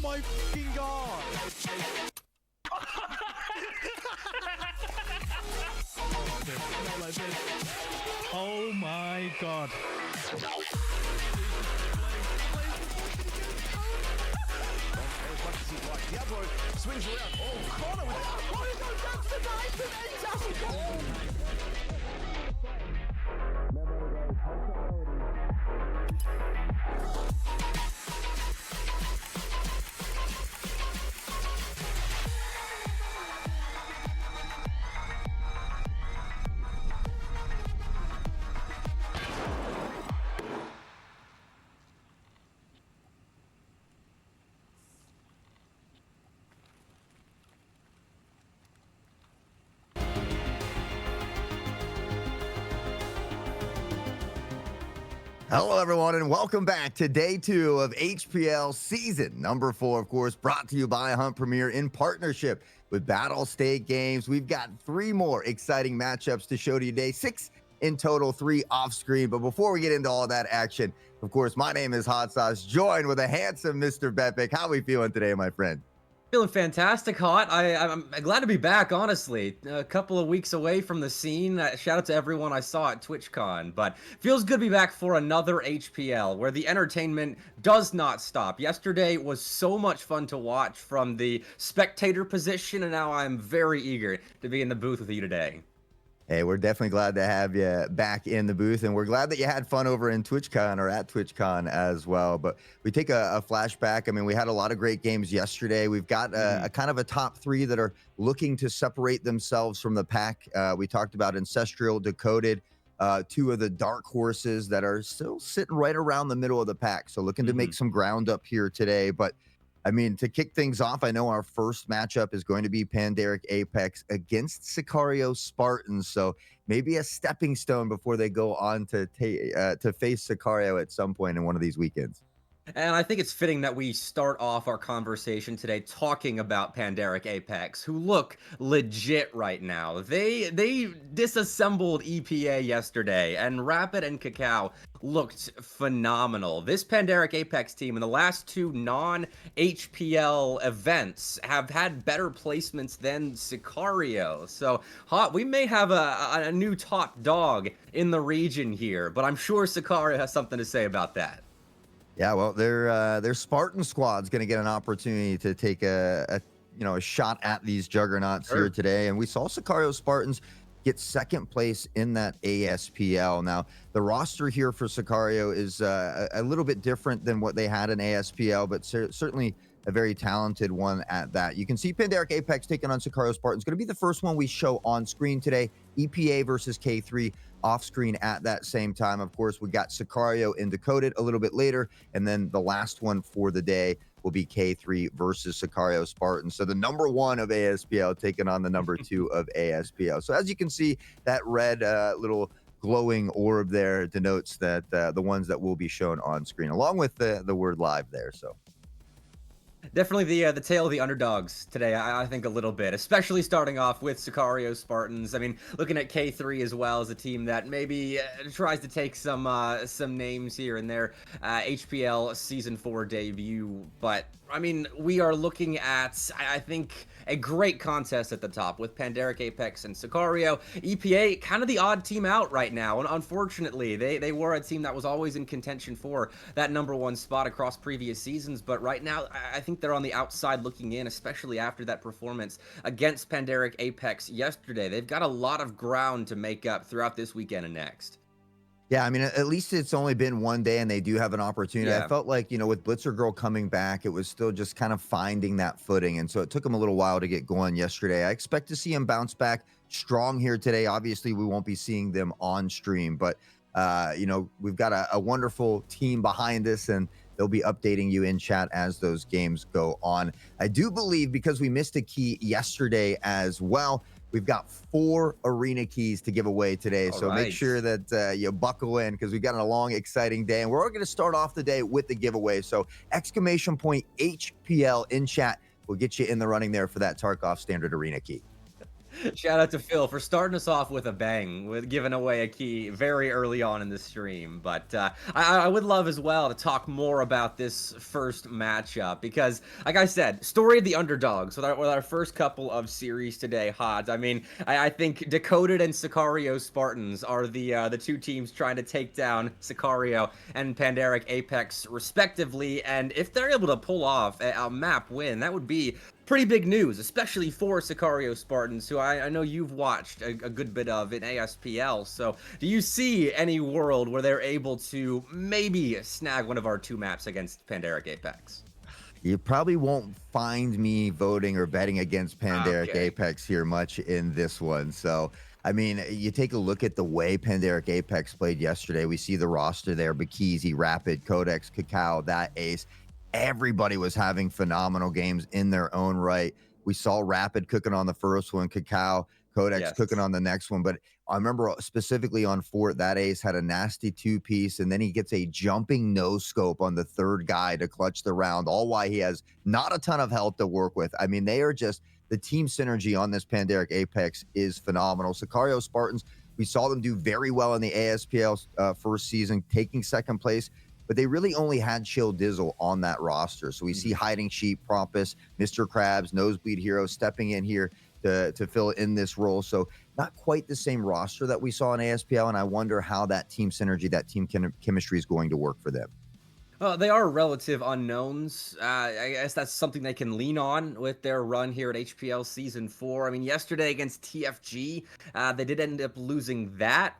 my fucking god! Not like this. Oh my god. As much as he'd like. Diablo swings around. Oh, corner with it. Oh, he goes down to the knife and then just goal. Hello, everyone, and welcome back to day 2 of HPL season number 4, of course, brought to you by Hunt Premier in partnership with Battle State Games. We've got 3 more exciting matchups to show to you today, 6 in total, 3 off screen. But before we get into all that action, of course, my name is Hot Sauce, joined with a handsome Mr. Bepic. How are we feeling today, my friend? Feeling fantastic, Hot. I'm glad to be back, honestly. A couple of weeks away from the scene. Shout out to everyone I saw at TwitchCon. But feels good to be back for another HPL, where the entertainment does not stop. Yesterday was so much fun to watch from the spectator position, and now I'm very eager to be in the booth with you today. Hey, we're definitely glad to have you back in the booth, and we're glad that you had fun over in TwitchCon or at TwitchCon as well. But we take a flashback. I mean, we had a lot of great games yesterday. We've got a kind of a top 3 that are looking to separate themselves from the pack. We talked about Ancestral, Decoded, 2 of the dark horses that are still sitting right around the middle of the pack. So looking to make some ground up here today. But I mean, to kick things off, I know our first matchup is going to be Pandaric Apex against Sicario Spartans. So maybe a stepping stone before they go on to face Sicario at some point in one of these weekends. And I think it's fitting that we start off our conversation today talking about Pandaric Apex, who look legit right now. They disassembled EPA yesterday, and Rapid and Cacao looked phenomenal. This Pandaric Apex team in the last 2 non-HPL events have had better placements than Sicario. So, Hot, we may have a new top dog in the region here, but I'm sure Sicario has something to say about that. Yeah, well, their Spartan squad's going to get an opportunity to take a shot at these juggernauts here today, and we saw Sicario Spartans get second place in that ASPL. Now, the roster here for Sicario is a little bit different than what they had in ASPL, but certainly a very talented one at that. You can see Pandaric Apex taking on Sicario Spartans. Going to be the first one we show on screen today. EPA versus K3 off screen at that same time. Of course, we got Sicario and Decoded a little bit later, and then the last one for the day will be K3 versus Sicario Spartans. So the number 1 of ASPL taking on the number 2 of ASPL. So as you can see, that red little glowing orb there denotes that the ones that will be shown on screen, along with the word live there. So definitely the tale of the underdogs today, I think a little bit, especially starting off with Sicario Spartans. I mean, looking at K3 as well as a team that maybe tries to take some names here in their HPL Season 4 debut. But, I mean, we are looking at, I think, a great contest at the top with Pandaric Apex and Sicario. EPA, kind of the odd team out right now. And unfortunately, they were a team that was always in contention for that number 1 spot across previous seasons. But right now, I think they're on the outside looking in, especially after that performance against Pandaric Apex yesterday. They've got a lot of ground to make up throughout this weekend and next. yeah, I mean, at least it's only been one day and they do have an opportunity. Yeah. I felt like, with Blitzer Girl coming back, it was still just kind of finding that footing. And so it took them a little while to get going yesterday. I expect to see them bounce back strong here today. Obviously, we won't be seeing them on stream, but, we've got a wonderful team behind us, and they'll be updating you in chat as those games go on. I do believe, because we missed a key yesterday as well, we've got 4 arena keys to give away today. So make sure that you buckle in, because we've got a long, exciting day. And we're going to start off the day with the giveaway. So exclamation point HPL in chat will get you in the running there for that Tarkov standard arena key. Shout out to Phil for starting us off with a bang, with giving away a key very early on in the stream. But I would love as well to talk more about this first matchup because, like I said, story of the underdogs with our first couple of series today, Hodge. I mean, I think Decoded and Sicario Spartans are the two teams trying to take down Sicario and Pandaric Apex respectively. And if they're able to pull off a map win, that would be pretty big news, especially for Sicario Spartans, who I know you've watched a good bit of in ASPL. So do you see any world where they're able to maybe snag one of our 2 maps against Pandaric Apex? You probably won't find me voting or betting against Pandaric Okay. Apex here much in this one. So, I mean, you take a look at the way Pandaric Apex played yesterday. We see the roster there: Bakizi, Rapid, Codex, Cacao, that ace. Everybody was having phenomenal games in their own right. We saw Rapid cooking on the first one, Cacao, Codex Yes. cooking on the next one. But I remember specifically on Fort, that ace had a nasty 2-piece, and then he gets a jumping no scope on the third guy to clutch the round, all while he has not a ton of health to work with. I mean, they are just the team synergy on this Pandaric Apex is phenomenal. Sicario Spartans, we saw them do very well in the ASPL first season, taking second place, but they really only had Chill Dizzle on that roster. So we see Hiding Sheep, Prompus, Mr. Krabs, Nosebleed Hero stepping in here to fill in this role. So not quite the same roster that we saw in ASPL, and I wonder how that team synergy, that team chemistry is going to work for them. They are relative unknowns. I guess that's something they can lean on with their run here at HPL Season 4. I mean, yesterday against TFG, they did end up losing that.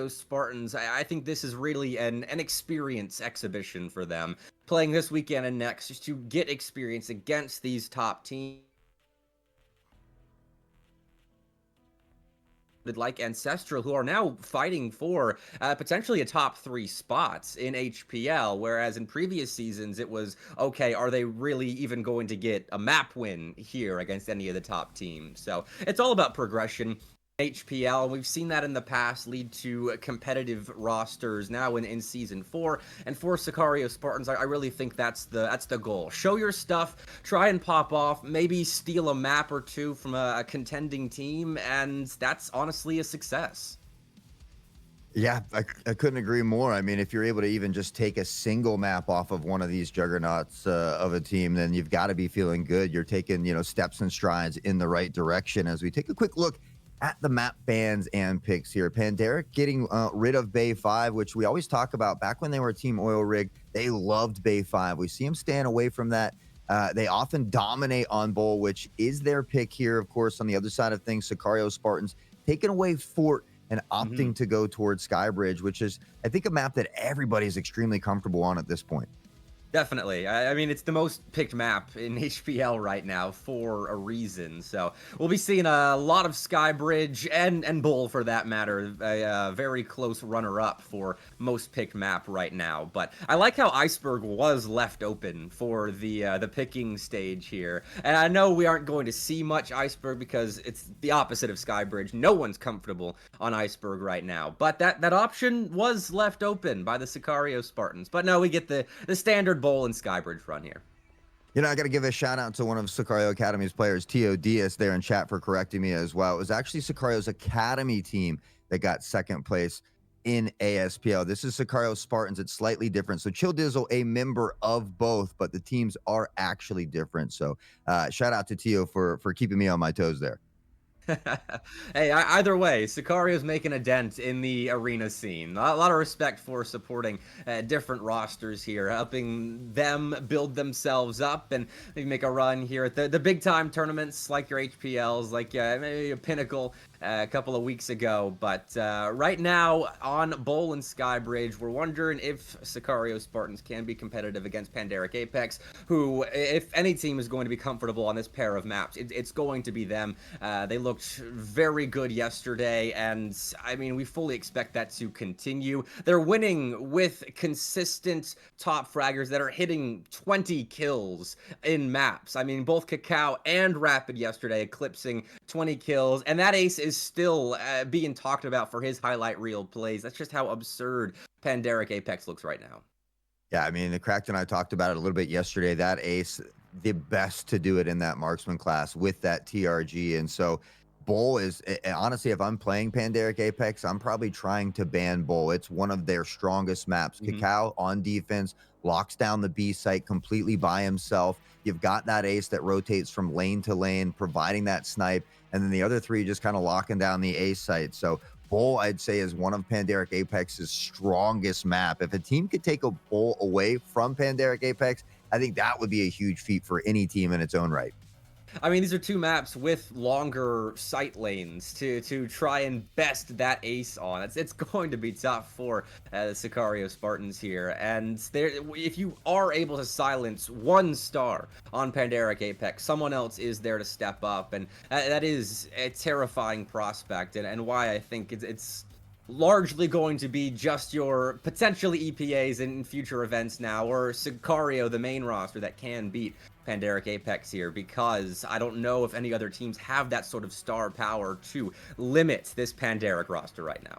Spartans, I think this is really an experience exhibition for them. Playing this weekend and next just to get experience against these top teams. Like Ancestral, who are now fighting for potentially a top 3 spots in HPL, whereas in previous seasons it was, okay, are they really even going to get a map win here against any of the top teams? So it's all about progression. HPL, we've seen that in the past lead to competitive rosters now in Season 4, and for Sicario Spartans, I really think that's the goal. Show your stuff, try and pop off, maybe steal a map or 2 from a contending team, and that's honestly a success. Yeah, I couldn't agree more. I mean, if you're able to even just take a single map off of one of these juggernauts of a team, then you've got to be feeling good. You're taking, steps and strides in the right direction. As we take a quick look at the map bans and picks here. Pandaric getting rid of Bay 5, which we always talk about. Back when they were Team Oil Rig, they loved Bay 5. We see them staying away from that. They often dominate on Bowl, which is their pick here. Of course, on the other side of things, Sicario Spartans taking away Fort and opting to go towards Skybridge, which is, I think, a map that everybody's extremely comfortable on at this point. Definitely. I mean, it's the most picked map in HPL right now for a reason. So we'll be seeing a lot of Skybridge and Bull, for that matter, a very close runner-up for most picked map right now. But I like how Iceberg was left open for the picking stage here. And I know we aren't going to see much Iceberg because it's the opposite of Skybridge. No one's comfortable on Iceberg right now. But that option was left open by the Sicario Spartans. But no, we get the standard Bowl and Skybridge run here. I got to give a shout out to one of Sicario Academy's players, Tio Diaz, there in chat for correcting me as well. It was actually Sicario's Academy team that got second place in ASPL. This is Sicario Spartans. It's slightly different. So Chill Dizzle, a member of both, but the teams are actually different. So shout out to Tio for keeping me on my toes there. Hey, either way, Sicario's making a dent in the arena scene. A lot of respect for supporting different rosters here, helping them build themselves up and maybe make a run here at the big time tournaments like your HPLs, like maybe a Pinnacle a couple of weeks ago. But right now on Bowl and Skybridge, we're wondering if Sicario Spartans can be competitive against Pandaric Apex, who, if any team is going to be comfortable on this pair of maps, it's going to be them. They looked very good yesterday, and I mean, we fully expect that to continue. They're winning with consistent top fraggers that are hitting 20 kills in maps. I mean, both Cacao and Rapid yesterday eclipsing 20 kills, and that ace is still being talked about for his highlight reel plays. That's just how absurd Pandaric Apex looks right now. Yeah, I mean, the Cracked and I talked about it a little bit yesterday. That ace, the best to do it in that marksman class with that TRG. And so Bull is honestly, if I'm playing Pandaric Apex, I'm probably trying to ban Bull. It's one of their strongest maps. Mhm. Cacao on defense locks down the B site completely by himself. You've got that ace that rotates from lane to lane, providing that snipe, and then the other three just kind of locking down the A site. So Bull, I'd say, is one of Pandaric Apex's strongest map. If a team could take a Bull away from Pandaric Apex, I think that would be a huge feat for any team in its own right. I mean, these are two maps with longer sight lanes to try and best that ace on. It's going to be tough for the Sicario Spartans here. And there, if you are able to silence one star on Pandaric Apex, someone else is there to step up, and that is a terrifying prospect. And why I think it's largely going to be just your potentially EPAs in future events now, or Sicario, the main roster that can beat Pandaric Apex here, because I don't know if any other teams have that sort of star power to limit this Pandaric roster right now.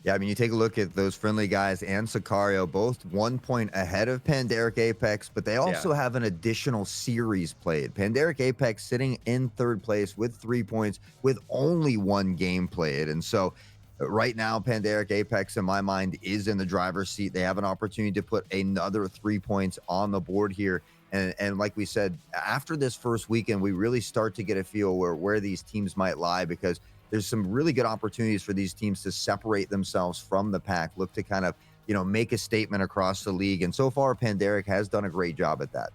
Yeah, I mean, you take a look at those friendly guys and Sicario, both 1 point ahead of Pandaric Apex, but they also have an additional series played. Pandaric Apex sitting in third place with 3 points with only one game played. And so right now, Pandaric Apex, in my mind, is in the driver's seat. They have an opportunity to put another 3 points on the board here. And like we said, after this first weekend, we really start to get a feel where these teams might lie, because there's some really good opportunities for these teams to separate themselves from the pack, look to kind of, make a statement across the league. And so far, Pandaric has done a great job at that.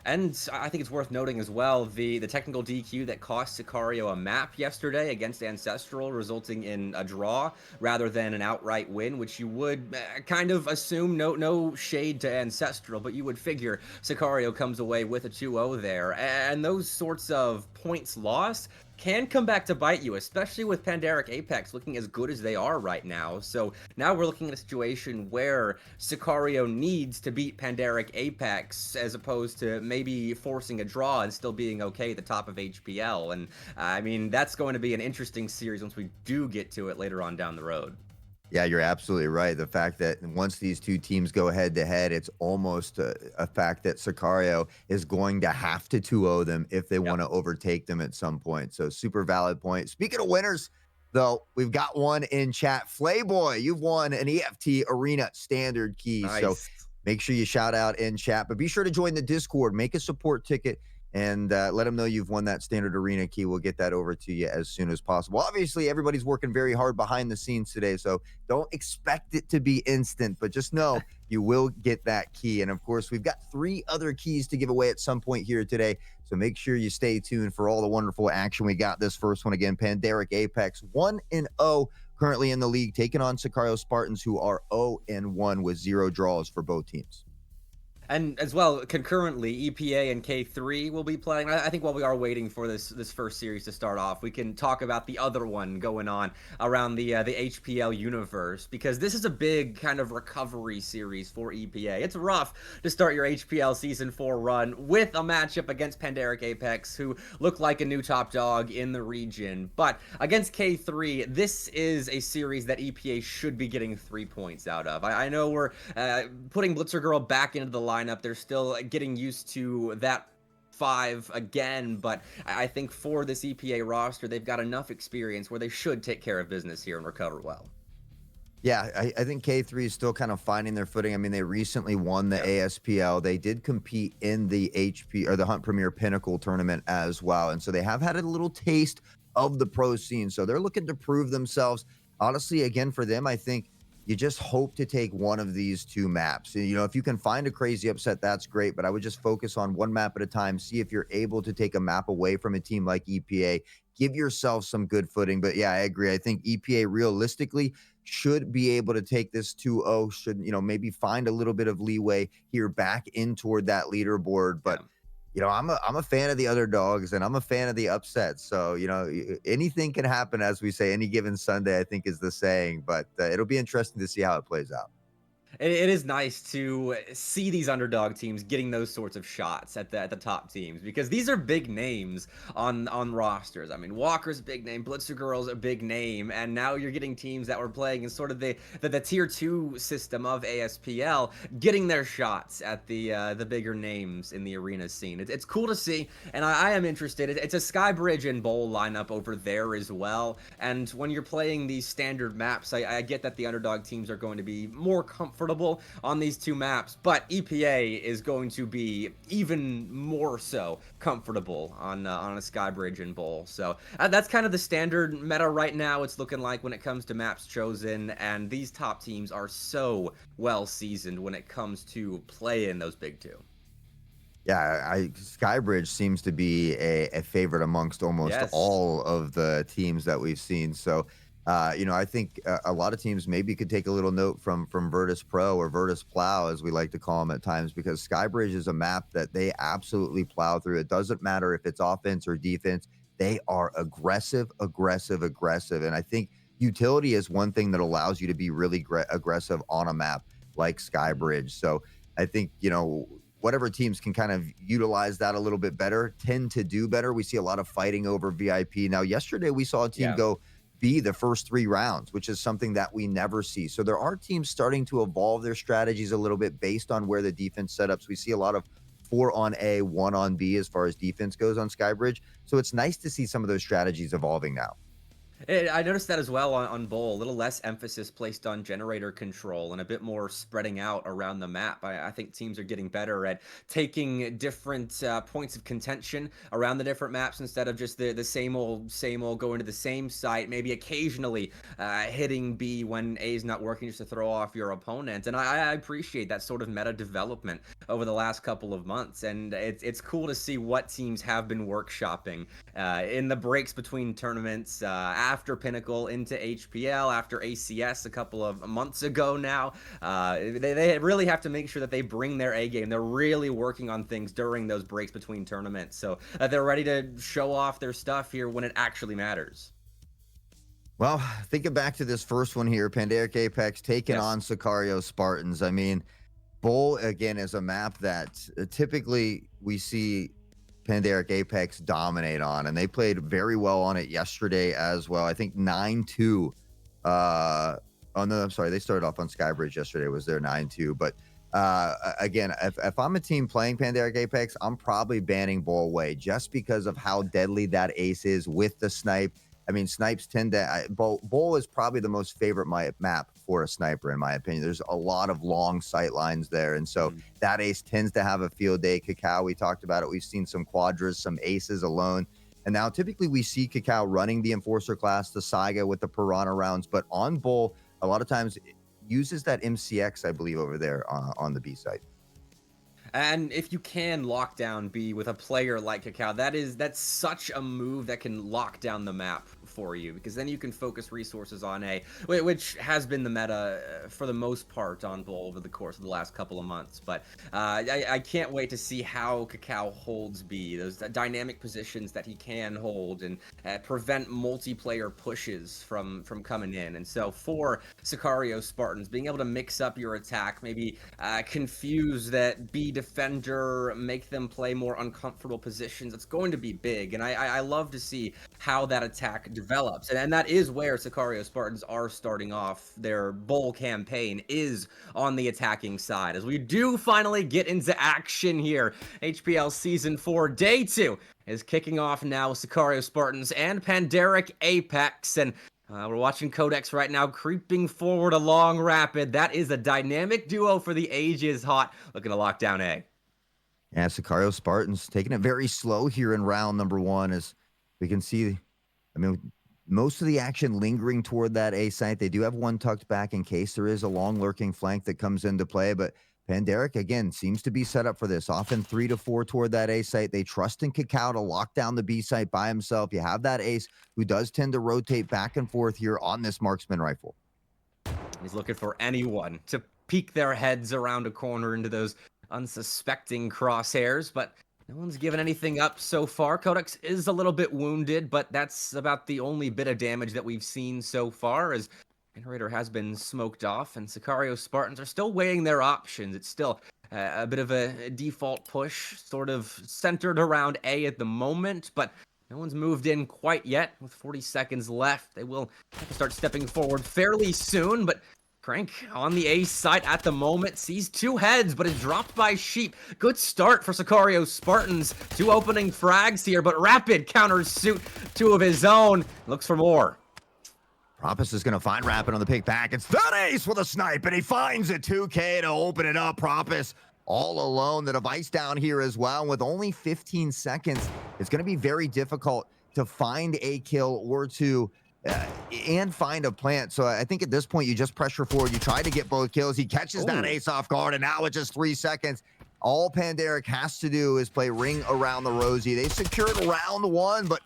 And I think it's worth noting as well the technical DQ that cost Sicario a map yesterday against Ancestral, resulting in a draw rather than an outright win, which you would kind of assume, no shade to Ancestral, but you would figure Sicario comes away with a 2-0 there. And those sorts of points lost can come back to bite you, especially with Pandaric Apex looking as good as they are right now. So now we're looking at a situation where Sicario needs to beat Pandaric Apex as opposed to maybe forcing a draw and still being okay at the top of HPL. And I mean, that's going to be an interesting series once we do get to it later on down the road. Yeah, you're absolutely right. The fact that once these two teams go head to head, it's almost a fact that Sicario is going to have to 2-0 them if they want to overtake them at some point. So super valid point. Speaking of winners, though, we've got one in chat. Flayboy, you've won an EFT Arena standard key. Nice. So make sure you shout out in chat, but be sure to join the Discord, make a support ticket, and let them know you've won that standard arena key. We'll get that over to you as soon as possible. Obviously, everybody's working very hard behind the scenes today, so don't expect it to be instant, but just know you will get that key. And of course, we've got 3 other keys to give away at some point here today, so make sure you stay tuned for all the wonderful action we got. This first one, again, Pandaric Apex 1-0 currently in the league, taking on Sicario Spartans, who are 0-1 with 0 draws for both teams. And as well, concurrently, EPA and K3 will be playing. I think while we are waiting for this first series to start off, we can talk about the other one going on around the HPL universe, because this is a big kind of recovery series for EPA. It's rough to start your HPL Season 4 run with a matchup against Pandaric Apex, who look like a new top dog in the region. But against K3, this is a series that EPA should be getting 3 points out of. I know we're putting Blitzer Girl back into the lineup. They're still getting used to that 5 again, but I think for this EPA roster, they've got enough experience where they should take care of business here and recover well. Yeah, I think K3 is still kind of finding their footing. I mean, they recently won the ASPL. They did compete in the HP or the Hunt Premier Pinnacle tournament as well. And so they have had a little taste of the pro scene. So they're looking to prove themselves. Honestly, again, for them, I think you just hope to take one of these 2 maps. If you can find a crazy upset, that's great, but I would just focus on one map at a time, see if you're able to take a map away from a team like EPA, give yourself some good footing. But yeah, I agree. I think EPA realistically should be able to take this 2-0, should, maybe find a little bit of leeway here back in toward that leaderboard. But I'm a fan of the underdogs, and I'm a fan of the upsets. So, anything can happen, as we say, any given Sunday, I think is the saying. But it'll be interesting to see how it plays out. It is nice to see these underdog teams getting those sorts of shots at the top teams, because these are big names on rosters. I mean, Walker's a big name, Blitzer Girl's a big name, and now you're getting teams that were playing in sort of the tier 2 system of ASPL getting their shots at the bigger names in the arena scene. It's cool to see, and I am interested. It's a Skybridge and Bowl lineup over there as well, and when you're playing these standard maps, I get that the underdog teams are going to be more comfortable on these two maps, but EPA is going to be even more so comfortable on a Skybridge and Bowl. So that's kind of the standard meta right now. It's looking like when it comes to maps chosen, and these top teams are so well seasoned when it comes to playing those big two. Yeah, Skybridge seems to be a favorite amongst almost Yes. all of the teams that we've seen. So, I think a lot of teams maybe could take a little note from Virtus Pro or Virtus Plow, as we like to call them at times, because Skybridge is a map that they absolutely plow through. It doesn't matter if it's offense or defense. They are aggressive, aggressive, aggressive. And I think utility is one thing that allows you to be really aggressive on a map like Skybridge. So I think, whatever teams can kind of utilize that a little bit better tend to do better. We see a lot of fighting over VIP. Now, yesterday we saw a team go B the first 3 rounds, which is something that we never see. So there are teams starting to evolve their strategies a little bit based on where the defense setups. We see a lot of 4 on A, 1 on B as far as defense goes on Skybridge. So it's nice to see some of those strategies evolving now. I noticed that as well on Bowl. A little less emphasis placed on generator control and a bit more spreading out around the map. I think teams are getting better at taking different points of contention around the different maps instead of just the same old going to the same site. Maybe occasionally hitting B when A is not working just to throw off your opponent. And I appreciate that sort of meta development over the last couple of months. And it's cool to see what teams have been workshopping in the breaks between tournaments. After Pinnacle into HPL, after ACS a couple of months ago now. They really have to make sure that they bring their A game. They're really working on things during those breaks between tournaments, so they're ready to show off their stuff here when it actually matters. Well, thinking back to this first one here, Pandaric Apex taking on Sicario Spartans. I mean, Bowl, again, is a map that typically we see Pandaric Apex dominate on, and they played very well on it yesterday as well. I think 9-2. Oh no, I'm sorry. They started off on Skybridge yesterday. Was their 9-2? But again, if I'm a team playing Pandaric Apex, I'm probably banning Bowl away just because of how deadly that ace is with the snipe. I mean, snipes tend to Bowl is probably the most favorite map for a sniper, in my opinion. There's a lot of long sight lines there, and so that ace tends to have a field day. Cacao, we talked about it. We've seen some quadras, some aces alone, and now typically we see Cacao running the Enforcer class, the Saiga with the Piranha rounds, but on Bowl, a lot of times it uses that MCX, I believe, over there on the B side. And if you can lock down B with a player like Cacao, that's such a move that can lock down the map for you, because then you can focus resources on A, which has been the meta for the most part on Bowl over the course of the last couple of months. But I can't wait to see how Cacao holds B, those dynamic positions that he can hold and prevent multiplayer pushes from coming in. And so for Sicario Spartans, being able to mix up your attack, maybe confuse that B defender, make them play more uncomfortable positions, it's going to be big. And I love to see how that attack develops. And that is where Sicario Spartans are starting off their Bowl campaign, is on the attacking side. As we do finally get into action here, HPL Season 4 Day 2 is kicking off now with Sicario Spartans and Pandaric Apex. And we're watching Codex right now creeping forward along Rapid. That is a dynamic duo for the ages. Hot, looking to lock down A. Yeah, Sicario Spartans taking it very slow here in round number 1, as we can see. I mean, most of the action lingering toward that A site. They do have one tucked back in case there is a long lurking flank that comes into play, but Pandaric, again, seems to be set up for this. Often 3 to 4 toward that A site. They trust in Cacao to lock down the B site by himself. You have that ace who does tend to rotate back and forth here on this marksman rifle. He's looking for anyone to peek their heads around a corner into those unsuspecting crosshairs, but no one's given anything up so far. Codex is a little bit wounded, but that's about the only bit of damage that we've seen so far, as Generator has been smoked off, and Sicario Spartans are still weighing their options. It's still a bit of a default push, sort of centered around A at the moment, but no one's moved in quite yet. With 40 seconds left, they will have to start stepping forward fairly soon, but Crank on the A site at the moment, sees two heads, but is dropped by Sheep. Good start for Sicario Spartans. Two opening frags here, but Rapid counters suit two of his own. Looks for more. Propus is going to find Rapid on the pick back. It's that ace with a snipe, and he finds a 2K to open it up. Propus all alone. The device down here as well. With only 15 seconds, it's going to be very difficult to find a kill or two and find a plant. So I think at this point, you just pressure forward. You try to get both kills. He catches that ace off guard, and now it's just 3 seconds. All Pandaric has to do is play Ring Around the Rosie. They secured round one, but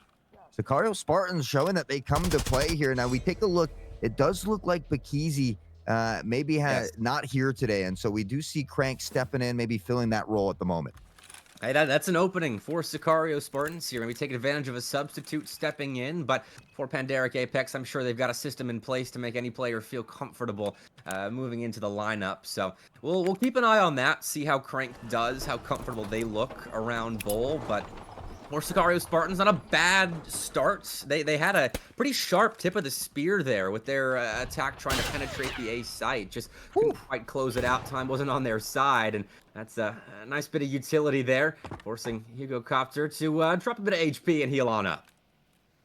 Sicario Spartans showing that they come to play here. Now we take a look. It does look like Bakizi maybe not here today, and so we do see Crank stepping in, maybe filling that role at the moment. Hey, that's an opening for Sicario Spartans here. Maybe taking advantage of a substitute stepping in, but for Pandaric Apex, I'm sure they've got a system in place to make any player feel comfortable moving into the lineup. So we'll keep an eye on that, see how Crank does, how comfortable they look around Bowl, but for Sicario Spartans, not a bad start. They had a pretty sharp tip of the spear there with their attack trying to penetrate the A site. Just couldn't quite close it out. Time wasn't on their side, and that's a nice bit of utility there, forcing Hugo Copter to drop a bit of HP and heal on up.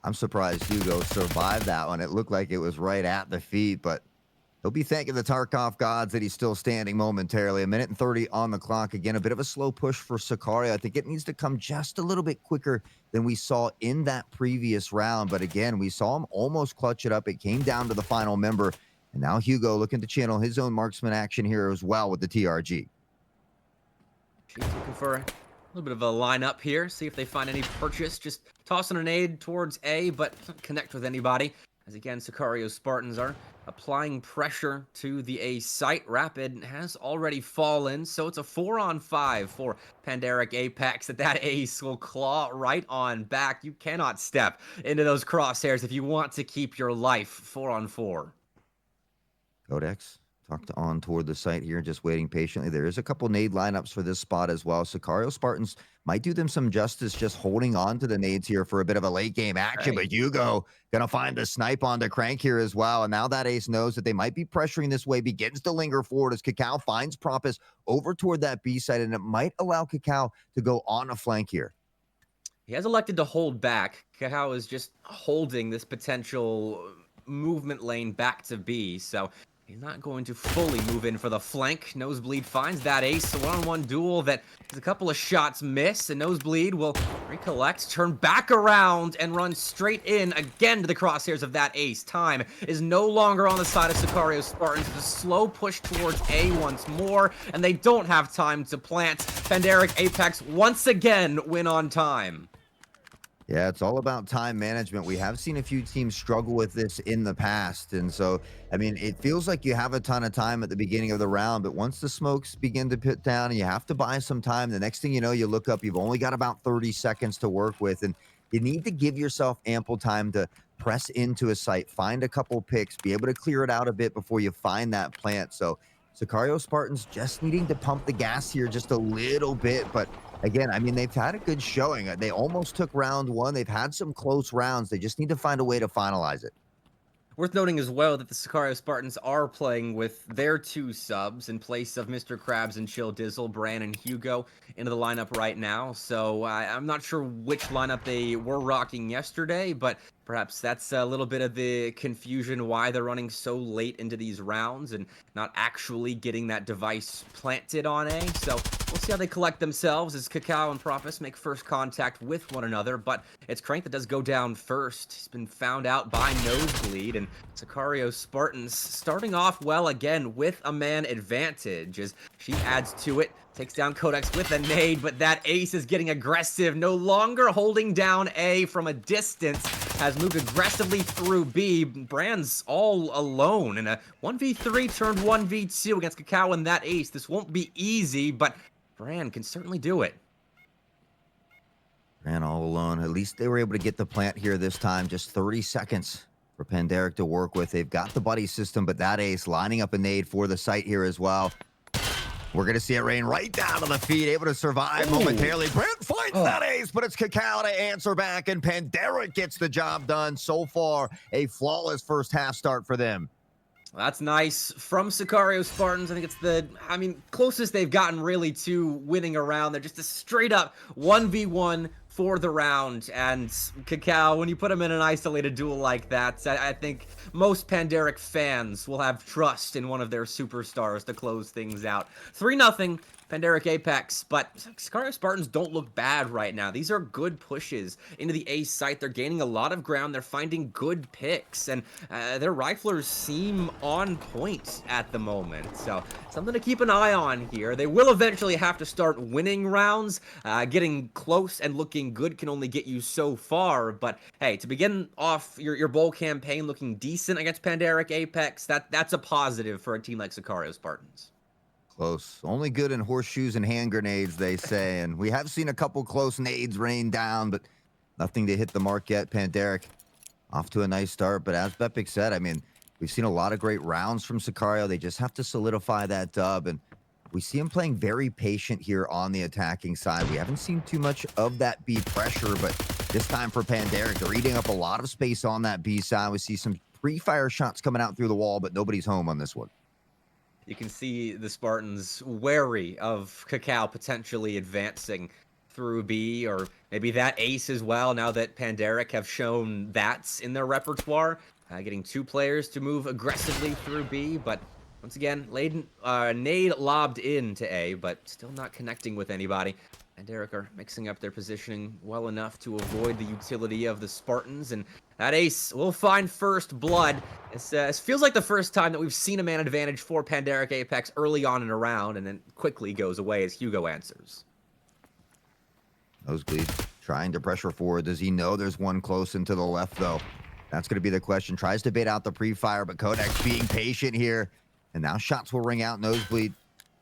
I'm surprised Hugo survived that one. It looked like it was right at the feet, but he'll be thanking the Tarkov gods that he's still standing momentarily. 1:30 on the clock. Again, a bit of a slow push for Sicario. I think it needs to come just a little bit quicker than we saw in that previous round. But again, we saw him almost clutch it up. It came down to the final member. And now Hugo looking to channel his own marksman action here as well with the TRG. She's looking for a little bit of a lineup here. See if they find any purchase. Just tossing a nade towards A, but doesn't connect with anybody. As again, Sicario Spartans are applying pressure to the A site. Rapid has already fallen, so it's a 4-on-5 for Pandaric Apex. That ace will claw right on back. You cannot step into those crosshairs if you want to keep your life. 4-on-4. Codex tucked on toward the site here, just waiting patiently. There is a couple nade lineups for this spot as well. Sicario Spartans might do them some justice just holding on to the nades here for a bit of a late game action, but Hugo gonna find the snipe on the Crank here as well. And now that ace knows that they might be pressuring this way, begins to linger forward as Cacao finds Propus over toward that B side, and it might allow Cacao to go on a flank here. He has elected to hold back. Cacao is just holding this potential movement lane back to B, so he's not going to fully move in for the flank. Nosebleed finds that ace. A one-on-one duel that is a couple of shots miss, and Nosebleed will recollect, turn back around, and run straight in again to the crosshairs of that ace. Time is no longer on the side of Sicario Spartans. The slow push towards A once more, and they don't have time to plant. Pandaric Apex once again win on time. Yeah, it's all about time management. We have seen a few teams struggle with this in the past. And so, I mean, it feels like you have a ton of time at the beginning of the round, but once the smokes begin to pit down and you have to buy some time, the next thing you know, you look up, you've only got about 30 seconds to work with. And you need to give yourself ample time to press into a site, find a couple picks, be able to clear it out a bit before you find that plant. So Sicario Spartans just needing to pump the gas here just a little bit, but again, I mean, they've had a good showing. They almost took round one. They've had some close rounds. They just need to find a way to finalize it. Worth noting as well that the Sicario Spartans are playing with their two subs in place of Mr. Krabs and Chill Dizzle, Bran and Hugo into the lineup right now. So I'm not sure which lineup they were rocking yesterday, but perhaps that's a little bit of the confusion why they're running so late into these rounds and not actually getting that device planted on A. So we'll see how they collect themselves as Cacao and Propus make first contact with one another, but it's Crank that does go down first. He's been found out by Nosebleed, and Sicario Spartans starting off well again with a man advantage as she adds to it. Takes down Codex with a nade, but that ace is getting aggressive. No longer holding down A from a distance. Has moved aggressively through B. Brand's all alone in a 1v3 turned 1v2 against Cacao and that ace. This won't be easy, but Brand can certainly do it. Brand all alone. At least they were able to get the plant here this time. Just 30 seconds for Panderic to work with. They've got the buddy system, but that ace lining up a nade for the site here as well. We're going to see it rain right down to the feet, able to survive momentarily. Brent finds that ace, but it's Hpl to answer back, and Panderic gets the job done. So far, a flawless first half start for them. That's nice from Sicario Spartans. I think it's the, closest they've gotten really to winning a round. They're just a straight up 1v1 for the round. And Hpl, when you put him in an isolated duel like that, I think most Panderic fans will have trust in one of their superstars to close things out. 3-0. Panderic Apex, but Sicario Spartans don't look bad right now. These are good pushes into the A site. They're gaining a lot of ground. They're finding good picks, and their riflers seem on point at the moment. So something to keep an eye on here. They will eventually have to start winning rounds. Getting close and looking good can only get you so far, but hey, to begin off your bowl campaign looking decent against Panderic Apex, that's a positive for a team like Sicario Spartans. Close. Only good in horseshoes and hand grenades, they say. And we have seen a couple close nades rain down, but nothing to hit the mark yet. Panderic off to a nice start. But as Bepic said, we've seen a lot of great rounds from Sicario. They just have to solidify that dub. And we see him playing very patient here on the attacking side. We haven't seen too much of that B pressure, but this time for Panderic, they're eating up a lot of space on that B side. We see some pre-fire shots coming out through the wall, but nobody's home on this one. You can see the Spartans wary of Hpl potentially advancing through B, or maybe that ace as well, now that Panderic have shown that's in their repertoire. Getting 2 players to move aggressively through B, but once again, nade lobbed into A, but still not connecting with anybody. Panderic are mixing up their positioning well enough to avoid the utility of the Spartans, and that ace will find first blood. It feels like the first time that we've seen a man advantage for Panderic Apex early on in a round, and then quickly goes away as Hugo answers. Nosebleed trying to pressure forward. Does he know there's one close into the left, though? That's going to be the question. Tries to bait out the pre-fire, but Codex being patient here. And now shots will ring out. Nosebleed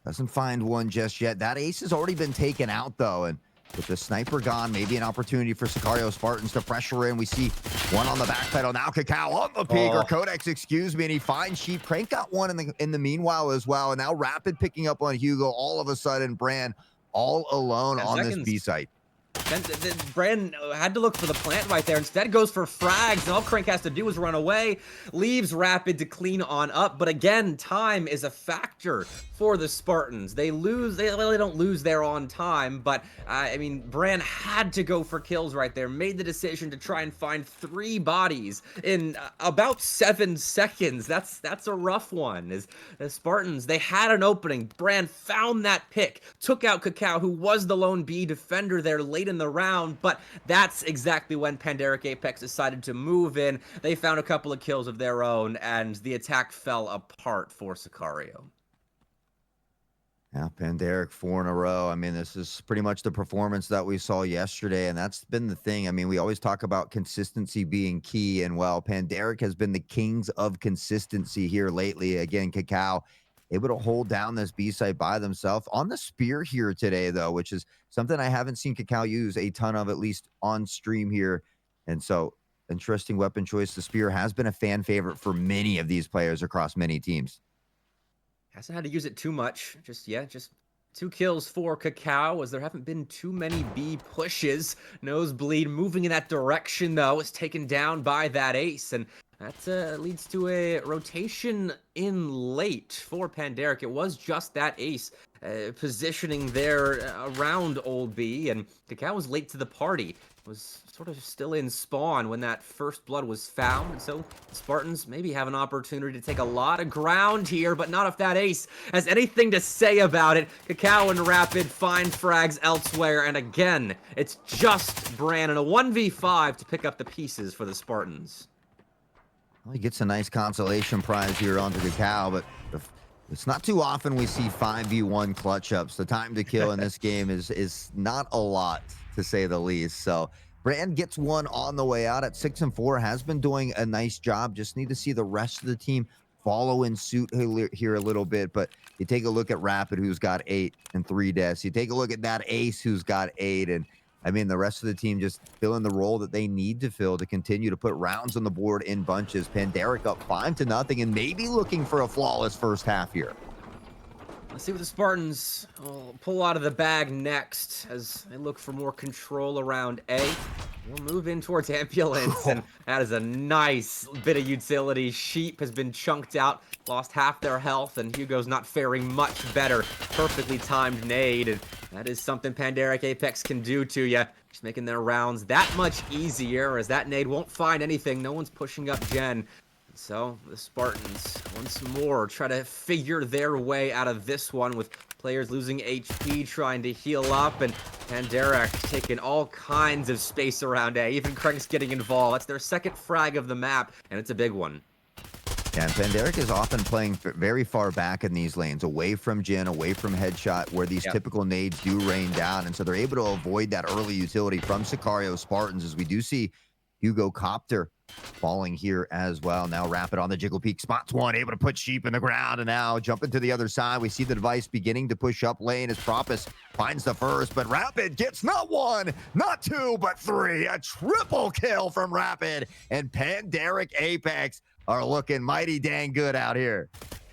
doesn't find one just yet. That ace has already been taken out, though. And with the sniper gone, maybe an opportunity for Sicario Spartans to pressure in. We see one on the back pedal. Now Hpl on the pig, or Codex, excuse me, and he finds Sheep. Crank got one in the meanwhile as well. And now Rapid picking up on Hugo. All of a sudden, Brand all alone on this B site. Brand had to look for the plant right there. Instead goes for frags, and all Crank has to do is run away. Leaves Rapid to clean on up. But again, time is a factor for the Spartans. They don't lose there on time, but Brand had to go for kills right there. Made the decision to try and find 3 bodies in about 7 seconds. That's a rough one. As the Spartans, they had an opening. Brand found that pick, took out Hpl, who was the lone B defender there late in the round, but that's exactly when Panderic Apex decided to move in. They found a couple of kills of their own, and the attack fell apart for Sicario. Yeah, Panderic 4 in a row. This is pretty much the performance that we saw yesterday, and that's been the thing. We always talk about consistency being key, and well, Panderic has been the kings of consistency here lately. Again, Hpl able to hold down this B site by themselves on the spear here today, though, which is something I haven't seen Hpl use a ton of, at least on stream here. And so, interesting weapon choice. The spear has been a fan favorite for many of these players across many teams. Hasn't had to use it too much. Just 2 kills for Hpl, as there haven't been too many B pushes. Nosebleed moving in that direction, though, is taken down by that ace, and that leads to a rotation in late for Panderic. It was just that ace positioning there around Old B, and Hpl was late to the party. Was sort of still in spawn when that first blood was found, and so the Spartans maybe have an opportunity to take a lot of ground here, but not if that ace has anything to say about it. Hpl and Rapid find frags elsewhere, and again, it's just Bran in a 1v5 to pick up the pieces for the Spartans. Well, he gets a nice consolation prize here onto Hpl, but it's not too often we see 5v1 clutch ups. The time to kill in this game is not a lot, to say the least. So Brand gets one on the way out at 6-4, has been doing a nice job. Just need to see the rest of the team follow in suit here a little bit. But you take a look at Rapid, who's got 8 and 3 deaths. You take a look at that ace, who's got 8, and I mean, the rest of the team just filling the role that they need to fill to continue to put rounds on the board in bunches. Panderic up 5-0 and maybe looking for a flawless first half here. Let's see what the Spartans will pull out of the bag next as they look for more control around A. We'll move in towards Ambulance, and that is a nice bit of utility. Sheep has been chunked out, lost half their health, and Hugo's not faring much better. Perfectly timed nade, and that is something Panderic Apex can do to you. Just making their rounds that much easier, as that nade won't find anything. No one's pushing up Gen. So the Spartans once more try to figure their way out of this one, with players losing HP, trying to heal up, and Panderic taking all kinds of space around A. Even Crank's getting involved. That's their second frag of the map, and it's a big one. Yeah, and Panderic is often playing very far back in these lanes, away from Jin, away from Headshot, where these typical nades do rain down, and so they're able to avoid that early utility from Sicario Spartans, as we do see Hugo Copter falling here as well. Now Rapid on the Jiggle Peak. Spots one, able to put Sheep in the ground, and now jumping to the other side. We see the device beginning to push up lane as Propus finds the first, but Rapid gets not one, not two, but three. A triple kill from Rapid, and Panderic Apex are looking mighty dang good out here.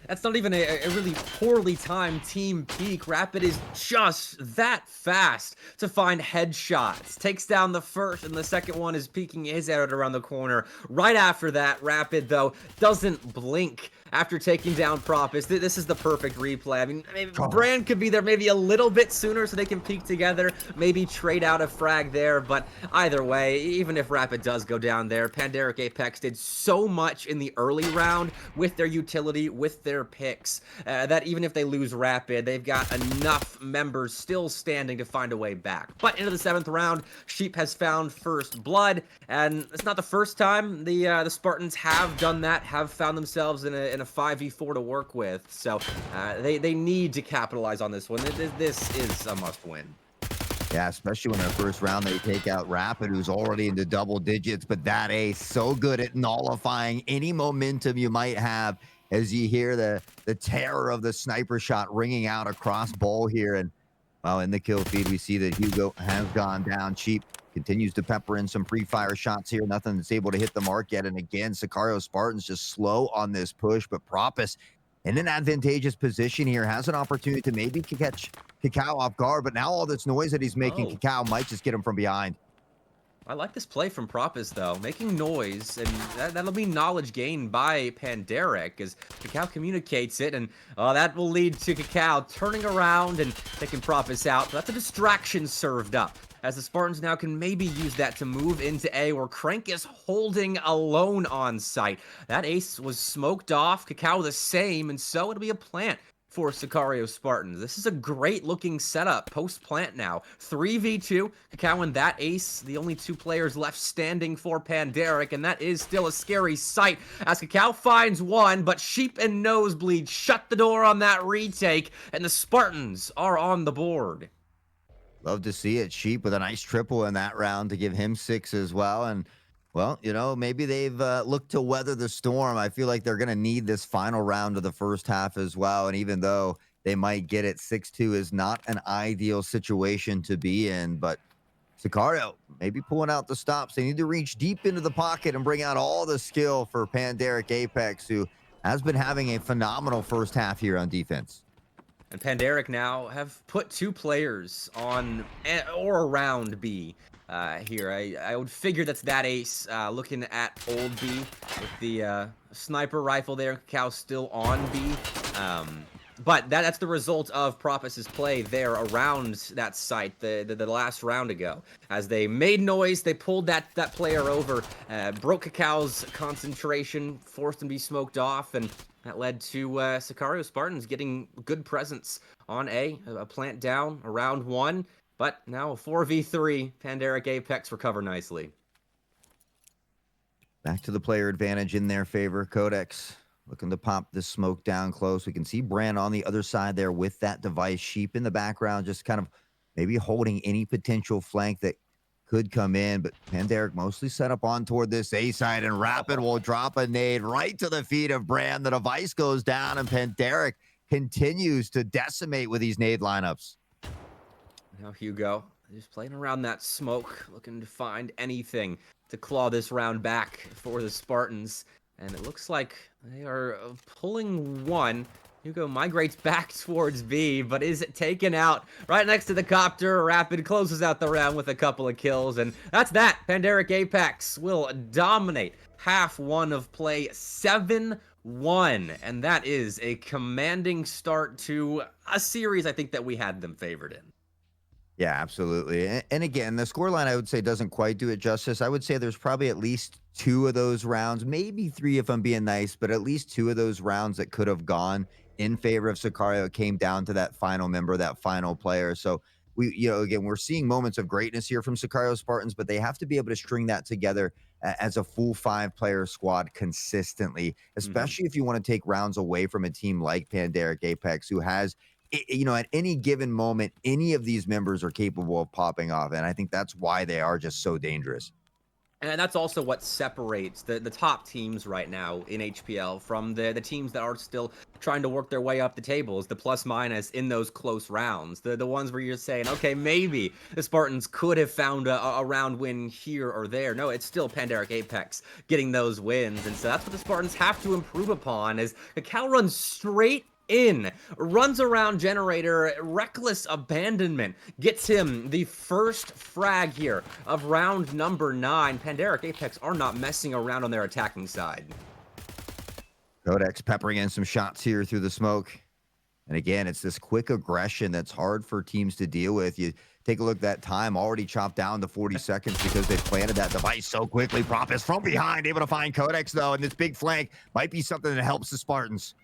That's not even a really poorly timed team peak. Rapid is just that fast to find headshots. Takes down the first, and the second one is peeking his out around the corner. Right after that, Rapid, though, doesn't blink after taking down Propus. This is the perfect replay. I mean, maybe Brand could be there maybe a little bit sooner so they can peek together, maybe trade out a frag there, but either way, even if Rapid does go down there, Panderic Apex did so much in the early round with their utility, with their picks, that even if they lose Rapid, they've got enough members still standing to find a way back. But into the 7th round, Sheep has found first blood, and it's not the first time the Spartans have done that, have found themselves in a 5v4 to work with. So they need to capitalize on this one. This is a must-win. Yeah, especially when their first round they take out Rapid, who's already into double digits, but that ace so good at nullifying any momentum you might have as you hear the terror of the sniper shot ringing out across bowl here. And well, in the kill feed, we see that Hugo has gone down. Sheep continues to pepper in some pre-fire shots here. Nothing that's able to hit the mark yet. And again, Sicario Spartans just slow on this push, but Propus in an advantageous position here, has an opportunity to maybe catch Cacao off guard, but now all this noise that he's making, Cacao might just get him from behind. I like this play from Propus, though, making noise, and that'll be knowledge gained by Panderic as Cacao communicates it, and that will lead to Cacao turning around and taking Propus out. But that's a distraction served up, as the Spartans now can maybe use that to move into A, where Crank is holding alone on site. That ace was smoked off, Cacao the same, and so it'll be a plant for Sicario Spartans. This is a great looking setup post-plant now. 3v2, Cacao and that ace, the only two players left standing for Panderic, and that is still a scary sight as Cacao finds one, but Sheep and Nosebleed shut the door on that retake, and the Spartans are on the board. Love to see it. Sheep with a nice triple in that round to give him 6 as well. And, well, you know, maybe they've looked to weather the storm. I feel like they're going to need this final round of the first half as well. And even though they might get it, 6-2 is not an ideal situation to be in. But Sicario maybe pulling out the stops. They need to reach deep into the pocket and bring out all the skill for Panderic Apex, who has been having a phenomenal first half here on defense. And Panderic now have put 2 players on or around B here. I would figure that's that ace looking at old B with the sniper rifle there. Cacao still on B. But that's the result of Propus's play there around that site the last round ago. As they made noise, they pulled that player over, broke Cacao's concentration, forced him to be smoked off, and that led to Sicario Spartans getting good presence on A plant down around 1, but now a 4v3. Panderic Apex recover nicely. Back to the player advantage in their favor. Codex looking to pop this smoke down close. We can see Brand on the other side there with that device. Sheep in the background, just kind of maybe holding any potential flank that could come in, but Panderic mostly set up on toward this A side, and Rapid will drop a nade right to the feet of Brand. The device goes down, and Panderic continues to decimate with these nade lineups. Now Hugo just playing around that smoke, looking to find anything to claw this round back for the Spartans. And it looks like they are pulling one. Hugo migrates back towards B, but is taken out right next to the copter. Rapid closes out the round with a couple of kills, and that's that. Pandaric Apex will dominate half one of play 7-1, and that is a commanding start to a series I think that we had them favored in. Yeah, absolutely. And again, the scoreline I would say doesn't quite do it justice. I would say there's probably at least 2 of those rounds, maybe 3 if I'm being nice, but at least 2 of those rounds that could have gone in favor of Sicario. It came down to that final member, that final player. So again, we're seeing moments of greatness here from Sicario Spartans, but they have to be able to string that together as a full 5-player squad consistently, especially if you want to take rounds away from a team like Pandaric Apex, who has at any given moment, any of these members are capable of popping off. And I think that's why they are just so dangerous. And that's also what separates the top teams right now in HPL from the teams that are still trying to work their way up the tables, the plus minus in those close rounds. The ones where you're saying, okay, maybe the Spartans could have found a round win here or there. No, it's still Pandaric Apex getting those wins. And so that's what the Spartans have to improve upon, as Hpl runs straight in, runs around generator, reckless abandonment, gets him the first frag here of round number 9. Pandaric Apex are not messing around on their attacking side. Codex peppering in some shots here through the smoke. And again, it's this quick aggression that's hard for teams to deal with. You take a look at that time, already chopped down to 40 seconds because they planted that device so quickly. Prop is from behind, able to find Codex, though, and this big flank might be something that helps the Spartans.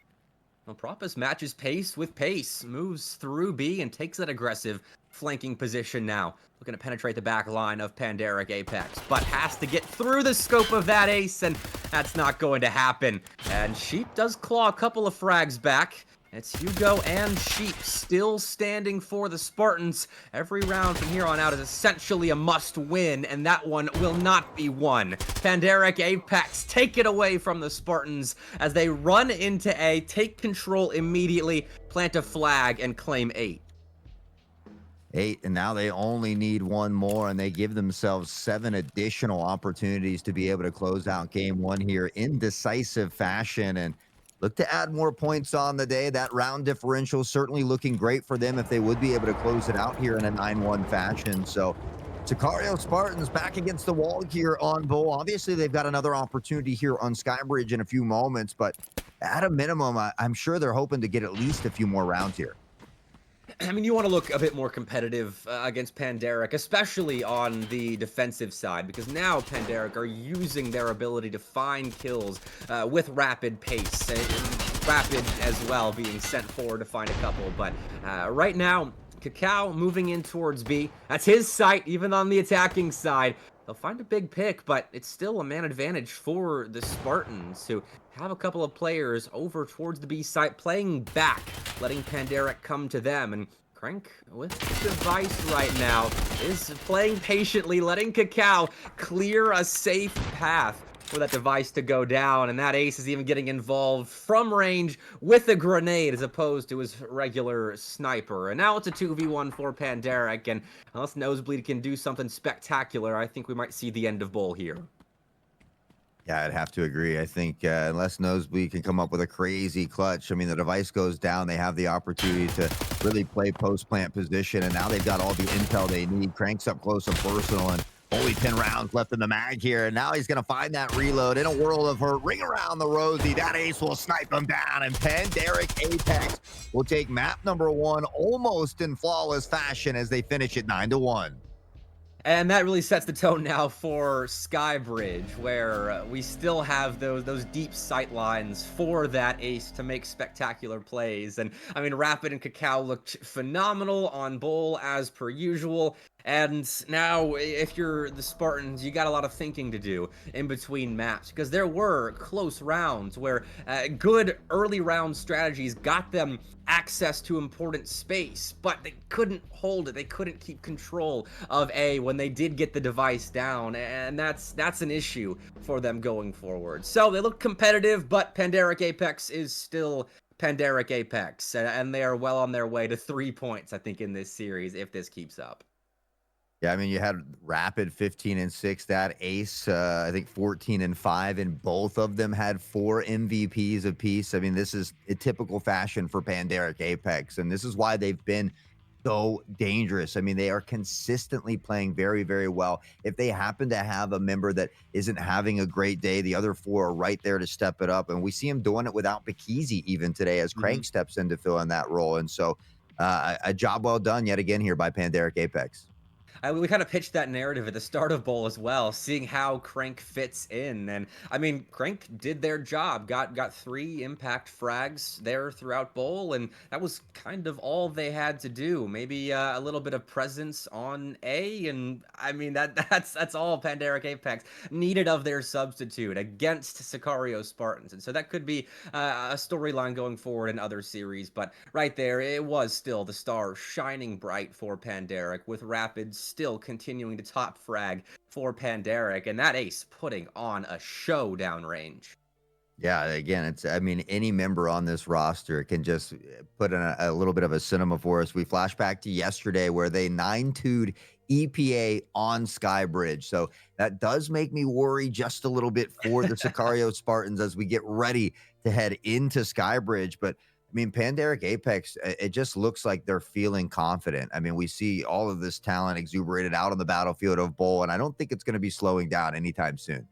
Well, Propus matches pace with pace, moves through B and takes that aggressive flanking position now. Looking to penetrate the back line of Pandaric Apex, but has to get through the scope of that ace, and that's not going to happen. And Sheep does claw a couple of frags back. It's Hugo and Sheep still standing for the Spartans. Every round from here on out is essentially a must-win, and that one will not be won. Pandaric Apex take it away from the Spartans as they run into A, take control immediately, plant a flag, and claim 8. 8, and now they only need 1 more, and they give themselves 7 additional opportunities to be able to close out game 1 here in decisive fashion, and look to add more points on the day. That round differential certainly looking great for them if they would be able to close it out here in a 9-1 fashion. So Sicario Spartans back against the wall here on Bull. Obviously, they've got another opportunity here on Skybridge in a few moments, but at a minimum, I'm sure they're hoping to get at least a few more rounds here. I mean, you want to look a bit more competitive against Pandaric, especially on the defensive side, because now Pandaric are using their ability to find kills with rapid pace, and rapid as well being sent forward to find a couple. But right now, Hpl moving in towards B. That's his site, even on the attacking side. They'll find a big pick, but it's still a man advantage for the Spartans, who have a couple of players over towards the B site playing back, letting Pandaric come to them. And Crank with the device right now is playing patiently, letting Hpl clear a safe path for that device to go down, and that ace is even getting involved from range with a grenade as opposed to his regular sniper. And now it's a 2v1 for Pandaric, and unless Nosebleed can do something spectacular, I think we might see the end of Bull here. Yeah, I'd have to agree. I think unless Nosebleed can come up with a crazy clutch, I mean, the device goes down, they have the opportunity to really play post-plant position, and now they've got all the intel they need. Cranks up close and personal, and only 10 rounds left in the mag here, and now he's going to find that reload in a world of hurt. Ring around the rosy. That ace will snipe him down, and Pandaric Apex will take map number 1 almost in flawless fashion as they finish it 9-1. And that really sets the tone now for Skybridge, where we still have those deep sight lines for that ace to make spectacular plays. And I mean, Rapid and Hpl looked phenomenal on Bull as per usual. And now, if you're the Spartans, you got a lot of thinking to do in between maps, because there were close rounds where good early round strategies got them access to important space, but they couldn't hold it. They couldn't keep control of A when they did get the device down, and that's an issue for them going forward. So they look competitive, but Pandaric Apex is still Pandaric Apex, and they are well on their way to 3 points, I think, in this series if this keeps up. Yeah, I mean, you had Rapid 15-6, that Ace, I think 14-5, and both of them had 4 MVPs apiece. I mean, this is a typical fashion for Pandaric Apex, and this is why they've been so dangerous. I mean, they are consistently playing very, very well. If they happen to have a member that isn't having a great day, the other 4 are right there to step it up, and we see him doing it without Bikizi even today as Crank steps in to fill in that role. And so, a job well done yet again here by Pandaric Apex. We kind of pitched that narrative at the start of Bowl as well, seeing how Crank fits in. And I mean, Crank did their job, got 3 impact frags there throughout Bowl, and that was kind of all they had to do. Maybe a little bit of presence on A, and I mean that's all Pandaric Apex needed of their substitute against Sicario Spartans. And so that could be a storyline going forward in other series. But right there, it was still the star shining bright for Pandaric, with Rapids still continuing to top frag for Pandaric, and that Ace putting on a show downrange. Yeah, again, I mean, any member on this roster can just put in a little bit of a cinema for us. We flash back to yesterday where they 9-2'd EPA on Skybridge. So that does make me worry just a little bit for the Sicario Spartans as we get ready to head into Skybridge. But I mean, Pandaric Apex, it just looks like they're feeling confident. I mean, we see all of this talent exuberated out on the battlefield of Bowl, and I don't think it's going to be slowing down anytime soon.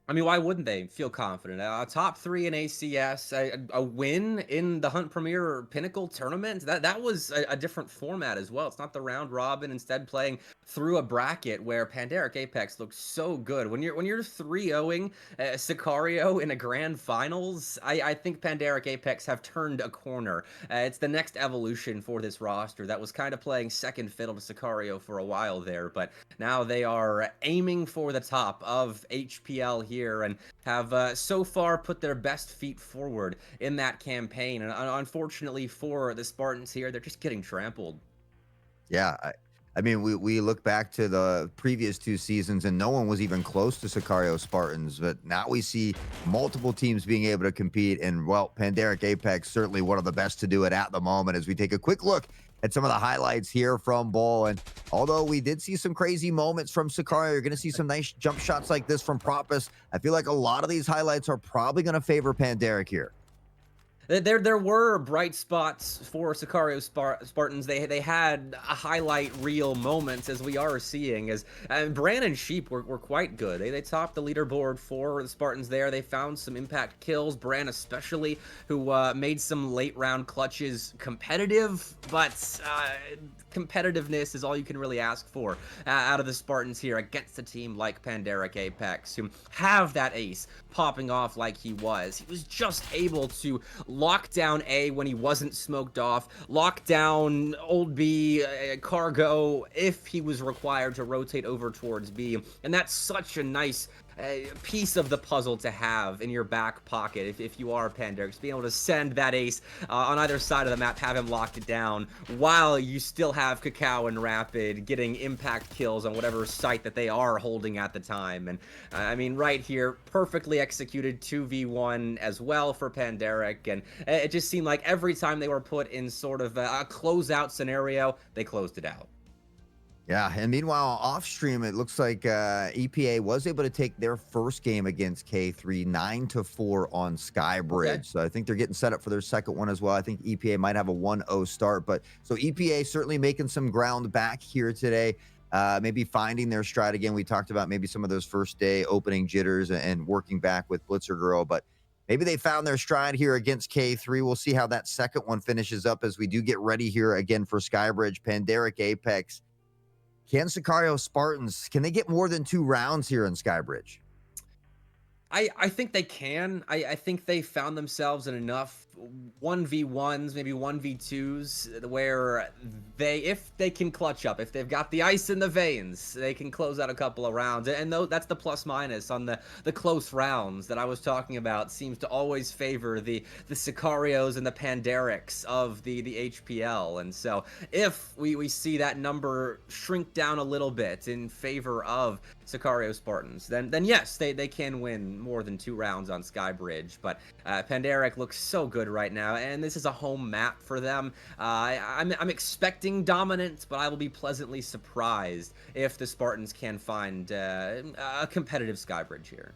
I mean, why wouldn't they feel confident? Top 3 in ACS, a win in the Hunt Premier or Pinnacle tournament. That was a different format as well. It's not the round robin. Instead, playing through a bracket where Pandaric Apex looks so good. When you're 3-0ing Sicario in a grand finals, I think Pandaric Apex have turned a corner. It's the next evolution for this roster that was kind of playing second fiddle to Sicario for a while there, but now they are aiming for the top of HPL here and have so far put their best feet forward in that campaign. And unfortunately for the Spartans here, they're just getting trampled. Yeah, I mean, we look back to the previous 2 seasons, and no one was even close to Sicario Spartans. But now we see multiple teams being able to compete, and, well, Pandaric Apex certainly one of the best to do it at the moment as we take a quick look at some of the highlights here from Bowl. And although we did see some crazy moments from Sicario, you're going to see some nice jump shots like this from Propus. I feel like a lot of these highlights are probably going to favor Pandaric here. There were bright spots for Sicario Spartans. They had a highlight reel moments, as we are seeing, as Bran and Sheep were quite good. They topped the leaderboard for the Spartans there. They found some impact kills, Bran especially, who made some late round clutches competitive, but competitiveness is all you can really ask for out of the Spartans here against a team like Pandaric Apex, who have that ace popping off like he was. He was just able to lock down A when he wasn't smoked off, lock down old B, cargo, if he was required to rotate over towards B. And that's such a nice piece of the puzzle to have in your back pocket if you are Pandaric, being able to send that ace on either side of the map, have him locked it down, while you still have Cacao and Rapid getting impact kills on whatever site that they are holding at the time. And I mean, right here, perfectly executed 2v1 as well for Pandaric, and it just seemed like every time they were put in sort of a closeout scenario, they closed it out. Yeah, and meanwhile, off stream, it looks like EPA was able to take their first game against K3 9-4 on Skybridge. Okay. So I think they're getting set up for their second one as well. I think EPA might have a 1-0 start, but so EPA certainly making some ground back here today. Maybe finding their stride again. We talked about maybe some of those first day opening jitters and working back with Blitzer Girl, but maybe they found their stride here against K3. We'll see how that second one finishes up as we do get ready here again for Skybridge. Pandaric Apex. Can Sicario Spartans, can they get more than 2 rounds here in Skybridge? I think they can. I think they found themselves in enough 1v1s, maybe 1v2s, where if they can clutch up, if they've got the ice in the veins, they can close out a couple of rounds. And that's the plus minus on the close rounds that I was talking about. Seems to always favor the Sicarios and the Pandarics of the HPL. And so if we see that number shrink down a little bit in favor of Sicario Spartans, then yes, they can win more than 2 rounds on Skybridge. But Pandaric looks so good right now, and this is a home map for them. I'm expecting dominance, but I will be pleasantly surprised if the Spartans can find a competitive Skybridge here.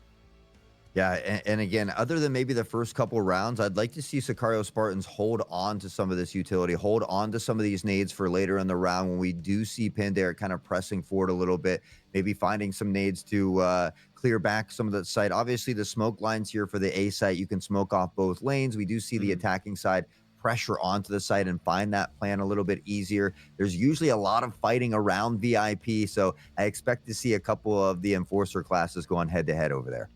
Yeah, and again, other than maybe the first couple rounds, I'd like to see Sicario Spartans hold on to some of this utility, hold on to some of these nades for later in the round when we do see Pandaric kind of pressing forward a little bit, maybe finding some nades to clear back some of the site. Obviously, the smoke lines here for the A site, you can smoke off both lanes. We do see the attacking side pressure onto the site and find that plan a little bit easier. There's usually a lot of fighting around VIP, so I expect to see a couple of the Enforcer classes going head-to-head over there.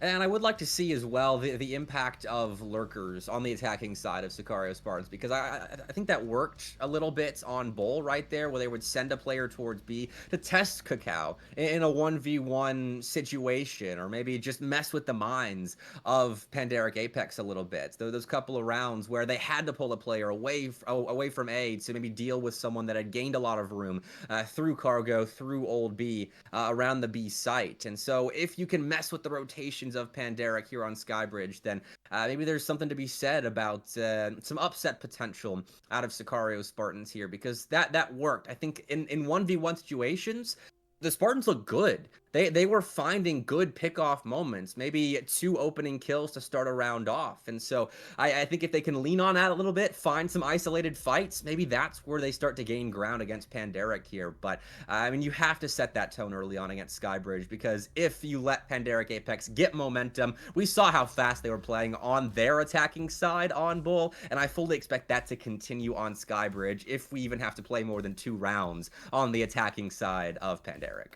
And I would like to see as well the impact of lurkers on the attacking side of Sicario Spartans, because I think that worked a little bit on Bull right there, where they would send a player towards B to test Cacao in a 1v1 situation, or maybe just mess with the minds of Pandaric Apex a little bit. Those couple of rounds where they had to pull a player away from A to maybe deal with someone that had gained a lot of room through Cargo, through Old B, around the B site. And so if you can mess with the rotations of Pandaric here on Skybridge, then maybe there's something to be said about some upset potential out of Sicario Spartans here, because that worked. I think in 1v1 situations, the Spartans look good. They were finding good pickoff moments, maybe 2 opening kills to start a round off. And so I think if they can lean on that a little bit, find some isolated fights, maybe that's where they start to gain ground against Pandaric here. But I mean, you have to set that tone early on against Skybridge, because if you let Pandaric Apex get momentum, we saw how fast they were playing on their attacking side on Bull, and I fully expect that to continue on Skybridge if we even have to play more than 2 rounds on the attacking side of Pandaric.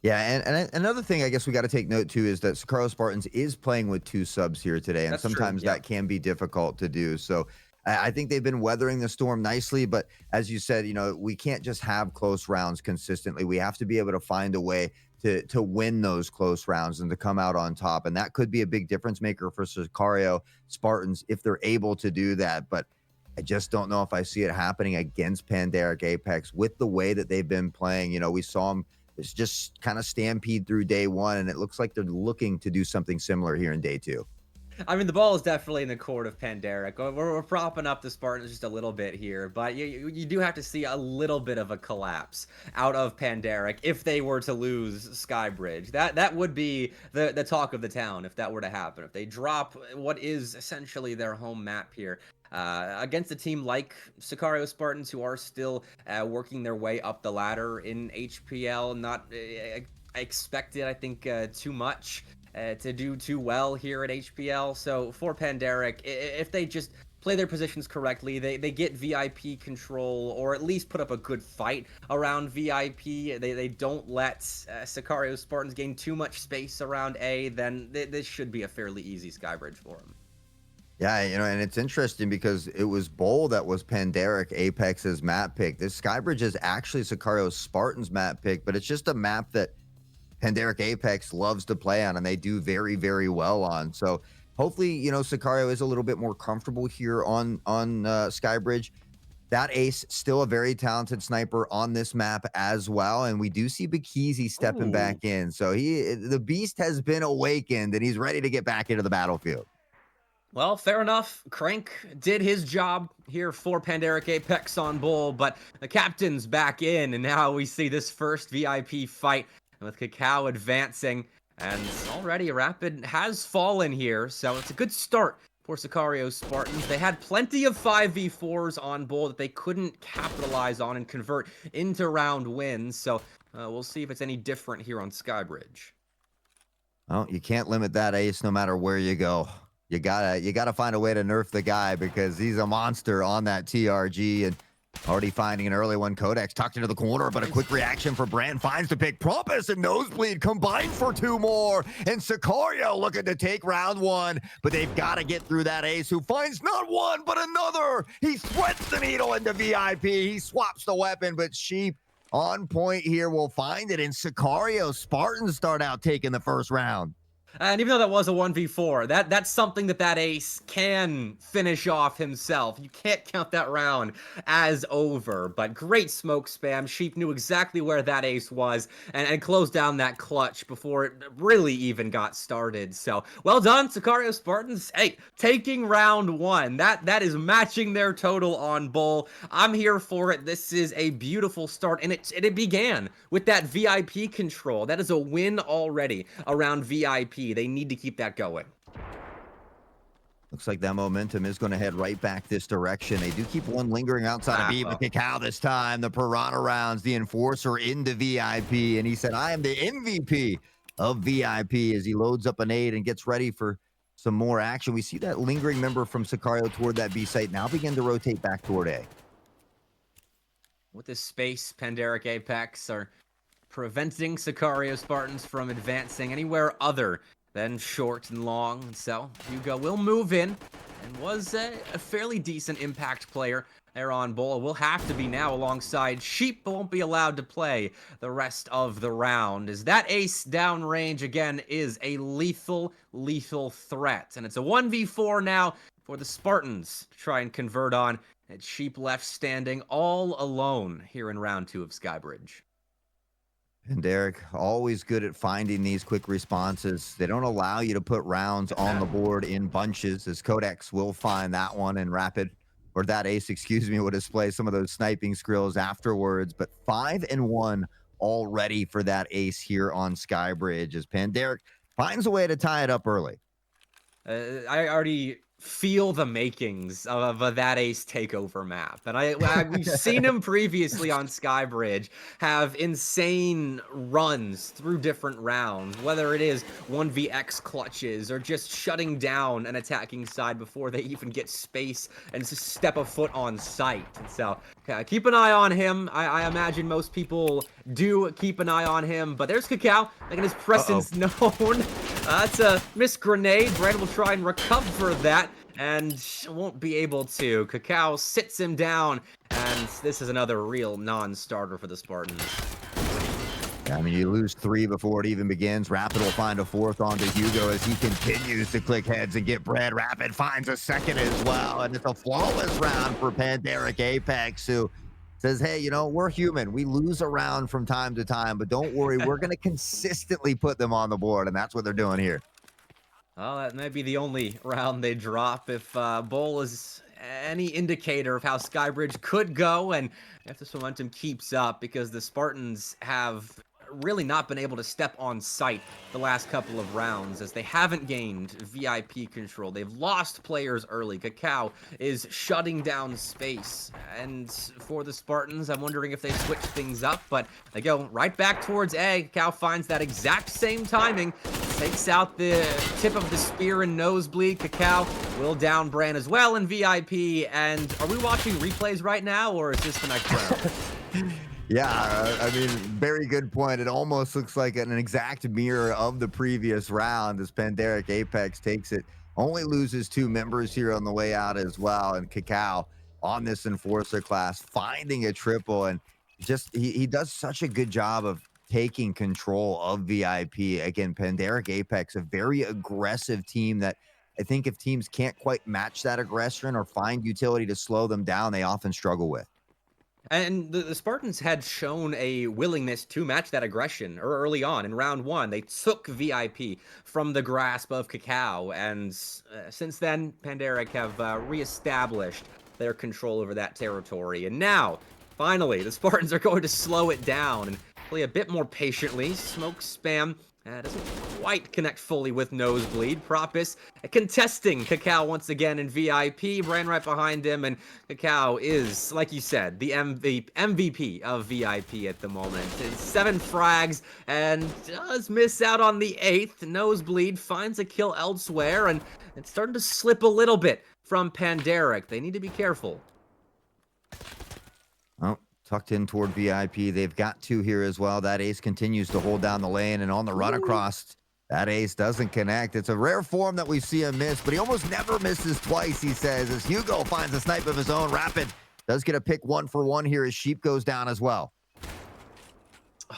Yeah, and another thing I guess we got to take note too is that Sicario Spartans is playing with 2 subs here today, and That's true, sometimes yeah. that can be difficult to do. So I think they've been weathering the storm nicely, but as you said, you know, we can't just have close rounds consistently. We have to be able to find a way to win those close rounds and to come out on top, and that could be a big difference maker for Sicario Spartans if they're able to do that. But I just don't know if I see it happening against Pandaric Apex with the way that they've been playing. You know, we saw them just kind of stampede through day 1, and it looks like they're looking to do something similar here in day 2. I mean, the ball is definitely in the court of Pandaric. We're propping up the Spartans just a little bit here, but you do have to see a little bit of a collapse out of Pandaric if they were to lose Skybridge. That would be the talk of the town if that were to happen. If they drop what is essentially their home map here against a team like Sicario Spartans, who are still working their way up the ladder in HPL, not expected, I think, too much to do too well here at HPL. So for Pandaric, if they just play their positions correctly, they get VIP control, or at least put up a good fight around VIP, they don't let Sicario Spartans gain too much space around A, then this should be a fairly easy Skybridge for them. Yeah, you know, and it's interesting because it was Bull that was Pandaric Apex's map pick. This Skybridge is actually Sicario Spartans map pick, but it's just a map that Pandaric Apex loves to play on, and they do very, very well on. So hopefully, you know, Sicario is a little bit more comfortable here on Skybridge. That ace, still a very talented sniper on this map as well, and we do see Bikizi stepping back in. So the beast has been awakened, and he's ready to get back into the battlefield. Well, fair enough. Crank did his job here for Pandaric Apex on Bull, but the captain's back in, and now we see this first VIP fight with Cacao advancing, and already Rapid has fallen here, so it's a good start for Sicario Spartans. They had plenty of 5v4s on Bull that they couldn't capitalize on and convert into round wins, so we'll see if it's any different here on Skybridge. Well, you can't limit that ace no matter where you go. You gotta find a way to nerf the guy because he's a monster on that TRG, and already finding an early one. Codex tucked into the corner, but a quick reaction for Brand finds the pick. Prompus and Nosebleed combined for 2 more, and Sicario looking to take round 1, but they've got to get through that ace, who finds not one but another. He threads the needle into VIP. He swaps the weapon, but Sheep on point here will find it, and Sicario Spartans start out taking the first round. And even though that was a 1v4, that's something that ace can finish off himself. You can't count that round as over, but great smoke spam. Sheep knew exactly where that ace was and closed down that clutch before it really even got started. So, well done, Sicario Spartans. Hey, taking round 1. That is matching their total on Bull. I'm here for it. This is a beautiful start, and it began with that VIP control. That is a win already around VIP. They need to keep that going. Looks like that momentum is going to head right back this direction. They do keep one lingering outside of B, but Hpl this time, the Piranha rounds, the Enforcer into VIP, and he said, I am the MVP of VIP as he loads up an 8 and gets ready for some more action. We see that lingering member from Sicario toward that B site now begin to rotate back toward A. With this space, Pandaric Apex are preventing Sicario Spartans from advancing anywhere other than short and long. So Hugo will move in and was a fairly decent impact player there on Bull. Will have to be now alongside Sheep, but won't be allowed to play the rest of the round, as that ace downrange again is a lethal threat. And it's a 1v4 now for the Spartans to try and convert on. And Sheep left standing all alone here in round 2 of Skybridge. And Derek, always good at finding these quick responses. They don't allow you to put rounds on the board in bunches, as Codex will find that one and Rapid, or that ace, excuse me, will display some of those sniping skrills afterwards. But 5-1 already for that ace here on Skybridge, as Pandaric finds a way to tie it up early. I already feel the makings of that ace takeover map, and we've seen him previously on Skybridge have insane runs through different rounds, whether it is 1vx clutches or just shutting down an attacking side before they even get space and just step a foot on site. And so keep an eye on him. I imagine most people do keep an eye on him, but there's Hpl making his presence known. That's a missed grenade. Brandon will try and recover that and won't be able to. Hpl sits him down, and this is another real non-starter for the Spartans. Yeah, I mean, you lose 3 before it even begins. Rapid will find a 4th onto Hugo as he continues to click heads and get bread. Rapid finds a 2nd as well, and it's a flawless round for Pandaric Apex, who says, hey, you know, we're human. We lose a round from time to time, but don't worry, we're going to consistently put them on the board, and that's what they're doing here. Well, that might be the only round they drop if Bull is any indicator of how Skybridge could go, and if this momentum keeps up, because the Spartans have really not been able to step on site the last couple of rounds, as they haven't gained VIP control. They've lost players early. Hpl is shutting down space, and for the Spartans, I'm wondering if they switch things up, but they go right back towards A. Hpl finds that exact same timing, takes out the tip of the spear and nosebleed. Hpl will down Bran as well in VIP, and are we watching replays right now, or is this the next round? Yeah, I mean, very good point. It almost looks like an exact mirror of the previous round as Pandaric Apex takes it. Only loses 2 members here on the way out as well. And Hpl on this Enforcer class finding a triple. And just he does such a good job of taking control of VIP. Again, Pandaric Apex, a very aggressive team that I think if teams can't quite match that aggression or find utility to slow them down, they often struggle with. And the Spartans had shown a willingness to match that aggression early on in round 1. They took VIP from the grasp of Hpl, and since then, Pandaric have reestablished their control over that territory. And now, finally, the Spartans are going to slow it down and play a bit more patiently. Smoke spam doesn't quite connect fully with Nosebleed. Propus contesting Hpl once again in VIP. Ran right behind him, and Hpl is, like you said, the MVP of VIP at the moment. It's 7 frags and does miss out on the 8th. Nosebleed finds a kill elsewhere, and it's starting to slip a little bit from Pandaric. They need to be careful. Oh, tucked in toward VIP. They've got 2 here as well. That ace continues to hold down the lane, and on the run across, that ace doesn't connect. It's a rare form that we see him miss, but he almost never misses twice, he says, as Hugo finds a snipe of his own. Rapid does get a pick 1 for 1 here as Sheep goes down as well.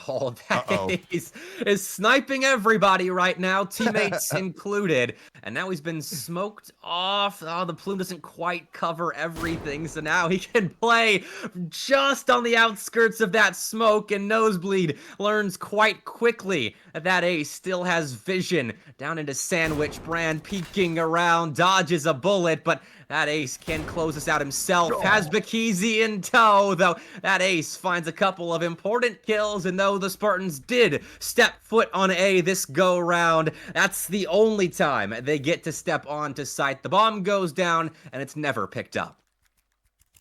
Oh, Oh, that Uh-oh. is sniping everybody right now, teammates included. And now he's been smoked off. Oh, the plume doesn't quite cover everything, so now he can play just on the outskirts of that smoke, and Nosebleed learns quite quickly that that ace still has vision down into Sandwich. Brand peeking around, dodges a bullet, but that ace can close us out himself. Has Bikizi in tow, though that ace finds a couple of important kills, and though the Spartans did step foot on A this go round, that's the only time they get to step onto site. The bomb goes down, and it's never picked up.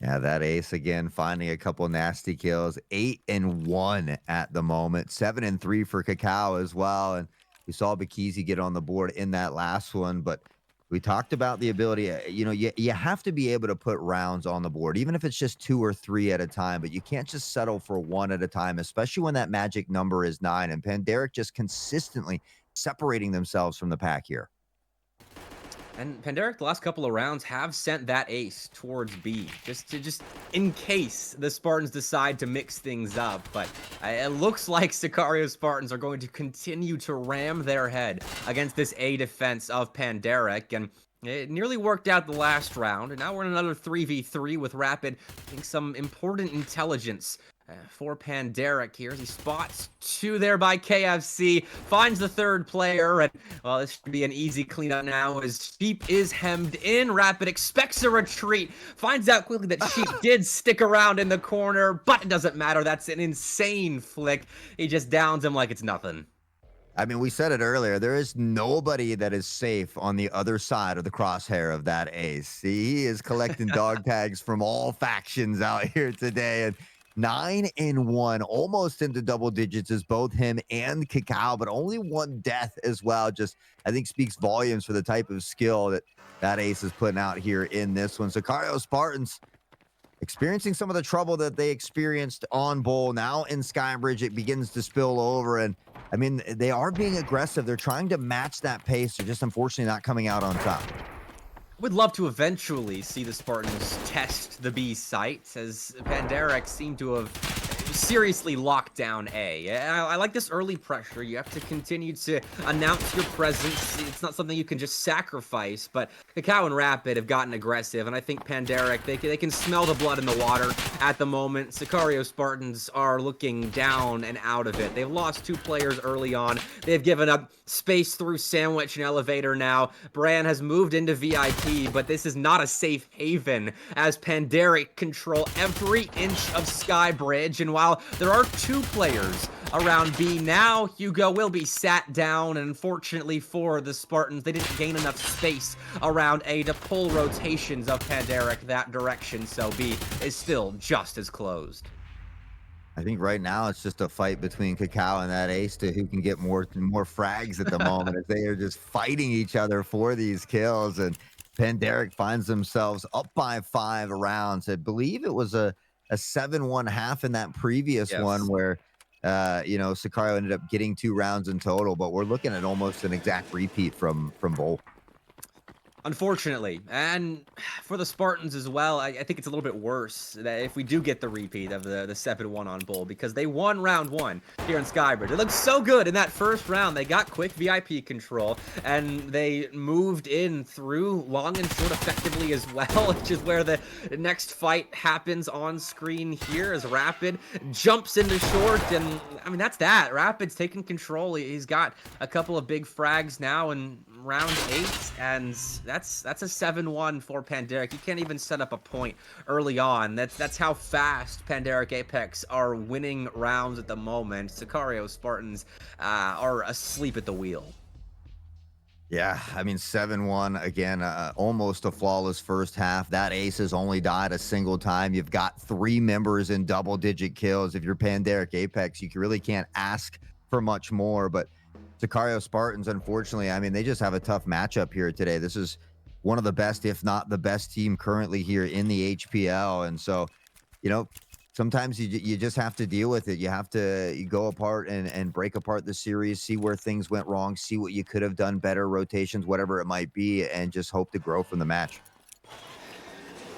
Yeah, that ace again, finding a couple nasty kills. 8-1 at the moment. 7-3 for Cacao as well. And we saw Bikizi get on the board in that last one, but we talked about the ability, you have to be able to put rounds on the board, even if it's just 2 or 3 at a time, but you can't just settle for 1 at a time, especially when that magic number is 9. And Panderic just consistently separating themselves from the pack here. And Panderic, the last couple of rounds, have sent that ace towards B, just in case the Spartans decide to mix things up. But it looks like Sicario Spartans are going to continue to ram their head against this A defense of Panderic, and it nearly worked out the last round, and now we're in another 3v3 with Rapid. I think some important intelligence for Panderic here as he spots 2 there by KFC, finds the 3rd player, and well, this should be an easy cleanup now as Sheep is hemmed in. Rapid expects a retreat, finds out quickly that Sheep did stick around in the corner, but it doesn't matter. That's an insane flick. He just downs him like it's nothing. I mean, we said it earlier. There is nobody that is safe on the other side of the crosshair of that ace. He is collecting dog tags from all factions out here today. And 9-1, almost into double digits is both him and Cacao, but only 1 death as well. Just, I think, speaks volumes for the type of skill that ace is putting out here in this one. Sicario Spartans experiencing some of the trouble that they experienced on Bowl. Now in Skybridge, it begins to spill over. And I mean, they are being aggressive. They're trying to match that pace. They're just unfortunately not coming out on top. Would love to eventually see the Spartans test the B site, as Panderic seemed to have seriously locked down A. I like this early pressure. You have to continue to announce your presence. It's not something you can just sacrifice, but Cacao and Rapid have gotten aggressive, and I think Panderic, they can smell the blood in the water at the moment. Sicario Spartans are looking down and out of it. They've lost 2 players early on. They've given up space through Sandwich and Elevator now. Bran has moved into VIP, but this is not a safe haven as Panderic control every inch of Skybridge, and while there are 2 players around B now, Hugo will be sat down, and unfortunately for the Spartans, they didn't gain enough space around A to pull rotations of Panderic that direction, so B is still just as closed. I think right now it's just a fight between Cacao and that ace to who can get more frags at the moment, as they are just fighting each other for these kills. And Panderic finds themselves up by 5 rounds. I believe it was a 7-1 half in that previous one where Sicario ended up getting 2 rounds in total, but we're looking at almost an exact repeat from Bowl. Unfortunately, and for the Spartans as well, I think it's a little bit worse that if we do get the repeat of the 7-1 on Bull, because they won round 1 here in Skybridge. It looked so good in that first round. They got quick VIP control, and they moved in through long and short effectively as well, which is where the next fight happens on screen here as Rapid jumps into short, and I mean, that's that. Rapid's taking control. He's got a couple of big frags now in round 8, and that's a 7-1 for Panderic. You can't even set up a point early on. That's how fast Panderic Apex are winning rounds at the moment. Sicario Spartans are asleep at the wheel. Yeah, I mean, 7-1, again, almost a flawless first half. That ace has only died a single time. You've got 3 members in double-digit kills. If you're Panderic Apex, you really can't ask for much more, but Sicario Spartans, unfortunately, I mean, they just have a tough matchup here today. This is one of the best, if not the best team currently here in the HPL. And so, sometimes you just have to deal with it. You have to go apart and break apart the series, see where things went wrong, see what you could have done better, rotations, whatever it might be, and just hope to grow from the match.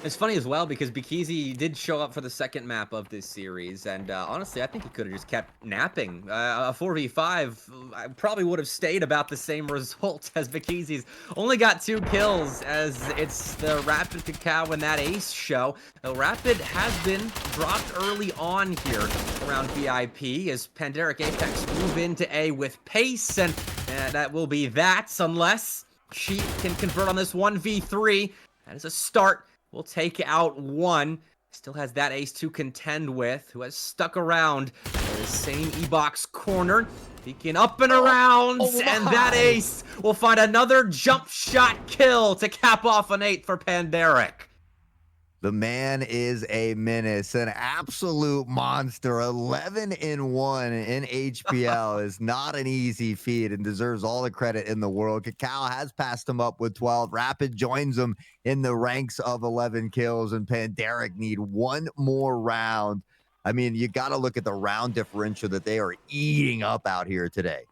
It's funny as well because Bikizi did show up for the second map of this series, and honestly, I think he could have just kept napping. A 4v5 I probably would have stayed about the same result as Bikizi's. Only got 2 kills as it's the Rapid Cacao and that Ace show. Rapid has been dropped early on here around VIP as Pandaric Apex move into A with pace, and that will be that unless she can convert on this 1v3. That is a start. We'll take out one. Still has that Ace to contend with, who has stuck around the same E-box corner. Peeking up and around, and that Ace will find another jump shot kill to cap off an 8 for Pandaric. The man is a menace, an absolute monster. 11-1 in HPL is not an easy feat and deserves all the credit in the world. Cacao has passed him up with 12. Rapid joins him in the ranks of 11 kills, and Pandaric need one more round. I mean, you got to look at the round differential that they are eating up out here today.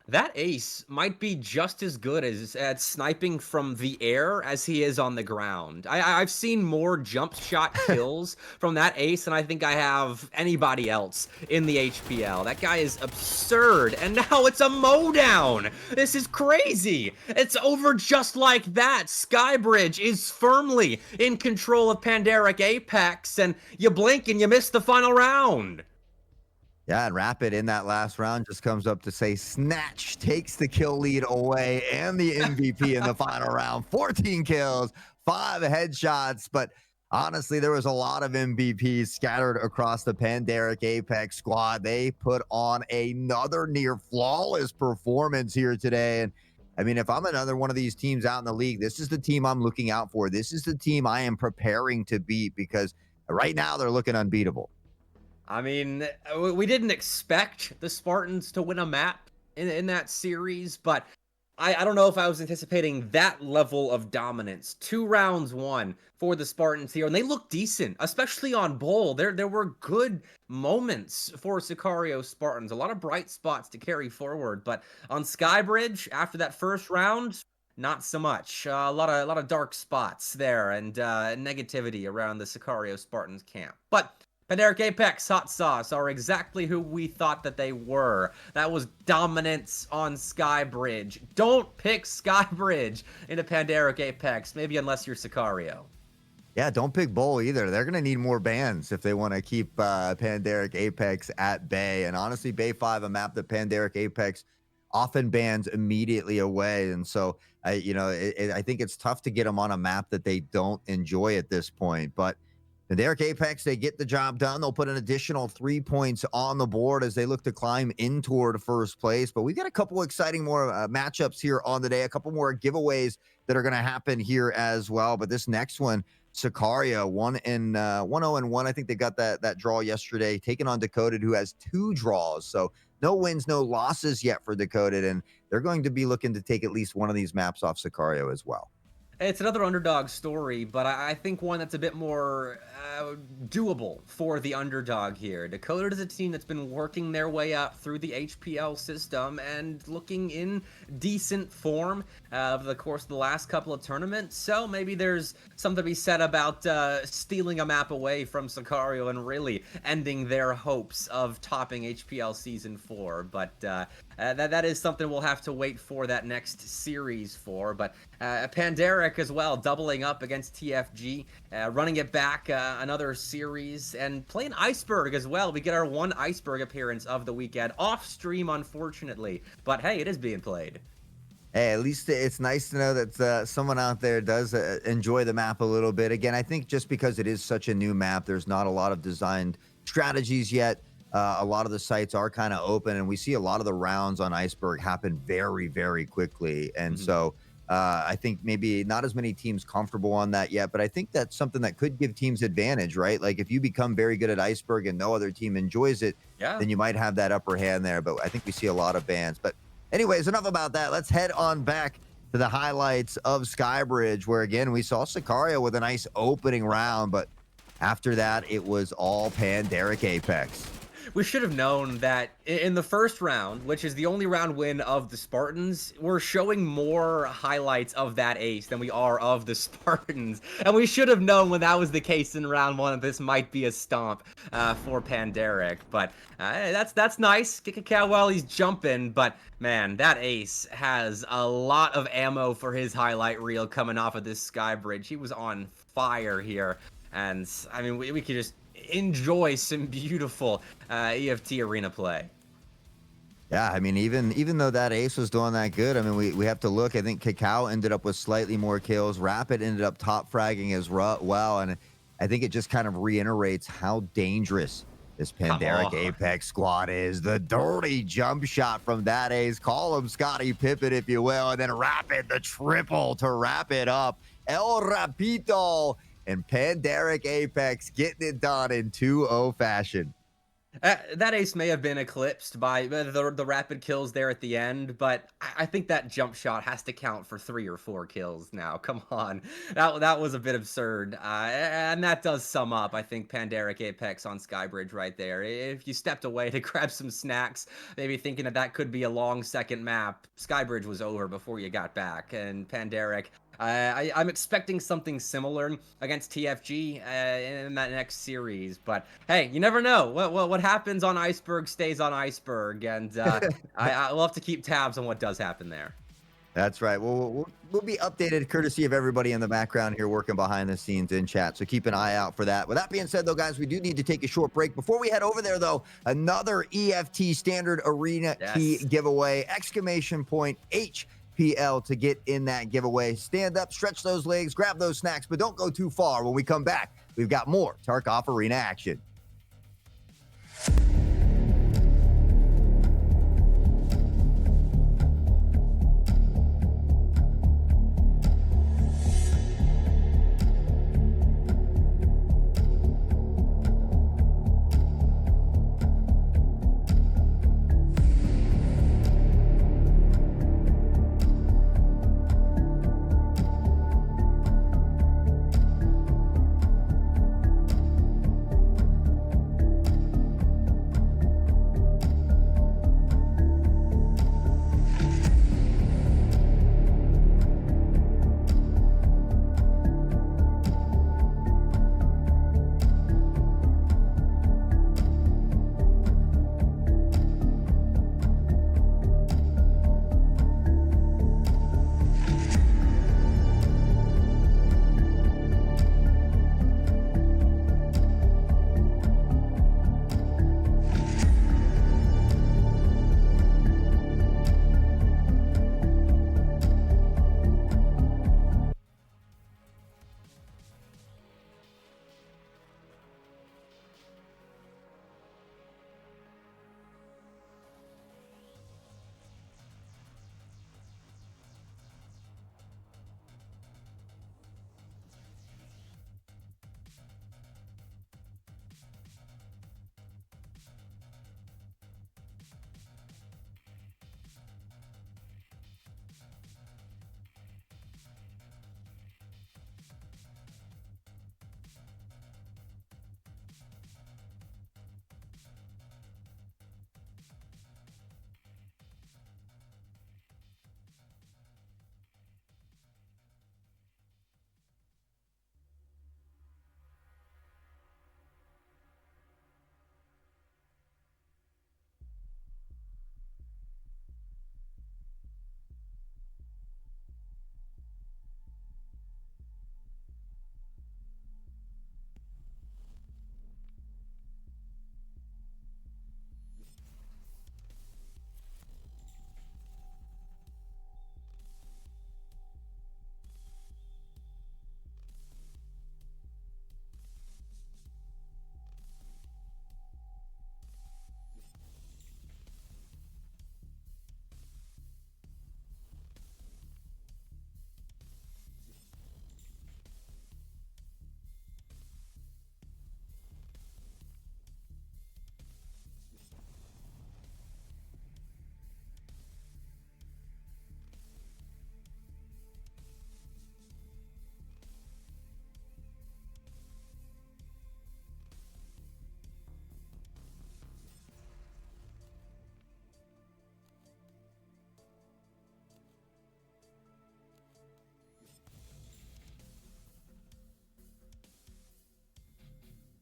That Ace might be just as good at sniping from the air as he is on the ground. I've seen more jump shot kills from that Ace than I think I have anybody else in the HPL. That guy is absurd, and now it's a mowdown. This is crazy. It's over just like that. Skybridge is firmly in control of Pandaric Apex, and you blink and you miss the final round. Yeah, and Rapid in that last round just comes up to say Snatch takes the kill lead away and the MVP in the final round. 14 kills, 5 headshots, but honestly, there was a lot of MVPs scattered across the Pandaric Apex squad. They put on another near flawless performance here today. And I mean, if I'm another one of these teams out in the league, this is the team I'm looking out for. This is the team I am preparing to beat because right now they're looking unbeatable. I mean, we didn't expect the Spartans to win a map in that series, but I don't know if I was anticipating that level of dominance. 2 rounds won for the Spartans here, and they look decent, especially on Bull. There were good moments for Sicario Spartans, a lot of bright spots to carry forward, but on Skybridge, after that first round, not so much. A lot of dark spots there and negativity around the Sicario Spartans camp. But Pandaric Apex Hot Sauce are exactly who we thought that they were. That was dominance on Skybridge. Don't pick Skybridge into Pandaric Apex, maybe unless you're Sicario. Yeah, don't pick Bull either. They're going to need more bans if they want to keep Pandaric Apex at Bay. And honestly, Bay 5, a map that Pandaric Apex often bans immediately away. And so, I think it's tough to get them on a map that they don't enjoy at this point. But Pandaric Apex, they get the job done. They'll put an additional 3 points on the board as they look to climb in toward first place. But we've got a couple exciting more matchups here on the day, a couple more giveaways that are going to happen here as well. But this next one, Sicario, 1-0-1. I think they got that draw yesterday, taking on Decoded, who has 2 draws. So no wins, no losses yet for Decoded. And they're going to be looking to take at least one of these maps off Sicario as well. It's another underdog story, but I think one that's a bit more doable for the underdog here. Decoded is a team that's been working their way up through the HPL system and looking in decent form over the course of the last couple of tournaments. So maybe there's something to be said about stealing a map away from Sicario and really ending their hopes of topping HPL Season 4. But that is something we'll have to wait for that next series for. But Pandaric as well, doubling up against TFG, running it back another series, and playing Iceberg as well. We get our 1 Iceberg appearance of the weekend, off stream unfortunately, but hey, it is being played. Hey, at least it's nice to know that someone out there does enjoy the map a little bit. Again, I think just because it is such a new map, there's not a lot of designed strategies yet. A lot of the sites are kind of open, and we see a lot of the rounds on Iceberg happen very, very quickly. And so I think maybe not as many teams comfortable on that yet, but I think that's something that could give teams advantage, right? Like if you become very good at Iceberg and no other team enjoys it, then you might have that upper hand there. But I think we see a lot of bans. But anyways, enough about that. Let's head on back to the highlights of Skybridge, where again, we saw Sicario with a nice opening round, but after that, it was all Pandaric Apex. we should have known that in the first round, which is the only round win of the Spartans, we're showing more highlights of that ace than we are of the Spartans. And we should have known when that was the case in round 1 that this might be a stomp for Panderic. But that's nice. Kick a cow while he's jumping. But man, that ace has a lot of ammo for his highlight reel coming off of this sky bridge. He was on fire here. And I mean, we could just enjoy some beautiful EFT arena play. Yeah, I mean, even though that ace was doing that good, I mean, we have to look. I think Cacao ended up with slightly more kills. Rapid ended up top fragging as well, and I think it just kind of reiterates how dangerous this Panderic Apex squad is. The dirty jump shot from that ace. Call him Scottie Pippen, if you will, and then Rapid, the triple to wrap it up. El Rapito and Panderic Apex getting it done in 2-0 fashion. That ace may have been eclipsed by the rapid kills there at the end, but I think that jump shot has to count for 3 or 4 kills now. Come on. That was a bit absurd. And that does sum up, I think, Panderic Apex on Skybridge right there. If you stepped away to grab some snacks, maybe thinking that could be a long second map, Skybridge was over before you got back. And Panderic, I'm expecting something similar against TFG in that next series, but hey, you never know. What happens on Iceberg stays on Iceberg, and we'll have to keep tabs on what does happen there. That's right. We'll be updated courtesy of everybody in the background here working behind the scenes in chat, so keep an eye out for that. With that being said, though, guys, we do need to take a short break. Before we head over there, though, another EFT Standard Arena key giveaway! Exclamation point Hpl to get in that giveaway. Stand up, stretch those legs, grab those snacks, but don't go too far. When we come back, we've got more Tarkov Arena action.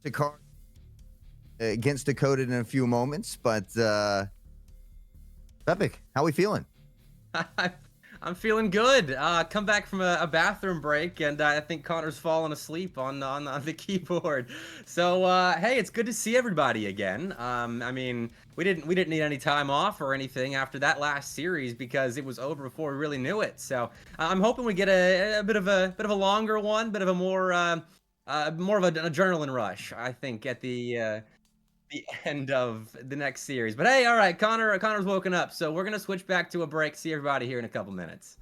Dakar against Dakota in a few moments, but Epic, how we feeling? I'm feeling good. Come back from a bathroom break, and I think Connor's fallen asleep on the keyboard. So hey, it's good to see everybody again. I mean, we didn't need any time off or anything after that last series because it was over before we really knew it. So I'm hoping we get a bit of a longer one, bit of a more of an adrenaline rush. I think at the end of the next series. But hey, all right, Connor's woken up, so we're gonna switch back to a break. See everybody here in a couple minutes.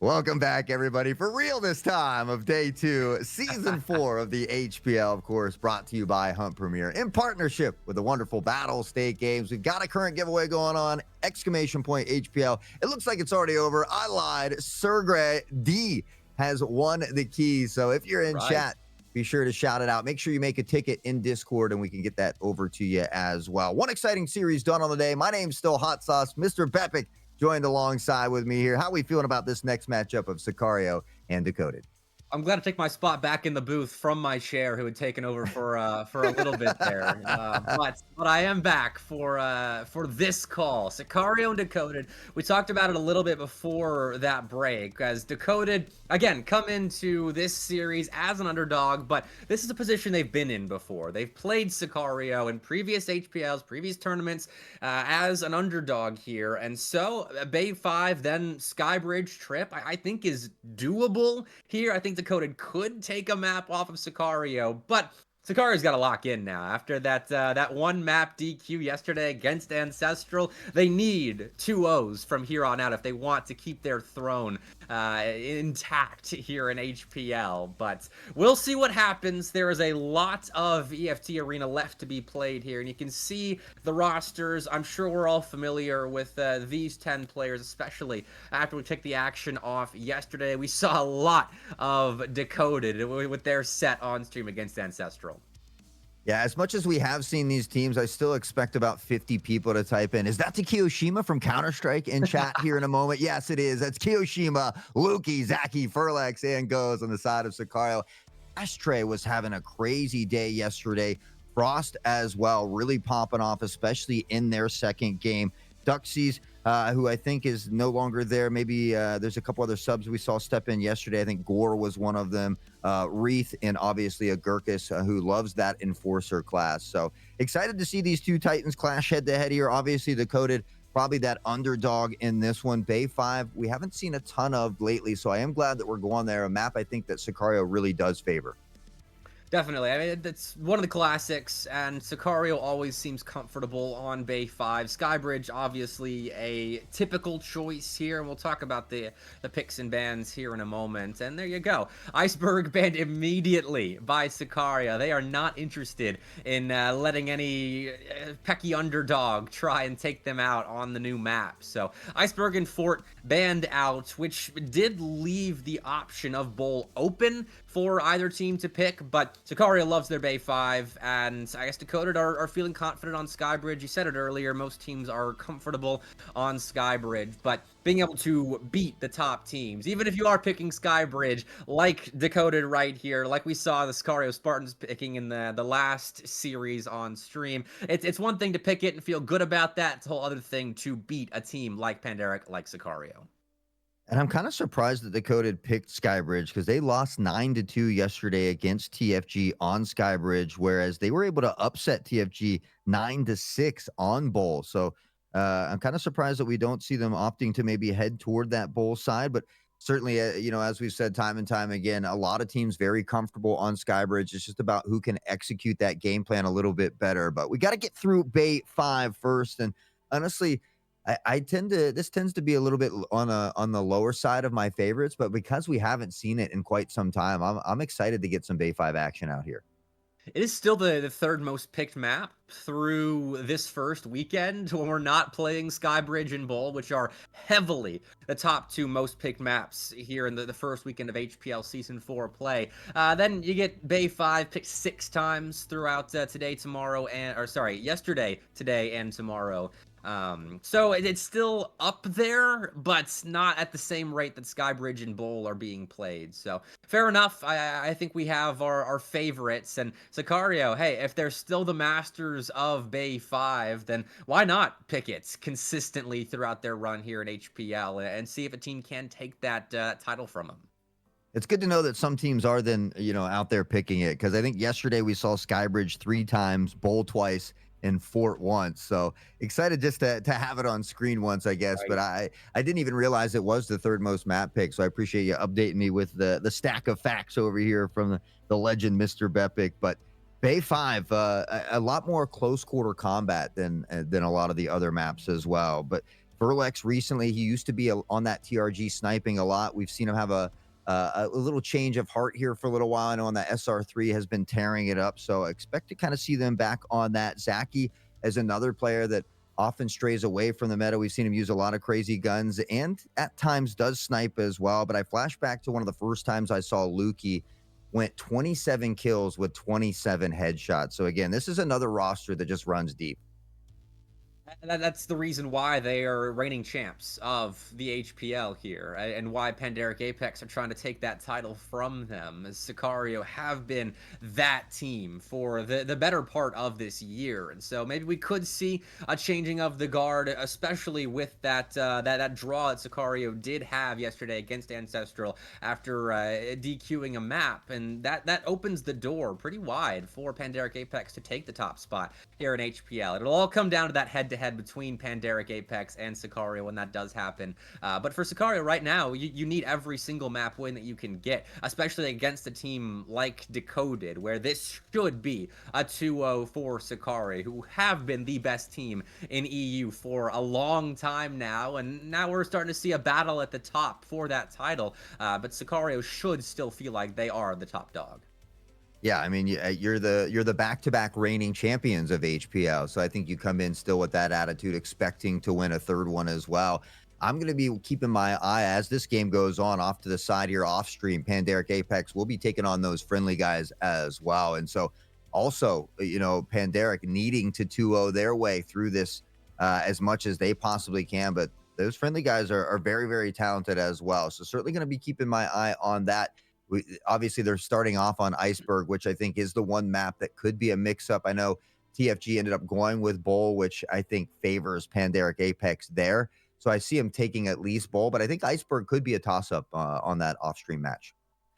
Welcome back, everybody, for real this time of day 2, season 4 of the HPL, of course, brought to you by Hunt Premier in partnership with the wonderful Battle State Games. We've got a current giveaway going on, exclamation point HPL. It looks like it's already over. I lied. Sergey D has won the keys. So if you're in chat, be sure to shout it out. Make sure you make a ticket in Discord and we can get that over to you as well. One exciting series done on the day. My name's still Hot Sauce. Mr. Bepic joined alongside with me here. How are we feeling about this next matchup of Sicario and Decoded? I'm glad to take my spot back in the booth from my chair, who had taken over for a little bit there. But I am back for this call, Sicario and Decoded. We talked about it a little bit before that break, as Decoded again come into this series as an underdog, but this is a position they've been in before. They've played Sicario in previous HPLs, previous tournaments as an underdog here, and so Bay 5, then Skybridge trip, I think is doable here. I think Decoded could take a map off of Sicario, but Sicario's got to lock in now. After that one map DQ yesterday against Ancestral, they need 2 O's from here on out if they want to keep their throne intact here in HPL. But we'll see what happens. There is a lot of EFT Arena left to be played here, and you can see the rosters. I'm sure we're all familiar with these 10 players, especially after we took the action off yesterday. We saw a lot of Decoded with their set on stream against Ancestral. Yeah, as much as we have seen these teams, I still expect about 50 people to type in. Is that the Kiyoshima from Counter-Strike in chat here in a moment? Yes, it is. That's Kiyoshima, Lukey, Zaki, Furlex, and Goes on the side of Sicario. Ashtray was having a crazy day yesterday. Frost as well, really popping off, especially in their second game. Duxies, who I think is no longer there. Maybe there's a couple other subs we saw step in yesterday. I think Gore was one of them. Wreath, and obviously a Gurkus who loves that Enforcer class. So excited to see these two Titans clash head-to-head here. Obviously, Decoded, probably that underdog in this one. Bay 5, we haven't seen a ton of lately, so I am glad that we're going there. A map I think that Sicario really does favor. Definitely. I mean, it's one of the classics, and Sicario always seems comfortable on Bay 5. Skybridge, obviously, a typical choice here, and we'll talk about the picks and bans here in a moment. And there you go. Iceberg banned immediately by Sicario. They are not interested in letting any pecky underdog try and take them out on the new map. So Iceberg and Fort banned out, which did leave the option of Bowl open for either team to pick, but Sicario loves their Bay 5, and I guess Decoded are feeling confident on Skybridge. You said it earlier, most teams are comfortable on Skybridge, but being able to beat the top teams, even if you are picking Skybridge, like Decoded right here, like we saw the Sicario Spartans picking in the last series on stream, it's one thing to pick it and feel good about that. It's a whole other thing to beat a team like Panderic, like Sicario. And I'm kind of surprised that Decoded picked Skybridge because they lost 9-2 yesterday against TFG on Skybridge, whereas they were able to upset TFG 9-6 on Bowl. So I'm kind of surprised that we don't see them opting to maybe head toward that Bowl side. But certainly, as we've said time and time again, a lot of teams very comfortable on Skybridge. It's just about who can execute that game plan a little bit better. But we got to get through Bay 5 first. And honestly, this tends to be a little bit on the lower side of my favorites, but because we haven't seen it in quite some time, I'm excited to get some Bay 5 action out here. It is still the third most picked map through this first weekend when we're not playing Skybridge and Bowl, which are heavily the top 2 most picked maps here in the first weekend of HPL Season 4 play. Then you get Bay 5 picked 6 times throughout yesterday, today, and tomorrow. So it's still up there, but not at the same rate that Skybridge and Bowl are being played. So fair enough. I think we have our favorites. And Sicario, hey, if they're still the masters of Bay 5, then why not pick it consistently throughout their run here in HPL and see if a team can take that title from them? It's good to know that some teams are then, out there picking it, because I think yesterday we saw Skybridge 3 times, Bowl twice, and Fort once. So excited just to have it on screen once, I guess. Right. But I didn't even realize it was the 3rd most map pick. So I appreciate you updating me with the stack of facts over here from the legend, Mr. Bepic. But Bay 5, a lot more close quarter combat than a lot of the other maps as well. But Verlex recently, he used to be on that TRG sniping a lot. We've seen him have a little change of heart here for a little while. I know on that SR3 has been tearing it up. So expect to kind of see them back on that. Zaki as another player that often strays away from the meta. We've seen him use a lot of crazy guns and at times does snipe as well. But I flash back to one of the first times I saw Lukey went 27 kills with 27 headshots. So again, this is another roster that just runs deep. That's the reason why they are reigning champs of the HPL here, and why Pandaric Apex are trying to take that title from them, as Sicario have been that team for the better part of this year. And so maybe we could see a changing of the guard, especially with that that draw that Sicario did have yesterday against Ancestral after DQing a map, and that opens the door pretty wide for Pandaric Apex to take the top spot here in HPL. It'll all come down to that head-to-head between Pandaric Apex and Sicario when that does happen. But for Sicario right now, you need every single map win that you can get, especially against a team like Decoded, where this should be a 2-0 for Sicario, who have been the best team in EU for a long time now, and now we're starting to see a battle at the top for that title. But Sicario should still feel like they are the top dog. Yeah, I mean, you're the back-to-back reigning champions of HPL, so I think you come in still with that attitude, expecting to win a third one as well. I'm going to be keeping my eye as this game goes on off to the side here off stream. Pandaric Apex will be taking on those friendly guys as well, and so also, you know, Pandaric needing to 2-0 their way through this as much as they possibly can, but those friendly guys are very, very talented as well. So certainly going to be keeping my eye on that. Obviously, they're starting off on Iceberg, which I think is the one map that could be a mix-up. I know TFG ended up going with Bull, which I think favors Pandaric Apex there. So I see him taking at least Bull, but I think Iceberg could be a toss-up on that off-stream match.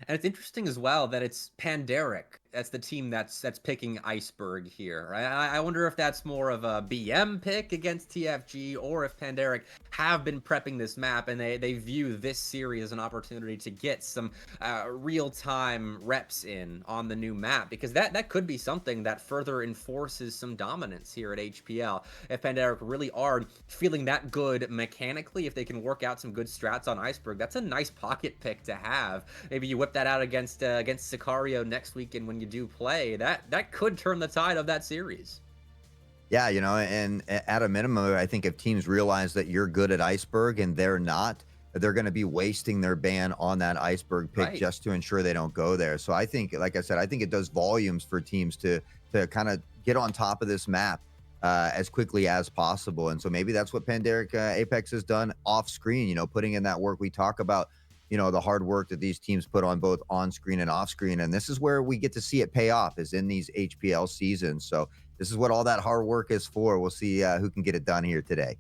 And it's interesting as well that it's Pandaric. That's the team that's picking Iceberg here. Right? I wonder if that's more of a BM pick against TFG, or if Pandaric have been prepping this map and they view this series as an opportunity to get some real-time reps in on the new map, because that could be something that further enforces some dominance here at HPL. If Pandaric really are feeling that good mechanically, if they can work out some good strats on Iceberg, that's a nice pocket pick to have. Maybe you whip that out against Sicario next weekend when you do play. That could turn the tide of that series. Yeah, you know, and at a minimum, I think if teams realize that you're good at Iceberg and they're not, they're going to be wasting their ban on that Iceberg pick just to ensure they don't go there. So I think, like I said, I think it does volumes for teams to kind of get on top of this map as quickly as possible. And so maybe that's what Pandaric Apex has done off screen, you know, putting in that work. We talk about, you know, the hard work that these teams put on both on screen and off screen. And this is where we get to see it pay off, is in these HPL seasons. So this is what all that hard work is for. We'll see who can get it done here today.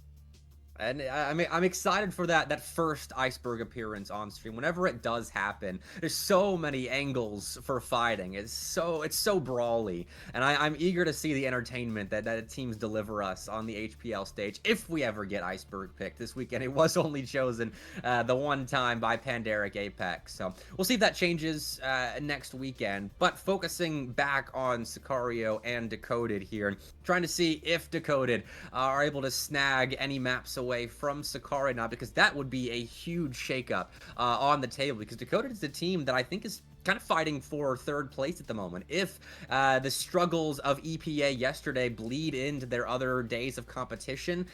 And I'm excited for that first Iceberg appearance on stream. Whenever it does happen, there's so many angles for fighting. It's so brawly, and I'm eager to see the entertainment that teams deliver us on the HPL stage if we ever get Iceberg picked this weekend. It was only chosen the one time by Pandaric Apex, so we'll see if that changes next weekend. But focusing back on Sicario and Decoded here, trying to see if Decoded are able to snag any maps away from Sicario now, because that would be a huge shakeup on the table, because Decoded is a team that I think is kind of fighting for third place at the moment. If the struggles of EPA yesterday bleed into their other days of competition,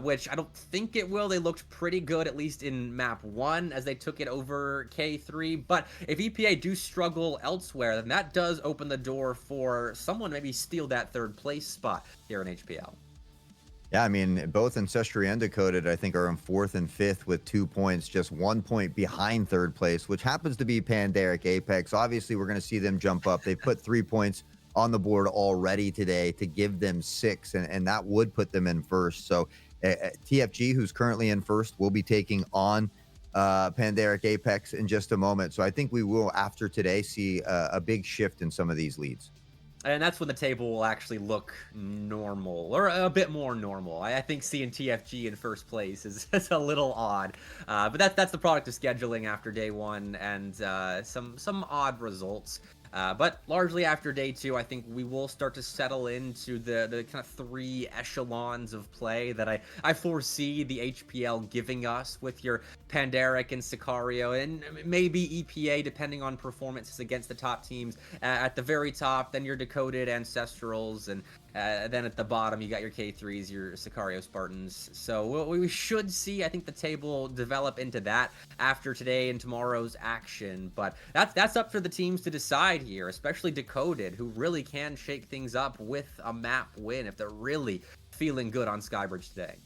which I don't think it will. They looked pretty good, at least in map 1, as they took it over K3. But if EPA do struggle elsewhere, then that does open the door for someone maybe steal that third place spot here in HPL. Yeah, I mean, both Ancestry and Decoded, I think, are in 4th and 5th with 2 points, just 1 point behind third place, which happens to be Pandaric Apex. Obviously, we're going to see them jump up. They put 3 points on the board already today to give them 6, and that would put them in first. So TFG, who's currently in first, will be taking on Pandaric Apex in just a moment. So I think we will, after today, see a big shift in some of these leads. And that's when the table will actually look normal, or a bit more normal. I think seeing TFG in first place is a little odd, but that's the product of scheduling after day one, and some odd results. But largely after day 2, I think we will start to settle into the kind of 3 echelons of play that I foresee the HPL giving us, with your Pandaric and Sicario, and maybe EPA depending on performances against the top teams at the very top, then your Decoded Ancestrals, and then at the bottom you got your K3s, your Sicario Spartans. So we should see, I think, the table develop into that after today and tomorrow's action. But that's up for the teams to decide here, especially Decoded, who really can shake things up with a map win if they're really feeling good on Skybridge today.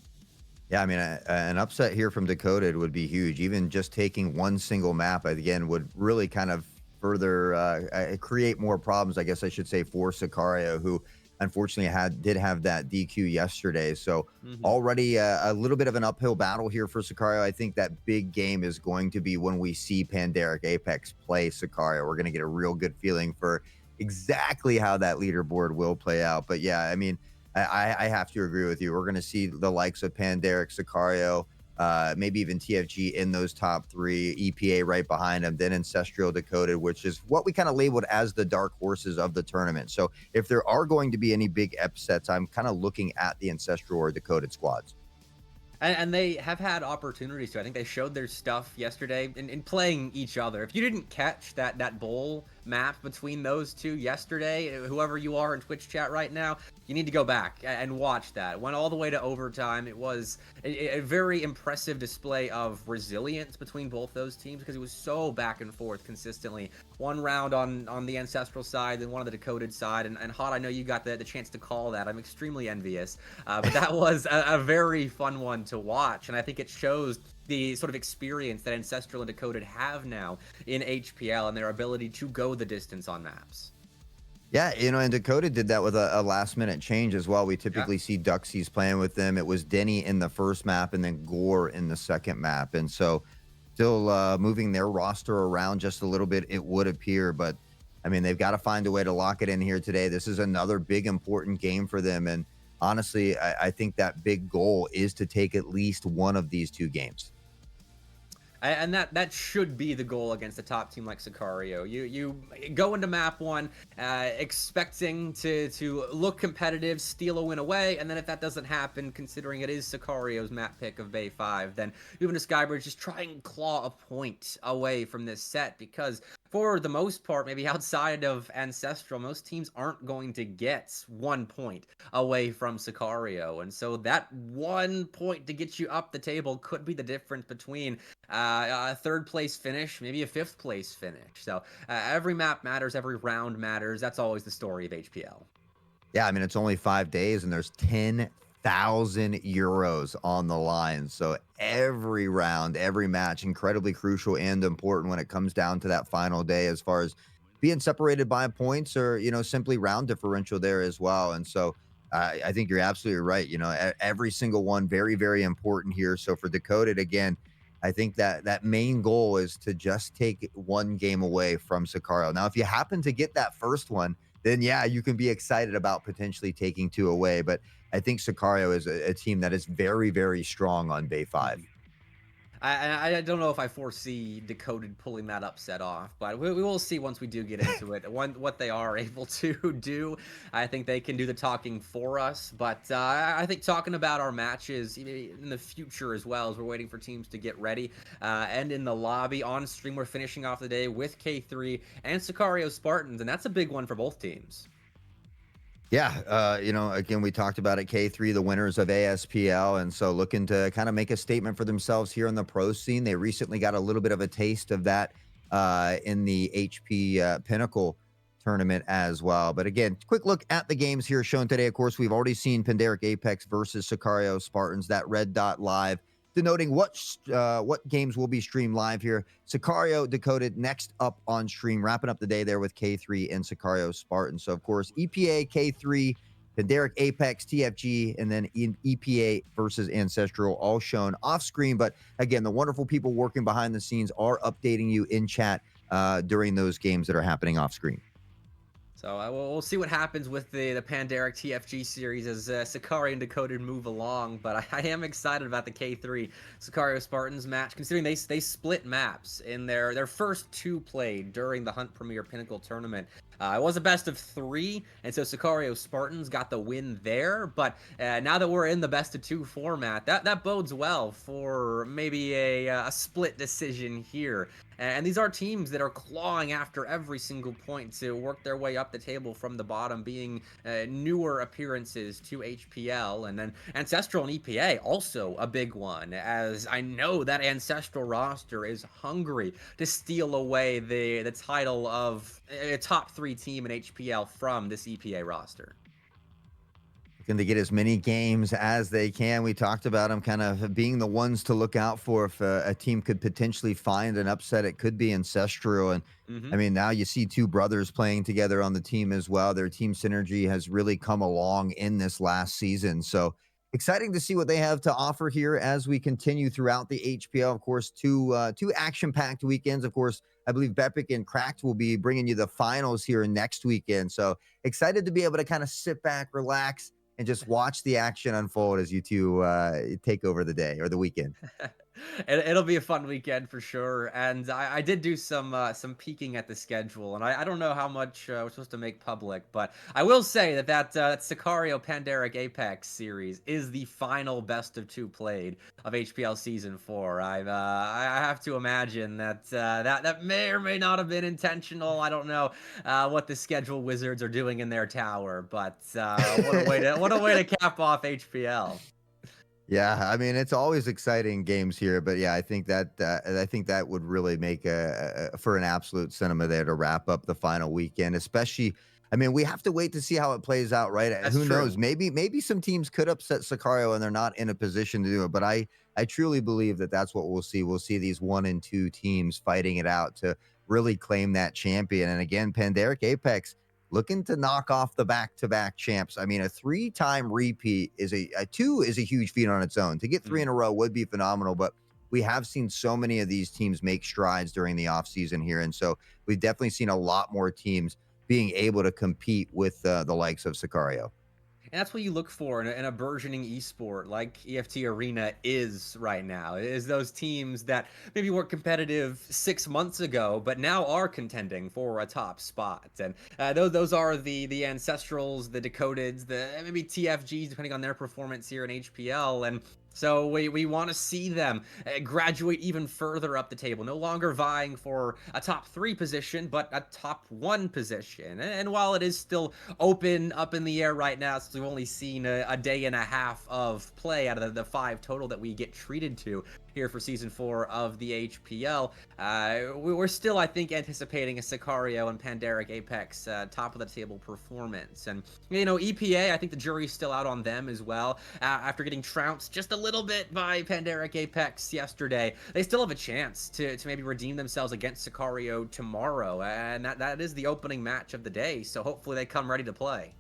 Yeah, I mean, an upset here from Decoded would be huge. Even just taking one single map, again, would really kind of further create more problems, I guess I should say, for Sicario, who unfortunately did have that DQ yesterday. So already a little bit of an uphill battle here for Sicario. I think that big game is going to be when we see Pandaric Apex play Sicario. We're going to get a real good feeling for exactly how that leaderboard will play out. But yeah, I mean, I have to agree with you. We're going to see the likes of Pandaric, Sicario, maybe even TFG in those top 3, EPA right behind them, then Ancestral, Decoded, which is what we kind of labeled as the dark horses of the tournament. So if there are going to be any big upsets, I'm kind of looking at the Ancestral or Decoded squads. And they have had opportunities to. I think they showed their stuff yesterday in playing each other. If you didn't catch that bowl map between those two yesterday, whoever you are in Twitch chat right now, you need to go back and watch that. It went all the way to overtime. It was a very impressive display of resilience between both those teams, because it was so back and forth consistently. One round on the Ancestral side, then one on the Decoded side. And Hot, I know you got the chance to call that. I'm extremely envious. But that was a very fun one to watch. And I think it shows the sort of experience that Ancestral and Decoded have now in HPL and their ability to go the distance on maps. Yeah, you know, and Decoded did that with a last-minute change as well. We typically see Duxies playing with them. It was Denny in the first map and then Gore in the second map. And so still moving their roster around just a little bit, it would appear. But, I mean, they've got to find a way to lock it in here today. This is another big, important game for them. And honestly, I think that big goal is to take at least one of these 2 games. And that should be the goal against a top team like Sicario. You go into map 1 expecting to look competitive, steal a win away, and then if that doesn't happen, considering it is Sicario's map pick of Bay 5, then moving to Skybridge, just try and claw a point away from this set, because for the most part, maybe outside of Ancestral, most teams aren't going to get 1 point away from Sicario. And so that 1 point to get you up the table could be the difference between a 3rd place finish, maybe a 5th place finish. So every map matters, every round matters. That's always the story of HPL. Yeah, I mean, it's only 5 days and there's 10,000 euros on the line. So every round, every match, incredibly crucial and important when it comes down to that final day, as far as being separated by points or, you know, simply round differential there as well. And so I think you're absolutely right. You know, every single one, very, very important here. So for Decoded, again, I think that main goal is to just take 1 game away from Sicario. Now, if you happen to get that first one, then yeah, you can be excited about potentially taking 2 away. But I think Sicario is a team that is very, very strong on Bay 5. I don't know if I foresee Decoded pulling that upset off, but we will see once we do get into it. What they are able to do, I think they can do the talking for us. But I think talking about our matches in the future as well, as we're waiting for teams to get ready, and in the lobby on stream, we're finishing off the day with K3 and Sicario Spartans, and that's a big one for both teams. Yeah, you know, again, we talked about it, K3, the winners of ASPL, and so looking to kind of make a statement for themselves here in the pro scene. They recently got a little bit of a taste of that in the HP Pinnacle tournament as well. But again, quick look at the games here shown today. Of course, we've already seen Pandaric Apex versus Sicario Spartans, that red dot live, denoting what games will be streamed live here. Sicario Decoded next up on stream, wrapping up the day there with K3 and Sicario Spartans. So, of course, EPA, K3, Pandaric Apex, TFG, and then EPA versus Ancestral, all shown off screen. But again, the wonderful people working behind the scenes are updating you in chat during those games that are happening off screen. So we'll see what happens with the Pandaric TFG series as Sicario and Decoded move along. But I am excited about the K3 Sicario Spartans match, considering they split maps in their first 2 played during the Hunt Premier Pinnacle tournament. It was a best of 3, and so Sicario Spartans got the win there. But now that we're in the best of 2 format, that bodes well for maybe a split decision here. And these are teams that are clawing after every single point to work their way up the table from the bottom, being newer appearances to HPL. And then Ancestral and EPA, also a big one, as I know that Ancestral roster is hungry to steal away the title of a top 3 team in HPL from this EPA roster. Looking to get as many games as they can. We talked about them kind of being the ones to look out for if a team could potentially find an upset. It could be Ancestral. And I mean, now you see 2 brothers playing together on the team as well. Their team synergy has really come along in this last season. So exciting to see what they have to offer here as we continue throughout the HPL. Of course, two action-packed weekends. Of course, I believe Bepic and Cracked will be bringing you the finals here next weekend. So excited to be able to kind of sit back, relax, and just watch the action unfold as you two take over the day or the weekend. It'll be a fun weekend for sure. And I did do some peeking at the schedule, and I don't know how much we're supposed to make public, but I will say that Sicario Pandaric Apex series is the final best of 2 played of HPL Season 4. I have to imagine that may or may not have been intentional. I don't know what the schedule wizards are doing in their tower, but what a way to cap off HPL. Yeah, I mean, it's always exciting games here, but yeah, I think that would really make for an absolute cinema there to wrap up the final weekend. Especially, I mean, we have to wait to see how it plays out, right? That's Who true. knows? Maybe some teams could upset Sicario and they're not in a position to do it. But I truly believe that that's what we'll see. We'll see these 1 and 2 teams fighting it out to really claim that champion. And again, Pandaric Apex looking to knock off the back-to-back champs. I mean, a 3-time repeat is a 2 is a huge feat on its own. To get 3 in a row would be phenomenal, but we have seen so many of these teams make strides during the offseason here. And so we've definitely seen a lot more teams being able to compete with the likes of Sicario. And that's what you look for in a burgeoning esport like EFT Arena is right now, is those teams that maybe weren't competitive 6 months ago, but now are contending for a top spot. And those are the Ancestrals, the Decodeds, the maybe TFGs, depending on their performance here in HPL. And so we want to see them graduate even further up the table, no longer vying for a top 3 position, but a top 1 position. And while it is still open up in the air right now, since we've only seen a day and a half of play out of the 5 total that we get treated to here for Season 4 of the HPL, we're still, I think, anticipating a Sicario and Pandaric Apex top of the table performance. And, you know, EPA, I think the jury's still out on them as well. After getting trounced just a little bit by Pandaric Apex yesterday, they still have a chance to maybe redeem themselves against Sicario tomorrow. And that is the opening match of the day, so hopefully they come ready to play.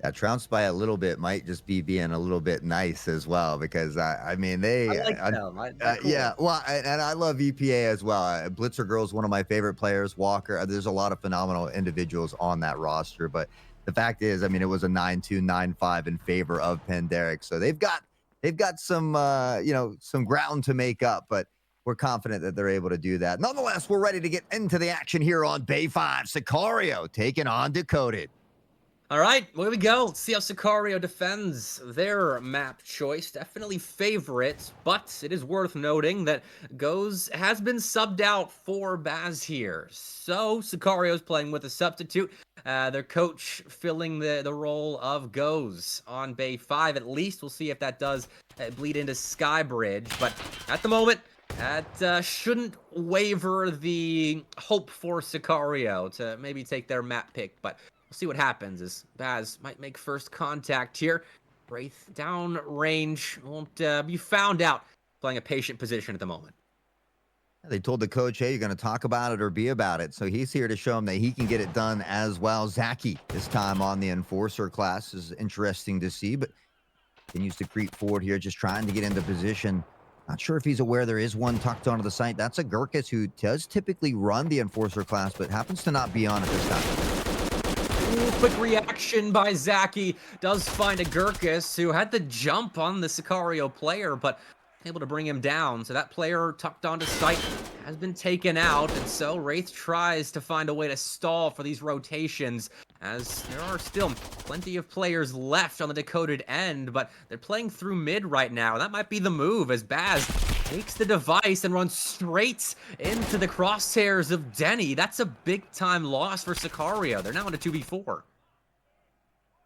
Yeah, trounced by a little bit might just be being a little bit nice as well, because I mean, they I like them. Cool. yeah, well, and I love EPA as well. Blitzer Girl's one of my favorite players. Walker, there's a lot of phenomenal individuals on that roster, but the fact is, I mean, it was a 9-2, 9-5 in favor of Pandaric, so they've got some some ground to make up, but we're confident that they're able to do that. Nonetheless, we're ready to get into the action here on Bay 5. Sicario taking on Decoded. All right, here we go. Let's see how Sicario defends their map choice. Definitely favorite, but it is worth noting that Goes has been subbed out for Baz here. So Sicario's playing with a substitute. Their coach filling the role of Goes on Bay 5 at least. We'll see if that does bleed into Skybridge. But at the moment, that shouldn't waver the hope for Sicario to maybe take their map pick. But we'll see what happens as Baz might make first contact here. Wraith down range. Won't be found out. Playing a patient position at the moment. They told the coach, hey, you're going to talk about it or be about it. So he's here to show him that he can get it done as well. Zaki, this time on the Enforcer class, is interesting to see, but continues to creep forward here, just trying to get into position. Not sure if he's aware there is one tucked onto the site. That's a Gurkus who does typically run the Enforcer class, but happens to not be on it this time. quick reaction by Zaki does find a Gurkus who had the jump on the Sicario player, but able to bring him down. So that player tucked onto site has been taken out, and so Wraith tries to find a way to stall for these rotations, as there are still plenty of players left on the decoded end, but they're playing through mid right now. That might be the move, as Baz takes the device and runs straight into the crosshairs of Denny. That's a big-time loss for Sicario. They're now in a 2v4.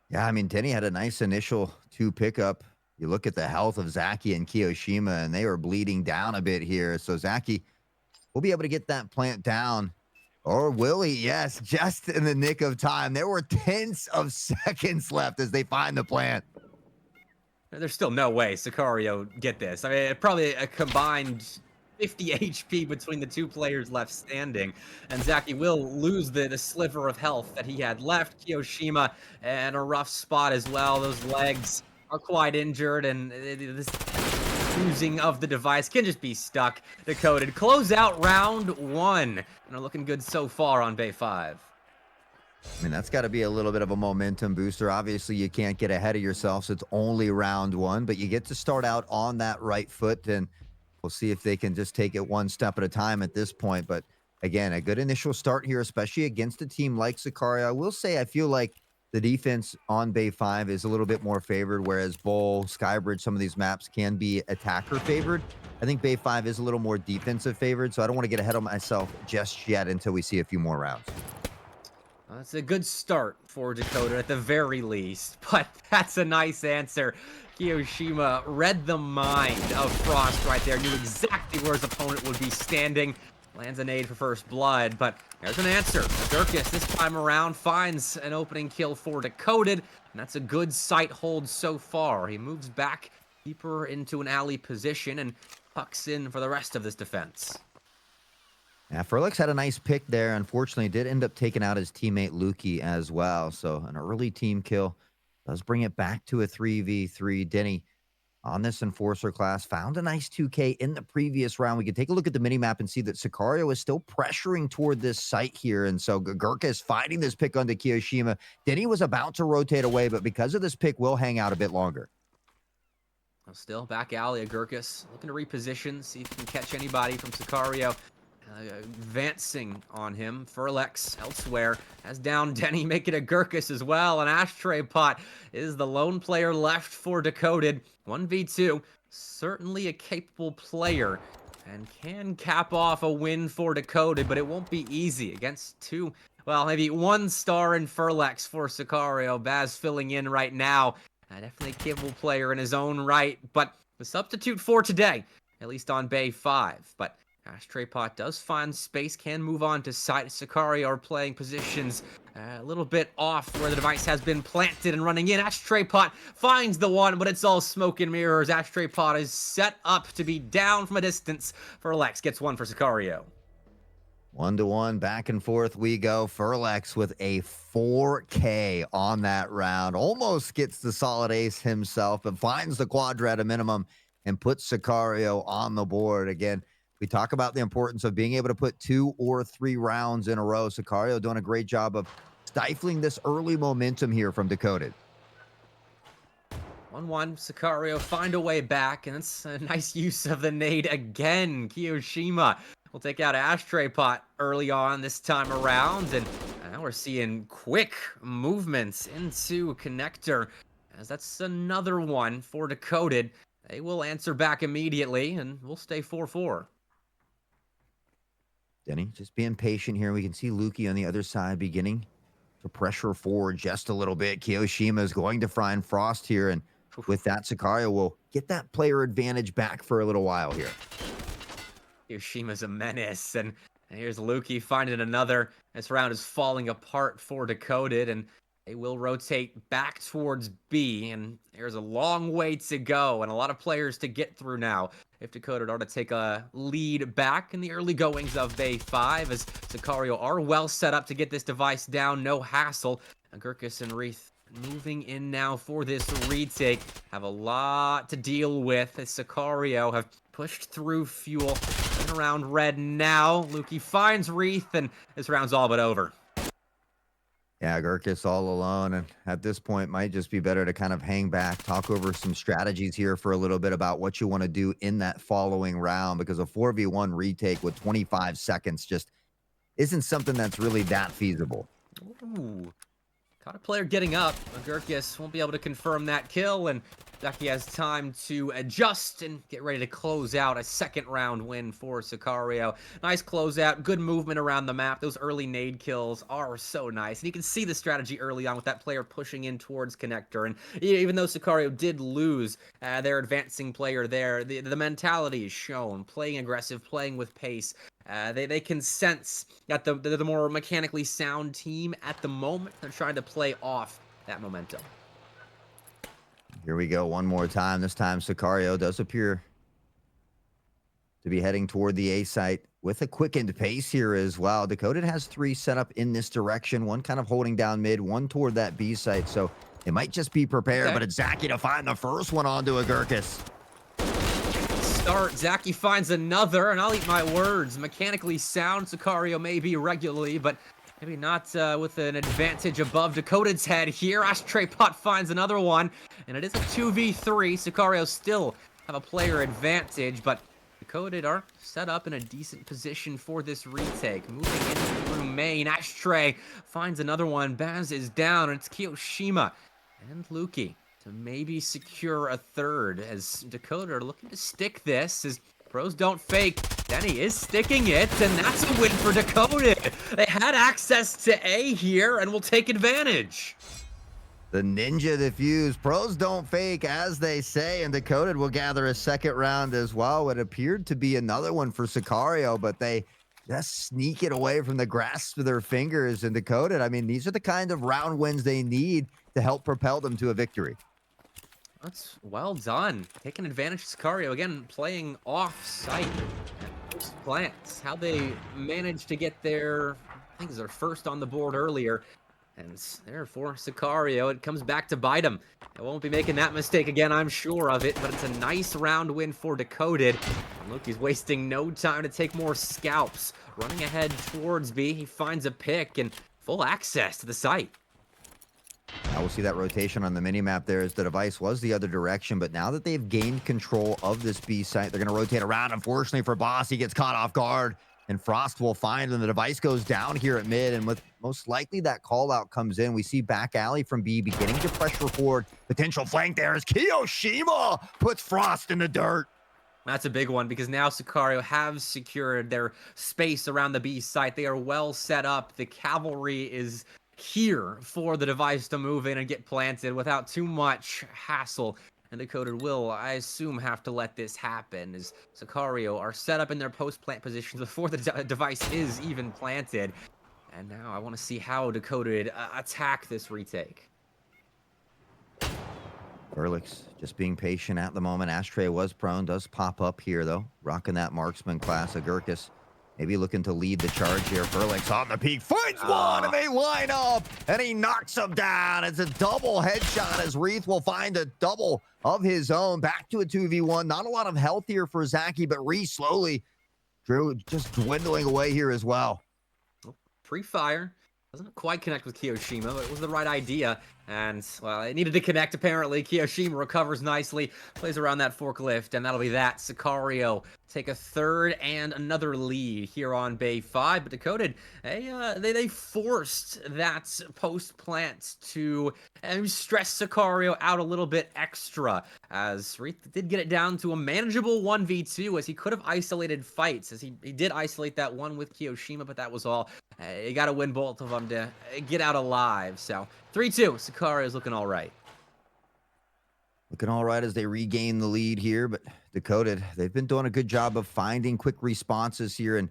Yeah, I mean, Denny had a nice initial 2 pickup. You look at the health of Zaki and Kiyoshima, and they are bleeding down a bit here. So Zaki will be able to get that plant down. Or will he? Yes, just in the nick of time. There were tenths of seconds left as they find the plant. There's still no way Sicario get this. I mean, probably a combined 50 HP between the two players left standing. And Zaki will lose the sliver of health that he had left. Kiyoshima in a rough spot as well. Those legs are quite injured, and this using of the device can just be stuck. Decoded. Close out round 1. And are looking good so far on Bay 5. I mean, that's got to be a little bit of a momentum booster. Obviously, you can't get ahead of yourself, so it's only round 1, but you get to start out on that right foot, and we'll see if they can just take it one step at a time at this point. But again, a good initial start here, especially against a team like Sicario. I will say I feel like the defense on Bay 5 is a little bit more favored, whereas Bowl, Skybridge, some of these maps can be attacker favored. I think Bay 5 is a little more defensive favored, so I don't want to get ahead of myself just yet until we see a few more rounds. That's a good start for Dakota at the very least, but that's a nice answer. Kiyoshima read the mind of Frost right there, knew exactly where his opponent would be standing. Lands a nade for first blood, but there's an answer. Gurkus this time around finds an opening kill for Decoded, and that's a good sight hold so far. He moves back deeper into an alley position and pucks in for the rest of this defense. Yeah, Furlex had a nice pick there. Unfortunately, did end up taking out his teammate Lukey as well. So an early team kill does bring it back to a 3v3. Denny on this Enforcer class found a nice 2K in the previous round. We can take a look at the minimap and see that Sicario is still pressuring toward this site here. And so Gurka is fighting this pick onto Kiyoshima. Denny was about to rotate away, but because of this pick, will hang out a bit longer. Still back alley, Gurkus looking to reposition, see if he can catch anybody from Sicario. Advancing on him. Furlex elsewhere has down Denny, making a Gurkus as well. An Ashtray Pot is the lone player left for Decoded. 1v2. Certainly a capable player and can cap off a win for Decoded, but it won't be easy against two. Well, maybe 1 star in Furlex for Sicario. Baz filling in right now. Definitely a capable player in his own right, but the substitute for today, at least on Bay 5. But Ashtray Pot does find space, can move on to site. Sicario are playing positions a little bit off where the device has been planted and running in. Ashtray Pot finds the one, but it's all smoke and mirrors. Ashtray Pot is set up to be down from a distance. Furlex gets 1 for Sicario. 1-1, back and forth we go. Furlex with a 4K on that round. Almost gets the solid ace himself, but finds the quadra at a minimum and puts Sicario on the board. Again, we talk about the importance of being able to put 2 or 3 rounds in a row. Sicario doing a great job of stifling this early momentum here from Decoded. 1-1, Sicario find a way back, and it's a nice use of the nade again. Kiyoshima will take out Ashtray Pot early on this time around, and now we're seeing quick movements into Connector, as that's another one for Decoded. They will answer back immediately, and we'll stay 4-4. Denny just being patient here. We can see Lukey on the other side beginning to pressure forward just a little bit. Kiyoshima is going to find Frost here, and with that, Sicario will get that player advantage back for a little while here. Yoshima's a menace, and here's Lukey finding another. This round is falling apart for Decoded, and they will rotate back towards B, and there's a long way to go and a lot of players to get through now if Decoded are to take a lead back in the early goings of Bay 5, as Sicario are well set up to get this device down, no hassle. And Gurkus and Wraith moving in now for this retake. Have a lot to deal with as Sicario have pushed through fuel. And around red now. Lukey finds Wraith, and this round's all but over. Yeah, Gurkis all alone, and at this point, might just be better to kind of hang back, talk over some strategies here for a little bit about what you want to do in that following round, because a 4v1 retake with 25 seconds just isn't something that's really that feasible. Ooh. Caught a player getting up. Gurkis won't be able to confirm that kill, and Zaki has time to adjust and get ready to close out a second round win for Sicario. Nice closeout, good movement around the map. Those early nade kills are so nice. And you can see the strategy early on with that player pushing in towards Connector. And even though Sicario did lose their advancing player there, the mentality is shown. Playing aggressive, playing with pace. They can sense that the more mechanically sound team at the moment. They're trying to play off that momentum. Here we go one more time. This time, Sicario does appear to be heading toward the A site with a quickened pace here as well. Decoded has 3 set up in this direction, one kind of holding down mid, one toward that B site. So it might just be prepared, Okay. but it's Zaki to find the first one onto a Gurkis. Start. Zaki finds another, and I'll eat my words. Mechanically sound Sicario maybe regularly, but maybe not with an advantage above Decoded's head here. Ashtray Pot finds another one, and it is a 2v3. Sicario still have a player advantage, but Decoded are set up in a decent position for this retake. Moving in through main, Ashtray finds another one. Baz is down, and it's Kiyoshima and Luki to maybe secure a third, as Dakota are looking to stick this, as pros don't fake. Denny is sticking it, and that's a win for Dakota. They had access to A here and will take advantage. The Ninja Diffuse. Pros don't fake, as they say, and Decoded will gather a second round as well. It appeared to be another one for Sicario, but they just sneak it away from the grasp of their fingers. And Decoded, I mean, these are the kind of round wins they need to help propel them to a victory. That's well done. Taking advantage of Sicario, again, playing off-site. Post plants, how they managed to get their, I think it's their first on the board earlier. And therefore, Sicario, it comes back to bite him. They won't be making that mistake again, I'm sure of it, but it's a nice round win for Decoded. And look, he's wasting no time to take more scalps. Running ahead towards B, he finds a pick and full access to the site. Now we'll see that rotation on the mini-map there as the device was the other direction, but now that they've gained control of this B site, they're going to rotate around. Unfortunately for Boss, he gets caught off guard, and Frost will find him. The device goes down here at mid, and with most likely that call-out comes in. We see back alley from B beginning to pressure forward. Potential flank there as Kiyoshima puts Frost in the dirt. That's a big one, because now Sicario have secured their space around the B site. They are well set up. The cavalry is here for the device to move in and get planted without too much hassle. And Decoded will, I assume, have to let this happen, as Sicario are set up in their post-plant positions before the device is even planted. And now I want to see how Decoded attack this retake. Burlix just being patient at the moment. Ashtray was prone, does pop up here, though. Rocking that marksman class. Agurkis maybe looking to lead the charge here. Burlix on the peak, finds one, and they line up, and he knocks him down. It's a double headshot as Wreath will find a double of his own. Back to a 2v1. Not a lot of health here for Zaki, but Wreath slowly just dwindling away here as well. Pre-fire. Doesn't quite connect with Kiyoshima, but it was the right idea. And, well, it needed to connect, apparently. Kiyoshima recovers nicely, plays around that forklift, and that'll be that. Sicario take a third and another lead here on Bay 5. But Decoded, they forced that post-plant to stress Sicario out a little bit extra, as Reith did get it down to a manageable 1v2, as he could have isolated fights, as he did isolate that one with Kiyoshima, but that was all. You got to win both of them to get out alive. So 3-2, Sicario is looking all right. Looking all right as they regain the lead here, but Decoded, they've been doing a good job of finding quick responses here and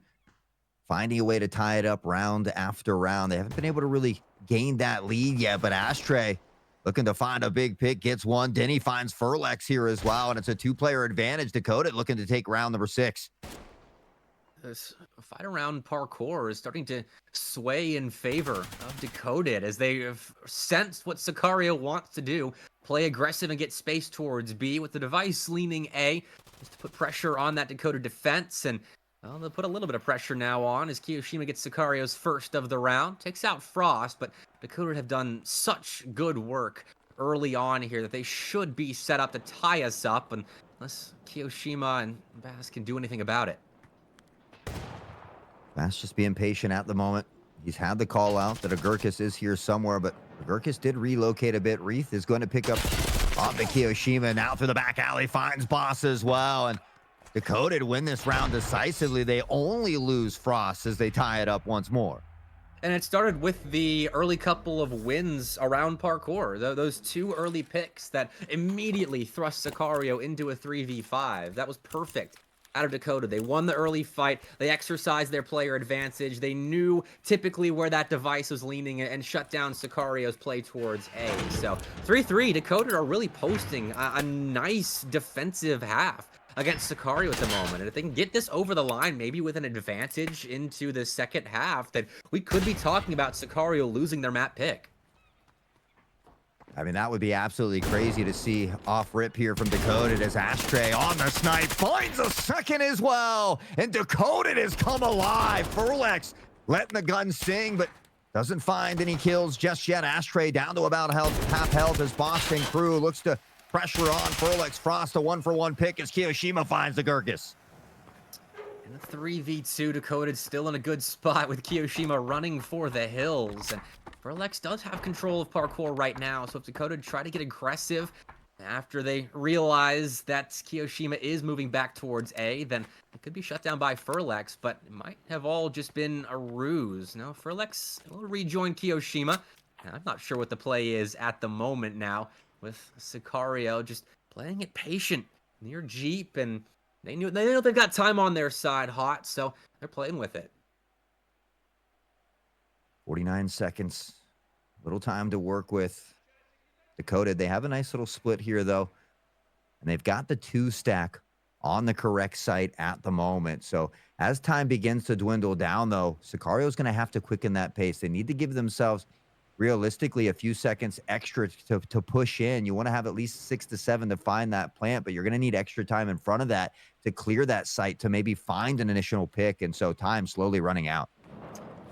finding a way to tie it up round after round. They haven't been able to really gain that lead yet, but Ashtray looking to find a big pick, gets one. Denny finds Furlex here as well, and it's a 2-player advantage. Decoded looking to take round number 6. This fight around parkour is starting to sway in favor of Decoded, as they have sensed what Sicario wants to do. Play aggressive and get space towards B, with the device leaning A, just to put pressure on that Decoded defense. And Well, they'll put a little bit of pressure now on as Kiyoshima gets Sicario's first of the round. Takes out Frost, but Dakota have done such good work early on here that they should be set up to tie us up unless Kiyoshima and Bass can do anything about it. Bass just being patient at the moment. He's had the call out that Agurkus is here somewhere, but Agurkus did relocate a bit. Wreath is going to pick up on the Kiyoshima. Now through the back alley, finds Boss as well. And Dakota to win this round decisively. They only lose Frost as they tie it up once more. And it started with the early couple of wins around parkour. Those two early picks that immediately thrust Sicario into a 3v5. That was perfect out of Dakota. They won the early fight. They exercised their player advantage. They knew typically where that device was leaning and shut down Sicario's play towards A. So 3-3, Dakota are really posting a nice defensive half against Sicario at the moment. And if they can get this over the line, maybe with an advantage into the second half, then we could be talking about Sicario losing their map pick. I mean, that would be absolutely crazy to see off rip here from Dakota as Ashtray on the snipe finds a second as well. And Dakota has come alive. Furlex letting the gun sing, but doesn't find any kills just yet. Ashtray down to about half health as Boston crew looks to pressure on Furlex. Frost, a 1-for-1 pick as Kiyoshima finds the Gurkus. In the 3v2, Dakota's still in a good spot with Kiyoshima running for the hills. And Furlex does have control of parkour right now, so if Dakota try to get aggressive after they realize that Kiyoshima is moving back towards A, then it could be shut down by Furlex, but it might have all just been a ruse. No, Furlex will rejoin Kiyoshima. And I'm not sure what the play is at the moment now, with Sicario just playing it patient near Jeep, and they know they've got time on their side hot, so they're playing with it. 49 seconds. Little time to work with. Dakota, they have a nice little split here, though. And they've got the 2-stack on the correct site at the moment. So as time begins to dwindle down, though, Sicario's going to have to quicken that pace. They need to give themselves realistically a few seconds extra to push in. You want to have at least 6 to 7 to find that plant, but you're going to need extra time in front of that to clear that site to maybe find an initial pick. And so time slowly running out.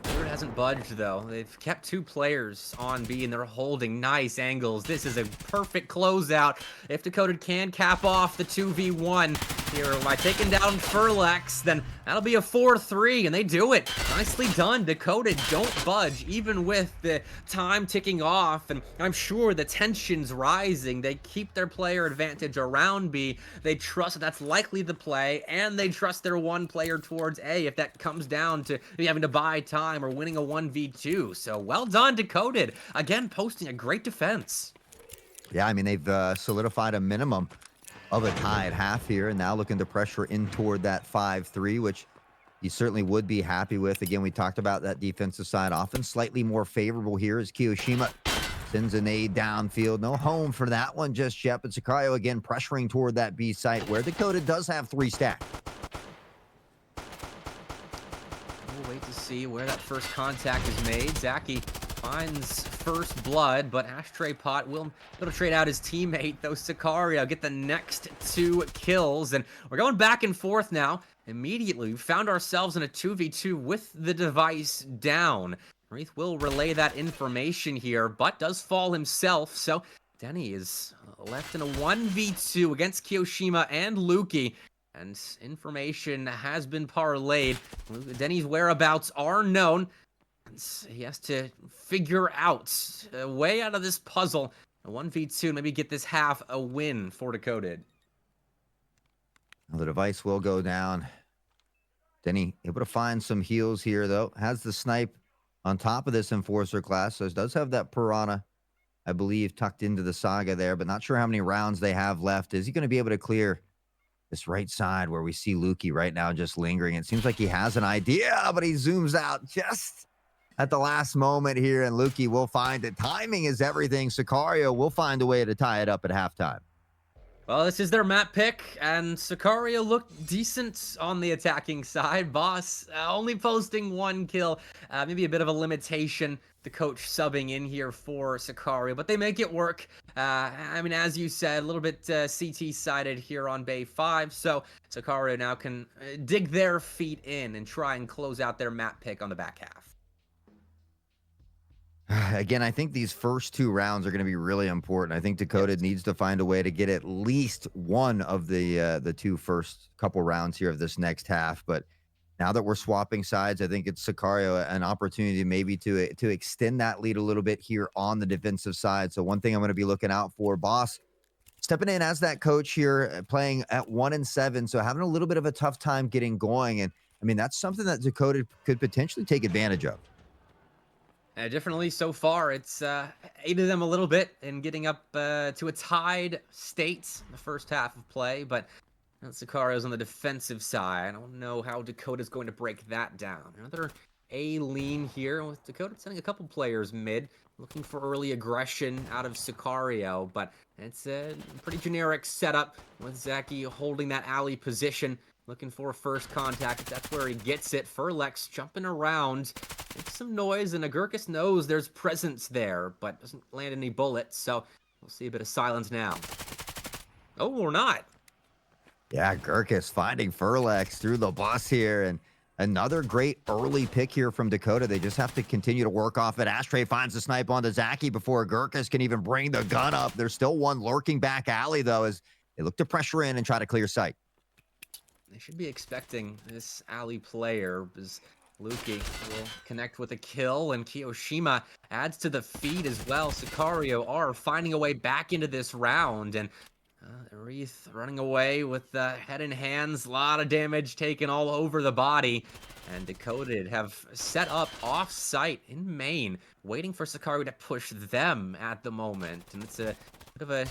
Third hasn't budged, though. They've kept 2 players on B, and they're holding nice angles. This is a perfect closeout. If Dakota can cap off the 2v1 here by taking down Furlex, then that'll be a 4-3, and they do it. Nicely done. Dakota don't budge, even with the time ticking off, and I'm sure the tension's rising. They keep their player advantage around B. They trust that that's likely the play, and they trust their one player towards A if that comes down to having to buy time or winning a 1v2. So well done, Dakota. Again, posting a great defense. Yeah, I mean, they've solidified a minimum of a tie at half here, and now looking to pressure in toward that 5-3, which you certainly would be happy with. Again, we talked about that defensive side often slightly more favorable here as Kiyoshima sends an aid downfield. No home for that one just yet, but Sicario again pressuring toward that B site where Dakota does have 3 stacked. We'll wait to see where that first contact is made. Zaki finds first blood, but Ashtray Pot will trade out his teammate, though Sicario get the next 2 kills. And we're going back and forth now. Immediately, we found ourselves in a 2v2 with the device down. Wreath will relay that information here, but does fall himself. So Denny is left in a 1v2 against Kiyoshima and Lukey. And information has been parlayed. Denny's whereabouts are known. He has to figure out a way out of this puzzle. A 1v2, maybe get this half a win for Dakota. Well, the device will go down. Denny able to find some heals here, though. Has the snipe on top of this Enforcer class. So it does have that Piranha, I believe, tucked into the Saga there, but not sure how many rounds they have left. Is he going to be able to clear this right side where we see Lukey right now just lingering? It seems like he has an idea, but he zooms out just at the last moment here, and Lukey will find it. Timing is everything. Sicario will find a way to tie it up at halftime. Well, this is their map pick, and Sicario looked decent on the attacking side. Boss only posting 1 kill, maybe a bit of a limitation. The coach subbing in here for Sicario, but they make it work. I mean, as you said, a little bit CT-sided here on Bay 5, so Sicario now can dig their feet in and try and close out their map pick on the back half. Again, I think these first 2 rounds are going to be really important. I think Dakota needs to find a way to get at least one of the 2 first couple rounds here of this next half. But now that we're swapping sides, I think it's Sicario an opportunity maybe to extend that lead a little bit here on the defensive side. So one thing I'm going to be looking out for, Boss, stepping in as that coach here, playing at 1-7, so having a little bit of a tough time getting going. And I mean, that's something that Dakota could potentially take advantage of. Definitely so far, it's aided them a little bit in getting up to a tied state in the first half of play, but Sicario's on the defensive side. I don't know how Dakota's going to break that down. Another A lean here with Dakota sending a couple players mid, looking for early aggression out of Sicario, but it's a pretty generic setup with Zaki holding that alley position. Looking for first contact. That's where he gets it. Furlex jumping around. Makes some noise, and Agurkus knows there's presence there, but doesn't land any bullets, so we'll see a bit of silence now. Oh, or not. Yeah, Gurkus finding Furlex through the bus here, and another great early pick here from Dakota. They just have to continue to work off it. Ashtray finds the snipe onto Zaki before Gurkus can even bring the gun up. There's still one lurking back alley, though, as they look to pressure in and try to clear sight. They should be expecting this alley player, as Luki will connect with a kill, and Kiyoshima adds to the feed as well. Sicario are finding a way back into this round, and Wreath running away with head and hands. A lot of damage taken all over the body, and Dakota have set up off-site in main, waiting for Sicario to push them at the moment, and it's a bit of a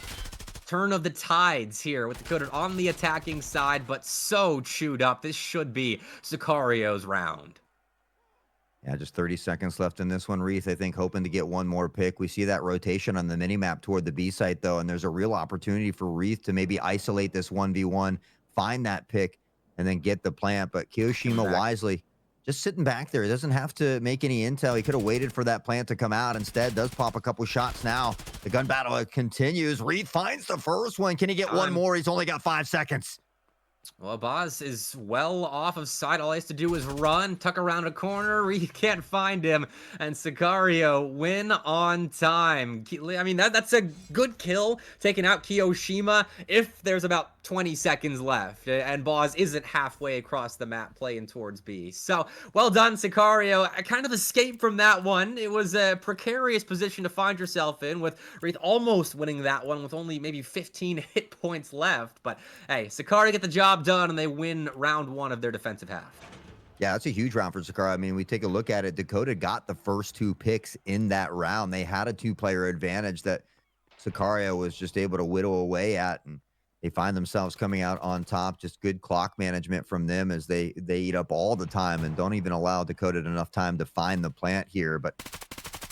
turn of the tides here with Dakota on the attacking side, but so chewed up. This should be Sicario's round. Yeah, just 30 seconds left in this one. Wreath, I think, hoping to get one more pick. We see that rotation on the minimap toward the B site, though, and there's a real opportunity for Wreath to maybe isolate this 1v1, find that pick, and then get the plant. But Kiyoshima wisely just sitting back there. He doesn't have to make any intel. He could have waited for that plant to come out. Instead, does pop a couple shots now. The gun battle continues. Wreath finds the first one. Can he get one more? He's only got 5 seconds. Well, Boz is well off of sight. All he has to do is run, tuck around a corner. He can't find him. And Sicario win on time. I mean, that's a good kill, taking out Kiyoshima if there's about 20 seconds left. And Boz isn't halfway across the map playing towards B. So, well done, Sicario. I kind of escaped from that one. It was a precarious position to find yourself in, with Wreath almost winning that one with only maybe 15 hit points left. But, hey, Sicario get the job done, and they win round 1 of their defensive half. Yeah, that's a huge round for Sicario. I mean, we take a look at it. Dakota got the first 2 picks in that round. They had a 2-player advantage that Sicario was just able to whittle away at, and they find themselves coming out on top. Just good clock management from them as they eat up all the time and don't even allow Dakota enough time to find the plant here. But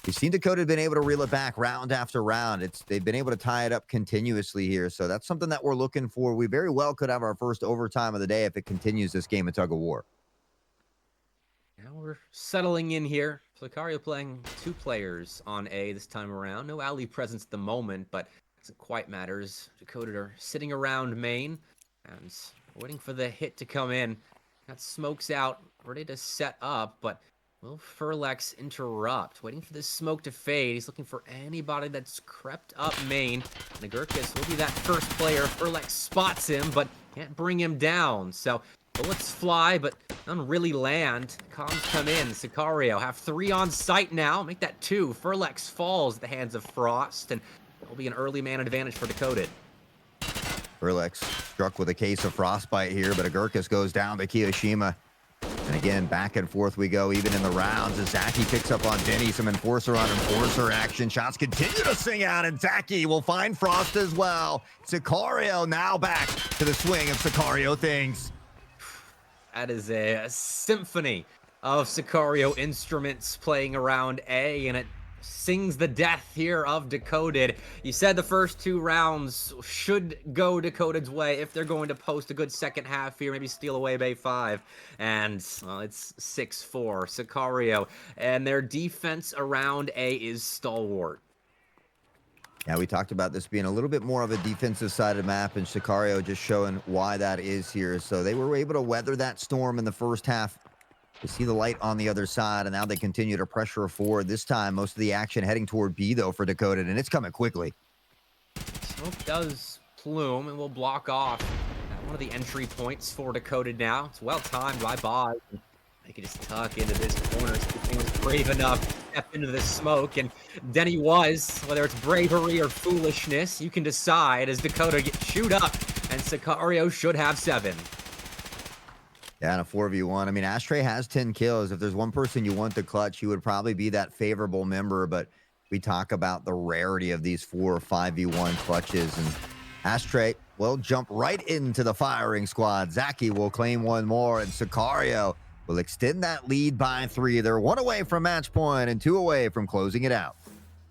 we've seen Dakota been able to reel it back round after round. They've been able to tie it up continuously here. So that's something that we're looking for. We very well could have our first overtime of the day if it continues this game of tug of war. Now we're settling in here. Sicario playing 2 players on A this time around. No alley presence at the moment, but doesn't quite matter as Dakota are sitting around main and waiting for the hit to come in. Got smokes out, ready to set up, but will Furlex interrupt? Waiting for this smoke to fade. He's looking for anybody that's crept up main. Agurkus will be that first player. Furlex spots him, but can't bring him down. So bullets fly, but none really land. Comms come in. Sicario have 3 on site now. Make that 2. Furlex falls at the hands of Frost, and it'll be an early man advantage for Dakota. Furlex struck with a case of frostbite here, but Agurkus goes down to Kiyoshima. And again, back and forth we go, even in the rounds, as Zaki picks up on Denny. Some Enforcer on Enforcer action. Shots continue to sing out, and Zaki will find Frost as well. Sicario now back to the swing of Sicario things. That is a symphony of Sicario instruments playing around A, and it sings the death here of Decoded. You said the first 2 rounds should go Decoded's way if they're going to post a good second half here, maybe steal away Bay 5. And, well, it's 6-4, Sicario. And their defense around A is stalwart. Yeah, we talked about this being a little bit more of a defensive side of the map, and Sicario just showing why that is here. So they were able to weather that storm in the first half. You see the light on the other side, and now they continue to pressure forward. This time, most of the action heading toward B, though, for Decoded, and it's coming quickly. Smoke does plume and will block off one of the entry points for Decoded now. It's well timed by Boz. They can just tuck into this corner. He was brave enough to step into the smoke, and then he was. Whether it's bravery or foolishness, you can decide as Dakota gets chewed up, and Sicario should have 7. Yeah, in a 4v1. I mean, Ashtray has 10 kills. If there's one person you want to clutch, he would probably be that favorable member, but we talk about the rarity of these 4 or 5v1 clutches, and Ashtray will jump right into the firing squad. Zaki will claim one more, and Sicario will extend that lead by 3. They're 1 away from match point and 2 away from closing it out.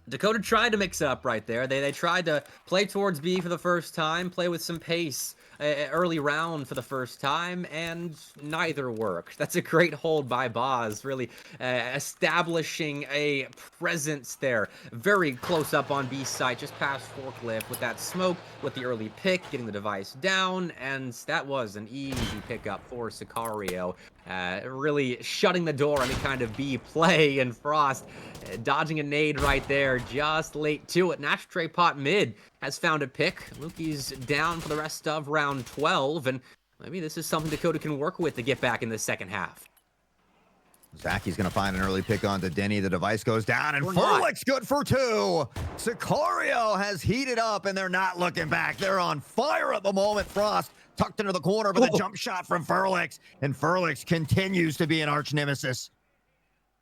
Dakota tried to mix it up right there. They tried to play towards B for the first time, play with some pace early round for the first time, and neither worked. That's a great hold by Boz, really establishing a presence there. Very close up on B site, just past Forklift with that smoke, with the early pick, getting the device down, and that was an easy pickup for Sicario. Really shutting the door on any kind of B play, and Frost dodging a nade right there, just late to it. And Ashtray Pot mid has found a pick. Luki's down for the rest of round 12, and maybe this is something Dakota can work with to get back in the second half. Zaki's going to find an early pick onto Denny. The device goes down, and Furlick's good for 2. Sicario has heated up, and they're not looking back. They're on fire at the moment. Frost tucked into the corner with a jump shot from Furlix, and Furlix continues to be an arch nemesis.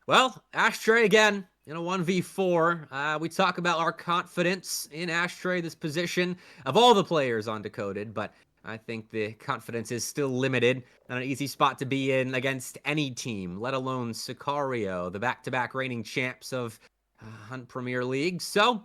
Well, Ashtray again in a 1v4. We talk about our confidence in Ashtray, this position of all the players on Decoded, but I think the confidence is still limited. Not an easy spot to be in against any team, let alone Sicario, the back-to-back reigning champs of Hunt Premier League. So,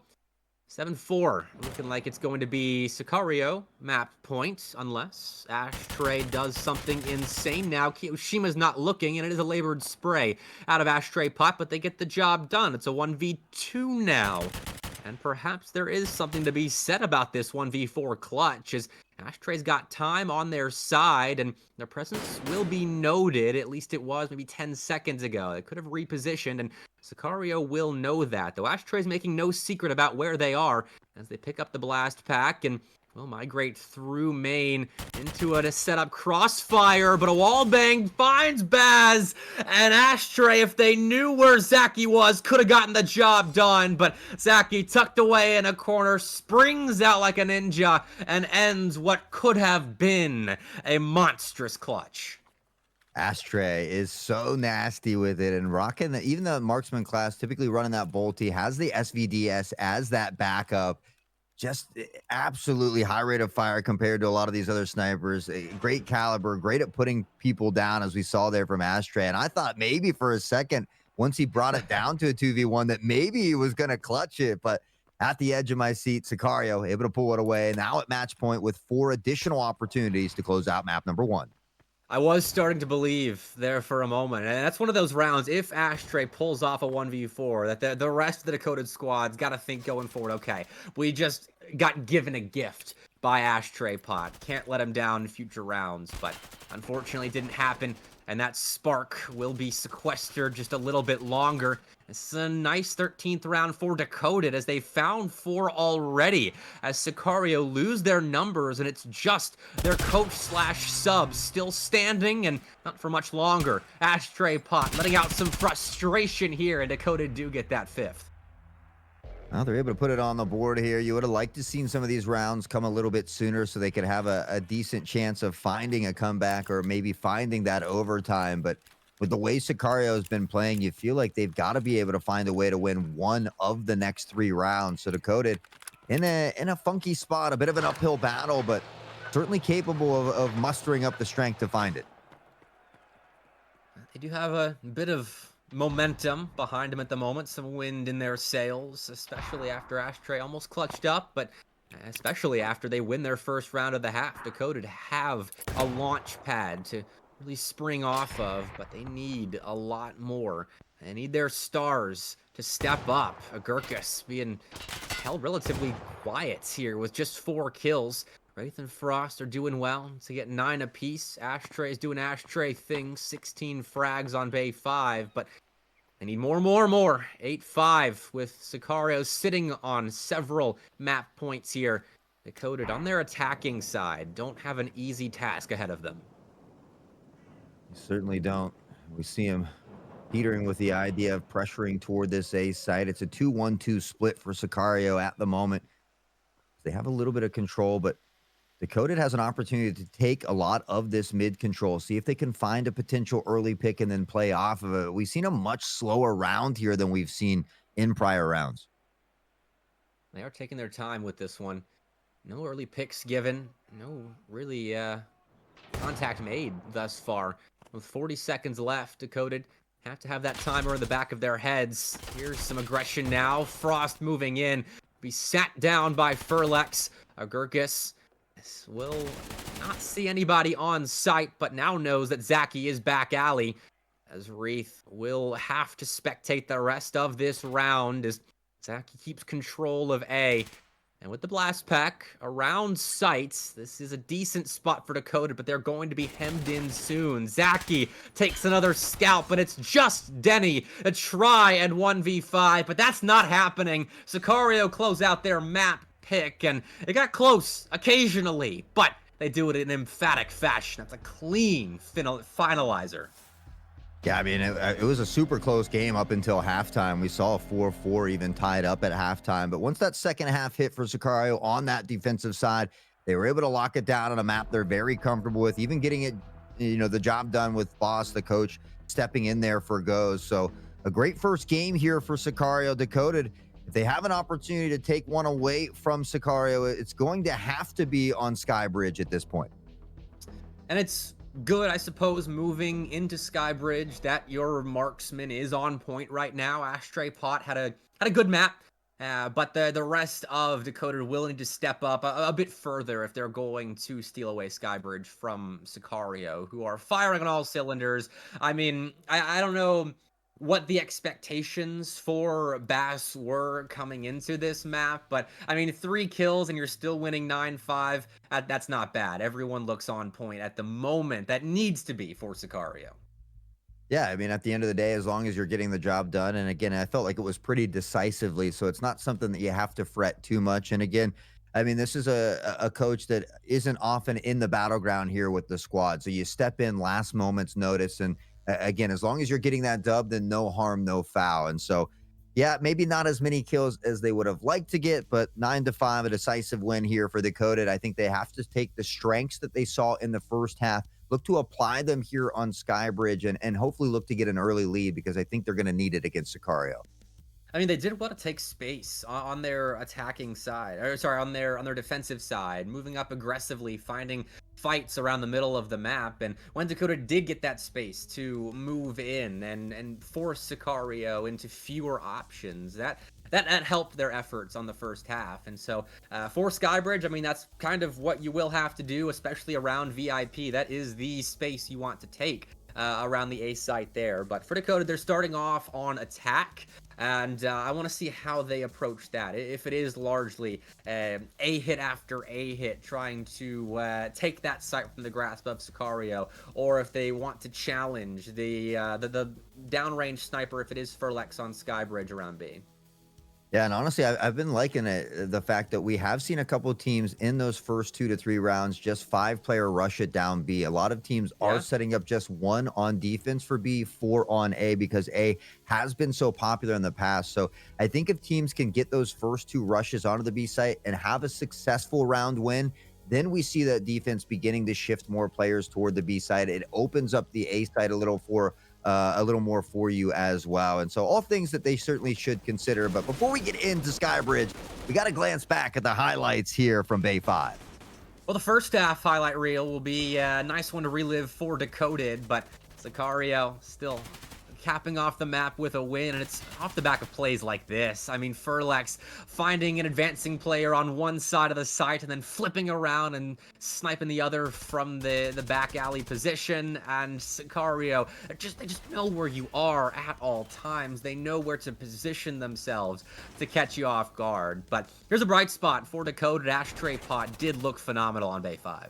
7-4, looking like it's going to be Sicario map point, unless Ashtray does something insane. Now, Kiyoshima's not looking, and it is a labored spray out of Ashtray Pot, but they get the job done. It's a 1v2 now. And perhaps there is something to be said about this 1v4 clutch, as Ashtray's got time on their side, and their presence will be noted. At least it was maybe 10 seconds ago. They could have repositioned, and Sicario will know that, though Ashtray's making no secret about where they are as they pick up the blast pack and will migrate through main into a setup crossfire, but a wall bang finds Baz, and Ashtray, if they knew where Zaki was, could have gotten the job done, but Zaki tucked away in a corner, springs out like a ninja, and ends what could have been a monstrous clutch. Ashtray is so nasty with it, and rocking the, even the marksman class typically running that bolty has the SVDS as that backup. Just absolutely high rate of fire compared to a lot of these other snipers. Great caliber, great at putting people down, as we saw there from Ashtray. And I thought maybe for a second, once he brought it down to a 2v1, that maybe he was going to clutch it. But at the edge of my seat, Sicario able to pull it away. Now at match point with 4 additional opportunities to close out map number 1. I was starting to believe there for a moment, and that's one of those rounds, if Ashtray pulls off a 1v4, that the rest of the Decoded squad's got to think going forward, okay, we just got given a gift by Ashtray Pot. Can't let him down in future rounds, but unfortunately it didn't happen, and that spark will be sequestered just a little bit longer. It's a nice 13th round for Decoded, as they found 4 already, as Sicario lose their numbers, and it's just their coach/sub still standing, and not for much longer. Ashtray Pot letting out some frustration here, and Decoded do get that 5th. Well, they're able to put it on the board here. You would have liked to seen some of these rounds come a little bit sooner so they could have a decent chance of finding a comeback or maybe finding that overtime. But with the way Sicario has been playing, you feel like they've got to be able to find a way to win one of the next 3 rounds. So Decoded in a funky spot, a bit of an uphill battle, but certainly capable of mustering up the strength to find it. They do have a bit of momentum behind them at the moment, some wind in their sails, especially after Ashtray almost clutched up, but especially after they win their first round of the half. Dakota to have a launch pad to really spring off of, but they need a lot more. They need their stars to step up. Agurkus being held relatively quiet here with just 4 kills. Wraith and Frost are doing well to get 9 apiece. Ashtray is doing Ashtray things, 16 frags on Bay 5, but they need more. 8-5 with Sicario sitting on several map points here. Decoded on their attacking side don't have an easy task ahead of them. You certainly don't. We see him teetering with the idea of pressuring toward this A site. It's a 2-1-2 split for Sicario at the moment. They have a little bit of control, but Decoded has an opportunity to take a lot of this mid control, see if they can find a potential early pick and then play off of it. We've seen a much slower round here than we've seen in prior rounds. They are taking their time with this one. No early picks given. No really contact made thus far. With 40 seconds left, Decoded have to have that timer in the back of their heads. Here's some aggression now. Frost moving in. Be sat down by Furlex. Agurkus will not see anybody on site, but now knows that Zaki is back alley, as Wraith will have to spectate the rest of this round as Zaki keeps control of A. And with the blast pack around sights, this is a decent spot for Dakota, but they're going to be hemmed in soon. Zaki takes another scalp, but it's just Denny. A try and 1v5, but that's not happening. Sicario close out their map pick, and it got close occasionally, but they do it in emphatic fashion. That's a clean finalizer. Yeah, I mean, it was a super close game up until halftime. We saw a 4-4 even tied up at halftime. But once that second half hit for Sicario on that defensive side, they were able to lock it down on a map they're very comfortable with, even getting it, the job done with Boss, the coach, stepping in there for goes. So a great first game here for Sicario. Decoded, if they have an opportunity to take one away from Sicario, it's going to have to be on Skybridge at this point. And it's good, I suppose, moving into Skybridge that your marksman is on point right now. Ashtray Pot had a good map, but the rest of Dakota will need to step up a bit further if they're going to steal away Skybridge from Sicario, who are firing on all cylinders. I mean, I don't know what the expectations for Bass were coming into this map, but I mean, 3 kills and you're still winning 9-5. That's not bad. Everyone looks on point at the moment. That needs to be for Sicario. Yeah, I mean, at the end of the day, as long as you're getting the job done, and again, I felt like it was pretty decisively, so it's not something that you have to fret too much. And again, I mean, this is a coach that isn't often in the battleground here with the squad, so you step in last moment's notice, and again, as long as you're getting that dub, then no harm, no foul. And so, yeah, maybe not as many kills as they would have liked to get, but 9-5, a decisive win here for Decoded. I think they have to take the strengths that they saw in the first half, look to apply them here on Skybridge, and hopefully look to get an early lead, because I think they're going to need it against Sicario. I mean, they did want to take space on their attacking side, or sorry, on their defensive side, moving up aggressively, finding fights around the middle of the map. And when Dakota did get that space to move in and force Sicario into fewer options, that helped their efforts on the first half. And so for Skybridge, I mean, that's kind of what you will have to do, especially around VIP. That is the space you want to take around the A site there. But for Dakota, they're starting off on attack. And I want to see how they approach that. If it is largely A hit after A hit, trying to take that site from the grasp of Sicario, or if they want to challenge the downrange sniper, if it is Furlex on Skybridge around B. Yeah, and honestly, I've been liking it, the fact that we have seen a couple of teams in those first 2 to 3 rounds just 5-player rush it down B. A lot of teams are setting up just 1 on defense for B, 4 on A, because A has been so popular in the past. So I think if teams can get those first 2 rushes onto the B site and have a successful round win, then we see that defense beginning to shift more players toward the B side. It opens up the A side a little more for you as well. And so all things that they certainly should consider. But before we get into Skybridge, we got to glance back at the highlights here from Bay 5. Well, the first half highlight reel will be a nice one to relive for Decoded, but Sicario still capping off the map with a win, and it's off the back of plays like this. I mean, Furlex finding an advancing player on one side of the site and then flipping around and sniping the other from the back alley position, and Sicario, they just know where you are at all times. They know where to position themselves to catch you off guard. But here's a bright spot for Decoded. Ashtray Pot did look phenomenal on Bay 5.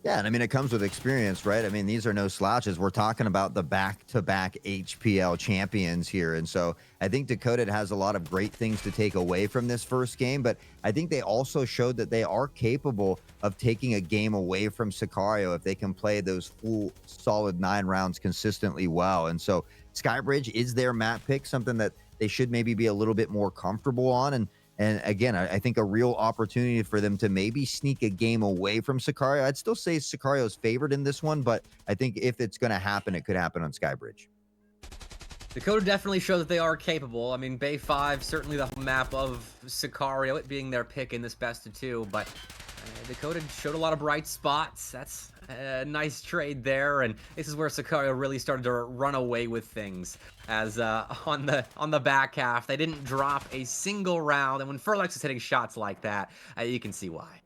Yeah, and I mean, it comes with experience, right? I mean, these are no slouches. We're talking about the back-to-back HPL champions here. And so I think Decoded has a lot of great things to take away from this first game, but I think they also showed that they are capable of taking a game away from Sicario if they can play those full, solid 9 rounds consistently well. And so Skybridge is their map pick, something that they should maybe be a little bit more comfortable on. And again, I think a real opportunity for them to maybe sneak a game away from Sicario. I'd still say Sicario's favored in this one, but I think if it's going to happen, it could happen on Skybridge. Dakota definitely showed that they are capable. I mean, Bay 5, certainly the map of Sicario, it being their pick in this best of 2, but Dakota showed a lot of bright spots. That's a nice trade there, and this is where Sicario really started to run away with things. As on the back half, they didn't drop a single round, and when Furlex is hitting shots like that, you can see why.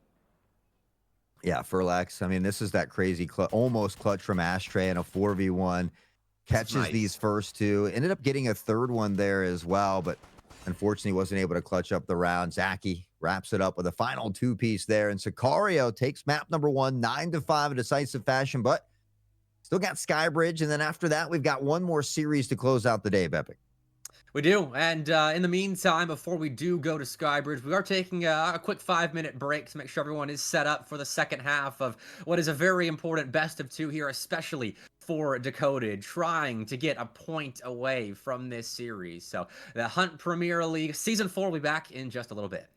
Yeah, Furlex. I mean, this is that crazy almost clutch from Ashtray in a 4v1. Catches nice. These first 2. Ended up getting a third one there as well, but unfortunately wasn't able to clutch up the round. Zaki wraps it up with a final 2-piece there, and Sicario takes map number 1, 9-5 in decisive fashion, but still got Skybridge, and then after that, we've got one more series to close out the day, Bepic. We do, and in the meantime, before we do go to Skybridge, we are taking a quick 5-minute break to make sure everyone is set up for the second half of what is a very important best of 2 here, especially for Decoded, trying to get a point away from this series. So the Hunt Premier League Season 4 will be back in just a little bit.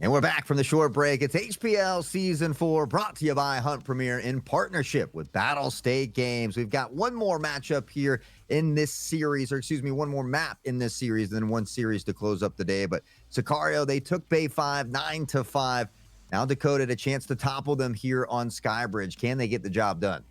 And we're back from the short break. It's HPL Season 4, brought to you by Hunt Premier in partnership with Battle State Games. We've got one more matchup here in this series, or excuse me, one more map in this series, and then one series to close up the day. But Sicario, they took Bay 5, 9-5. Now Dakota, a chance to topple them here on Skybridge. Can they get the job done?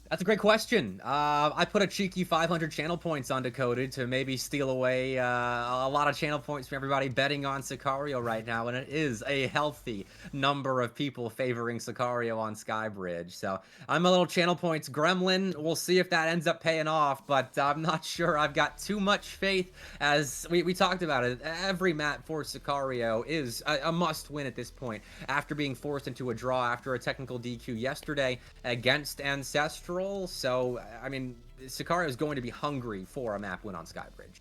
That's a great question. I put a cheeky 500 channel points on Decoded to maybe steal away a lot of channel points from everybody betting on Sicario right now, and it is a healthy number of people favoring Sicario on Skybridge. So I'm a little channel points gremlin. We'll see if that ends up paying off, but I'm not sure I've got too much faith. As we talked about it, every map for Sicario is a must-win at this point, after being forced into a draw after a technical DQ yesterday against Ancestral. So, I mean, Sicario is going to be hungry for a map win on Skybridge.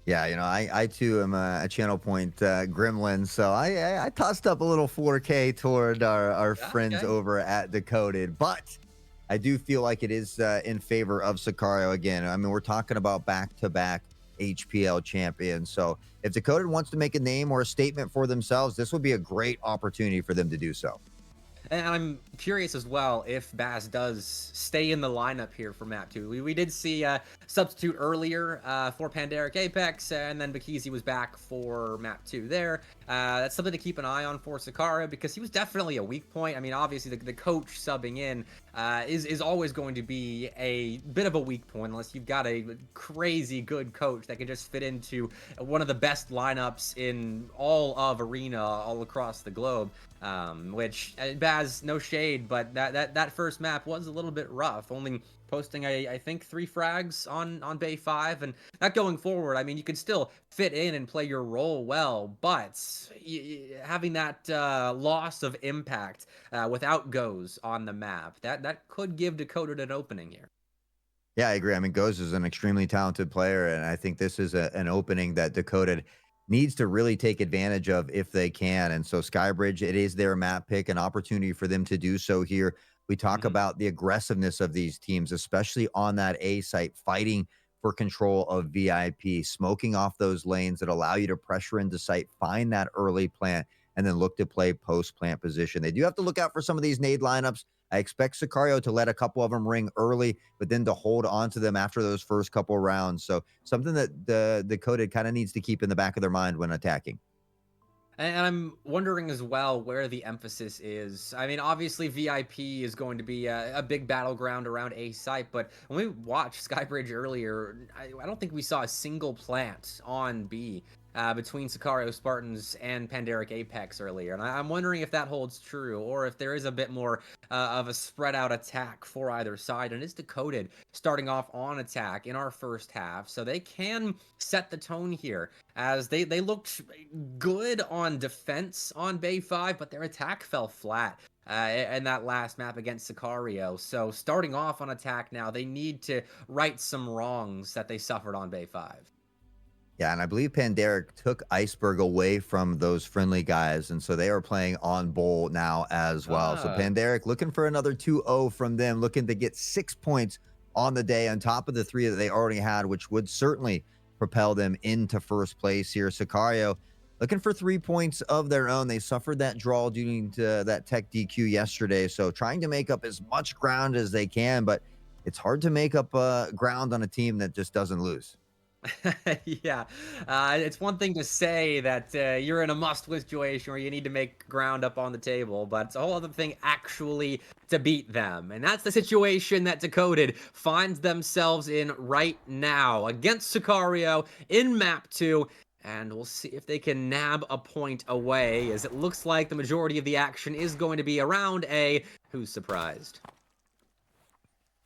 Yeah, you know, I too am a channel point gremlin, so I tossed up a little 4K toward our friends over at Decoded, but I do feel like it is in favor of Sicario again. I mean, we're talking about back-to-back HPL champions, so if Decoded wants to make a name or a statement for themselves, this would be a great opportunity for them to do so. And I'm curious as well if Baz does stay in the lineup here for map 2. We did see substitute earlier for Pandaric Apex, and then Bakizi was back for map 2 there. That's something to keep an eye on for Sicario, because he was definitely a weak point. I mean, obviously the coach subbing in is always going to be a bit of a weak point, unless you've got a crazy good coach that can just fit into one of the best lineups in all of Arena all across the globe. Which Baz, no shade, but that first map was a little bit rough, only posting I think 3 frags on Bay 5, and that going forward, I mean, you could still fit in and play your role well, but having that loss of impact without goes on the map, that could give Dakota an opening here. Yeah, I agree. I mean, Goes is an extremely talented player, and I think this is an opening that Dakota needs to really take advantage of if they can. And so Skybridge, it is their map pick, an opportunity for them to do so here. We talk about the aggressiveness of these teams, especially on that A site, fighting for control of VIP, smoking off those lanes that allow you to pressure into site, find that early plant, and then look to play post-plant position. They do have to look out for some of these nade lineups. I expect Sicario to let a couple of them ring early, but then to hold on to them after those first couple of rounds. So something that the Decoded kind of needs to keep in the back of their mind when attacking. And I'm wondering as well where the emphasis is. I mean, obviously VIP is going to be a big battleground around A site, but when we watched Skybridge earlier, I don't think we saw a single plant on B. Between Sicario Spartans and Pandaric Apex earlier. And I'm wondering if that holds true, or if there is a bit more of a spread out attack for either side. And it's Decoded starting off on attack in our first half, so they can set the tone here, as they looked good on defense on Bay 5, but their attack fell flat in that last map against Sicario. So starting off on attack now, they need to right some wrongs that they suffered on Bay 5. Yeah, and I believe Pandaric took Iceberg away from those friendly guys, and so they are playing on Bowl now as well. So Pandaric looking for another 2-0 from them, looking to get 6 points on the day on top of the 3 that they already had, which would certainly propel them into first place here. Sicario looking for 3 points of their own. They suffered that draw due to that tech DQ yesterday, so trying to make up as much ground as they can, but it's hard to make up ground on a team that just doesn't lose. Yeah, it's one thing to say that you're in a must-win situation where you need to make ground up on the table, but it's a whole other thing actually to beat them. And that's the situation that Decoded finds themselves in right now against Sicario in map 2. And we'll see if they can nab a point away, as it looks like the majority of the action is going to be around A. Who's surprised?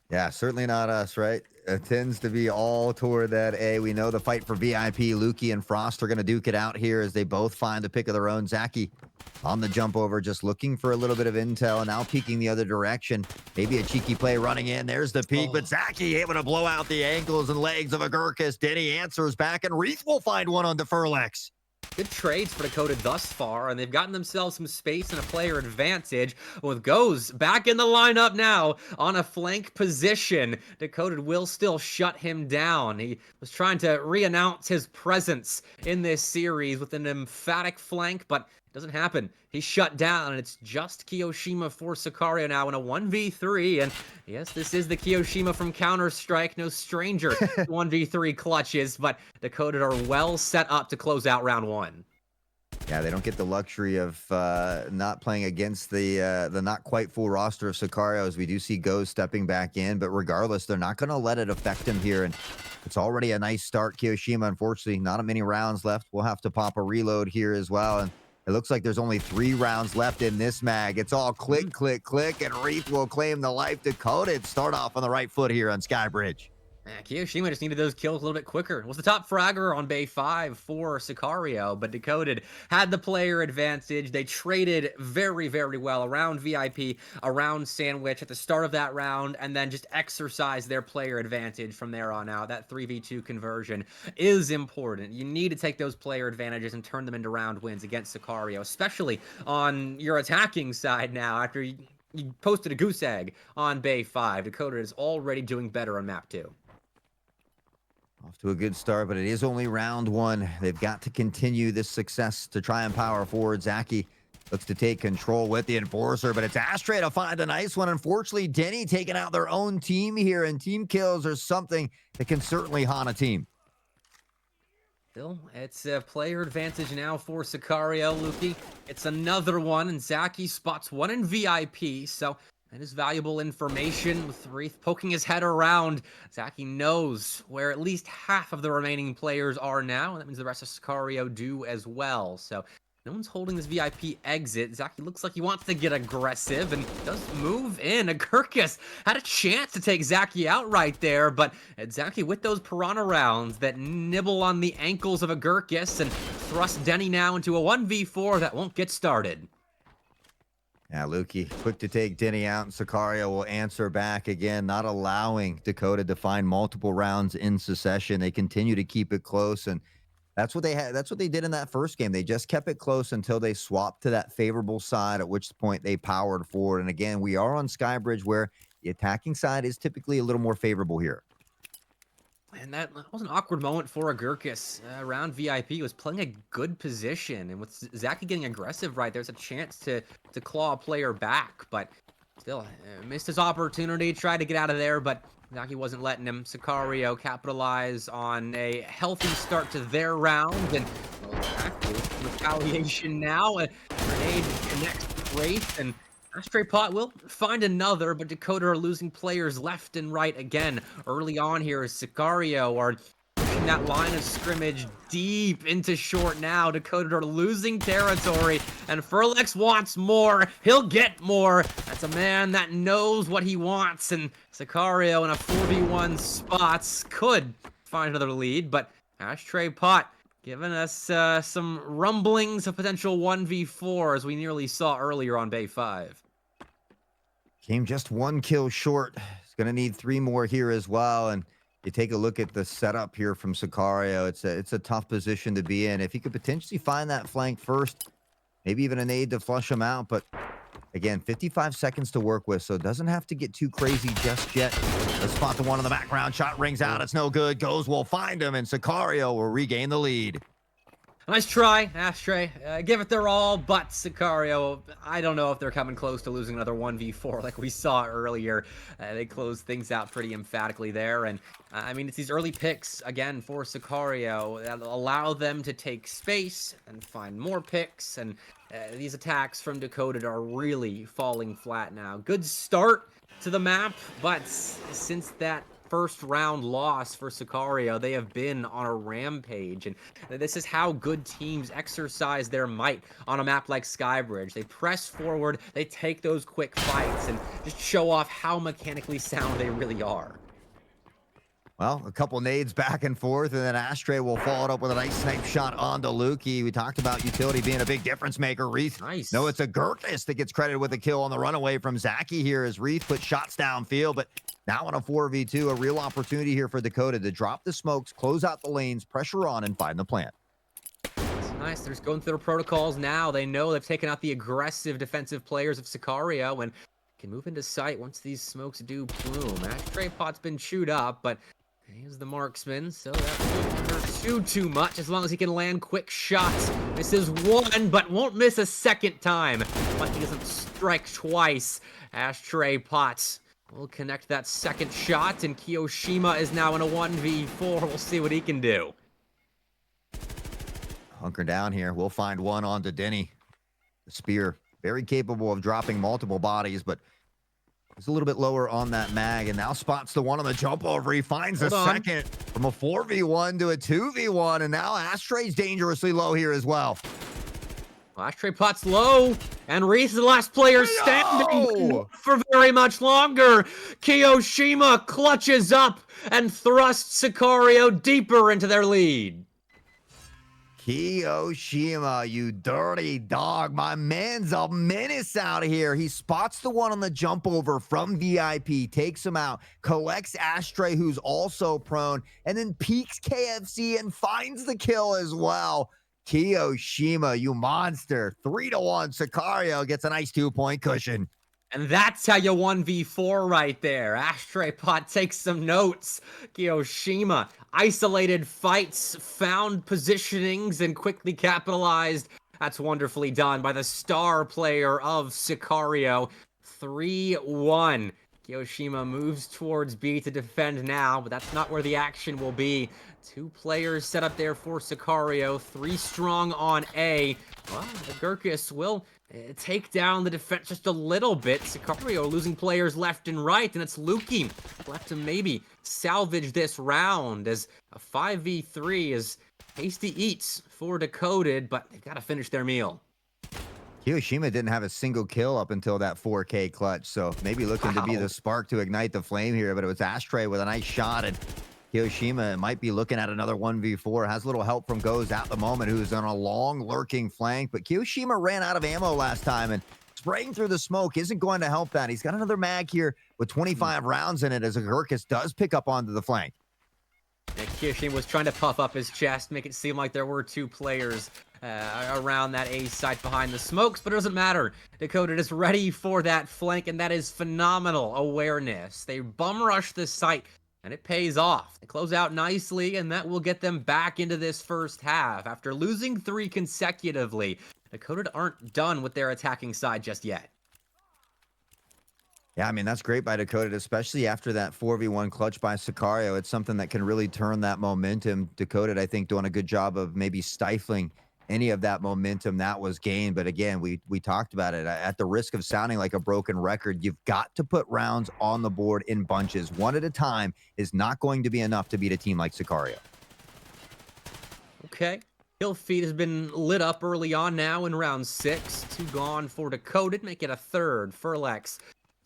Yeah, certainly not us, right? It tends to be all toward that A. We know the fight for VIP. Lukey and Frost are going to duke it out here as they both find the pick of their own. Zaki on the jump over, just looking for a little bit of intel, and now peeking the other direction. Maybe a cheeky play running in. There's the peek, but Zaki able to blow out the ankles and legs of a Gurkus. Denny answers back, and Reef will find one on Deferlex. Good trades for Decoded thus far, and they've gotten themselves some space and a player advantage, with Goes back in the lineup now on a flank position. Decoded will still shut him down. He was trying to re-announce his presence in this series with an emphatic flank, but Doesn't happen. He's shut down, and it's just Kiyoshima for Sicario now in a 1v3. And yes, this is the Kiyoshima from Counter-Strike, no stranger to 1v3 clutches, but Dakota are well set up to close out round 1. Yeah, they don't get the luxury of not playing against the not quite full roster of Sicarios. We do see Go stepping back in, but regardless, they're not going to let it affect him here. And it's already a nice start. Kiyoshima, unfortunately, not many rounds left. We'll have to pop a reload here as well. And it looks like there's only 3 rounds left in this mag. It's all click, click, click, and Reef will claim the life. Dakota start off on the right foot here on Skybridge. Kiyoshima just needed those kills a little bit quicker. Was the top fragger on Bay 5 for Sicario, but Decoded had the player advantage. They traded very, very well around VIP, around Sandwich at the start of that round, and then just exercised their player advantage from there on out. That 3v2 conversion is important. You need to take those player advantages and turn them into round wins against Sicario, especially on your attacking side now after you posted a goose egg on Bay 5. Decoded is already doing better on map 2. Off to a good start, but it is only round 1. They've got to continue this success to try and power forward. Zaki looks to take control with the Enforcer, but it's Ashtray to find a nice one. Unfortunately, Denny taking out their own team here, and team kills are something that can certainly haunt a team. Still, it's a player advantage now for Sicario, Lukey. It's another one, and Zaki spots one in VIP, so that is valuable information with Reef poking his head around. Zaki knows where at least half of the remaining players are now, and that means the rest of Sicario do as well. So no one's holding this VIP exit. Zaki looks like he wants to get aggressive and does move in. Agurkus had a chance to take Zaki out right there, but Zaki with those Piranha rounds that nibble on the ankles of Agurkus and thrust Denny now into a 1v4 that won't get started. Yeah, Lukey, quick to take Denny out, and Sicario will answer back again, not allowing Dakota to find multiple rounds in succession. They continue to keep it close, and that's what they had. That's what they did in that first game. They just kept it close until they swapped to that favorable side, at which point they powered forward. And again, we are on Skybridge, where the attacking side is typically a little more favorable here. And that was an awkward moment for Agurkus. Around VIP he was playing a good position, and with Zaki getting aggressive right, there's a chance to claw a player back, but still missed his opportunity, tried to get out of there, but Zaki wasn't letting him. Sicario capitalize on a healthy start to their round, and Zaki with retaliation now. A grenade connects with Wraith, and Ashtray Pot will find another, but Dakota are losing players left and right again. Early on here, Sicario are pushing that line of scrimmage deep into short now. Dakota are losing territory, and Furlex wants more. He'll get more. That's a man that knows what he wants, and Sicario in a 4v1 spots could find another lead, but Ashtray Pot giving us some rumblings of potential 1v4, as we nearly saw earlier on Bay 5. Came just 1 kill short. He's going to need 3 more here as well. And you take a look at the setup here from Sicario. It's a tough position to be in. If he could potentially find that flank first, maybe even a nade to flush him out. But again, 55 seconds to work with, so it doesn't have to get too crazy just yet. Let's spot the one in the background. Shot rings out. It's no good. Goes will find him, and Sicario will regain the lead. Nice try, Ashtray. Give it their all, but Sicario, I don't know if they're coming close to losing another 1v4 like we saw earlier. They closed things out pretty emphatically there, and I mean, it's these early picks, again, for Sicario that allow them to take space and find more picks, and these attacks from Dakota are really falling flat now. Good start to the map, but since that first round loss for Sicario, they have been on a rampage, and this is how good teams exercise their might on a map like Skybridge. They press forward, they take those quick fights, and just show off how mechanically sound they really are. Well, a couple nades back and forth, and then Ashtray will follow it up with a nice snipe shot onto Lukey. We talked about utility being a big difference maker. Reith, nice. No, it's Agurkus that gets credited with the kill on the runaway from Zaki here as Reith put shots downfield, but now on a 4v2, a real opportunity here for Dakota to drop the smokes, close out the lanes, pressure on, and find the plant. That's nice. They're just going through their protocols now. They know they've taken out the aggressive defensive players of Sicario and can move into sight once these smokes do plume. Ashtray Pot's been chewed up, but He's the marksman, so that won't hurt too much as long as he can land quick shots. Misses one, but won't miss a second time. Like he doesn't strike twice. Ashtray Potts will connect that second shot, and Kiyoshima is now in a 1v4. We'll see what he can do. Hunker down here. We'll find one onto Denny. The spear, very capable of dropping multiple bodies, but he's a little bit lower on that mag, and now spots the one on the jump over. He finds a second from a 4v1 to a 2v1, and now Ashtray's dangerously low here as well. Ashtray Potts low, and Reese is the last player standing for very much longer. Kiyoshima clutches up and thrusts Sicario deeper into their lead. Kiyoshima, you dirty dog. My man's a menace out of here. He spots the one on the jump over from VIP, takes him out, collects Ashtray, who's also prone, and then peeks KFC and finds the kill as well. Kiyoshima, you monster. 3-1. Sicario gets a nice 2-point cushion. And that's how you 1v4 right there. Ashtray Pot takes some notes. Kiyoshima, isolated fights, found positionings, and quickly capitalized. That's wonderfully done by the star player of Sicario. 3-1. Kiyoshima moves towards B to defend now, but that's not where the action will be. 2 players set up there for Sicario. 3 strong on A. Well, the Gurkus will take down the defense just a little bit. Sicario losing players left and right, and it's Lukey left to maybe salvage this round as a 5v3 as Hasty eats for Decoded, but they've got to finish their meal. Kiyoshima didn't have a single kill up until that 4K clutch, so maybe looking to be the spark to ignite the flame here, but it was Ashtray with a nice shot, and Kiyoshima might be looking at another 1v4. Has a little help from Goes at the moment, who's on a long lurking flank, but Kiyoshima ran out of ammo last time, and spraying through the smoke isn't going to help that. He's got another mag here with 25 rounds in it as Agurkus does pick up onto the flank. Yeah, Kiyoshima was trying to puff up his chest, make it seem like there were 2 players around that A site behind the smokes, but it doesn't matter. Decoded is ready for that flank, and that is phenomenal awareness. They bum rush the site, and it pays off. They close out nicely, and that will get them back into this first half. After losing 3 consecutively, Decoded aren't done with their attacking side just yet. Yeah, I mean, that's great by Decoded, especially after that 4v1 clutch by Sicario. It's something that can really turn that momentum. Decoded, I think, doing a good job of maybe stifling any of that momentum that was gained. But again, we talked about it. At the risk of sounding like a broken record, you've got to put rounds on the board in bunches. One at a time is not going to be enough to beat a team like Sicario. Okay. Kill feed has been lit up early on now in round 6. 2 gone for Decoded, make it a third. Furlex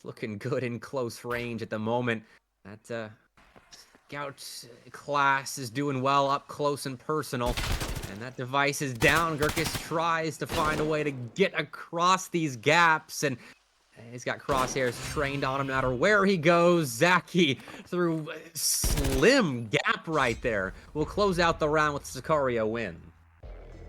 looking good in close range at the moment. That scout class is doing well up close and personal. And that device is down. Gurkus tries to find a way to get across these gaps, and he's got crosshairs trained on him no matter where he goes. Zaki through a slim gap right there will close out the round with Sicario win.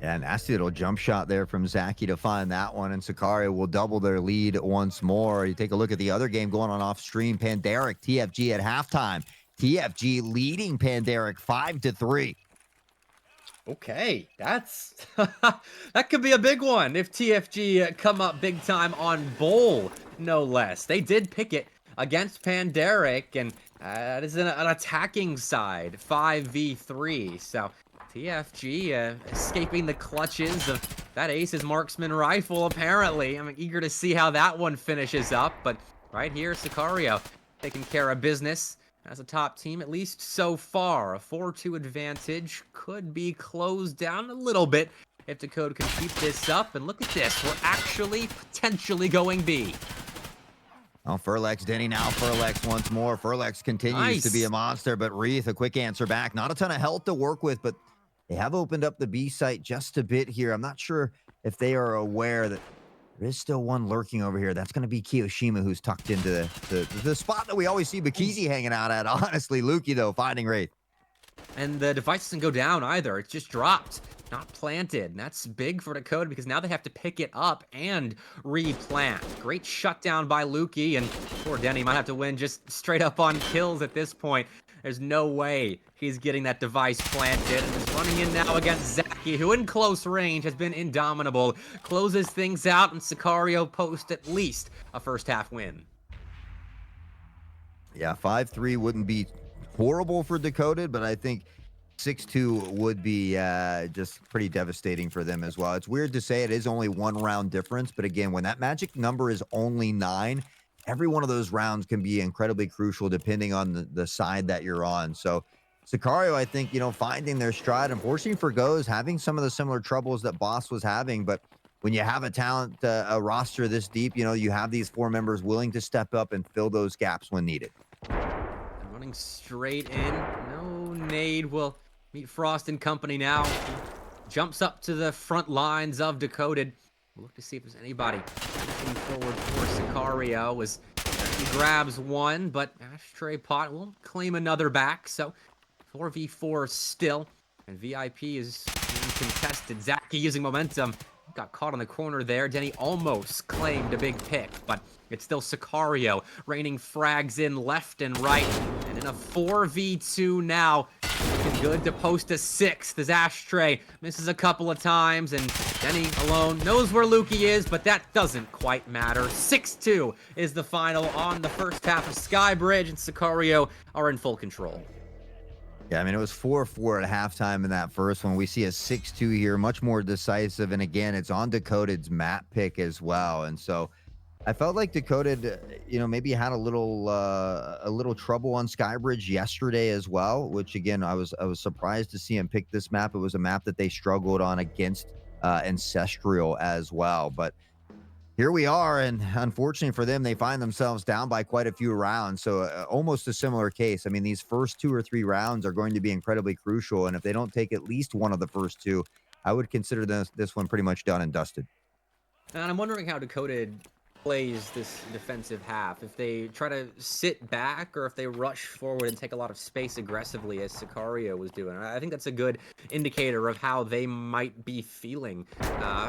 Yeah, nasty little jump shot there from Zaki to find that one, and Sicario will double their lead once more. You take a look at the other game going on off stream. Pandaric, TFG at halftime. TFG leading Pandaric 5-3. Okay, that's that could be a big one if TFG come up big time on Bowl, no less. They did pick it against Pandaric, and that is an attacking side, 5v3. So TFG escaping the clutches of that Ace's marksman rifle, apparently. I'm eager to see how that one finishes up, but right here, Sicario taking care of business. As a top team, at least so far, a 4-2 advantage could be closed down a little bit if Decoded can keep this up. And look at this, we're actually potentially going B. Oh, Furlex, Denny now. Furlex once more. Furlex continues to be a monster, but Wreath, a quick answer back. Not a ton of health to work with, but they have opened up the B site just a bit here. I'm not sure if they are aware that there is still one lurking over here. That's going to be Kiyoshima, who's tucked into the spot that we always see Bakizi hanging out at. Honestly, Lukey, though, finding Wraith. And the device doesn't go down either. It's just dropped, not planted. And that's big for Decoded because now they have to pick it up and replant. Great shutdown by Lukey, and poor Denny might have to win just straight up on kills at this point. There's no way he's getting that device planted. And is running in now against Zaki, who in close range has been indomitable. Closes things out, and Sicario posts at least a first half win. Yeah, 5-3 wouldn't be horrible for Decoded, but I think 6-2 would be just pretty devastating for them as well. It's weird to say it is only 1 round difference, but again, when that magic number is only 9, every one of those rounds can be incredibly crucial depending on the side that you're on. So Sicario, I think, finding their stride. Unfortunately for Goes, having some of the similar troubles that Boss was having, but when you have a talent, a roster this deep, you have these 4 members willing to step up and fill those gaps when needed. And running straight in. No nade will meet Frost and company now. He jumps up to the front lines of Decoded. We'll look to see if there's anybody pushing forward for Sicario. He grabs one, but Ashtray Pot will claim another back. So 4v4 still. And VIP is being contested. Zaki using momentum. Got caught on the corner there. Denny almost claimed a big pick, but it's still Sicario raining frags in left and right. And in a 4v2 now, looking good to post a 6th as Ashtray misses a couple of times, and Denny alone knows where Lukey is, but that doesn't quite matter. 6-2 is the final on the first half of Skybridge, and Sicario are in full control. Yeah, I mean, it was 4-4 at halftime in that first one. We see a 6-2 here, much more decisive. And again, it's on Decoded's map pick as well. And so I felt like Decoded, maybe had a little trouble on Skybridge yesterday as well, which again, I was surprised to see him pick this map. It was a map that they struggled on against Ancestral as well. But here we are, and unfortunately for them, they find themselves down by quite a few rounds. So almost a similar case. I mean, these first 2 or 3 rounds are going to be incredibly crucial, and if they don't take at least one of the first 2, I would consider this one pretty much done and dusted. And I'm wondering how Decoded plays this defensive half. If they try to sit back or if they rush forward and take a lot of space aggressively as Sicario was doing. I think that's a good indicator of how they might be feeling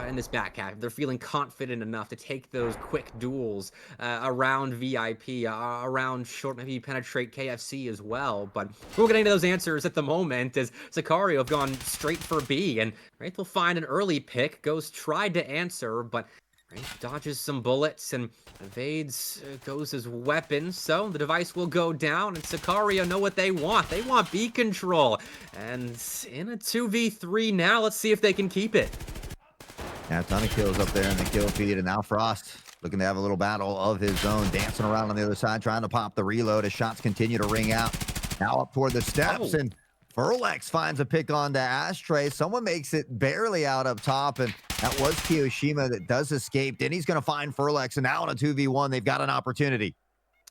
in this back half. If they're feeling confident enough to take those quick duels around VIP, around short, maybe penetrate KFC as well. But we're getting to those answers at the moment as Sicario have gone straight for B, and right, they'll find an early pick. Goes tried to answer, but dodges some bullets and evades Goes' weapons. So the device will go down, and Sicario know what they want. They want B control. And in a 2v3 now, let's see if they can keep it. Yeah, a ton of kills up there in the kill feed, and now Frost looking to have a little battle of his own, dancing around on the other side, trying to pop the reload as shots continue to ring out. Now up toward the steps, and Furlex finds a pick onto Ashtray. Someone makes it barely out up top, and that was Kiyoshima that does escape. Then he's going to find Furlex, and now in a 2v1, they've got an opportunity.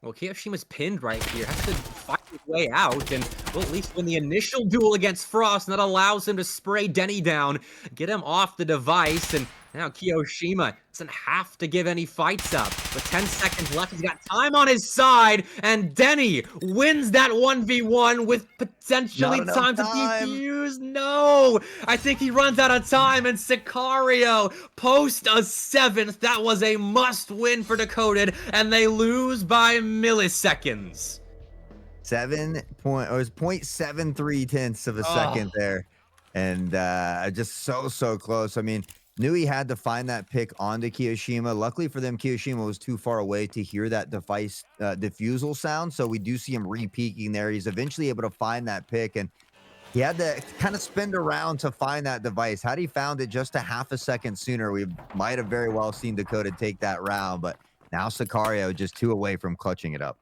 Well, Kiyoshima's pinned right here. Has to fight his way out, and will at least win the initial duel against Frost, and that allows him to spray Denny down, get him off the device, and now Kiyoshima doesn't have to give any fights up. With 10 seconds left, he's got time on his side, and Denny wins that 1v1 with potentially time to defuse. No! I think he runs out of time, and Sicario post a 7th. That was a must-win for Decoded, and they lose by milliseconds. 0.73 tenths of a second there. And just so close. I mean, knew he had to find that pick onto Kiyoshima. Luckily for them, Kiyoshima was too far away to hear that device diffusal sound. So we do see him re-peeking there. He's eventually able to find that pick, and he had to kind of spin around to find that device. Had he found it just a half a second sooner, we might have very well seen Decoded take that round. But now Sicario just 2 away from clutching it up.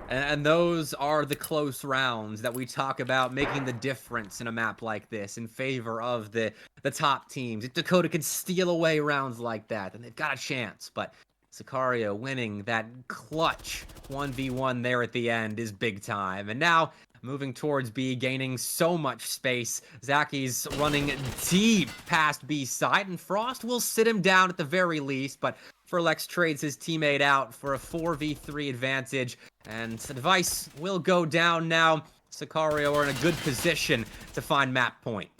And those are the close rounds that we talk about making the difference in a map like this in favor of the top teams. If Dakota can steal away rounds like that, then they've got a chance. But Sicario winning that clutch 1v1 there at the end is big time. And now moving towards B, gaining so much space. Zaki's running deep past B side, and Frost will sit him down at the very least, but Furlex trades his teammate out for a 4v3 advantage, and the device will go down now. Sicario are in a good position to find map point.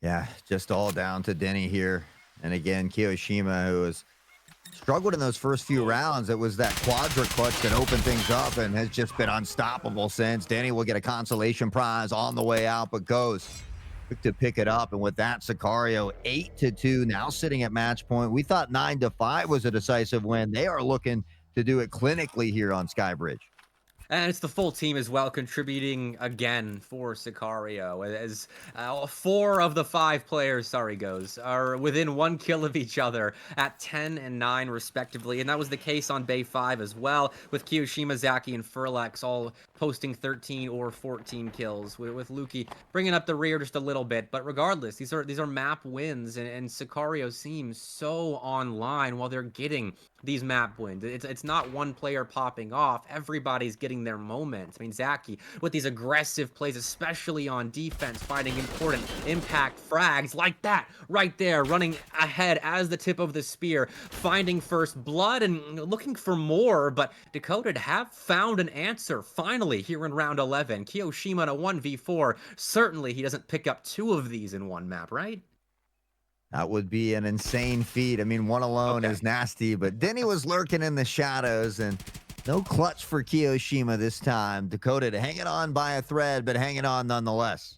Yeah, just all down to Denny here. And again, Kiyoshima, who was struggled in those first few rounds. It was that quadra clutch that opened things up and has just been unstoppable since. Danny will get a consolation prize on the way out, but goes quick to pick it up. And with that, Sicario 8-2, now sitting at match point. We thought 9-5 was a decisive win. They are looking to do it clinically here on Skybridge. And it's the full team as well, contributing again for Sicario, as 4 of the 5 players, are within 1 kill of each other at 10 and 9 respectively. And that was the case on Bay 5 as well, with Kiyoshima, Zaki, and Furlex all posting 13 or 14 kills, with Luki bringing up the rear just a little bit. But regardless, these are map wins, and Sicario seems so online while they're getting these map wins. It's not one player popping off. Everybody's getting their moments. I mean, Zaki with these aggressive plays, especially on defense, finding important impact frags like that right there, running ahead as the tip of the spear, finding first blood and looking for more. But Decoded have found an answer finally here in round 11. Kiyoshima in a 1v4. Certainly he doesn't pick up 2 of these in one map, right? That would be an insane feat. I mean, one alone is nasty, but Denny was lurking in the shadows, and no clutch for Kiyoshima this time. Decoded hanging on by a thread, but hanging on nonetheless.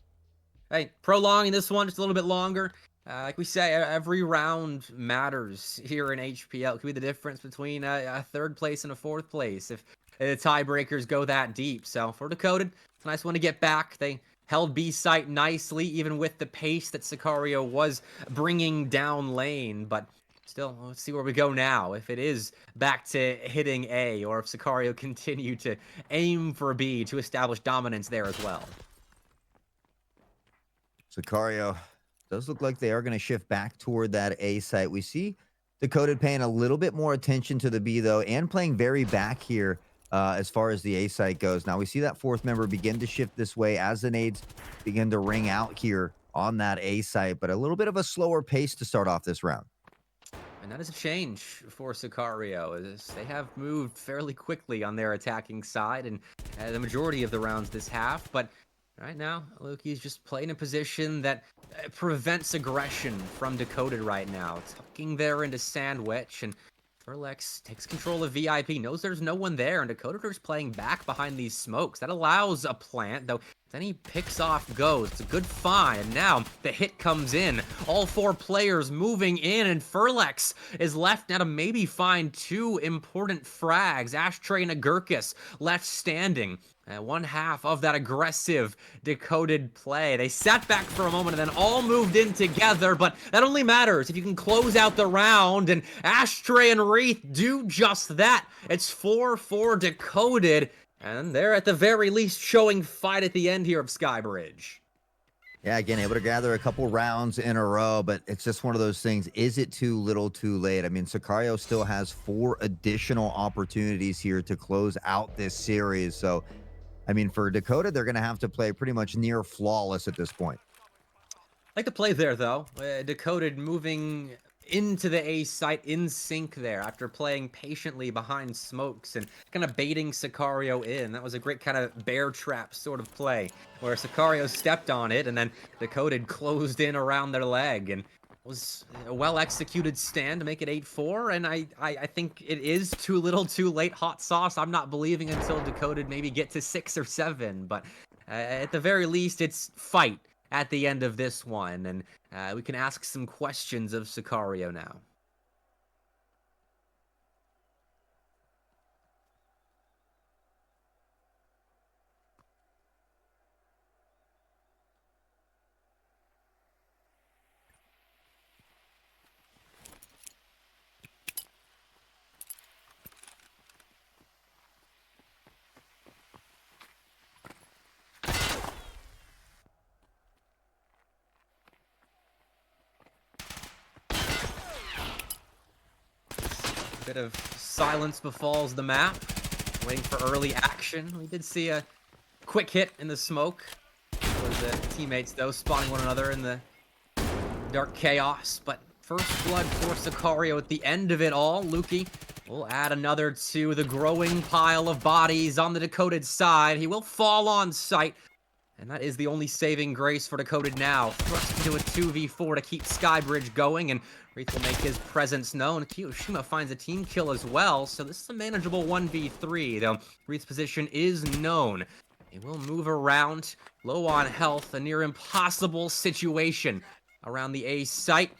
Hey, prolonging this one just a little bit longer. Like we say, every round matters here in HPL. It could be the difference between a 3rd place and a 4th place if the tiebreakers go that deep. So for Decoded, it's a nice one to get back. They held B site nicely, even with the pace that Sicario was bringing down lane. But still, let's see where we go now. If it is back to hitting A, or if Sicario continue to aim for B to establish dominance there as well. Sicario does look like they are going to shift back toward that A site. We see Decoded paying a little bit more attention to the B, though, and playing very back here as far as the A site goes. Now we see that 4th member begin to shift this way as the nades begin to ring out here on that A site, but a little bit of a slower pace to start off this round. And that is a change for Sicario, as they have moved fairly quickly on their attacking side and the majority of the rounds this half. But right now, Luki's just playing a position that prevents aggression from Decoded right now. Tucking there into Sandwich, and Furlex takes control of VIP, knows there's no one there, and Decoder's playing back behind these smokes. That allows a plant, though then he picks off Ghost. It's a good find, and now the hit comes in. All 4 players moving in, and Furlex is left now to maybe find 2 important frags. Ashtray and Agurkus left standing. One half of that aggressive Decoded play. They sat back for a moment and then all moved in together, but that only matters if you can close out the round, and Ashtray and Wreath do just that. It's 4-4 Decoded, and they're at the very least showing fight at the end here of Skybridge. Yeah, again, able to gather a couple rounds in a row, but it's just one of those things. Is it too little too late? I mean, Sicario still has 4 additional opportunities here to close out this series, so I mean, for Decoded, they're going to have to play pretty much near flawless at this point. I like the play there, though. Decoded moving into the A site in sync there after playing patiently behind smokes and kind of baiting Sicario in. That was a great kind of bear trap sort of play where Sicario stepped on it and then Decoded closed in around their leg, and was a well-executed stand to make it 8-4, and I think it is too little too late, hot sauce. I'm not believing until Decoded maybe get to 6 or 7, but at the very least, it's fight at the end of this one, and we can ask some questions of Sicario now. Bit of silence befalls the map, waiting for early action. We did see a quick hit in the smoke. It was teammates, though, spawning one another in the dark chaos. But first blood for Sicario at the end of it all. Luki will add another to the growing pile of bodies on the Decoded side. He will fall on sight. And that is the only saving grace for Decoded now. Thrust into a 2v4 to keep Skybridge going, and Wreath will make his presence known. Kiyoshima finds a team kill as well, so this is a manageable 1v3, though Wreath's position is known. They will move around, low on health, a near impossible situation around the A site.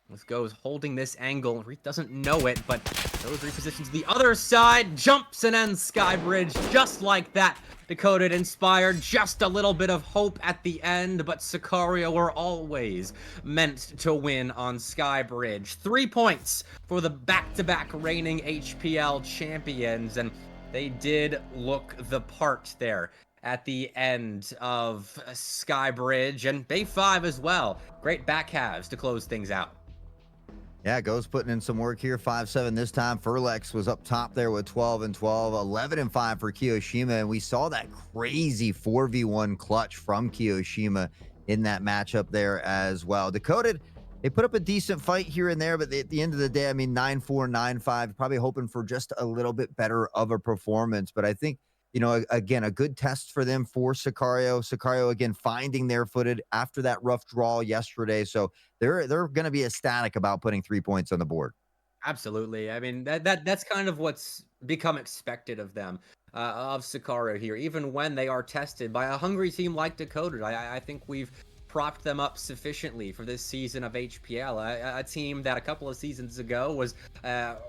With Goes holding this angle. Wreath doesn't know it, but those repositions the other side, jumps and ends Skybridge just like that. Decoded inspired just a little bit of hope at the end, but Sicario were always meant to win on Skybridge. 3 points for the back-to-back reigning HPL champions, and they did look the part there at the end of Skybridge, and Bay 5 as well. Great back halves to close things out. Yeah, Goes putting in some work here. 5-7 this time. Furlex was up top there with 12 and 12. 11 and 5 for Kiyoshima. And we saw that crazy 4v1 clutch from Kiyoshima in that matchup there as well. Decoded, they put up a decent fight here and there, but at the end of the day, I mean, 9-4, 9-5, probably hoping for just a little bit better of a performance. But I think, you know, again, a good test for them for Sicario. Sicario, again, finding their footed after that rough draw yesterday. So they're going to be ecstatic about putting 3 points on the board. Absolutely. I mean, that's kind of what's become expected of them, of Sicario here, even when they are tested by a hungry team like Decoded. I think we've propped them up sufficiently for this season of HPL. A team that a couple of seasons ago was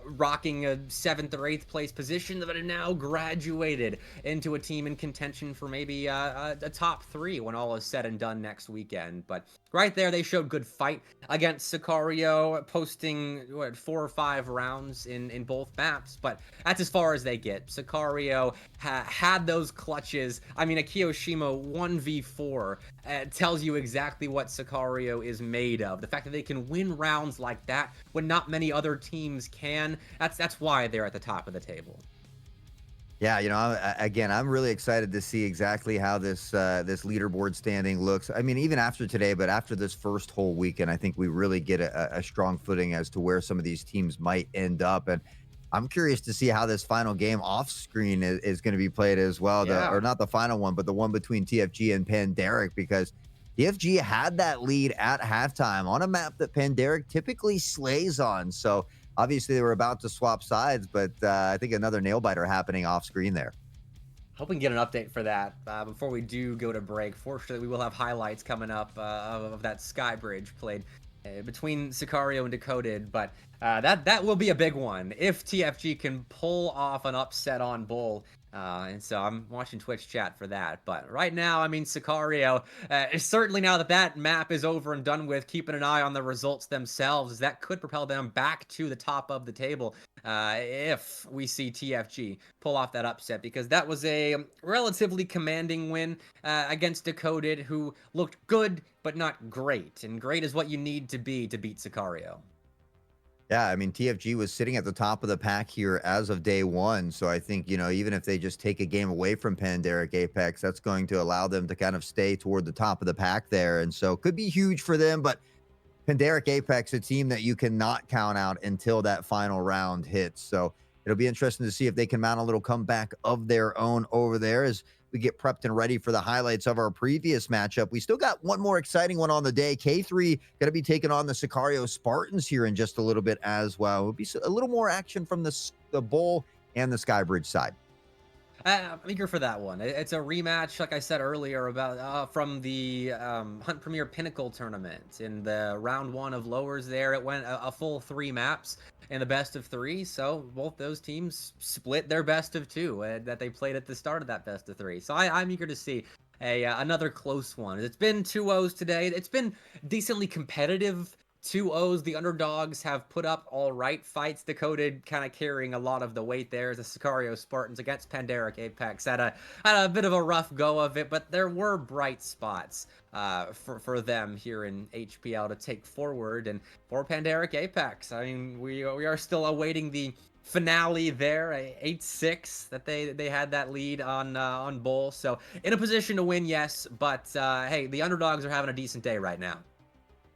rocking a 7th or 8th place position that have now graduated into a team in contention for maybe a top 3 when all is said and done next weekend. But right there, they showed good fight against Sicario, posting 4 or 5 rounds in both maps, but that's as far as they get. Sicario had those clutches. I mean, a Kiyoshima 1v4 tells you exactly what Sicario is made of. The fact that they can win rounds like that when not many other teams can, that's why they're at the top of the table. Yeah, you know, again, I'm really excited to see exactly how this this leaderboard standing looks. I mean, even after today, but after this first whole weekend, I think we really get a strong footing as to where some of these teams might end up. And I'm curious to see how this final game off screen is going to be played as well. Yeah. Or not the final one, but the one between TFG and Panderic, because TFG had that lead at halftime on a map that Panderic typically slays on. So obviously they were about to swap sides, but I think another nail biter happening off screen there. Hoping to get an update for that before we do go to break. Fortunately, we will have highlights coming up of that Skybridge played between Sicario and Decoded, but that will be a big one if TFG can pull off an upset on Bull. And so I'm watching Twitch chat for that. But right now, I mean, Sicario, certainly now that map is over and done with, keeping an eye on the results themselves, that could propel them back to the top of the table if we see TFG pull off that upset, because that was a relatively commanding win against Decoded, who looked good, but not great. And great is what you need to be to beat Sicario. Yeah, I mean, TFG was sitting at the top of the pack here as of day one. So I think, you know, even if they just take a game away from Panderic Apex, that's going to allow them to kind of stay toward the top of the pack there. And so could be huge for them. But Panderic Apex, a team that you cannot count out until that final round hits. So it'll be interesting to see if they can mount a little comeback of their own over there as we get prepped and ready for the highlights of our previous matchup. We still got one more exciting one on the day. K3 going to be taking on the Sicario Spartans here in just a little bit as well. It'll be a little more action from the Bull and the Skybridge side. I'm eager for that one. It's a rematch, like I said earlier, about from the Hunt Premier Pinnacle tournament. In the round 1 of lowers there, it went a full 3 maps in the best of 3. So both those teams split their best of 2 that they played at the start of that best of 3. So I'm eager to see another close one. It's been 2-0s today. It's been decently competitive 2-0s. The underdogs have put up all right fights. Decoded kind of carrying a lot of the weight there as the Sicario Spartans against Panderic Apex had a bit of a rough go of it, but there were bright spots for them here in HPL to take forward. And for Panderic Apex, I mean, we are still awaiting the finale there, 8-6 that they had that lead on Bull. So in a position to win, yes, but hey, the underdogs are having a decent day right now.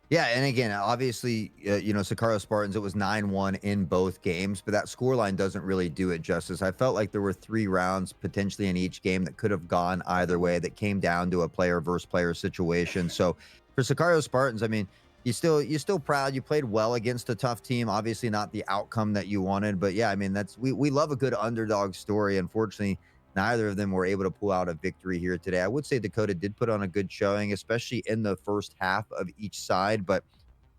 Yeah, and again, obviously, Sicario Spartans, it was 9-1 in both games, but that scoreline doesn't really do it justice. I felt like there were 3 rounds potentially in each game that could have gone either way, that came down to a player versus player situation. So for Sicario Spartans, I mean, you're still proud. You played well against a tough team. Obviously, not the outcome that you wanted, but yeah, I mean, we love a good underdog story. Unfortunately, neither of them were able to pull out a victory here today. I would say Dakota did put on a good showing, especially in the first half of each side, but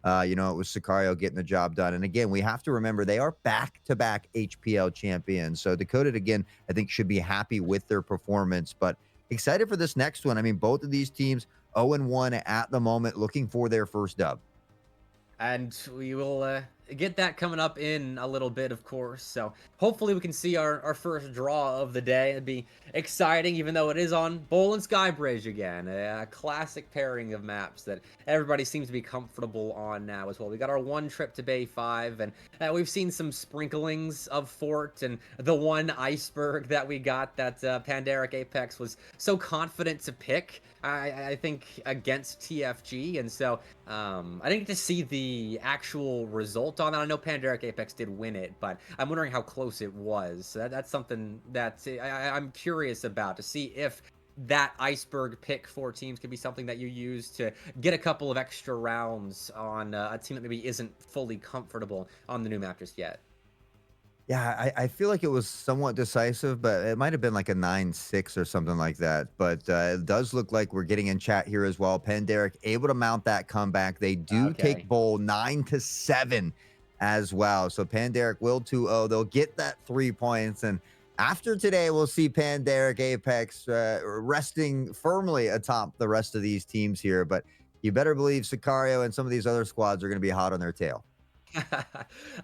it was Sicario getting the job done. And again, we have to remember they are back-to-back HPL champions. So Dakota, again, I think should be happy with their performance, but excited for this next one. I mean, both of these teams 0-1 at the moment, looking for their first dub. And we will get that coming up in a little bit, of course. So hopefully we can see our first draw of the day. It'd be exciting, even though it is on Bowl and Skybridge again. A classic pairing of maps that everybody seems to be comfortable on now as well. We got our one trip to Bay 5, and we've seen some sprinklings of Fort, and the one iceberg that we got that Pandaric Apex was so confident to pick, I think, against TFG. And so I didn't get to see the actual result on that. I know Pandaric Apex did win it, but I'm wondering how close it was. So that's something that I'm curious about, to see if that iceberg pick for teams could be something that you use to get a couple of extra rounds on a team that maybe isn't fully comfortable on the new map just yet. Yeah, I feel like it was somewhat decisive, but it might have been like a 9-6 or something like that. But it does look like we're getting in chat here as well. Pandaric able to mount that comeback. They do take Okay. Bowl 9-7 as well. So Pandaric will 2-0. They'll get that 3 points. And after today, we'll see Pandaric Apex resting firmly atop the rest of these teams here. But you better believe Sicario and some of these other squads are going to be hot on their tail.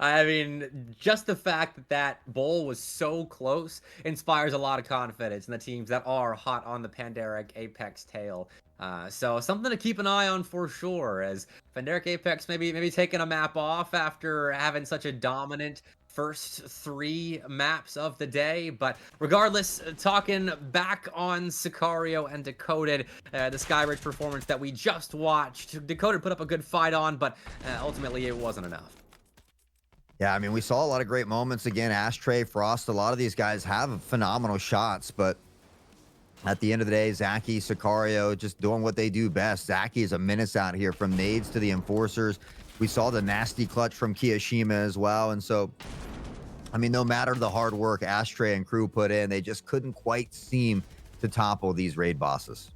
I mean, just the fact that that bowl was so close inspires a lot of confidence in the teams that are hot on the Pandaric Apex tail. So something to keep an eye on for sure, as Pandaric Apex maybe taking a map off after having such a dominant first 3 maps of the day. But regardless, talking back on Sicario and Decoded, the Skybridge performance that we just watched, Decoded put up a good fight on, but ultimately it wasn't enough. Yeah, I mean, we saw a lot of great moments again. Ashtray, Frost, a lot of these guys have phenomenal shots, but at the end of the day, Zaki, Sicario just doing what they do best. Zaki is a menace out here, from nades to the enforcers. We saw the nasty clutch from Kiyoshima as well. And so, I mean, no matter the hard work Ashtray and crew put in, they just couldn't quite seem to topple these raid bosses.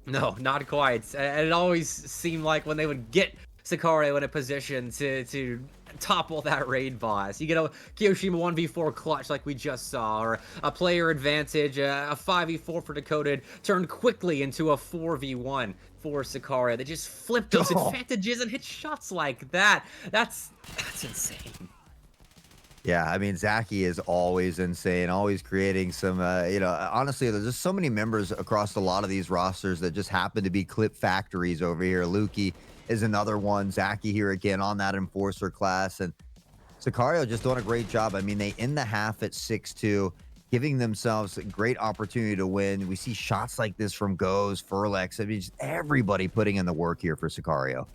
No, not quite. And it always seemed like when they would get Sicario in a position to topple that raid boss, you get a Kiyoshima 1v4 clutch like we just saw, or a player advantage, a 5v4 for Decoded turned quickly into a 4v1 for Sicario. They just flipped those advantages and hit shots like that. That's insane. Yeah, I mean, Zaki is always insane, always creating some, honestly, there's just so many members across a lot of these rosters that just happen to be clip factories over here. Lukey is another one. Zaki here again on that enforcer class. And Sicario just doing a great job. I mean, they end the half at 6-2, giving themselves a great opportunity to win. We see shots like this from Goes, Furlex. I mean, just everybody putting in the work here for Sicario.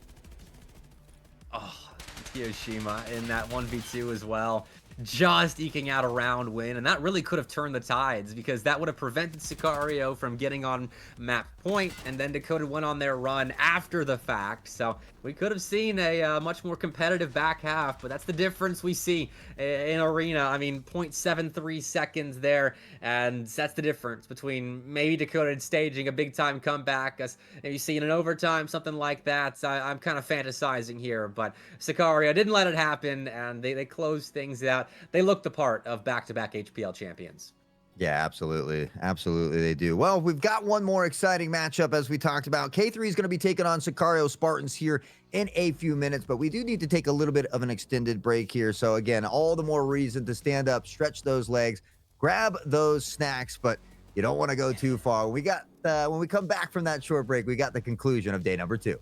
Oh, Kiyoshima in that 1v2 as well, just eking out a round win, and that really could have turned the tides, because that would have prevented Sicario from getting on map point, and then Decoded went on their run after the fact. So we could have seen a much more competitive back half, but that's the difference we see in Arena. I mean, 0.73 seconds there, and that's the difference between maybe Decoded staging a big-time comeback, as you see in an overtime, something like that. I'm kind of fantasizing here, but Sicario didn't let it happen, and they closed things out. They look the part of back-to-back HPL champions. Yeah, absolutely. Absolutely, they do. Well, we've got one more exciting matchup, as we talked about. K3 is going to be taking on Sicario Spartans here in a few minutes, but we do need to take a little bit of an extended break here. So, again, all the more reason to stand up, stretch those legs, grab those snacks, but you don't want to go too far. When we come back from that short break, we got the conclusion of day number 2.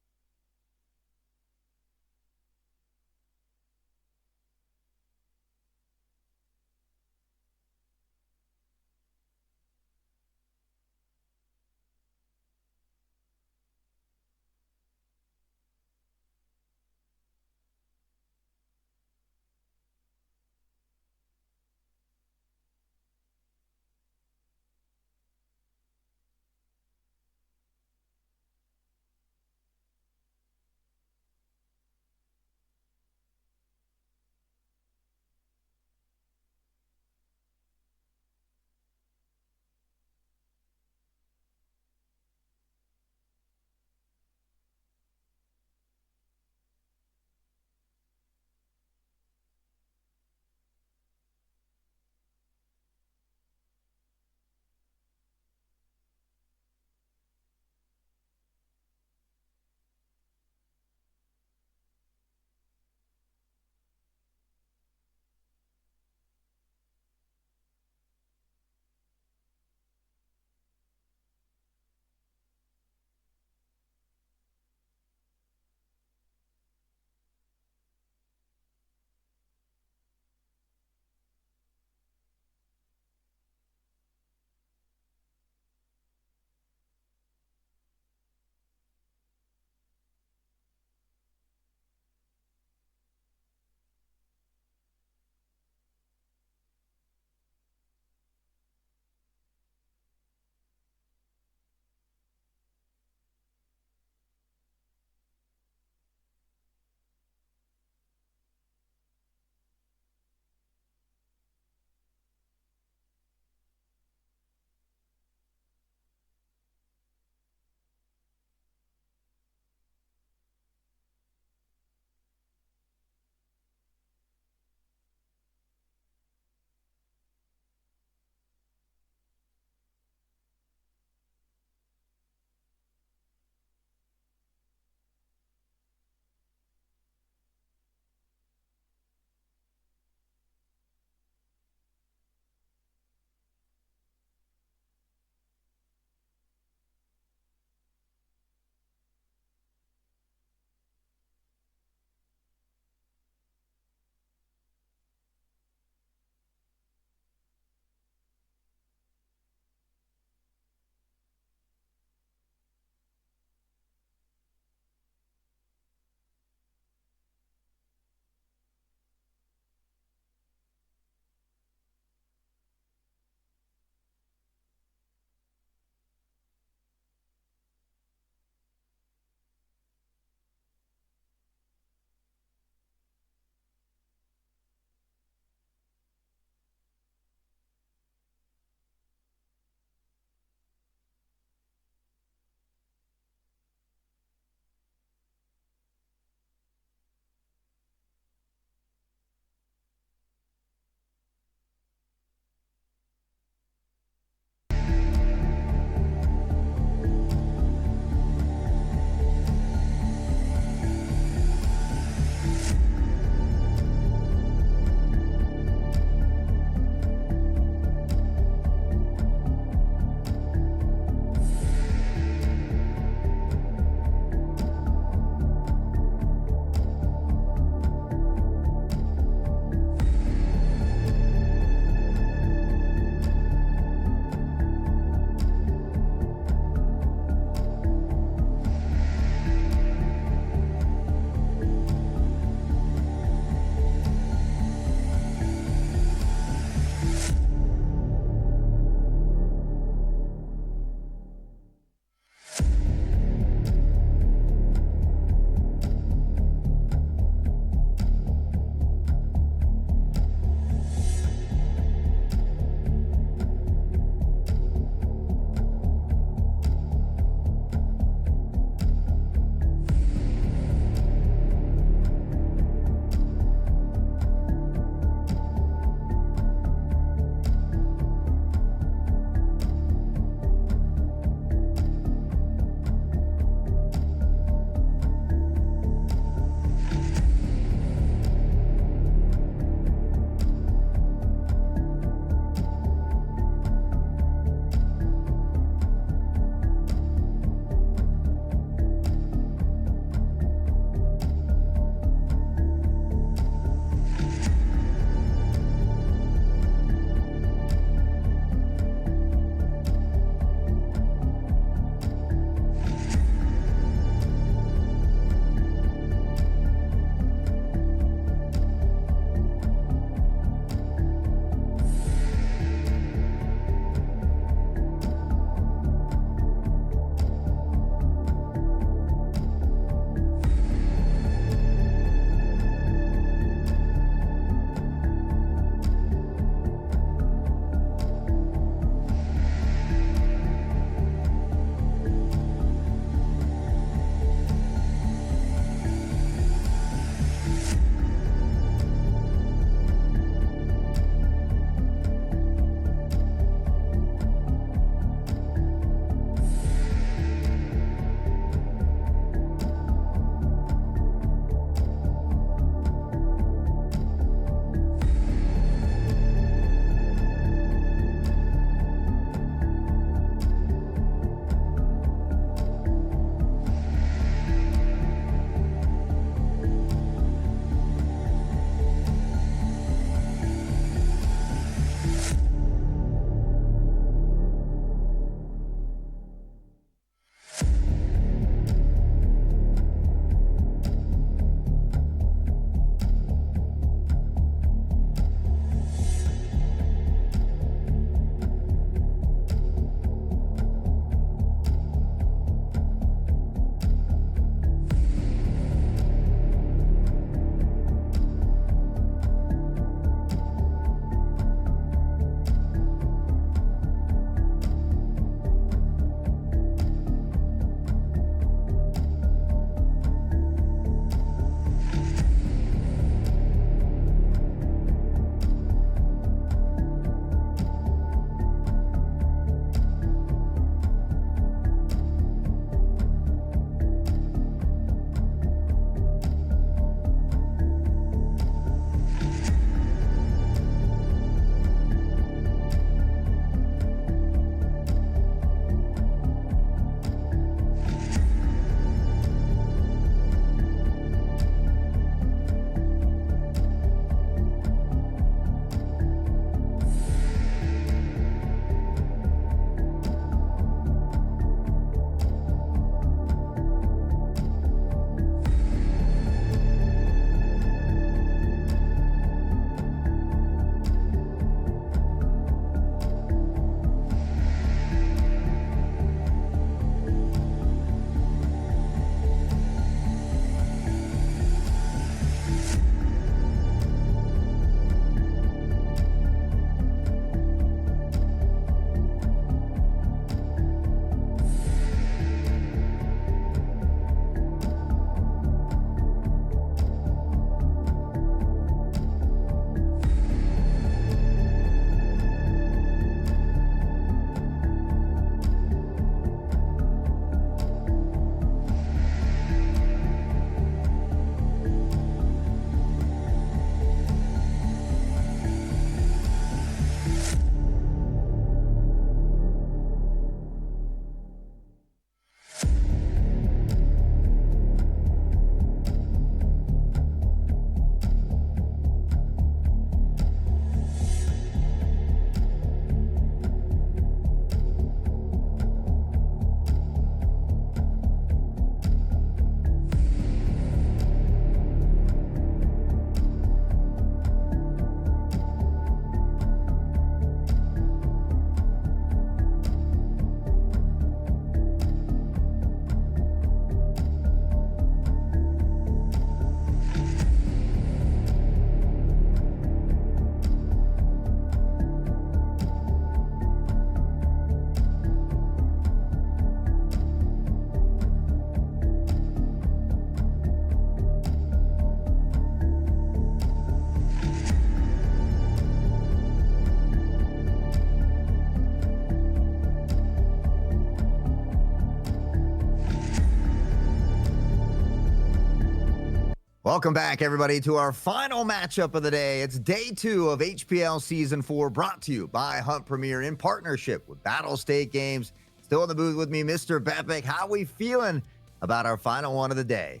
Welcome back, everybody, to our final matchup of the day. It's day 2 of HPL Season 4, brought to you by Hunt Premier in partnership with Battle State Games. Still in the booth with me, Mr. Bepic. How we feeling about our final one of the day?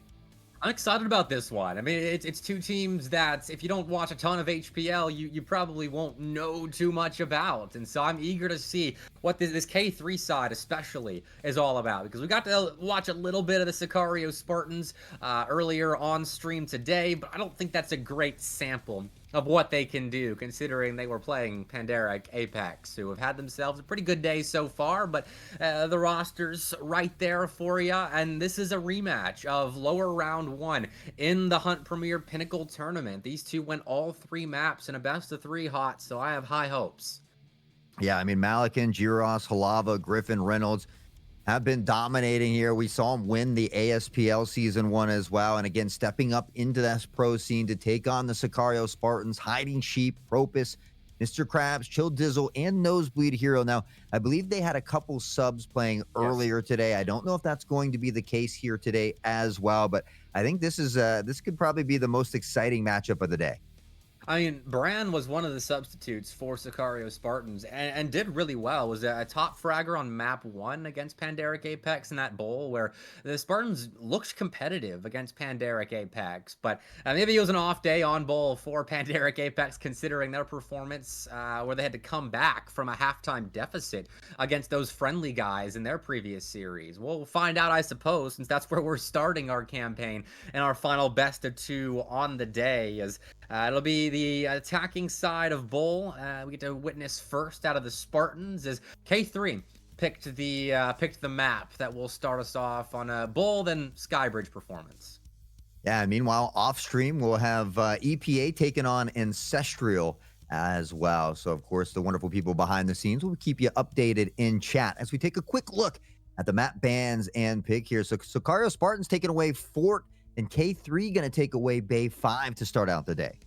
I'm excited about this one. I mean, it's two teams that, if you don't watch a ton of HPL, you probably won't know too much about. And so I'm eager to see what this K3 side especially is all about, because we got to watch a little bit of the Sicario Spartans earlier on stream today, but I don't think that's a great sample of what they can do, considering they were playing Pandaric Apex, who have had themselves a pretty good day so far, but the roster's right there for you, and this is a rematch of lower round 1 in the Hunt Premier Pinnacle Tournament. These two went all 3 maps in a best of 3 hot, so I have high hopes. Yeah, I mean, Malikan, Giros, Halava, Griffin, Reynolds have been dominating here. We saw him win the ASPL Season 1 as well. And again, stepping up into this pro scene to take on the Sicario Spartans, Hiding Sheep, Propus, Mr. Krabs, Chill Dizzle, and Nosebleed Hero. Now, I believe they had a couple subs playing earlier today. I don't know if that's going to be the case here today as well, but I think this could probably be the most exciting matchup of the day. I mean, Bran was one of the substitutes for Sicario Spartans and did really well. Was a top fragger on map 1 against Pandaric Apex in that bowl, where the Spartans looked competitive against Pandaric Apex. But maybe it was an off day on bowl for Pandaric Apex, considering their performance where they had to come back from a halftime deficit against those friendly guys in their previous series. We'll find out, I suppose, since that's where we're starting our campaign and our final best of 2 on the day. As it'll be the attacking side of bowl. We get to witness first out of the Spartans as K3 picked the map that will start us off on a bowl, then Skybridge performance. Yeah, meanwhile, off stream, we'll have EPA taking on Ancestral as well. So, of course, the wonderful people behind the scenes will keep you updated in chat as we take a quick look at the map bans and pick here. So, Sicario Spartans taking away Fort, and K3 going to take away Bay 5 to start out the day.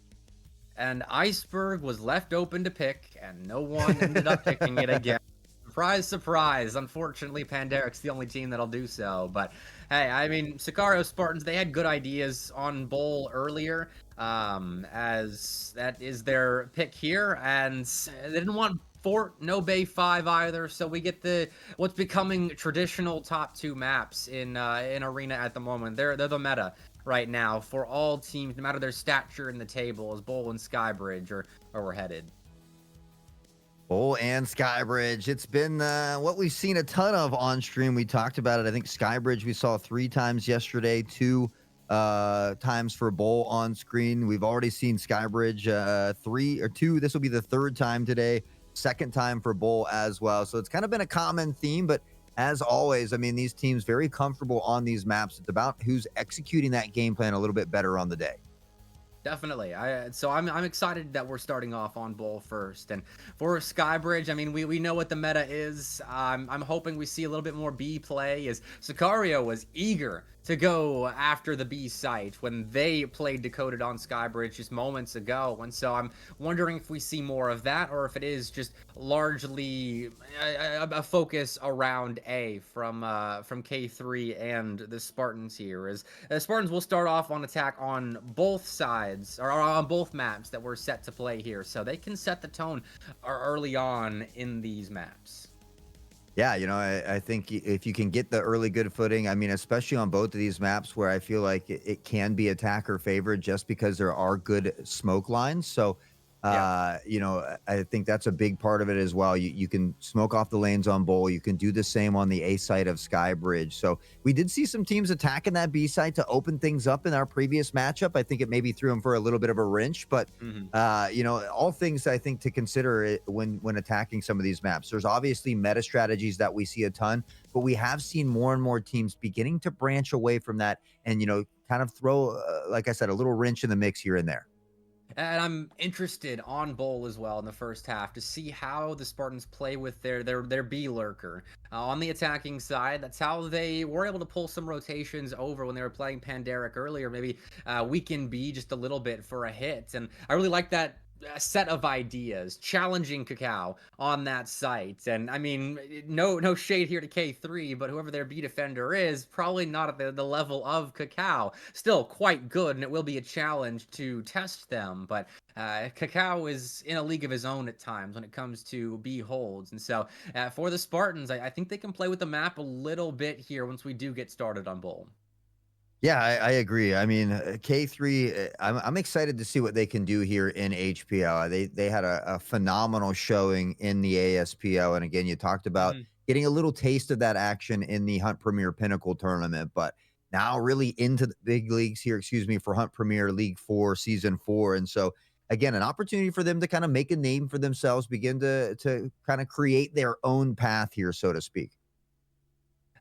And Iceberg was left open to pick, and no one ended up picking it again. Surprise, surprise. Unfortunately, Pandaric's the only team that'll do so. But, hey, I mean, Sicario Spartans, they had good ideas on bowl earlier, as that is their pick here. And they didn't want Fort, no Bay 5 either, so we get what's becoming traditional top 2 maps in Arena at the moment. They're the meta right now for all teams, no matter their stature in the table, as Bowl and Skybridge are where we're headed. Bowl and Skybridge. It's been what we've seen a ton of on stream. We talked about it. I think Skybridge we saw 3 times yesterday, 2 times for Bowl on screen. We've already seen Skybridge 3 or 2. This will be the 3rd time today. 2nd time for Bowl as well. So it's kind of been a common theme, but as always, I mean, these teams very comfortable on these maps. It's about who's executing that game plan a little bit better on the day. Definitely. So I'm excited that we're starting off on bowl first. And for Skybridge, I mean, we know what the meta is. I'm hoping we see a little bit more B play, as Sicario was eager to go after the B site when they played Decoded on Skybridge just moments ago. And so I'm wondering if we see more of that, or if it is just largely a focus around A from K3 and the Spartans here. As the Spartans will start off on attack on both sides, or on both maps that we're set to play here, so they can set the tone early on in these maps. Yeah, you know, I think if you can get the early good footing, I mean, especially on both of these maps where I feel like it can be attacker favored just because there are good smoke lines. So, you know, I think that's a big part of it as well. You can smoke off the lanes on Bowl. You can do the same on the A side of Skybridge. So we did see some teams attacking that B side to open things up in our previous matchup. I think it maybe threw them for a little bit of a wrench, but, you know, all things I think to consider when attacking some of these maps. There's obviously meta strategies that we see a ton, but we have seen more and more teams beginning to branch away from that and, you know, kind of throw, like I said, a little wrench in the mix here and there. And I'm interested on Bowl as well in the first half to see how the Spartans play with their B lurker. On the attacking side, that's how they were able to pull some rotations over when they were playing Pandaric earlier, maybe weaken B just a little bit for a hit. And I really like that set of ideas, challenging Kakao on that site. And I mean, no shade here to K3, but whoever their B defender is, probably not at the level of Kakao. Still quite good, and it will be a challenge to test them. But Kakao is in a league of his own at times when it comes to B holds. And so for the Spartans, I think they can play with the map a little bit here once we do get started on Bull. Yeah, I agree. I mean, K3, I'm excited to see what they can do here in HPL. They had a phenomenal showing in the ASPL, and again, you talked about getting a little taste of that action in the Hunt Premier Pinnacle tournament, but now really into the big leagues here, excuse me, for Hunt Premier League 4, Season 4, and so again, an opportunity for them to kind of make a name for themselves, begin to kind of create their own path here, so to speak.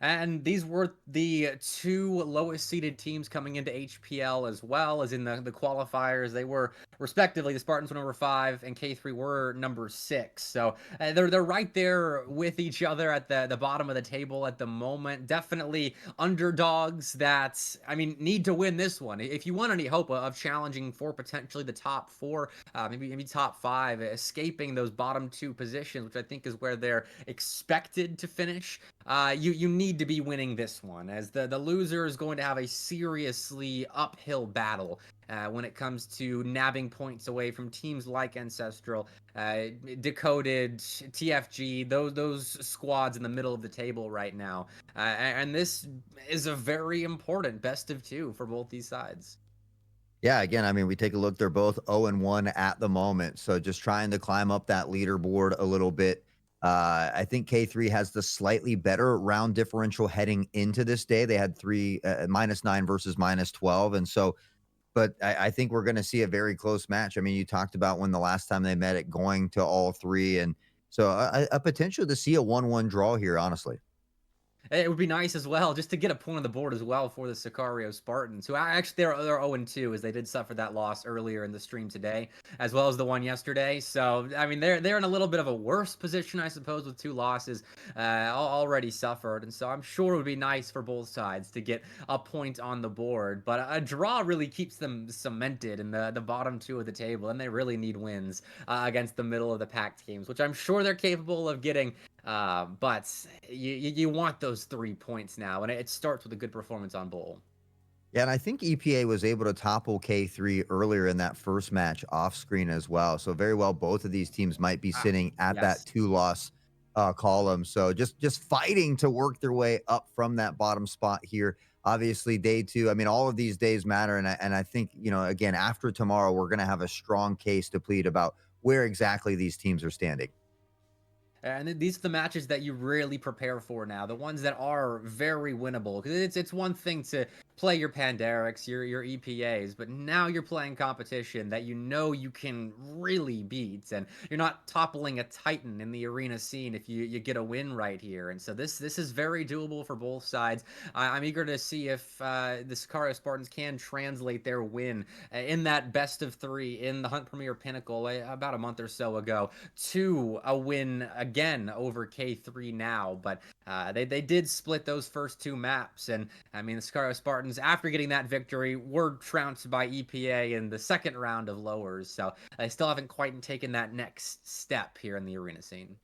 And these were the two lowest seeded teams coming into HPL as well as in the qualifiers. They were respectively the Spartans were number 5 and K3 were number 6. So they're right there with each other at the bottom of the table at the moment. Definitely underdogs that I mean need to win this one. If you want any hope of challenging for potentially the top 4, maybe top 5, escaping those bottom 2 positions, which I think is where they're expected to finish. You need to be winning this one, as the loser is going to have a seriously uphill battle when it comes to nabbing points away from teams like Ancestral, Decoded, TFG, those squads in the middle of the table right now. And this is a very important best of 2 for both these sides. Yeah, again, I mean, we take a look, they're both 0-1 at the moment. So just trying to climb up that leaderboard a little bit. I think K3 has the slightly better round differential heading into this day. They had -9 versus -12. And so, but I think we're going to see a very close match. I mean, you talked about when the last time they met it going to all 3. And so a potential to see a 1-1 draw here, honestly. It would be nice as well just to get a point on the board as well for the Sicario Spartans, who actually they're 0-2 as they did suffer that loss earlier in the stream today, as well as the one yesterday. So I mean they're in a little bit of a worse position, I suppose, with 2 losses already suffered, and so I'm sure it would be nice for both sides to get a point on the board. But a draw really keeps them cemented in the bottom 2 of the table, and they really need wins against the middle of the pack teams, which I'm sure they're capable of getting. But you want those 3 points now, and it starts with a good performance on Bull. Yeah, and I think EPA was able to topple K3 earlier in that first match off screen as well. So very well, both of these teams might be sitting at that 2-loss column. So just fighting to work their way up from that bottom spot here. Obviously, day 2. I mean, all of these days matter, and I think again after tomorrow, we're going to have a strong case to plead about where exactly these teams are standing. And these are the matches that you really prepare for now, the ones that are very winnable. Because it's one thing to play your Panderics, your EPAs, but now you're playing competition that you know you can really beat, and you're not toppling a Titan in the arena scene if you get a win right here. And so this is very doable for both sides. I'm eager to see if the Sicario Spartans can translate their win in that best of 3 in the Hunt Premier Pinnacle about a month or so ago to a win again over K3 now. But they did split those first 2 maps, and I mean the Sicario Spartans, after getting that victory, were trounced by EPA in the second round of lowers, so they still haven't quite taken that next step here in the arena scene.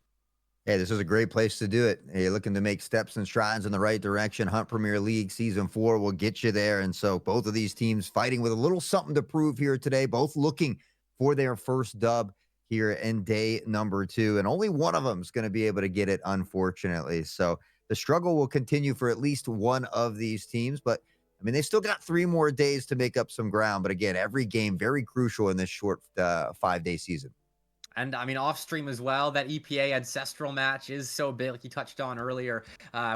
Hey, this is a great place to do it. Hey, looking to make steps and strides in the right direction. Hunt Premier League Season 4 will get you there. And so both of these teams fighting with a little something to prove here today, both looking for their first dub here in day number 2. And only one of them is going to be able to get it, unfortunately. So the struggle will continue for at least one of these teams. But I mean, they still got 3 more days to make up some ground. But again, every game very crucial in this short 5-day season. And I mean, off stream as well, that EPA Ancestral match is so big, like you touched on earlier,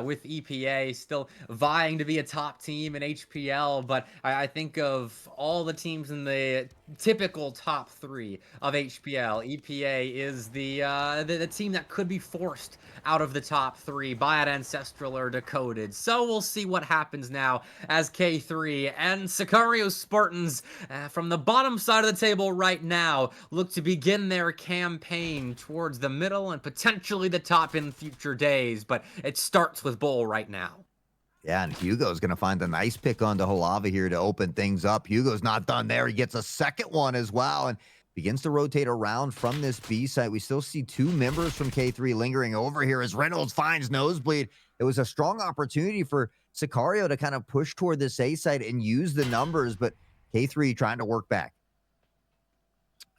with EPA still vying to be a top team in HPL. But I think of all the teams in the typical top 3 of HPL, EPA is the team that could be forced out of the top 3 by an Ancestral or Decoded. So we'll see what happens now as K3 and Sicario Spartans from the bottom side of the table right now look to begin their campaign towards the middle and potentially the top in future days. But it starts with Bull right now. Yeah, and Hugo's going to find a nice pick onto Halava here to open things up. Hugo's not done there. He gets a second one as well. And begins to rotate around from this B site. We still see 2 members from K3 lingering over here as Reynolds finds Nosebleed. It was a strong opportunity for Sicario to kind of push toward this A site and use the numbers, but K3 trying to work back.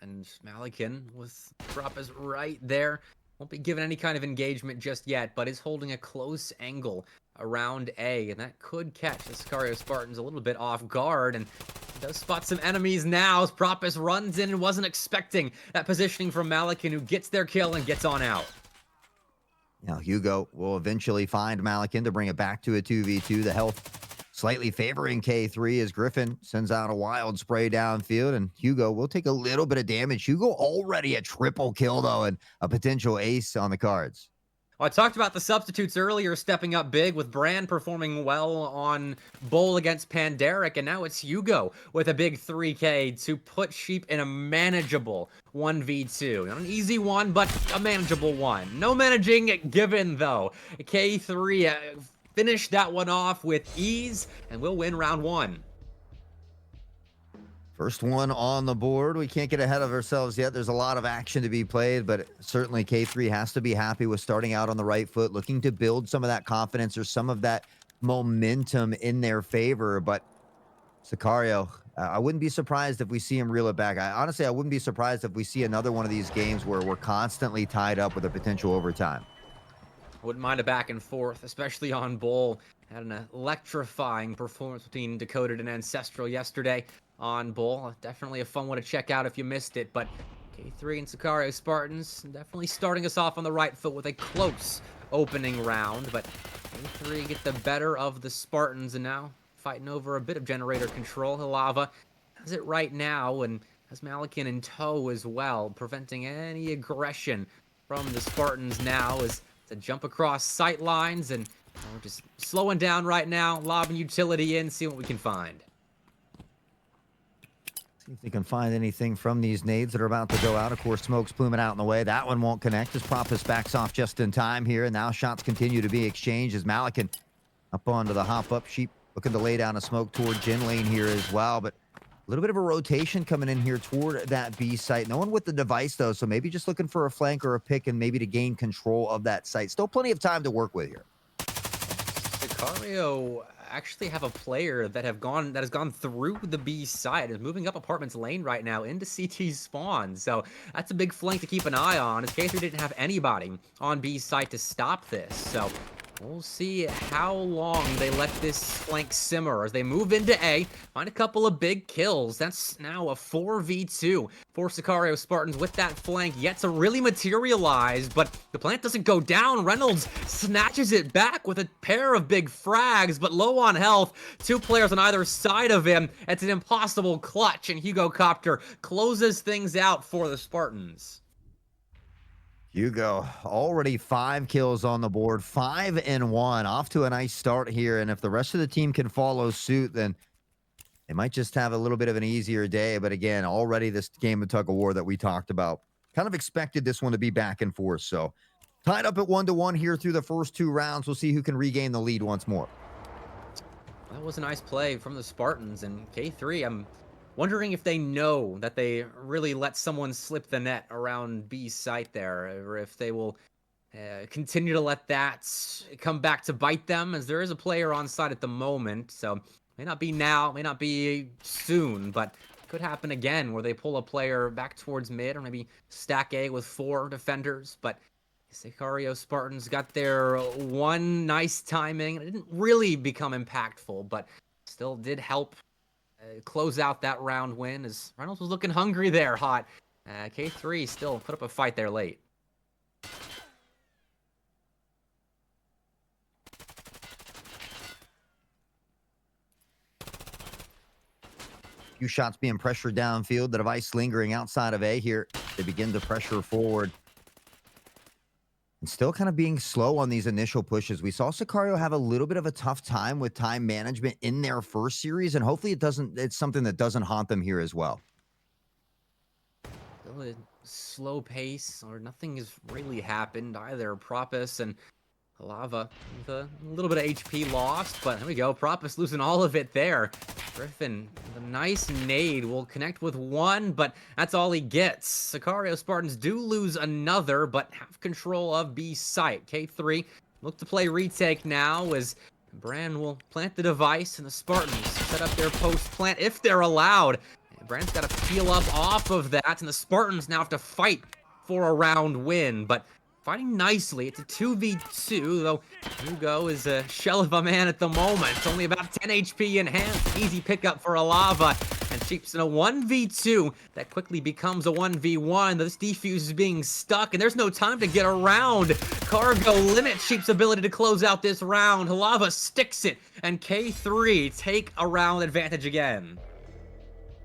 And Malikin with Proppus right there. Won't be given any kind of engagement just yet, but is holding a close angle around A, and that could catch the Sicario Spartans a little bit off guard, and does spot some enemies now as Proppus runs in and wasn't expecting that positioning from Malikin, who gets their kill and gets on out. Now, Hugo will eventually find Malikin to bring it back to a 2v2. The health slightly favoring K3 as Griffin sends out a wild spray downfield, and Hugo will take a little bit of damage. Hugo already a triple kill, though, and a potential ace on the cards. Well, I talked about the substitutes earlier stepping up big, with Brand performing well on Bull against Pandaric, and now it's Hugo with a big 3K to put Sheep in a manageable 1v2. Not an easy one, but a manageable one. No managing given, though. K3 finished that one off with ease, and will win round 1. First one on the board. We can't get ahead of ourselves yet. There's a lot of action to be played, but certainly K3 has to be happy with starting out on the right foot, looking to build some of that confidence or some of that momentum in their favor. But Sicario, I wouldn't be surprised if we see him reel it back. Honestly, I wouldn't be surprised if we see another one of these games where we're constantly tied up with a potential overtime. Wouldn't mind a back and forth, especially on Bull. Had an electrifying performance between Decoded and Ancestral yesterday on Bull. Definitely a fun one to check out if you missed it, but K3 and Sicario Spartans definitely starting us off on the right foot with a close opening round, but K3 get the better of the Spartans and now fighting over a bit of generator control. Hilava has it right now and has Malikin in tow as well, preventing any aggression from the Spartans now as to jump across sight lines, and we're just slowing down right now, lobbing utility in, see what we can find. See if they can find anything from these nades that are about to go out. Of course, smoke's pluming out in the way. That one won't connect as Proppus backs off just in time here. And now shots continue to be exchanged as Malikin up onto the hop-up. Sheep looking to lay down a smoke toward Jin lane here as well. But a little bit of a rotation coming in here toward that B site. No one with the device, though, so maybe just looking for a flank or a pick and maybe to gain control of that site. Still plenty of time to work with here. Sicario actually have a player that has gone through the B side, is moving up Apartments lane right now into CT spawn. So that's a big flank to keep an eye on, as K3 didn't have anybody on B side to stop this. So we'll see how long they let this flank simmer as they move into A, find a couple of big kills. That's now a 4v2 for Sicario Spartans with that flank yet to really materialize, but the plant doesn't go down. Reynolds snatches it back with a pair of big frags, but low on health. 2 players on either side of him. It's an impossible clutch, and Hugo Copter closes things out for the Spartans. Hugo, already 5 kills on the board, 5-1, off to a nice start here. And if the rest of the team can follow suit, then they might just have a little bit of an easier day. But again, already this game of tug of war that we talked about, kind of expected this one to be back and forth. So tied up at 1-1 here through the first 2 rounds. We'll see who can regain the lead once more. That was a nice play from the Spartans, and K3, I'm wondering if they know that they really let someone slip the net around B site there, or if they will continue to let that come back to bite them, as there is a player on site at the moment. So may not be now, may not be soon, but could happen again where they pull a player back towards mid, or maybe stack A with 4 defenders. But Sicario Spartans got their one nice timing. It didn't really become impactful, but still did help close out that round win, as Reynolds was looking hungry there, hot. K3 still put up a fight there late. Few shots being pressured downfield. The device lingering outside of A here. They begin to pressure forward. And still kind of being slow on these initial pushes. We saw Sicario have a little bit of a tough time with time management in their first series, and hopefully it's something that doesn't haunt them here as well. Still a slow pace, or nothing has really happened either. Proppus and Lava with a little bit of HP lost, but there we go. Proppus losing all of it there. Griffin, the nice nade will connect with one, but that's all he gets. Sicario Spartans do lose another, but have control of B site. K3 look to play retake now as Bran will plant the device, and the Spartans set up their post plant if they're allowed. And Bran's got to peel up off of that, and the Spartans now have to fight for a round win, but fighting nicely. It's a 2v2, though Hugo is a shell of a man at the moment. It's only about 10 HP in hand. Easy pickup for Alava. And Sheep's in a 1v2 that quickly becomes a 1v1. This defuse is being stuck, and there's no time to get around. Cargo limits Sheep's ability to close out this round. Alava sticks it, and K3 take a round advantage again.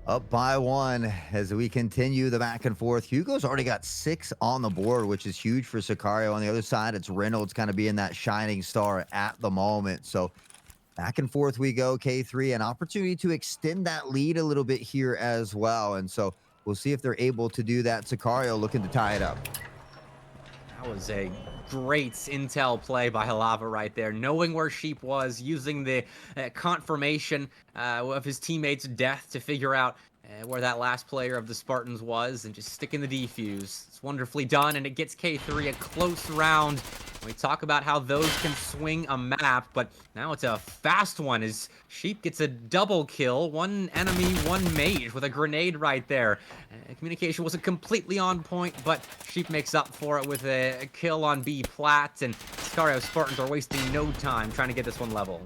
Up by one as we continue the back and forth. Hugo's already got 6 on the board, which is huge for Sicario. On the other side, it's Reynolds kind of being that shining star at the moment. So back and forth we go. K3, an opportunity to extend that lead a little bit here as well. And so we'll see if they're able to do that. Sicario looking to tie it up. That was a great intel play by Halava right there, knowing where Sheep was, using the confirmation of his teammate's death to figure out where that last player of the Spartans was, and just sticking the defuse. It's wonderfully done, and it gets K3 a close round. We talk about how those can swing a map, but now it's a fast one as Sheep gets a double kill. One enemy, one mage with a grenade right there. Communication wasn't completely on point, but Sheep makes up for it with a kill on B plat, and Sicario Spartans are wasting no time trying to get this one level.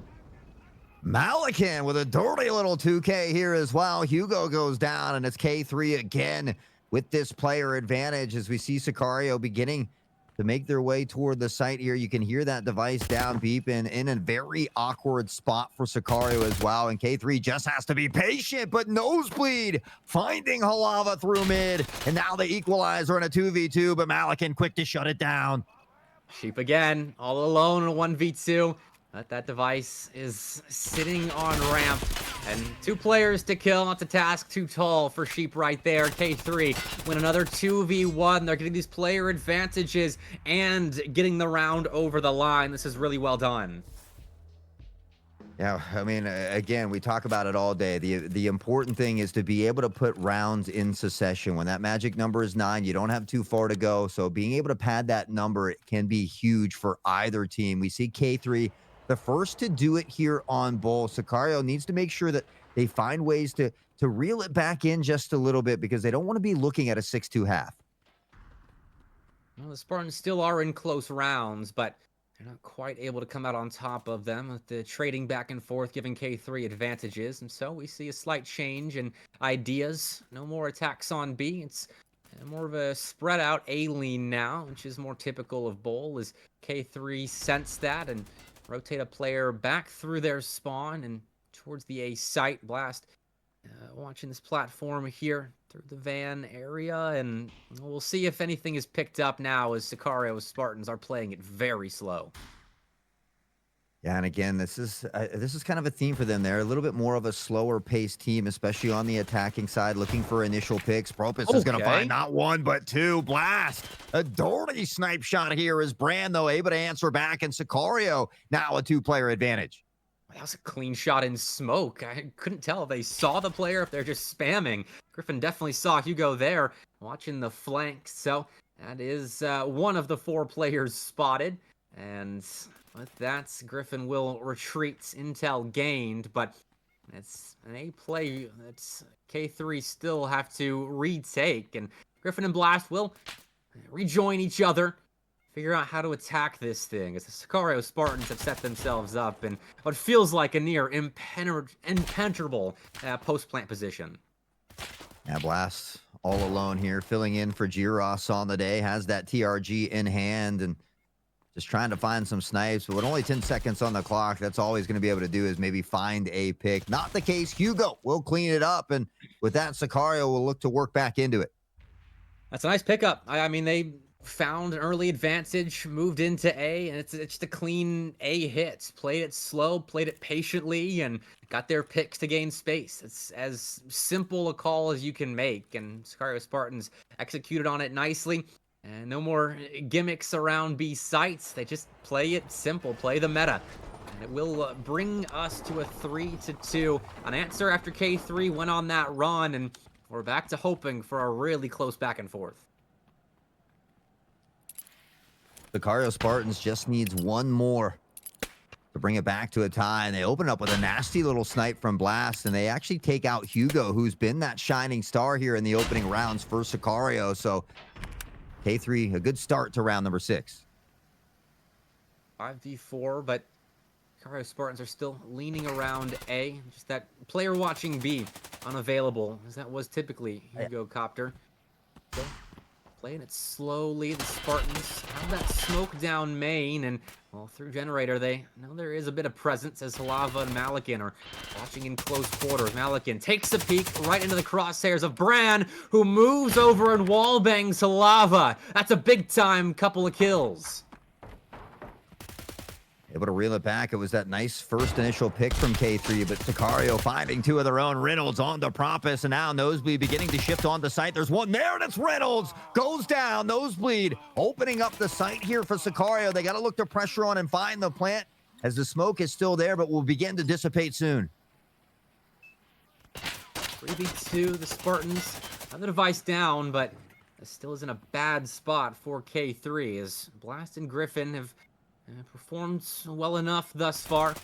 Malakin with a dirty little 2K here as well. Hugo goes down, and it's K3 again with this player advantage as we see Sicario beginning to make their way toward the site here. You can hear that device down beeping in a very awkward spot for Sicario as well. And K3 just has to be patient, but Nosebleed finding Halava through mid. And now the equalizer in a 2v2, but Malakin quick to shut it down. Sheep again, all alone in a 1v2. But that device is sitting on ramp. And 2 players to kill, not a task too tall for Sheep right there. K3 win another 2v1. They're getting these player advantages and getting the round over the line. This is really well done. Yeah, I mean, again, we talk about it all day. The important thing is to be able to put rounds in succession. When that magic number is 9, you don't have too far to go. So being able to pad that number can be huge for either team. We see K3 the first to do it here on Bull. Sicario needs to make sure that they find ways to reel it back in just a little bit because they don't want to be looking at a 6-2 half. Well, the Spartans still are in close rounds, but they're not quite able to come out on top of them with the trading back and forth, giving K3 advantages. And so we see a slight change in ideas. No more attacks on B. It's more of a spread out A lean now, which is more typical of Bull, as K3 sense that and rotate a player back through their spawn and towards the A site. Blast watching this platform here through the van area, and we'll see if anything is picked up now as Sicario Spartans are playing it very slow. Yeah, and again, this is kind of a theme for them. They're a little bit more of a slower paced team, especially on the attacking side, looking for initial picks. Propus is going to find not 1, but 2. Blast. A dirty snipe shot here is Bran, though, able to answer back, and Sicario now a 2-player advantage. That was a clean shot in smoke. I couldn't tell if they saw the player, if they're just spamming. Griffin definitely saw Hugo there, watching the flank. So that is one of the 4 players spotted, and with that, Griffin will retreat. Intel gained, but it's an A play that K3 still have to retake. And Griffin and Blast will rejoin each other, figure out how to attack this thing, as the Sicario Spartans have set themselves up in what feels like a near impenetrable post-plant position. Yeah, Blast all alone here, filling in for Giros on the day, has that TRG in hand, and just trying to find some snipes, but with only 10 seconds on the clock, that's all he's going to be able to do is maybe find a pick. Not the case. Hugo will clean it up, and with that, Sicario will look to work back into it. That's a nice pickup. I mean, they found an early advantage, moved into A, and it's just a clean A hit. Played it slow, played it patiently, and got their picks to gain space. It's as simple a call as you can make, and Sicario Spartans executed on it nicely. And no more gimmicks around B sites. They just play it simple, play the meta. And It will bring us to a 3-2. An answer after K3 went on that run, and we're back to hoping for a really close back and forth. The Sicario Spartans just needs one more to bring it back to a tie, and they open up with a nasty little snipe from Blast, and they actually take out Hugo, who's been that shining star here in the opening rounds for Sicario. So K3, a good start to round number 6. 5v4, but Sicario Spartans are still leaning around A. Just that player watching B unavailable, as that was typically Hugo Copter. So, playing it slowly. The Spartans have that smoke down main, and well, through generator, they know there is a bit of presence as Halava and Malikan are watching in close quarters. Malikan takes a peek right into the crosshairs of Bran, who moves over and wallbangs Halava. That's a big-time couple of kills. Able to reel it back. It was that nice first initial pick from K3, but Sicario finding 2 of their own. Reynolds on to Propus, and now Nosebleed beginning to shift on the site. There's one there, and it's Reynolds. Goes down. Nosebleed opening up the site here for Sicario. They got to look to pressure on and find the plant as the smoke is still there, but will begin to dissipate soon. 3v2, the Spartans have the device down, but it still isn't a bad spot for K3 as Blast and Griffin have performed well enough thus far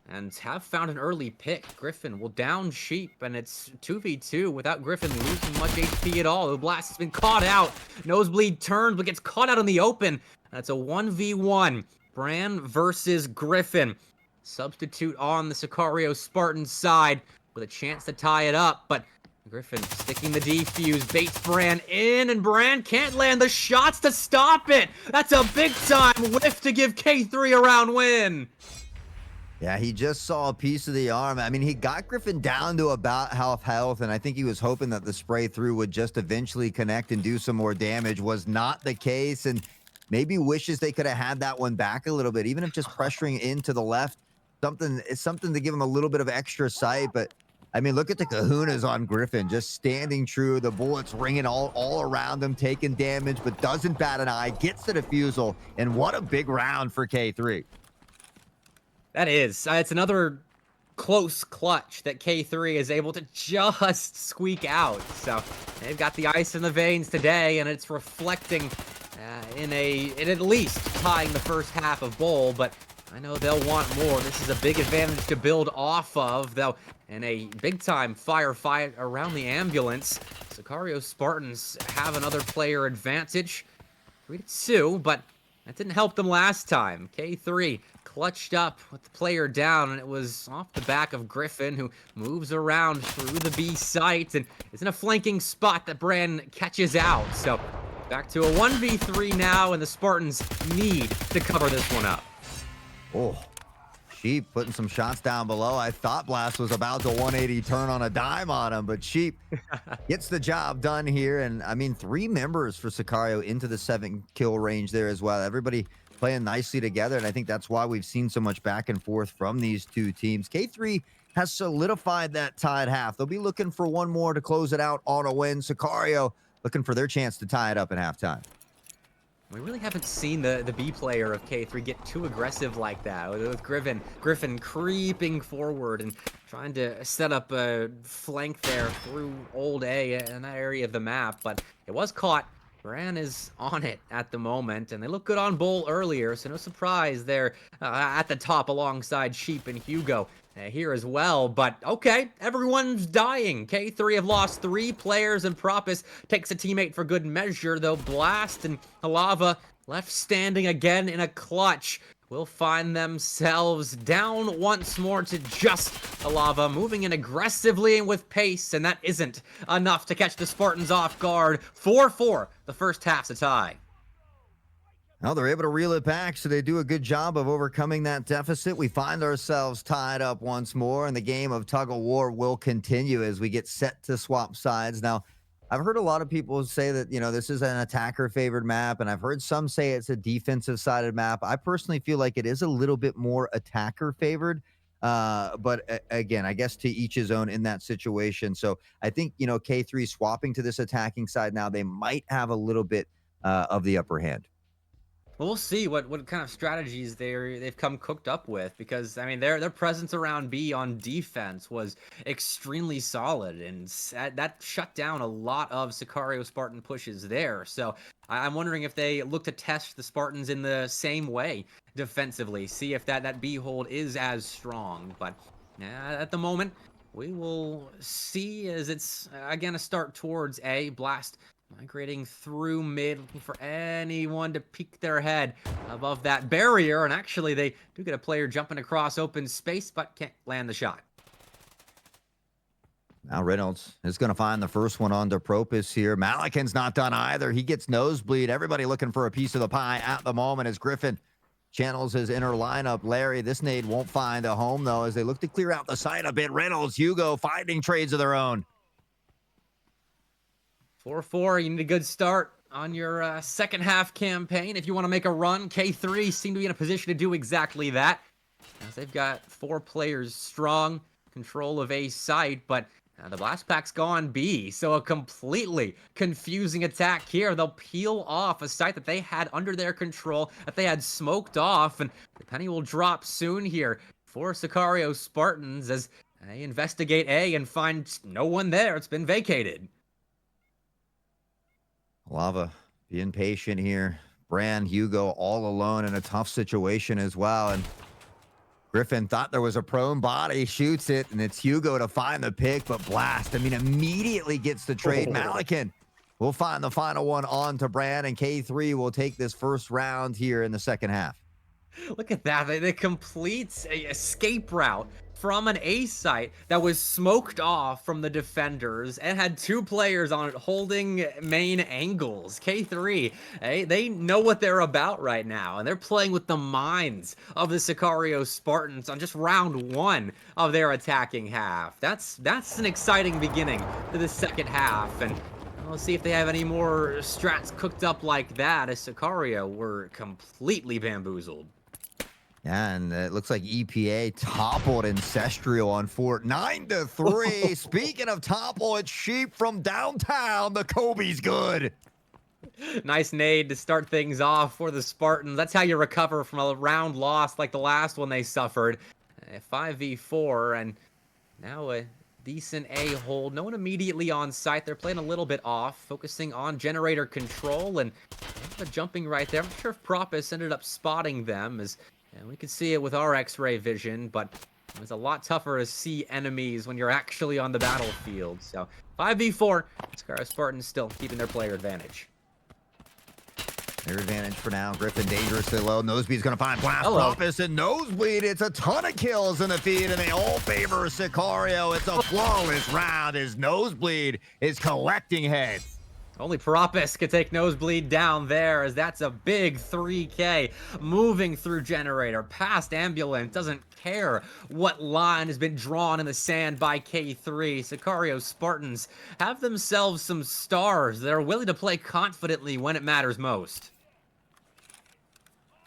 and have found an early pick. Griffin will down Sheep, and it's 2v2 without Griffin losing much HP at all. The Blast has been caught out. Nosebleed turns, but gets caught out in the open. That's a 1v1. Bran versus Griffin. Substitute on the Sicario Spartan side with a chance to tie it up, but Griffin sticking the defuse, baits Bran in, and Bran can't land the shots to stop it. That's a big-time whiff to give K3 a round win. Yeah, he just saw a piece of the arm. I mean, he got Griffin down to about half health, and I think he was hoping that the spray through would just eventually connect and do some more damage. Was not the case, and maybe wishes they could have had that one back a little bit, even if just pressuring into the left. It's something to give him a little bit of extra sight, but I mean, look at the kahunas on Griffin, just standing true. The bullets ringing all around him, taking damage, but doesn't bat an eye, gets the defusal, and what a big round for K3. That is. It's another close clutch that K3 is able to just squeak out. So they've got the ice in the veins today, and it's reflecting in at least tying the first half of Bowl, but I know they'll want more. This is a big advantage to build off of, though, and a big-time firefight around the ambulance. Sicario Spartans have another player advantage. 3-2, but that didn't help them last time. K3 clutched up with the player down, and it was off the back of Griffin, who moves around through the B site and is in a flanking spot that Bran catches out. So back to a 1v3 now, and the Spartans need to cover this one up. Oh, Sheep putting some shots down below. I thought Blast was about to 180 turn on a dime on him, but Sheep gets the job done here. And I mean, 3 members for Sicario into the 7-kill range there as well. Everybody playing nicely together, and I think that's why we've seen so much back and forth from these two teams. K3 has solidified that tied half. They'll be looking for one more to close it out on a win. Sicario looking for their chance to tie it up at halftime. We really haven't seen the B player of K3 get too aggressive like that, with Griffin creeping forward and trying to set up a flank there through old A in that area of the map, but it was caught. Bran is on it at the moment, and they look good on Bull earlier, so no surprise they're at the top alongside Sheep and Hugo here as well. But okay, everyone's dying. K3 have lost 3 players, and Propus takes a teammate for good measure, though Blast and Halava left standing again in a clutch will find themselves down once more to just Halava, moving in aggressively and with pace, and that isn't enough to catch the Spartans off guard. 4-4, the first half's a tie. Well, they're able to reel it back, so they do a good job of overcoming that deficit. We find ourselves tied up once more, and the game of tug-of-war will continue as we get set to swap sides. Now, I've heard a lot of people say that, you know, this is an attacker-favored map, and I've heard some say it's a defensive-sided map. I personally feel like it is a little bit more attacker-favored, but again, I guess to each his own in that situation. So I think, you know, K3 swapping to this attacking side now, they might have a little bit of the upper hand. Well, we'll see what kind of strategies they've come cooked up with, because I mean their presence around B on defense was extremely solid, and that shut down a lot of Sicario Spartan pushes there. So I'm wondering if they look to test the Spartans in the same way defensively, see if that B hold is as strong. But at the moment, we will see, as it's again a start towards A. Blast migrating through mid, looking for anyone to peek their head above that barrier. And actually, they do get a player jumping across open space, but can't land the shot. Now Reynolds is going to find the first one onto Propus here. Malikan's not done either. He gets nosebleed. Everybody looking for a piece of the pie at the moment as Griffin channels his inner lineup. Larry, this nade won't find a home, though, as they look to clear out the site a bit. Reynolds, Hugo finding trades of their own. 4-4, you need a good start on your second half campaign. If you want to make a run, K3 seem to be in a position to do exactly that, as they've got 4 players strong, control of A site, but the Blast Pack's gone B, so a completely confusing attack here. They'll peel off a site that they had under their control, that they had smoked off, and the penny will drop soon here for Sicario Spartans as they investigate A and find no one there. It's been vacated. Lava being patient here. Bran, Hugo all alone in a tough situation as well. And Griffin thought there was a prone body, shoots it, and it's Hugo to find the pick, but Blast, I mean, immediately gets the trade. Malikan will find the final one on to Bran, and K3 will take this first round here in the second half. Look at that. They complete a escape route from an A site that was smoked off from the defenders and had 2 players on it holding main angles. K3, they know what they're about right now, and they're playing with the minds of the Sicario Spartans on just round 1 of their attacking half. That's an exciting beginning to the second half, and we'll see if they have any more strats cooked up like that, as Sicario were completely bamboozled. Yeah, and it looks like EPA toppled Ancestral on Fort 9-3. Speaking of topple, it's Sheep from downtown. The Kobe's good. Nice nade to start things off for the Spartans. That's how you recover from a round loss like the last one they suffered. 5v4, and now a decent A hold. No one immediately on site. They're playing a little bit off, focusing on generator control, and jumping right there. I'm not sure if Propus ended up spotting them, as and we can see it with our X-ray vision, but it's a lot tougher to see enemies when you're actually on the battlefield. So 5v4, Sicario Spartans still keeping their player advantage. Their advantage for now. Griffin dangerously low. Nosebleed's going to find Blast Propus and Nosebleed. It's a ton of kills in the feed, and they all favor Sicario. It's a flawless round as Nosebleed is collecting heads. Only Propus could take Nosebleed down there, as that's a big 3K moving through generator past ambulance. Doesn't care what line has been drawn in the sand by K3. Sicario Spartans have themselves some stars. They're willing to play confidently when it matters most.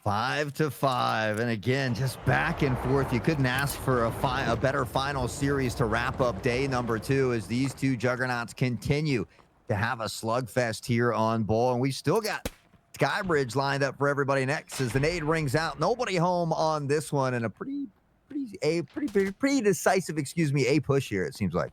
5-5, and again, just back and forth. You couldn't ask for a better final series to wrap up day number 2 as these 2 juggernauts continue to have a slugfest here on Bull. And we've still got Skybridge lined up for everybody next as the nade rings out. Nobody home on this one, and a pretty decisive, A push here, it seems like.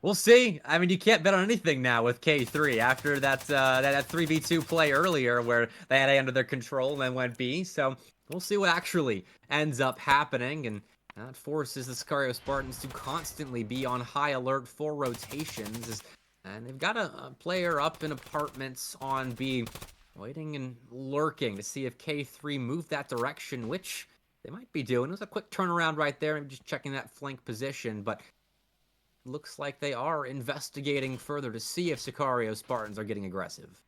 We'll see. I mean, you can't bet on anything now with K3 after that 3v2 play earlier where they had A under their control and then went B. So we'll see what actually ends up happening, and that forces the Sicario Spartans to constantly be on high alert for rotations. And they've got a player up in apartments on B, waiting and lurking to see if K3 move that direction, which they might be doing. It was a quick turnaround right there, and just checking that flank position, but looks like they are investigating further to see if Sicario Spartans are getting aggressive.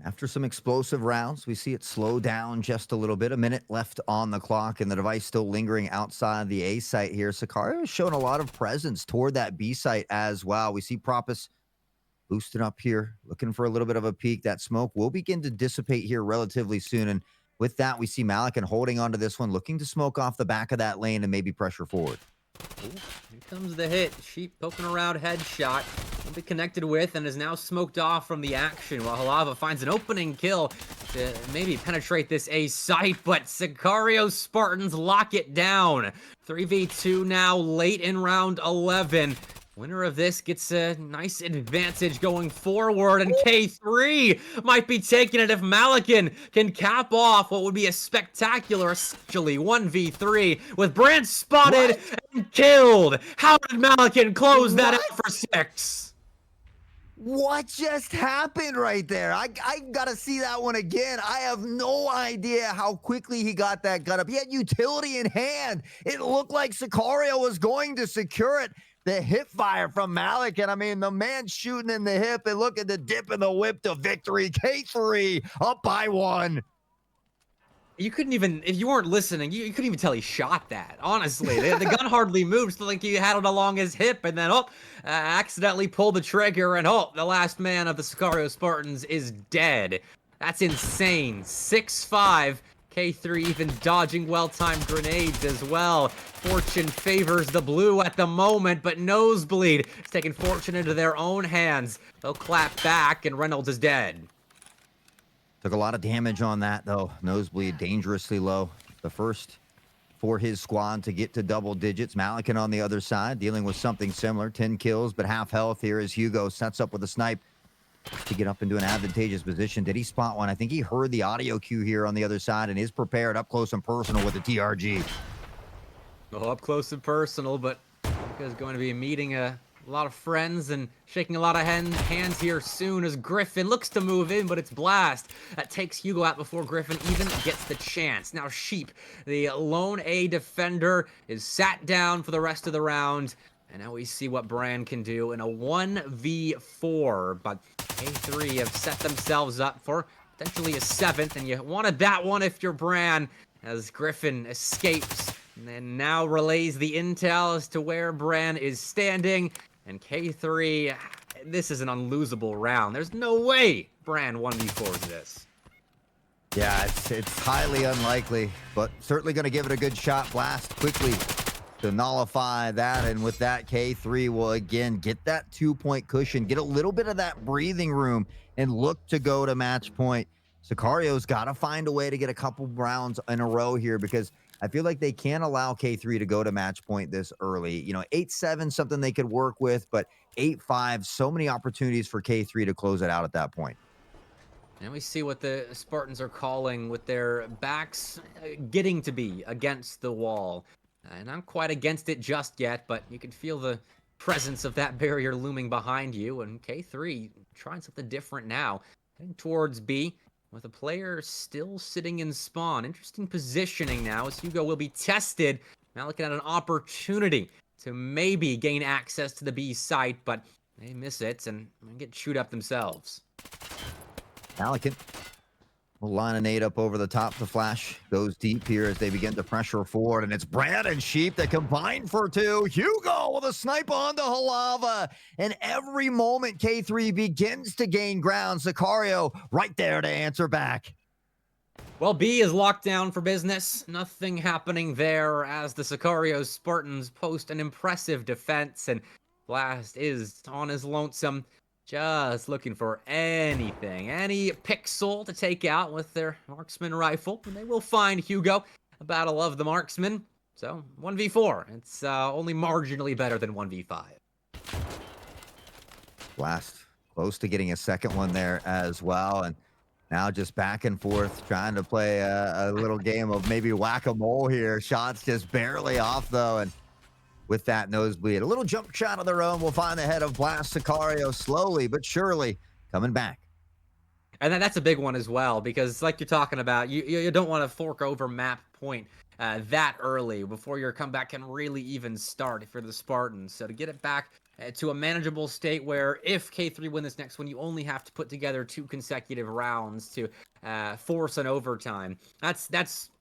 After some explosive rounds, we see it slow down just a little bit. A minute left on the clock, and the device still lingering outside the A site here. Sicario has shown a lot of presence toward that B site as well. We see Propus boosting up here, looking for a little bit of a peek. That smoke will begin to dissipate here relatively soon, and with that, we see Malikan holding onto this one, looking to smoke off the back of that lane and maybe pressure forward. Ooh, here comes the hit. Sheep poking around, headshot. will be connected with and is now smoked off from the action, while Halava finds an opening kill to maybe penetrate this A site, but Sicario Spartans lock it down. 3v2 now, late in round 11. Winner of this gets a nice advantage going forward, and K3 might be taking it if Malikan can cap off what would be a spectacular, essentially 1v3 with Brand spotted and killed. How did Malikan close that out for 6? What just happened right there? I gotta see that one again. I have no idea how quickly he got that gun up. He had utility in hand. It looked like Sicario was going to secure it. The hip fire from Malik, and I mean, the man shooting in the hip, and look at the dip in the whip to victory. K3 up by 1. You couldn't even, if you weren't listening, you couldn't even tell he shot that. Honestly, the gun hardly moved, so like he had it along his hip, and then accidentally pulled the trigger, and the last man of the Sicario Spartans is dead. That's insane. 6-5. K3 even dodging well-timed grenades as well. Fortune favors the blue at the moment, but Nosebleed is taking fortune into their own hands. They'll clap back, and Reynolds is dead. Took a lot of damage on that, though. Nosebleed dangerously low. The first for his squad to get to double digits. Malikan on the other side, dealing with something similar. 10 kills, but half health here as Hugo sets up with a snipe to get up into an advantageous position. Did he spot one? I think he heard the audio cue here on the other side and is prepared up close and personal with the TRG. Well, up close and personal, but Hugo's going to be meeting a lot of friends and shaking a lot of hands here soon as Griffin looks to move in, but it's Blast that takes Hugo out before Griffin even gets the chance. Now Sheep, the lone A defender, is sat down for the rest of the round. And now we see what Brand can do in a 1v4, but A3 have set themselves up for potentially a 7th, and you wanted that one if you're Brand, as Griffin escapes, and then now relays the intel as to where Brand is standing, and K3, this is an unlosable round. There's no way Brand 1v4s this. Yeah, it's highly unlikely, but certainly going to give it a good shot. Blast quickly to nullify that, and with that, K3 will again get that 2-point cushion, get a little bit of that breathing room, and look to go to match point. Sicario's got to find a way to get a couple rounds in a row here, because I feel like they can't allow K3 to go to match point this early. You know, 8-7, something they could work with, but 8-5, so many opportunities for K3 to close it out at that point. And we see what the Spartans are calling with their backs getting to be against the wall. And I'm quite against it just yet, but you can feel the presence of that barrier looming behind you. And K3 trying something different now. Heading towards B with a player still sitting in spawn. Interesting positioning now as Hugo will be tested. Now looking at an opportunity to maybe gain access to the B site, but they miss it and get chewed up themselves. Malikan will line a nade up over the top. The flash goes deep here as they begin to pressure forward, and it's Brand and Sheep that combine for 2. Hugo with a snipe on the Halava, and every moment K3 begins to gain ground, Sicario right there to answer back. Well, B is locked down for business. Nothing happening there as the Sicario Spartans post an impressive defense, and Blast is on his lonesome, just looking for anything, any pixel to take out with their marksman rifle, and they will find Hugo. A battle of the marksmen. So 1v4. It's only marginally better than 1v5. Blast close to getting a second one there as well, and now just back and forth trying to play a little game of maybe whack-a-mole here. Shots just barely off though, and with that Nosebleed, a little jump shot of their own will find the head of Blast. Sicario slowly but surely coming back. And that's a big one as well, because like you're talking about, you don't want to fork over map point that early before your comeback can really even start if you're the Spartans. So to get it back to a manageable state where if K3 win this next one, you only have to put together 2 consecutive rounds to force an overtime. That's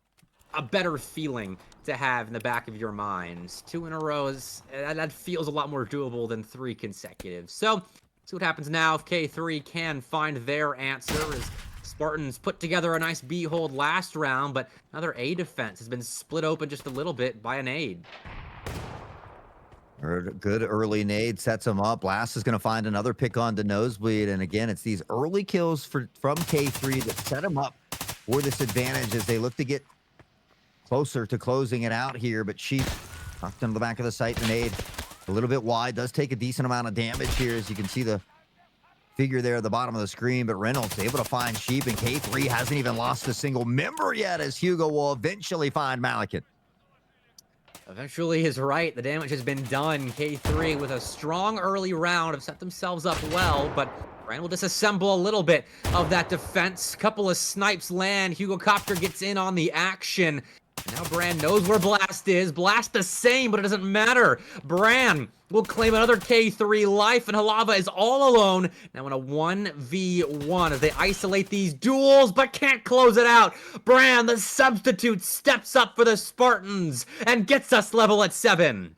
a better feeling to have in the back of your minds. 2 in a row that feels a lot more doable than 3 consecutive. So see what happens now if K3 can find their answer, as Spartans put together a nice B hold last round, but another A defense has been split open just a little bit by an aid. Good early nade sets him up. Blast is going to find another pick on to Nosebleed. And again, it's these early kills from K3 that set him up for this advantage as they look to get closer to closing it out here. But Sheep tucked into the back of the site. The nade a little bit wide. Does take a decent amount of damage here, as you can see the figure there at the bottom of the screen. But Reynolds able to find Sheep, and K3 hasn't even lost a single member yet, as Hugo will eventually find Malakin. Eventually is right. The damage has been done. K3 with a strong early round have set themselves up well, but Brand will disassemble a little bit of that defense. Couple of snipes land. Hugo Copter gets in on the action. Now Brand knows where Blast is. Blast the same, but it doesn't matter. Brand will claim another K3 life, and Halava is all alone. Now in a 1v1 as they isolate these duels, but can't close it out. Brand, the substitute, steps up for the Spartans and gets us level at 7.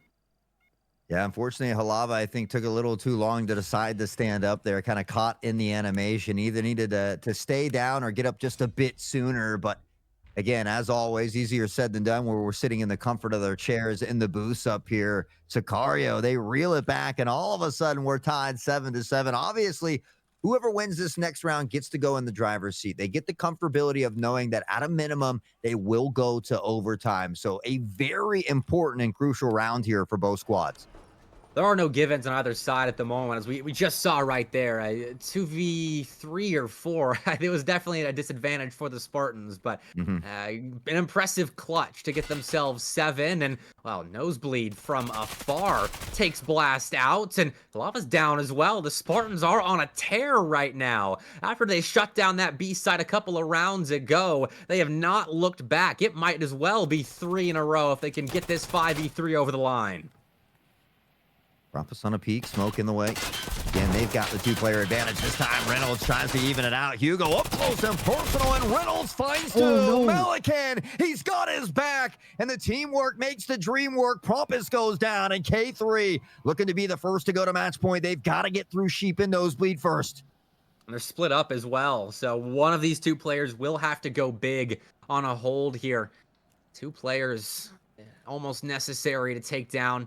Yeah, unfortunately, Halava, I think, took a little too long to decide to stand up there, kind of caught in the animation. Either needed to stay down or get up just a bit sooner, but again, as always, easier said than done where we're sitting in the comfort of their chairs in the booths up here. Sicario, they reel it back, and all of a sudden we're tied 7-7. Obviously, whoever wins this next round gets to go in the driver's seat. They get the comfortability of knowing that at a minimum, they will go to overtime. So a very important and crucial round here for both squads. There are no give-ins on either side at the moment, as we just saw right there. 2v3 or 4, it was definitely a disadvantage for the Spartans, but an impressive clutch to get themselves 7. And, well, Nosebleed from afar takes Blast out, and Lava's down as well. The Spartans are on a tear right now. After they shut down that B side a couple of rounds ago, they have not looked back. It might as well be 3 in a row if they can get this 5v3 over the line. Rumpus on a peak, smoke in the way. Again, they've got the two-player advantage. This time, Reynolds tries to even it out. Hugo up close and personal, and Reynolds finds Malakin. He's got his back, and the teamwork makes the dream work. Prompus goes down, and K3 looking to be the first to go to match point. They've got to get through Sheep and Nosebleed first. And they're split up as well, so one of these two players will have to go big on a hold here. 2 players almost necessary to take down.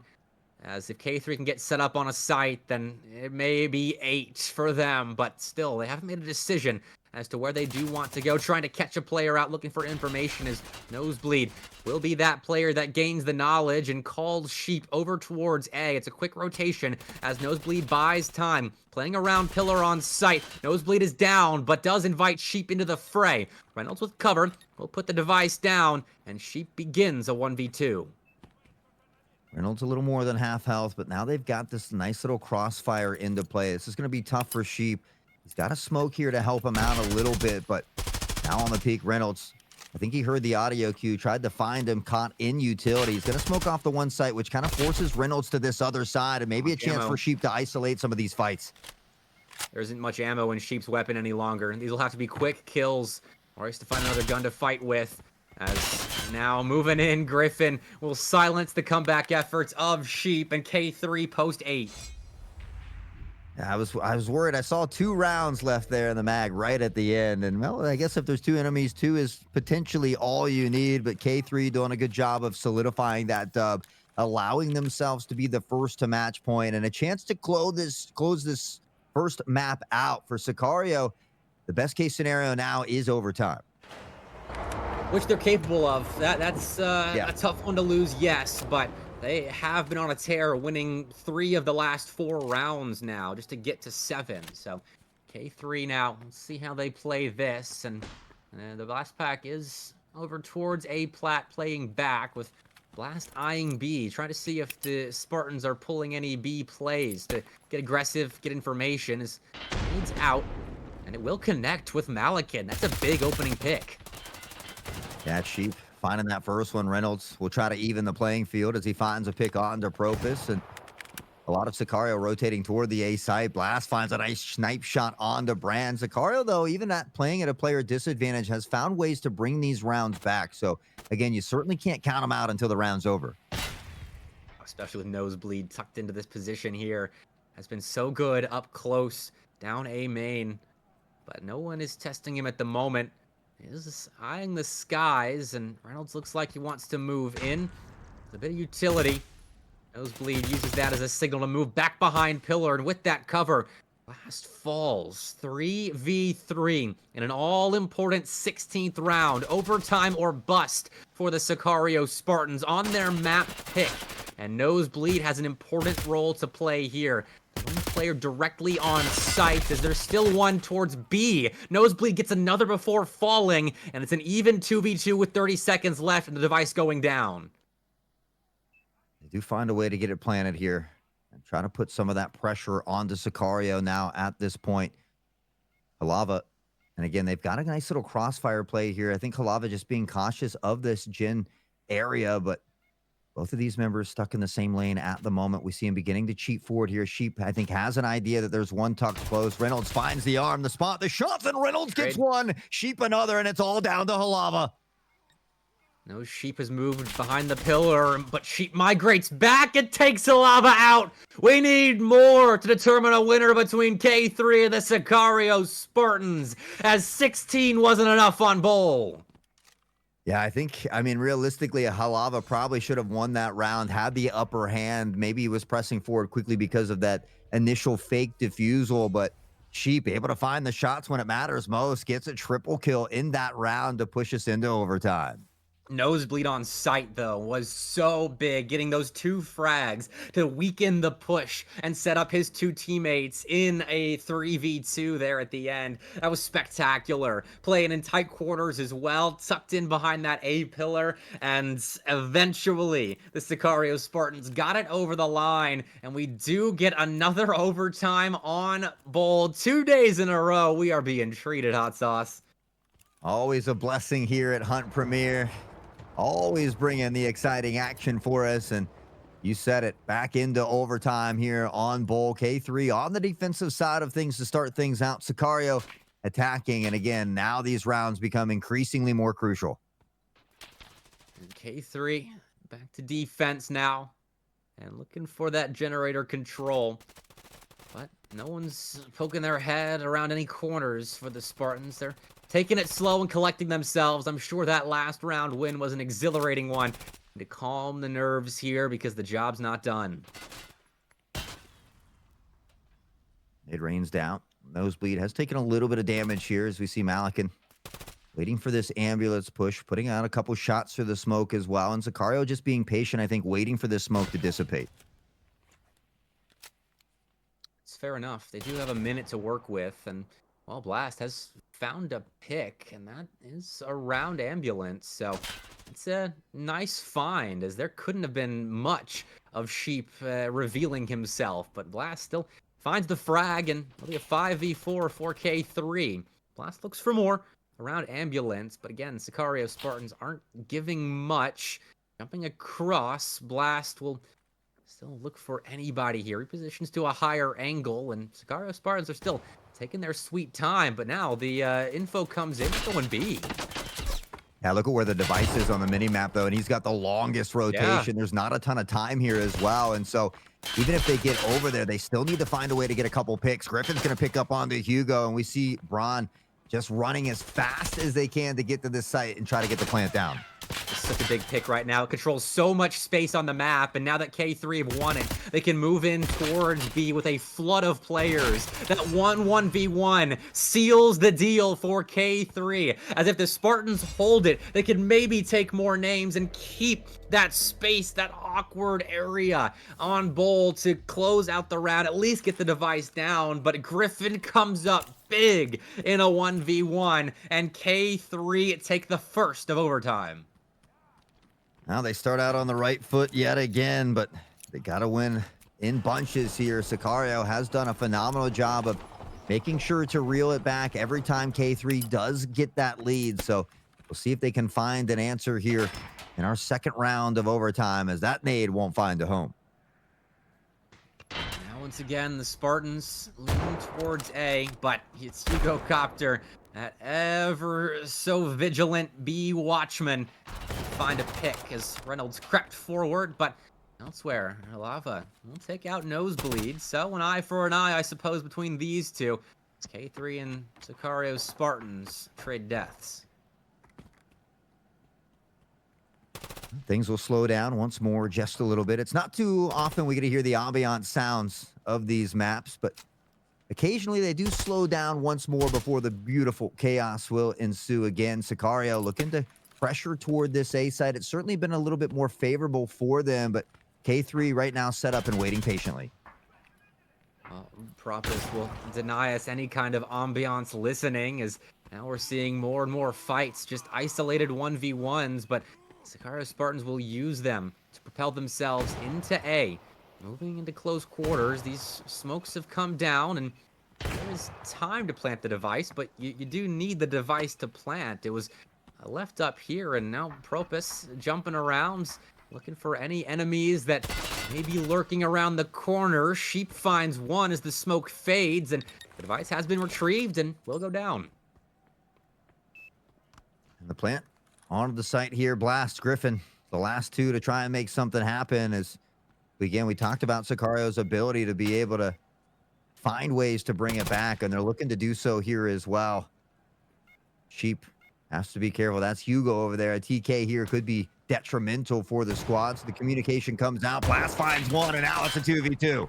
As if K3 can get set up on a site, then it may be 8 for them, but still, they haven't made a decision as to where they do want to go. Trying to catch a player out, looking for information, as Nosebleed will be that player that gains the knowledge and calls Sheep over towards A. It's a quick rotation as Nosebleed buys time, playing around Pillar on site. Nosebleed is down, but does invite Sheep into the fray. Reynolds with cover will put the device down, and Sheep begins a 1v2. Reynolds a little more than half health, but now they've got this nice little crossfire into play. This is going to be tough for Sheep. He's got a smoke here to help him out a little bit, but now on the peak, Reynolds, I think he heard the audio cue, tried to find him, caught in utility. He's going to smoke off the one site, which kind of forces Reynolds to this other side, and maybe a chance for Sheep to isolate some of these fights. There isn't much ammo in Sheep's weapon any longer. These will have to be quick kills, or he has to find another gun to fight with. As now moving in, Griffin will silence the comeback efforts of Sheep, and K3 post 8. Yeah, I was worried. I saw 2 rounds left there in the mag right at the end, and well, I guess if there's 2 enemies, 2 is potentially all you need. But K3 doing a good job of solidifying that dub, allowing themselves to be the first to match point, and a chance to close this first map out for Sicario. The best case scenario now is overtime. Which they're capable of. That's a tough one to lose, yes, but they have been on a tear, winning 3 of the last 4 rounds now, just to get to 7. So K3 now, let's see how they play this. And the last pack is over towards A plat, playing back with Blast eyeing B, trying to see if the Spartans are pulling any B plays to get aggressive, get information. As needs out, and it will connect with Malakin. That's a big opening pick. Yeah, Sheep finding that first one. Reynolds will try to even the playing field as he finds a pick onto Propus, and a lot of Sicario rotating toward the A side. Blast finds a nice snipe shot onto Brand. Sicario, though, even at playing at a player disadvantage, has found ways to bring these rounds back. So, again, you certainly can't count them out until the round's over. Especially with Nosebleed tucked into this position here. Has been so good up close, down A main, but no one is testing him at the moment. Is eyeing the skies, and Reynolds looks like he wants to move in. A bit of utility. Nosebleed uses that as a signal to move back behind Pillar, and with that cover, Blast falls 3v3 in an all-important 16th round, overtime or bust for the Sicario Spartans on their map pick. And Nosebleed has an important role to play here. One player directly on site, as there's still one towards B. Nosebleed gets another before falling, and it's an even 2v2 with 30 seconds left and the device going down. They do find a way to get it planted here and try to put some of that pressure onto Sicario now at this point. Halava, and again, they've got a nice little crossfire play here. I think Halava just being cautious of this Jin area, but both of these members stuck in the same lane at the moment. We see him beginning to cheat forward here. Sheep, I think, has an idea that there's one tucked close. Reynolds finds the arm, the spot, the shots, and Reynolds gets one. Sheep another, and it's all down to Halava. No, Sheep has moved behind the pillar, but Sheep migrates back and takes Halava out. We need more to determine a winner between K3 and the Sicario Spartans, as 16 wasn't enough on Bowl. Yeah, I mean, realistically, Halava probably should have won that round, had the upper hand. Maybe he was pressing forward quickly because of that initial fake defusal, but Sheep able to find the shots when it matters most, gets a triple kill in that round to push us into overtime. Nosebleed on site, though, was so big, getting those 2 frags to weaken the push and set up his 2 teammates in a 3v2 there at the end. That was spectacular. Playing in tight quarters as well, tucked in behind that A pillar, and eventually the Sicario Spartans got it over the line, and we do get another overtime on Bowl. 2 days in a row, we are being treated, Hot Sauce. Always a blessing here at Hunt Premier. Always bringing the exciting action for us, and you said it, back into overtime here on Bowl. K3 on the defensive side of things to start things out. Sicario attacking, and again, now these rounds become increasingly more crucial. And K3 back to defense now, and looking for that generator control. But no one's poking their head around any corners for the Spartans. They're taking it slow and collecting themselves. I'm sure that last round win was an exhilarating one to calm the nerves here, because the job's not done. It rains down. Nosebleed has taken a little bit of damage here as we see Malikan waiting for this ambulance push, putting out a couple shots through the smoke as well. And Sicario just being patient, I think, waiting for this smoke to dissipate. It's fair enough. They do have a minute to work with, and well, Blast has found a pick, and that is a round ambulance, so it's a nice find, as there couldn't have been much of Sheep revealing himself, but Blast still finds the frag, and it'll be a 5v4 for K3. Blast looks for more around ambulance, but again, Sicario Spartans aren't giving much. Jumping across, Blast will still look for anybody here. Repositions to a higher angle, and Sicario Spartans are still taking their sweet time, but now the info comes in, going B. Yeah, look at where the device is on the mini-map, though, and he's got the longest rotation. There's not a ton of time here as well, and so even if they get over there, they still need to find a way to get a couple picks. Griffin's going to pick up onto Hugo, and we see Braun just running as fast as they can to get to this site and try to get the plant down. It's such a big pick right now. It controls so much space on the map, and now that K3 have won it, they can move in towards B with a flood of players. That 1-1v1 seals the deal for K3. As if the Spartans hold it, they can maybe take more names and keep that space, that awkward area on Bowl to close out the round, at least get the device down. But Griffin comes up big in a 1v1, and K3 take the first of overtime. Now they start out on the right foot yet again, but they got to win in bunches here. Sicario has done a phenomenal job of making sure to reel it back every time K3 does get that lead. So we'll see if they can find an answer here in our second round of overtime, as that nade won't find a home. Now, once again, the Spartans lean towards A, but it's Hugo Copter, that ever so vigilant B watchman, find a pick as Reynolds crept forward, but elsewhere, Halava will take out Nosebleed. So an eye for an eye, I suppose, between these two. It's K3 and Sicario Spartans trade deaths. Things will slow down once more, just a little bit. It's not too often we get to hear the ambient sounds of these maps, but occasionally they do slow down once more before the beautiful chaos will ensue again. Sicario looking to pressure toward this A side. It's certainly been a little bit more favorable for them, but K3 right now set up and waiting patiently. Propus will deny us any kind of ambiance listening, as now we're seeing more and more fights, just isolated 1v1s, but Sicario Spartans will use them to propel themselves into A. Moving into close quarters, these smokes have come down, and there is time to plant the device, but you do need the device to plant. It was left up here, and now Propus jumping around, looking for any enemies that may be lurking around the corner. Sheep finds one as the smoke fades, and the device has been retrieved and will go down. And the plant onto the site here. Blast, Griffin, the last two to try and make something happen. As again, we talked about Sicario's ability to be able to find ways to bring it back, and they're looking to do so here as well. Sheep has to be careful. That's Hugo over there. A TK here could be detrimental for the squad. So the communication comes out. Blast finds one, and now it's a 2v2.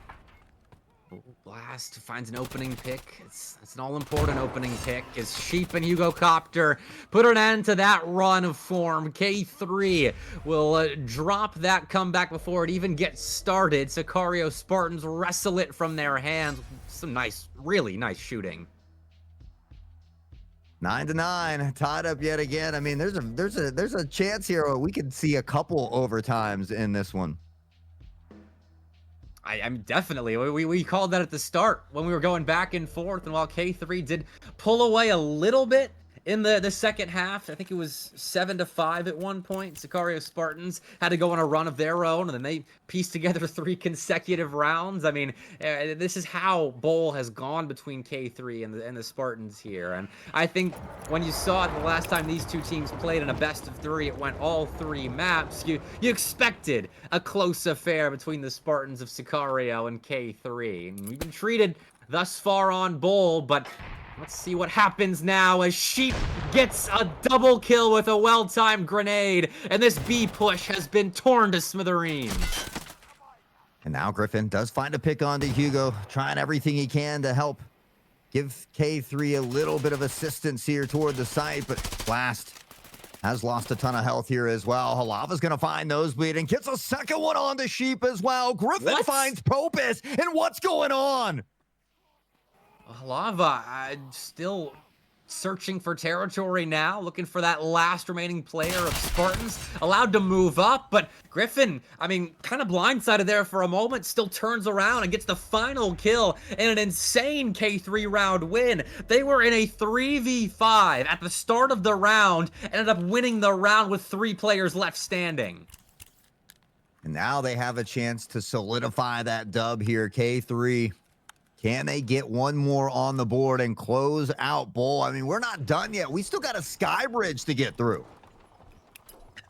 Blast finds an opening pick. It's an all-important opening pick as Sheep and Hugo Copter put an end to that run of form. K3 will drop that comeback before it even gets started. Sicario Spartans wrestle it from their hands. Some nice, really nice shooting. 9-9, tied up yet again. I mean, there's a chance here where we could see a couple overtimes in this one. I'm definitely. We called that at the start when we were going back and forth, and while K3 did pull away a little bit in the second half, I think it was 7-5 at one point. Sicario Spartans had to go on a run of their own, and then they pieced together 3 consecutive rounds. I mean, this is how Bowl has gone between K3 and the Spartans here. And I think when you saw it the last time these two teams played in a best of 3, it went all 3 maps. You expected a close affair between the Spartans of Sicario and K3. And we've been treated thus far on Bowl, but let's see what happens now as Sheep gets a double kill with a well-timed grenade, and this B push has been torn to smithereens. And now Griffin does find a pick onto Hugo, trying everything he can to help give K3 a little bit of assistance here toward the site, but Blast has lost a ton of health here as well. Halava's going to find Nosebleed and gets a second one onto Sheep as well. Griffin finds Popus, and what's going on? Lava, still searching for territory now, looking for that last remaining player of Spartans, allowed to move up, but Griffin, I mean, kind of blindsided there for a moment, still turns around and gets the final kill in an insane K3 round win. They were in a 3v5 at the start of the round, ended up winning the round with 3 players left standing. And now they have a chance to solidify that dub here, K3. Can they get one more on the board and close out Bowl? I mean, we're not done yet. We still got a sky bridge to get through.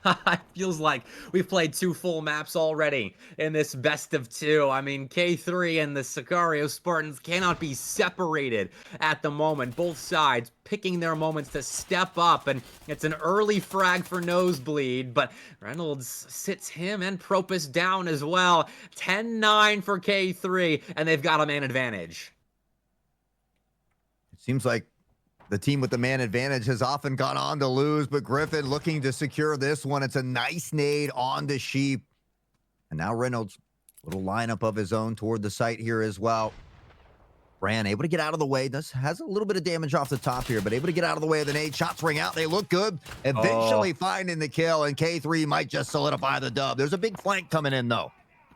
It feels like we've played 2 full maps already in this best of 2. I mean, K3 and the Sicario Spartans cannot be separated at the moment. Both sides picking their moments to step up, and it's an early frag for Nosebleed, but Reynolds sits him and Propus down as well. 10-9 for K3, and they've got a man advantage. It seems like the team with the man advantage has often gone on to lose, but Griffin looking to secure this one. It's a nice nade on the Sheep. And now Reynolds, little lineup of his own toward the site here as well. Bran able to get out of the way. Has a little bit of damage off the top here, but able to get out of the way of the nade. Shots ring out. They look good. Eventually finding the kill, and K3 might just solidify the dub. There's a big flank coming in, though.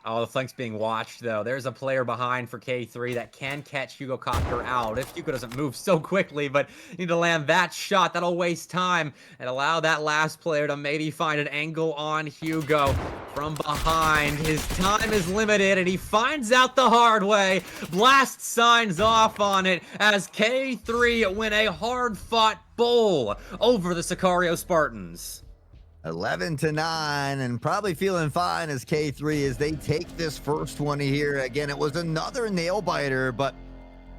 Oh, the flank's being watched, though. There's a player behind for K3 that can catch Hugo Copter out if Hugo doesn't move so quickly, but you need to land that shot. That'll waste time and allow that last player to maybe find an angle on Hugo from behind. His time is limited, and he finds out the hard way. Blast signs off on it as K3 win a hard-fought Bowl over the Sicario Spartans. 11-9, and probably feeling fine as K3 as they take this first one here. Again, it was another nail biter, but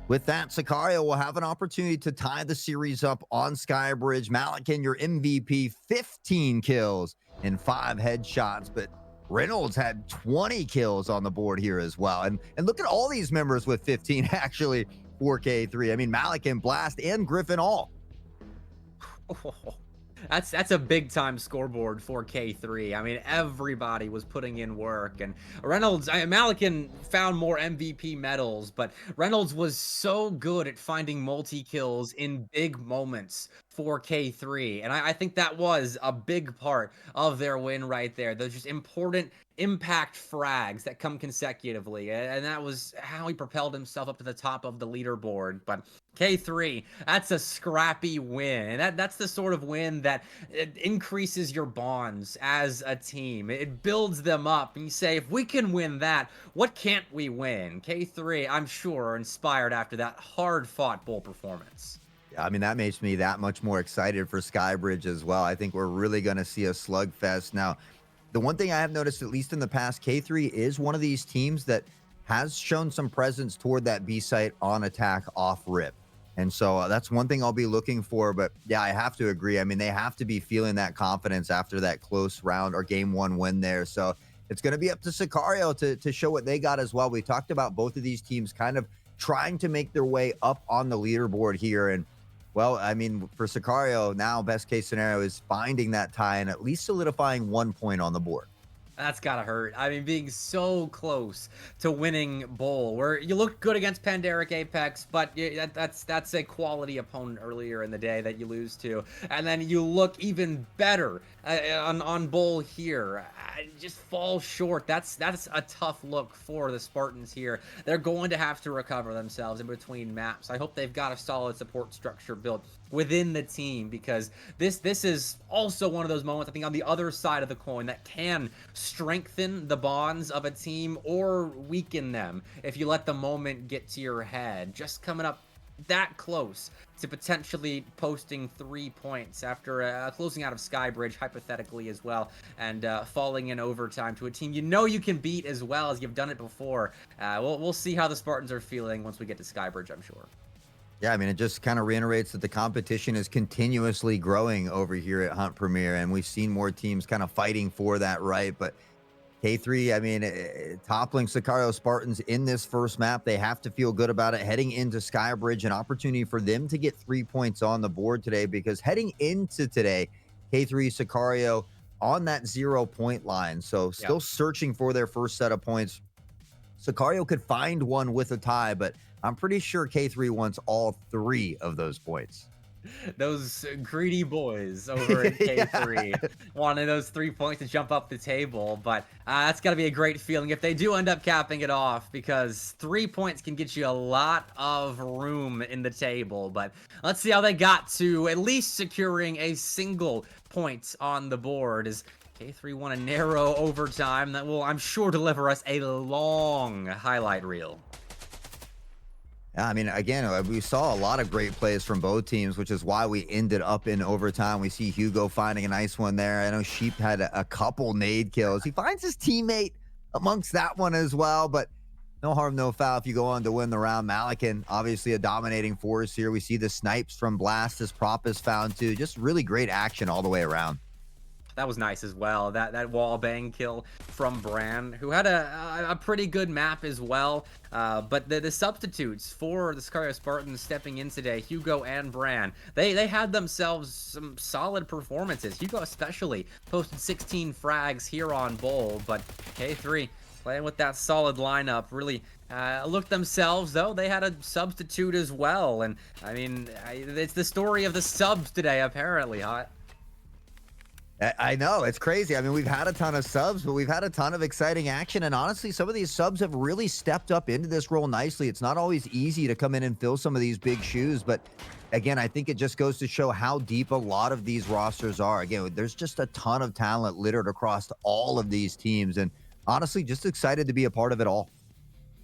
with that, Sicario will have an opportunity to tie the series up on Skybridge. Malikan, your MVP, 15 kills. and 5 headshots, but Reynolds had 20 kills on the board here as well. And look at all these members with 15 actually for K3. I mean, Malik and Blast and Griffin all. That's a big time scoreboard for K3. I mean, everybody was putting in work, and Reynolds, Malikan found more MVP medals, but Reynolds was so good at finding multi kills in big moments for K3, and I think that was a big part of their win right there. Those just important impact frags that come consecutively, and that was how he propelled himself up to the top of the leaderboard. But K3, that's a scrappy win, and that's the sort of win that it increases your bonds as a team. It builds them up, and you say, if we can win that, what can't we win? K3, I'm sure, are inspired after that hard-fought bowl performance. I mean, that makes me that much more excited for Skybridge as well. I think we're really going to see a slugfest. Now, the one thing I have noticed, at least in the past, K3 is one of these teams that has shown some presence toward that B site on attack off rip. And so that's one thing I'll be looking for. But yeah, I have to agree. I mean, they have to be feeling that confidence after that close round or game 1 win there. So it's going to be up to Sicario to show what they got as well. We talked about both of these teams kind of trying to make their way up on the leaderboard here. And well, I mean, for Sicario, now best case scenario is finding that tie and at least solidifying 1 point on the board. That's gotta hurt. I mean, being so close to winning bowl, where you looked good against Pandaric Apex, but that's a quality opponent earlier in the day that you lose to, and then you look even better on bowl here. Just fall short. That's a tough look for the Spartans here. They're going to have to recover themselves in between maps. I hope they've got a solid support structure built within the team, because this is also one of those moments, I think, on the other side of the coin that can strengthen the bonds of a team or weaken them if you let the moment get to your head. Just coming up that close to potentially posting 3 points after closing out of Skybridge, hypothetically as well, and falling in overtime to a team you know you can beat as well as you've done it before. We'll see how the Spartans are feeling once we get to Skybridge, I'm sure. Yeah, I mean, it just kind of reiterates that the competition is continuously growing over here at Hunt Premier, and we've seen more teams kind of fighting for that right. But K3, I mean, toppling Sicario Spartans in this first map, they have to feel good about it. Heading into Skybridge, an opportunity for them to get 3 points on the board today, because heading into today, K3 Sicario on that 0 point line. So still searching for their first set of points. Sicario could find one with a tie, but I'm pretty sure K3 wants all 3 of those points. Those greedy boys over at K3 wanting those 3 points to jump up the table, but that's got to be a great feeling if they do end up capping it off, because 3 points can get you a lot of room in the table. But let's see how they got to at least securing a single point on the board, as K3 won a narrow overtime that will, I'm sure, deliver us a long highlight reel. I mean, again, we saw a lot of great plays from both teams, which is why we ended up in overtime. We see Hugo finding a nice one there. I know Sheep had a couple nade kills. He finds his teammate amongst that one as well, but no harm, no foul if you go on to win the round. Malikan, obviously a dominating force here. We see the snipes from Blast as Prop is found too. Just really great action all the way around. That was nice as well. That wall bang kill from Bran, who had a pretty good map as well. But the substitutes for the Sicario Spartans stepping in today, Hugo and Bran, they had themselves some solid performances. Hugo especially posted 16 frags here on bowl, but K3 playing with that solid lineup really looked themselves, though they had a substitute as well. And I mean, it's the story of the subs today, apparently, Hot. I know, it's crazy. I mean, we've had a ton of subs, but we've had a ton of exciting action. And honestly, some of these subs have really stepped up into this role nicely. It's not always easy to come in and fill some of these big shoes. But again, I think it just goes to show how deep a lot of these rosters are. Again, there's just a ton of talent littered across all of these teams. And honestly, just excited to be a part of it all.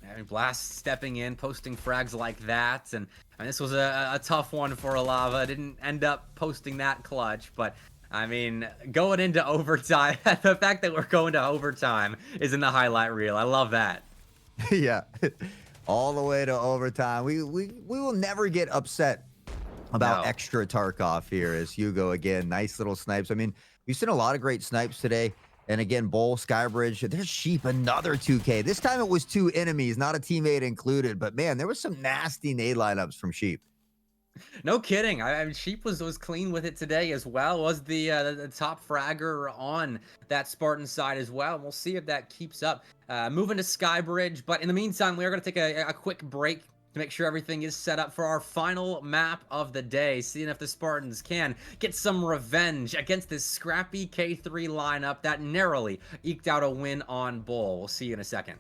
I mean, Blast stepping in, posting frags like that. And I mean, this was a tough one for Alava. Didn't end up posting that clutch, but I mean, going into overtime, the fact that we're going to overtime is in the highlight reel. I love that. Yeah, all the way to overtime. We will never get upset about extra Tarkov here as Hugo again. Nice little snipes. I mean, We've seen a lot of great snipes today. And again, Bull, Skybridge, there's Sheep, another 2K. This time it was 2 enemies, not a teammate included. But man, there was some nasty nade lineups from Sheep. No kidding. I mean, Sheep was clean with it today as well. Was the top fragger on that Spartan side as well. And we'll see if that keeps up. Moving to Skybridge, but in the meantime, we are going to take a quick break to make sure everything is set up for our final map of the day, seeing if the Spartans can get some revenge against this scrappy K3 lineup that narrowly eked out a win on Bull. We'll see you in a second.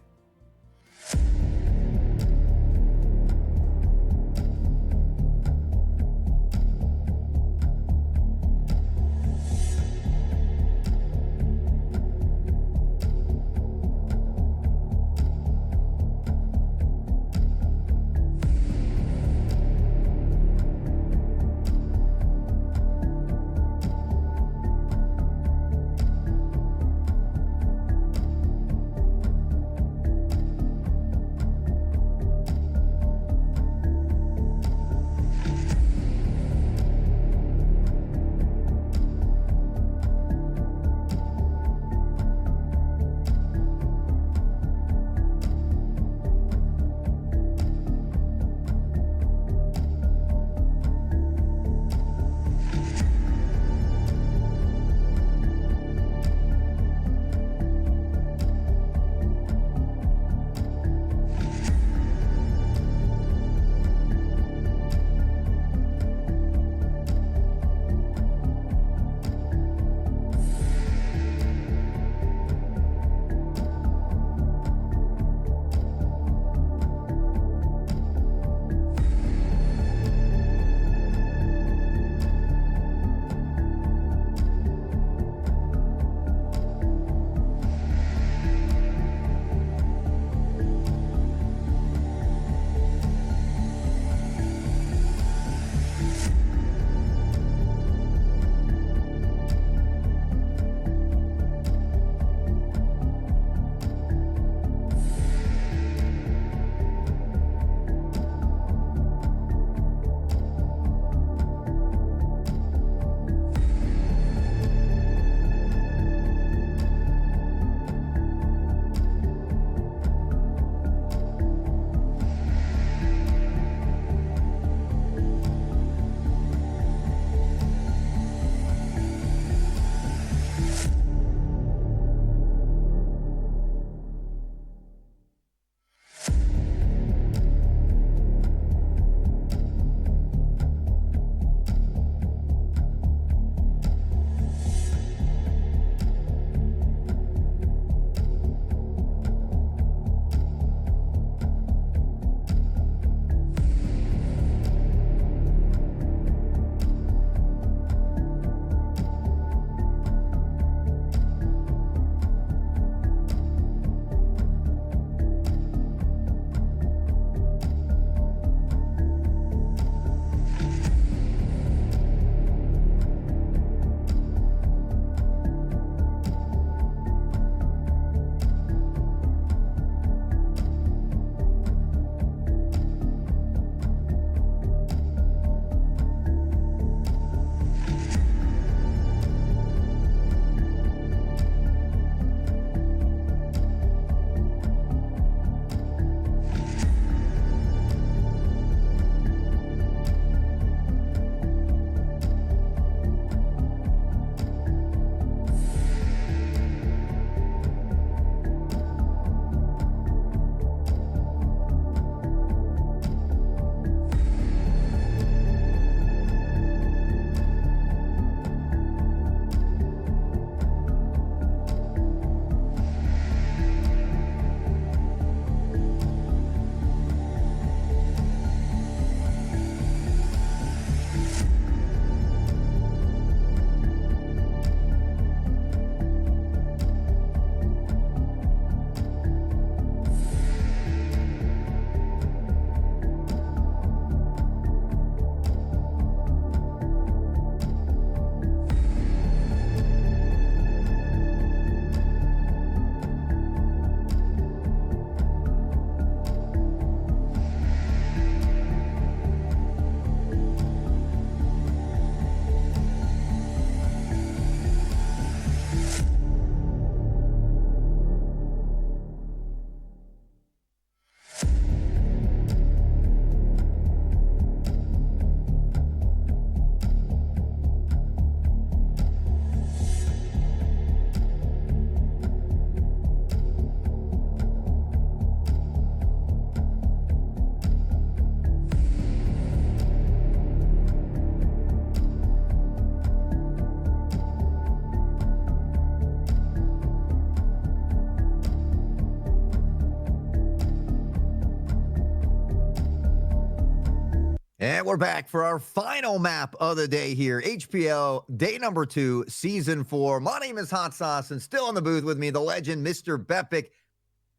And we're back for our final map of the day here. HPL day number 2, season 4. My name is Hot Sauce, and still in the booth with me, the legend, Mr. Bepic.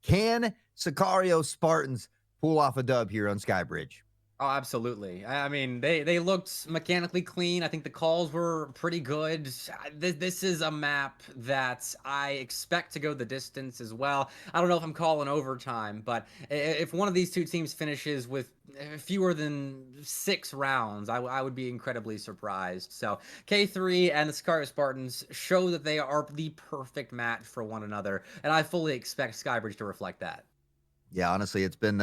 Can Sicario Spartans pull off a dub here on Skybridge? Oh, absolutely. I mean, they looked mechanically clean. I think the calls were pretty good. This is a map that I expect to go the distance as well. I don't know if I'm calling overtime, but if one of these two teams finishes with fewer than 6 rounds, I would be incredibly surprised. So K3 and the Sicario Spartans show that they are the perfect match for one another, and I fully expect Skybridge to reflect that. Yeah, honestly, it's been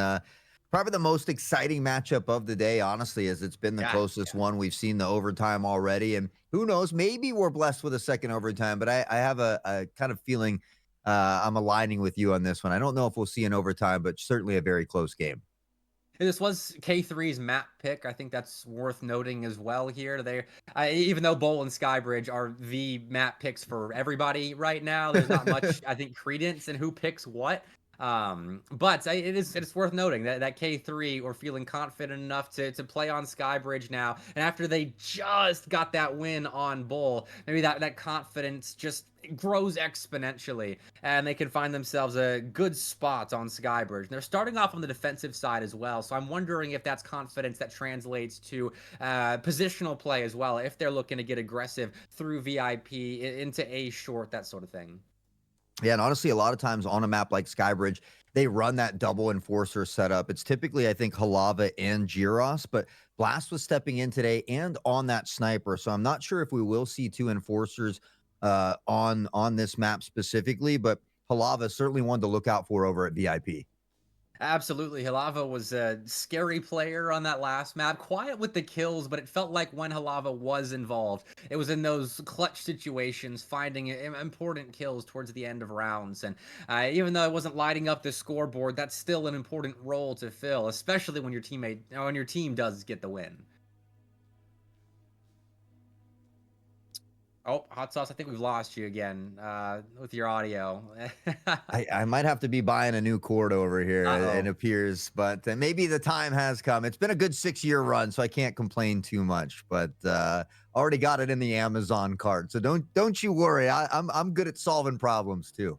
probably the most exciting matchup of the day, honestly, as it's been the Yeah, closest one. We've seen the overtime already, and who knows, maybe we're blessed with a second overtime, but I have a kind of feeling I'm aligning with you on this one. I don't know if we'll see an overtime, but certainly a very close game. This was K3's map pick. I think that's worth noting as well here. Even though Bowl and Skybridge are the map picks for everybody right now, there's not much, I think, credence in who picks what. But it's worth noting that K3 were feeling confident enough to play on Skybridge now, and after they just got that win on Bull, maybe that confidence just grows exponentially, and they can find themselves a good spot on Skybridge. And they're starting off on the defensive side as well, so I'm wondering if that's confidence that translates to positional play as well, if they're looking to get aggressive through VIP into A short, that sort of thing. Yeah, and honestly, a lot of times on a map like Skybridge, they run that double enforcer setup. It's typically, I think, Halava and Giros, but Blast was stepping in today and on that sniper. So I'm not sure if we will see 2 enforcers on this map specifically, but Halava is certainly one to look out for over at VIP. Absolutely. Halava was a scary player on that last map. Quiet with the kills, but it felt like when Halava was involved, it was in those clutch situations, finding important kills towards the end of rounds. And even though it wasn't lighting up the scoreboard, that's still an important role to fill, especially when your team does get the win. Oh, Hot Sauce, I think we've lost you again with your audio. I might have to be buying a new cord over here, Uh-oh. it appears, but maybe the time has come. It's been a good 6-year run, so I can't complain too much, but already got it in the Amazon cart. So don't you worry. I'm good at solving problems too.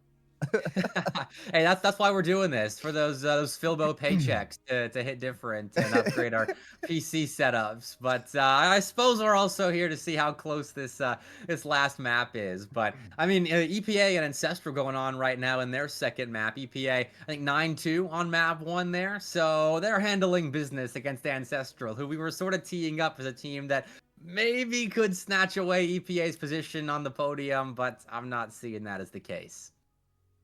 Hey, that's why we're doing this, for those Philbo paychecks to hit different and upgrade our PC setups. But I suppose we're also here to see how close this last map is. But I mean, EPA and Ancestral going on right now in their second map. EPA, I think 9-2 on map 1 there, so they're handling business against Ancestral, who we were sort of teeing up as a team that maybe could snatch away EPA's position on the podium, but I'm not seeing that as the case.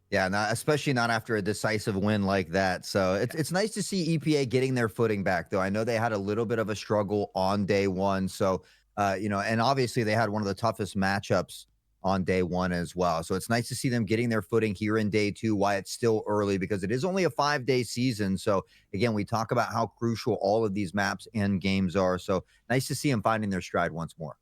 Yeah, especially not after a decisive win like that. So it's nice to see EPA getting their footing back, though. I know they had a little bit of a struggle on day 1. So, and obviously they had one of the toughest matchups on day 1 as well. So it's nice to see them getting their footing here in day 2, why it's still early, because it is only a 5-day season. So again, we talk about how crucial all of these maps and games are. So nice to see them finding their stride once more.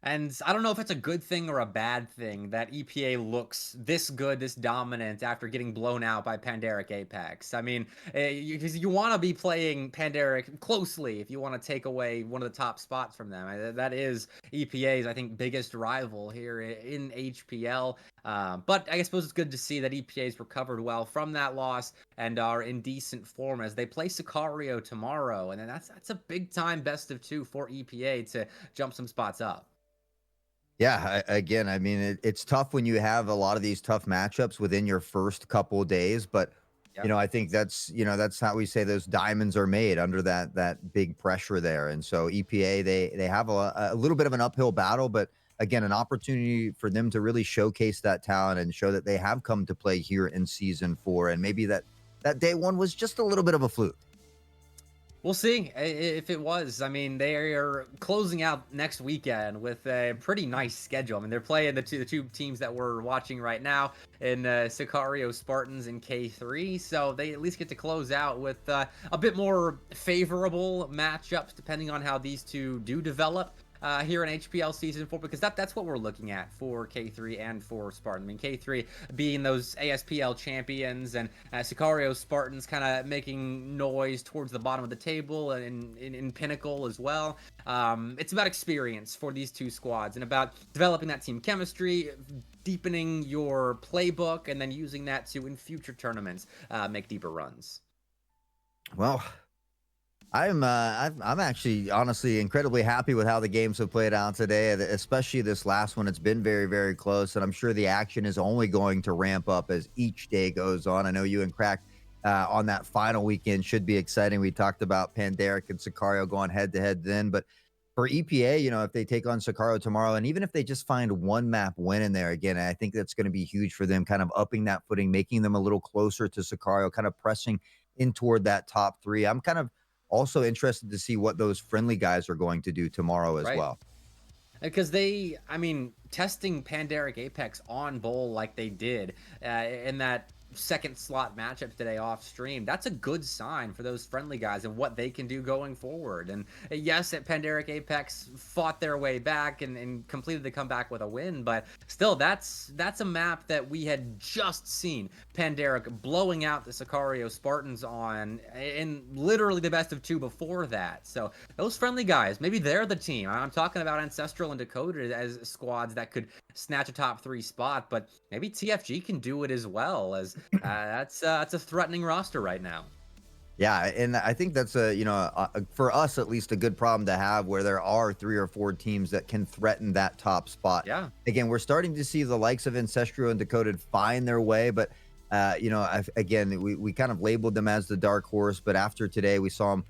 And I don't know if it's a good thing or a bad thing that EPA looks this good, this dominant after getting blown out by Pandaric Apex. I mean, you want to be playing Pandaric closely if you want to take away one of the top spots from them. That is EPA's, I think, biggest rival here in HPL. But I suppose it's good to see that EPA's recovered well from that loss and are in decent form as they play Sicario tomorrow. And then that's a big-time best of 2 for EPA to jump some spots up. Yeah, again, I mean, it's tough when you have a lot of these tough matchups within your first couple days, but Yep. I think that's how we say those diamonds are made under that big pressure there. And so EPA, they have a little bit of an uphill battle, but again, an opportunity for them to really showcase that talent and show that they have come to play here in season 4, and maybe that day 1 was just a little bit of a fluke. We'll see if it was. I mean, they are closing out next weekend with a pretty nice schedule. I mean, they're playing the two teams that we're watching right now in Sicario Spartans and K3, so they at least get to close out with a bit more favorable matchups depending on how these two do develop. here in HPL Season 4, because that's what we're looking at for K3 and for Spartan. I mean, K3 being those ASPL champions, and Sicario Spartans kind of making noise towards the bottom of the table and in Pinnacle as well. It's about experience for these two squads and about developing that team chemistry, deepening your playbook, and then using that to, in future tournaments, make deeper runs. Well, I'm actually honestly incredibly happy with how the games have played out today, especially this last one. It's been very, very close, and I'm sure the action is only going to ramp up as each day goes on. I know you and Crack on that final weekend should be exciting. We talked about Panderic and Sicario going head to head then, but for EPA, if they take on Sicario tomorrow, and even if they just find one map win in there again, I think that's going to be huge for them, kind of upping that footing, making them a little closer to Sicario, kind of pressing in toward that top 3. I'm kind of also interested to see what those friendly guys are going to do tomorrow as well. Because testing Panderic Apex on Bowl like they did in that second slot matchup today off stream, that's a good sign for those friendly guys and what they can do going forward. And yes, at Panderic Apex fought their way back and completed the comeback with a win, but still, that's a map that we had just seen Panderic blowing out the Sicario Spartans on in literally the best of 2 before that. So those friendly guys, maybe they're the team. I'm talking about Ancestral and Dakota as squads that could snatch a top 3 spot, but maybe TFG can do it as well, as that's a threatening roster right now. Yeah, and I think that's for us at least, a good problem to have, where there are 3 or 4 teams that can threaten that top spot. Yeah. Again, we're starting to see the likes of Ancestral and Decoded find their way, but we kind of labeled them as the dark horse, but after today we saw them,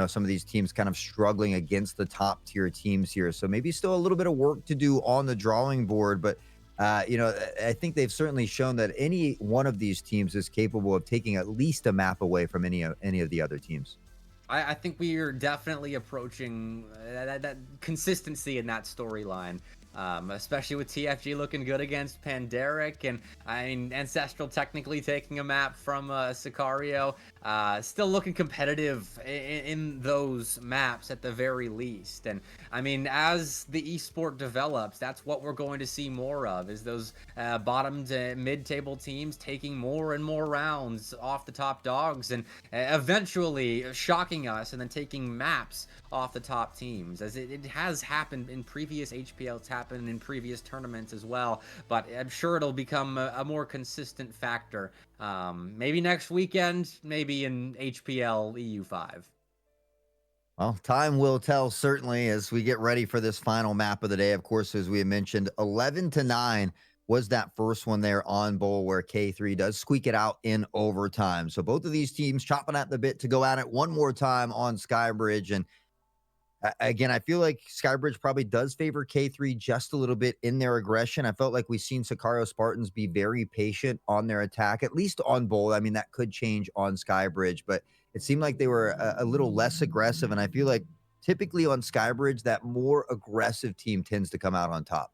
some of these teams kind of struggling against the top tier teams here. So maybe still a little bit of work to do on the drawing board, but I think they've certainly shown that any one of these teams is capable of taking at least a map away from any of the other teams. I think we are definitely approaching that consistency in that storyline. Especially with TFG looking good against Panderic, and Ancestral technically taking a map from Sicario, still looking competitive in those maps at the very least. And as the esport develops, that's what we're going to see more of, is those bottom to mid-table teams taking more and more rounds off the top dogs, and eventually shocking us and then taking maps off the top teams, as it has happened in previous HPL. It's happened in previous tournaments as well, but I'm sure it'll become a more consistent factor. Maybe next weekend, maybe in HPL EU5. Well, time will tell, certainly, as we get ready for this final map of the day. Of course, as we had mentioned, 11-9 was that first one there on Bowl, where K3 does squeak it out in overtime. So both of these teams chopping at the bit to go at it one more time on Skybridge. And again, I feel like Skybridge probably does favor K3 just a little bit in their aggression. I felt like we've seen Sicario Spartans be very patient on their attack, at least on Bowl. That could change on Skybridge, but it seemed like they were a little less aggressive. And I feel like typically on Skybridge, that more aggressive team tends to come out on top.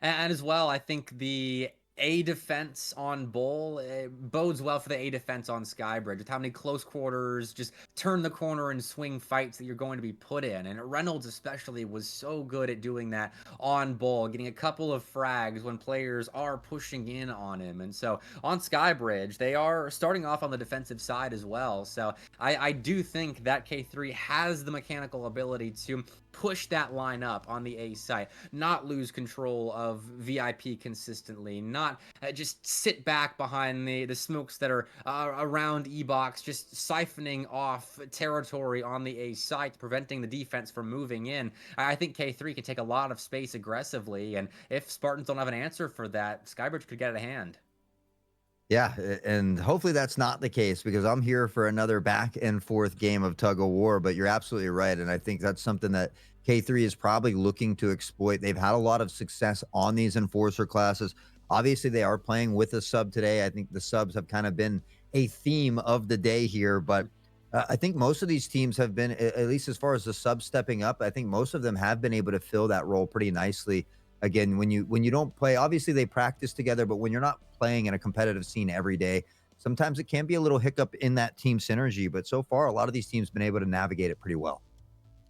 And as well, I think the A defense on Bull bodes well for the A defense on Skybridge, with how many close quarters, just turn the corner and swing fights that you're going to be put in. And Reynolds especially was so good at doing that on Bull, getting a couple of frags when players are pushing in on him. And so on Skybridge, they are starting off on the defensive side as well. So I do think that K3 has the mechanical ability to push that line up on the A site, not lose control of VIP consistently, not just sit back behind the smokes that are around E-Box, just siphoning off territory on the A site, preventing the defense from moving in. I think K3 can take a lot of space aggressively, and if Spartans don't have an answer for that, Skybridge could get out of hand. Yeah, and hopefully that's not the case, because I'm here for another back and forth game of tug of war, but you're absolutely right. And I think that's something that K3 is probably looking to exploit. They've had a lot of success on these enforcer classes. Obviously, they are playing with a sub today. I think the subs have kind of been a theme of the day here, but I think most of these teams have been, at least as far as the subs stepping up, I think most of them have been able to fill that role pretty nicely. Again, when you don't play, obviously they practice together, but when you're not playing in a competitive scene every day, sometimes it can be a little hiccup in that team synergy. But so far, a lot of these teams have been able to navigate it pretty well.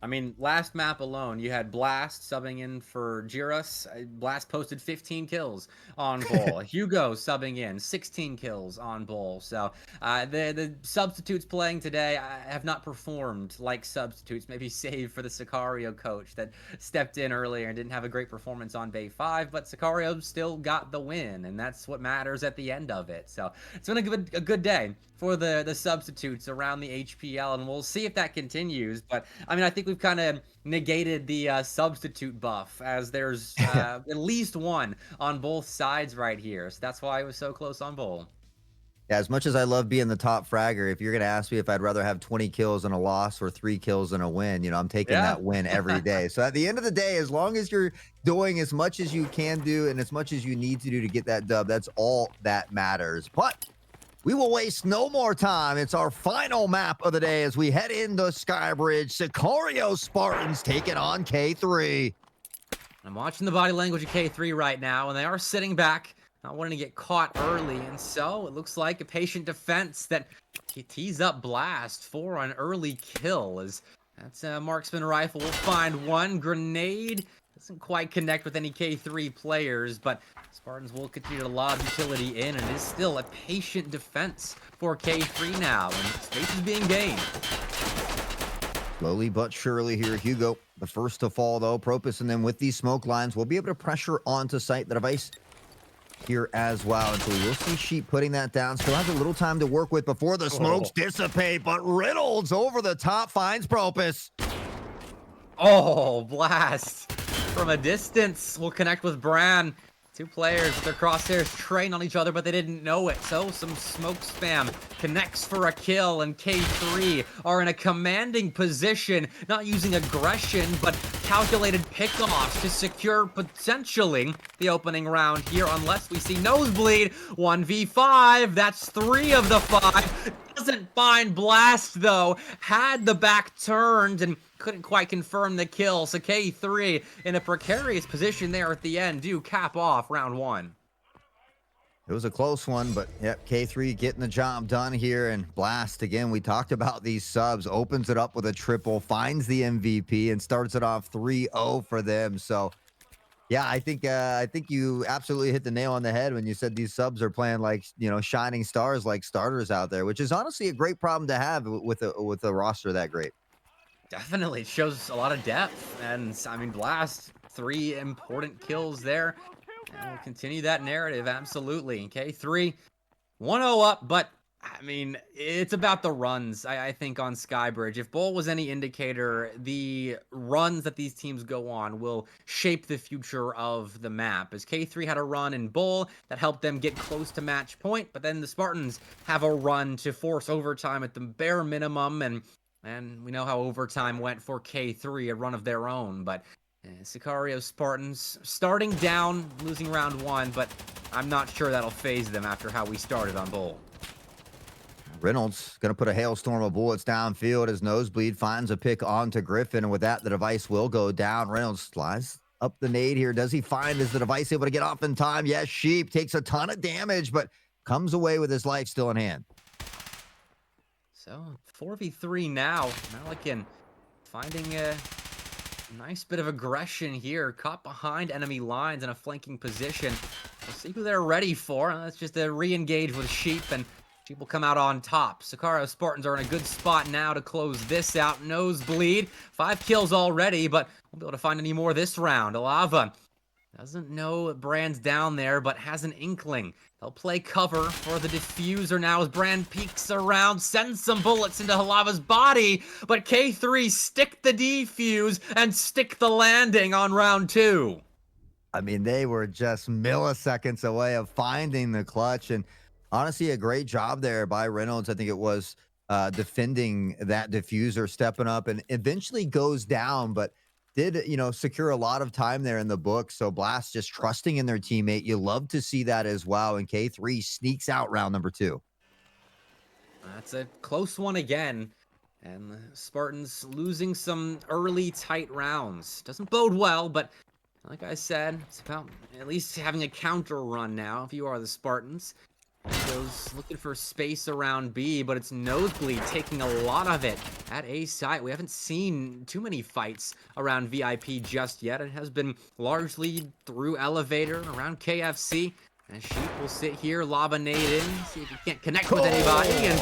I mean, last map alone, you had Blast subbing in for Jiras. Blast posted 15 kills on Bull. Hugo subbing in 16 kills on Bull. So the substitutes playing today have not performed like substitutes, maybe save for the Sicario coach that stepped in earlier and didn't have a great performance on Bay 5, but Sicario still got the win, and that's what matters at the end of it. So it's been a good day for the substitutes around the HPL, and we'll see if that continues. But I mean, I think we've kind of negated the substitute buff, as there's at least one on both sides right here. So that's why it was so close on Bull. Yeah, as much as I love being the top fragger, if you're going to ask me if I'd rather have 20 kills and a loss or 3 kills and a win, I'm taking Yeah. that win every day. So at the end of the day, as long as you're doing as much as you can do and as much as you need to do to get that dub, that's all that matters. But we will waste no more time. It's our final map of the day as we head into Skybridge. Sicario Spartans taking on K3. I'm watching the body language of K3 right now, and they are sitting back, not wanting to get caught early. And so it looks like a patient defense that tees up Blast for an early kill. As that's a marksman rifle. We'll find one grenade. Doesn't quite connect with any K3 players, but Spartans will continue to lob utility in, and it is still a patient defense for K3 now, and space is being gained. Slowly but surely here, Hugo, the first to fall though. Propus, and then with these smoke lines, we'll be able to pressure onto site. The device here as well, and so we will see Sheep putting that down. Still has a little time to work with before the smokes dissipate, but Reynolds over the top finds Propus. Oh, Blast from a distance will connect with Bran. Two players with their crosshairs train on each other, but they didn't know it. So some smoke spam connects for a kill, and K3 are in a commanding position, not using aggression, but calculated pickoffs to secure potentially the opening round here, unless we see Nosebleed. 1v5, that's 3 of the 5. Doesn't find Blast, though. Had the back turned and couldn't quite confirm the kill. So K3 in a precarious position there at the end do cap off round 1. It was a close one, but yep, K3 getting the job done here. And Blast, again, we talked about these subs, opens it up with a triple, finds the MVP, and starts it off 3-0 for them. So yeah, I think you absolutely hit the nail on the head when you said these subs are playing like, shining stars, like starters out there, which is honestly a great problem to have with a roster that great. Definitely, it shows a lot of depth, and I mean, Blast, 3 important kills there, and we'll continue that narrative, absolutely. K3, 1-0 up, but I mean, it's about the runs, I think, on Skybridge. If Bull was any indicator, the runs that these teams go on will shape the future of the map. As K3 had a run in Bull that helped them get close to match point, but then the Spartans have a run to force overtime at the bare minimum, and we know how overtime went for K3, a run of their own. But Sicario Spartans starting down, losing round 1, but I'm not sure that'll phase them after how we started on Bull. Reynolds going to put a hailstorm of bullets downfield as Nosebleed finds a pick onto Griffin, and with that, the device will go down. Reynolds slides up the nade here. Does he find, is the device able to get off in time? Yes, Sheep takes a ton of damage, but comes away with his life still in hand. So 4v3 now. Malikan finding a nice bit of aggression here. Caught behind enemy lines in a flanking position. We'll see who they're ready for. That's just a re-engage with Sheep, and Sheep will come out on top. Sicario Spartans are in a good spot now to close this out. Nosebleed, 5 kills already, but won't be able to find any more this round. Alava doesn't know Brand's down there, but has an inkling. They'll play cover for the diffuser now as Brand peeks around, sends some bullets into Halava's body, but K3 stick the defuse and stick the landing on round 2. I mean, they were just milliseconds away of finding the clutch, and honestly, a great job there by Reynolds. I think it was defending that diffuser, stepping up, and eventually goes down, but did, secure a lot of time there in the book. So Blast just trusting in their teammate. You love to see that as well. And K3 sneaks out round number 2. That's a close one again. And the Spartans losing some early tight rounds. Doesn't bode well, but like I said, it's about at least having a counter run now if you are the Spartans. Goes looking for space around B, but it's Nosebleed taking a lot of it at A site. We haven't seen too many fights around VIP just yet. It has been largely through Elevator, around KFC. And Sheep will sit here, lob a nade in, see if he can't connect with anybody. And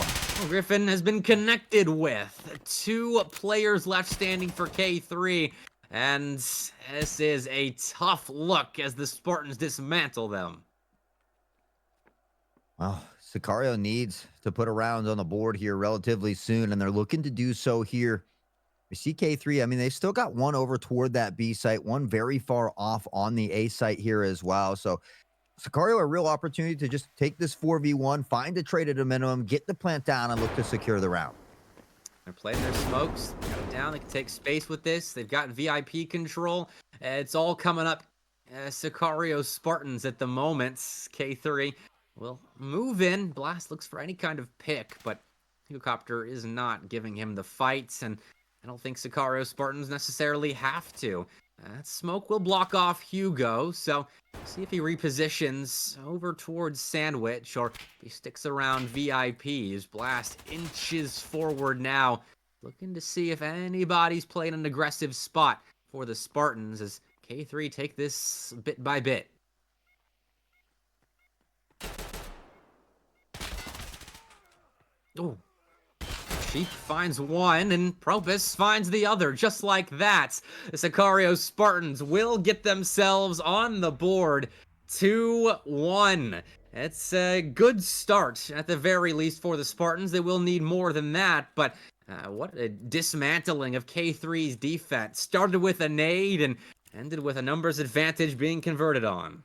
Griffin has been connected with. 2 players left standing for K3. And this is a tough look as the Spartans dismantle them. Well, Sicario needs to put a round on the board here relatively soon, and they're looking to do so here. We see K3, I mean, they still got one over toward that B site, one very far off on the A site here as well. So Sicario, a real opportunity to just take this 4v1, find a trade at a minimum, get the plant down, and look to secure the round. They're playing their smokes. They got it down. They can take space with this. They've got VIP control. It's all coming up. Sicario Spartans at the moment. K3 will move in. Blast looks for any kind of pick, but Helicopter is not giving him the fights, and I don't think Sicario Spartans necessarily have to. That smoke will block off Hugo, so see if he repositions over towards Sandwich, or if he sticks around VIP. His Blast inches forward now, looking to see if anybody's playing an aggressive spot for the Spartans as K3 take this bit by bit. Oh. Sheep finds one, and Propus finds the other, just like that. The Sicario Spartans will get themselves on the board 2-1. It's a good start, at the very least, for the Spartans. They will need more than that, but what a dismantling of K3's defense. Started with a nade and ended with a numbers advantage being converted on.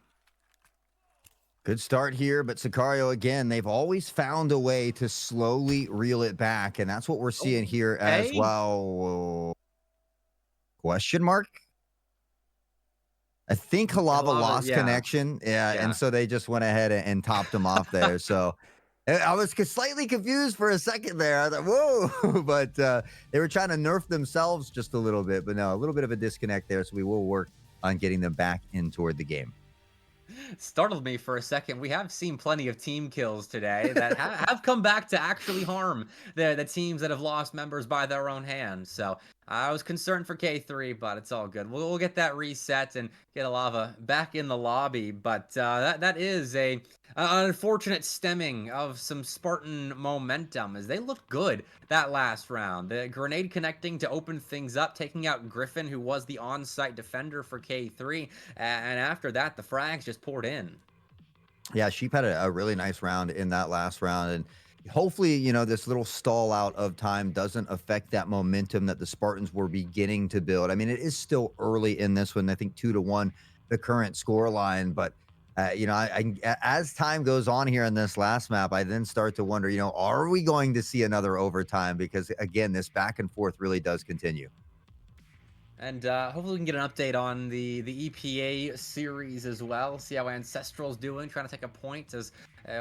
Good start here, but Sicario, again, they've always found a way to slowly reel it back, and that's what we're seeing here as well. Question mark? I think Halava lost connection. Yeah, and so they just went ahead and topped him off there. So I was slightly confused for a second there. I thought, whoa, but they were trying to nerf themselves just a little bit, but no, a little bit of a disconnect there, so we will work on getting them back in toward the game. Startled me for a second. We have seen plenty of team kills today that have come back to actually harm the teams that have lost members by their own hand. So I was concerned for K3, but it's all good. We'll get that reset and get Alava back in the lobby. But that is an unfortunate stemming of some Spartan momentum as they looked good that last round. The grenade connecting to open things up, taking out Griffin, who was the on-site defender for K3. And after that, the frags just poured in. Yeah, Sheep had a really nice round in that last round, and hopefully, you know, this little stall out of time doesn't affect that momentum that the Spartans were beginning to build. I mean, it is still early in this one. I think 2-1, the current score line, but you know, as time goes on here in this last map, I then start to wonder, you know, are we going to see another overtime? Because again, this back and forth really does continue. And hopefully we can get an update on the EPA series as well. See how Ancestral's doing, trying to take a point as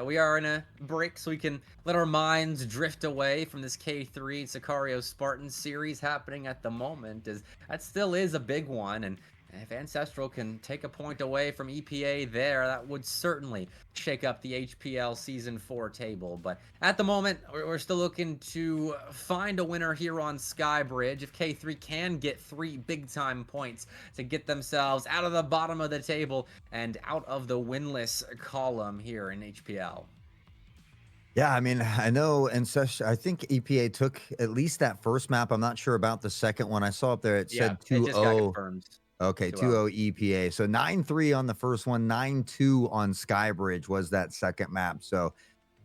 we are in a break so we can let our minds drift away from this K3 Sicario Spartan series happening at the moment, as that still is a big one. And if Ancestral can take a point away from EPA there, that would certainly shake up the HPL Season 4 table. But at the moment, we're still looking to find a winner here on Skybridge. If K3 can get 3 big-time points to get themselves out of the bottom of the table and out of the winless column here in HPL. Yeah, I mean, I know Ancestral, I think EPA took at least that first map. I'm not sure about the second one. I saw up there it said 2-0. It just got confirmed. Okay, 2-0 EPA. So 9-3 on the first one, 9-2 on Skybridge was that second map. So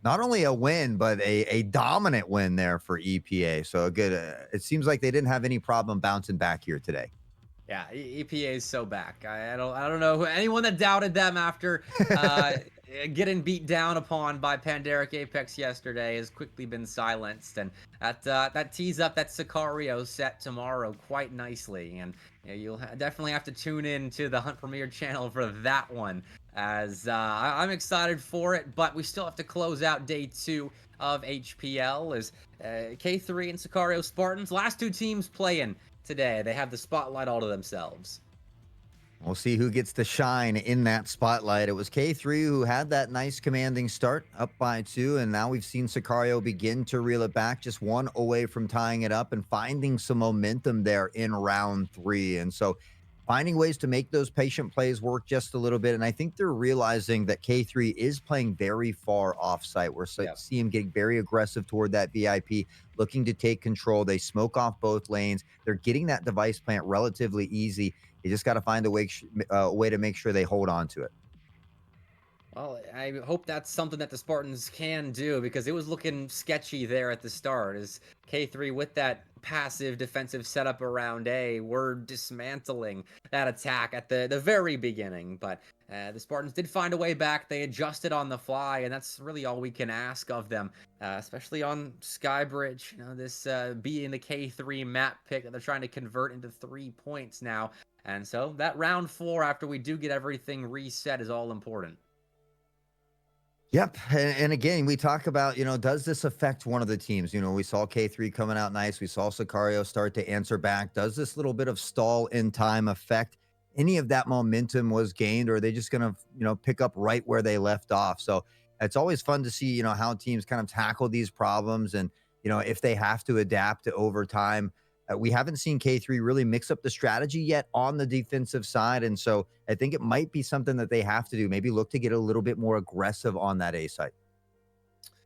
not only a win, but a dominant win there for EPA. So a good, it seems like they didn't have any problem bouncing back here today. Yeah, EPA is so back. I don't know anyone that doubted them after getting beat down upon by Pandaric Apex yesterday has quickly been silenced, and that tees up that Sicario set tomorrow quite nicely. And you know, you'll definitely have to tune in to the Hunt Premier channel for that one, as I'm excited for it. But we still have to close out day 2 of HPL as K3 and Sicario Spartans, last 2 teams playing today. They have the spotlight all to themselves. We'll see who gets to shine in that spotlight. It was K3 who had that nice commanding start, up by 2, and now we've seen Sicario begin to reel it back, just one away from tying it up and finding some momentum there in round 3. And so finding ways to make those patient plays work just a little bit. And I think they're realizing that K3 is playing very far off site. We're Yeah. see him getting very aggressive toward that VIP, looking to take control. They smoke off both lanes. They're getting that device plant relatively easy. You just got to find a way to make sure they hold on to it. Well, I hope that's something that the Spartans can do, because it was looking sketchy there at the start. As K3 with that passive defensive setup around A, were dismantling that attack at the very beginning. But the Spartans did find a way back. They adjusted on the fly, and that's really all we can ask of them, especially on Skybridge. You know, this being the K3 map pick that they're trying to convert into 3 points now. And so that round 4, after we do get everything reset, is all important. Yep. And again, we talk about, does this affect one of the teams? We saw K3 coming out nice. We saw Sicario start to answer back. Does this little bit of stall in time affect any of that momentum was gained, or are they just going to, pick up right where they left off? So it's always fun to see, how teams kind of tackle these problems and, if they have to adapt to over time. We haven't seen K3 really mix up the strategy yet on the defensive side. And so I think it might be something that they have to do. Maybe look to get a little bit more aggressive on that A site.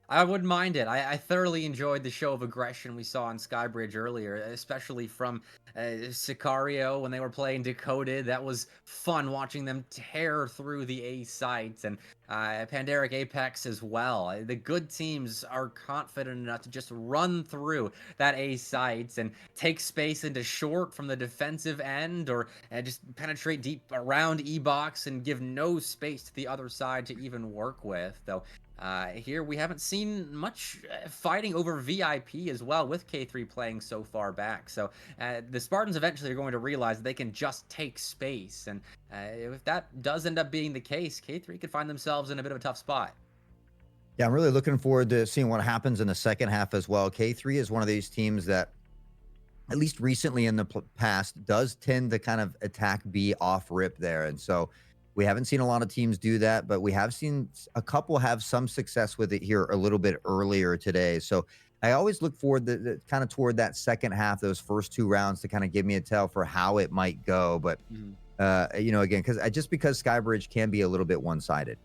I wouldn't mind it. I thoroughly enjoyed the show of aggression we saw on Skybridge earlier, especially from Sicario when they were playing Decoded. That was fun watching them tear through the A sites, and Pandaric Apex as well. The good teams are confident enough to just run through that A sites and take space into short from the defensive end, or just penetrate deep around E-box and give no space to the other side to even work with, though. Here we haven't seen much fighting over VIP as well, with K3 playing so far back. So the Spartans eventually are going to realize that they can just take space. And if that does end up being the case, K3 could find themselves in a bit of a tough spot. Yeah, I'm really looking forward to seeing what happens in the second half as well. K3 is one of these teams that, at least recently in the past, does tend to kind of attack B off rip there. And so we haven't seen a lot of teams do that, but we have seen a couple have some success with it here a little bit earlier today. So I always look forward kind of toward that second half, those first 2 rounds, to kind of give me a tell for how it might go. But, again, because Skybridge can be a little bit one-sided.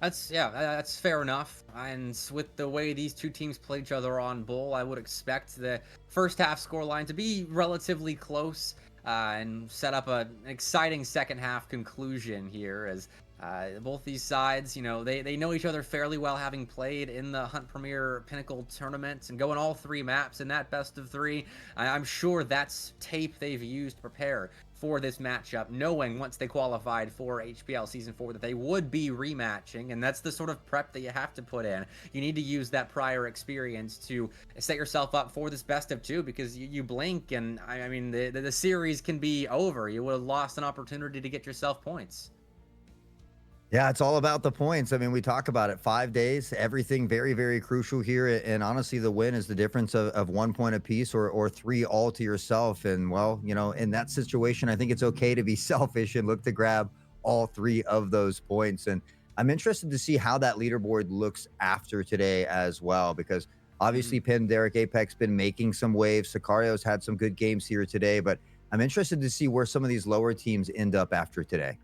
That's fair enough. And with the way these two teams play each other on Bull, I would expect the first half scoreline to be relatively close. And set up an exciting second half conclusion here, as both these sides, they know each other fairly well, having played in the Hunt Premier Pinnacle tournaments and going all 3 maps in that best of 3. I'm sure that's tape they've used to prepare for this matchup, knowing once they qualified for HPL Season 4 that they would be rematching, and that's the sort of prep that you have to put in. You need to use that prior experience to set yourself up for this best of 2, because you blink and, I mean, the series can be over. You would have lost an opportunity to get yourself points. Yeah, it's all about the points. I mean, we talk about it, 5 days, everything very, very crucial here. And honestly, the win is the difference of 1 point apiece, or 3 all to yourself. And well, in that situation, I think it's okay to be selfish and look to grab all 3 of those points. And I'm interested to see how that leaderboard looks after today as well, because obviously Pandaric Apex been making some waves. Sicario's had some good games here today, but I'm interested to see where some of these lower teams end up after today.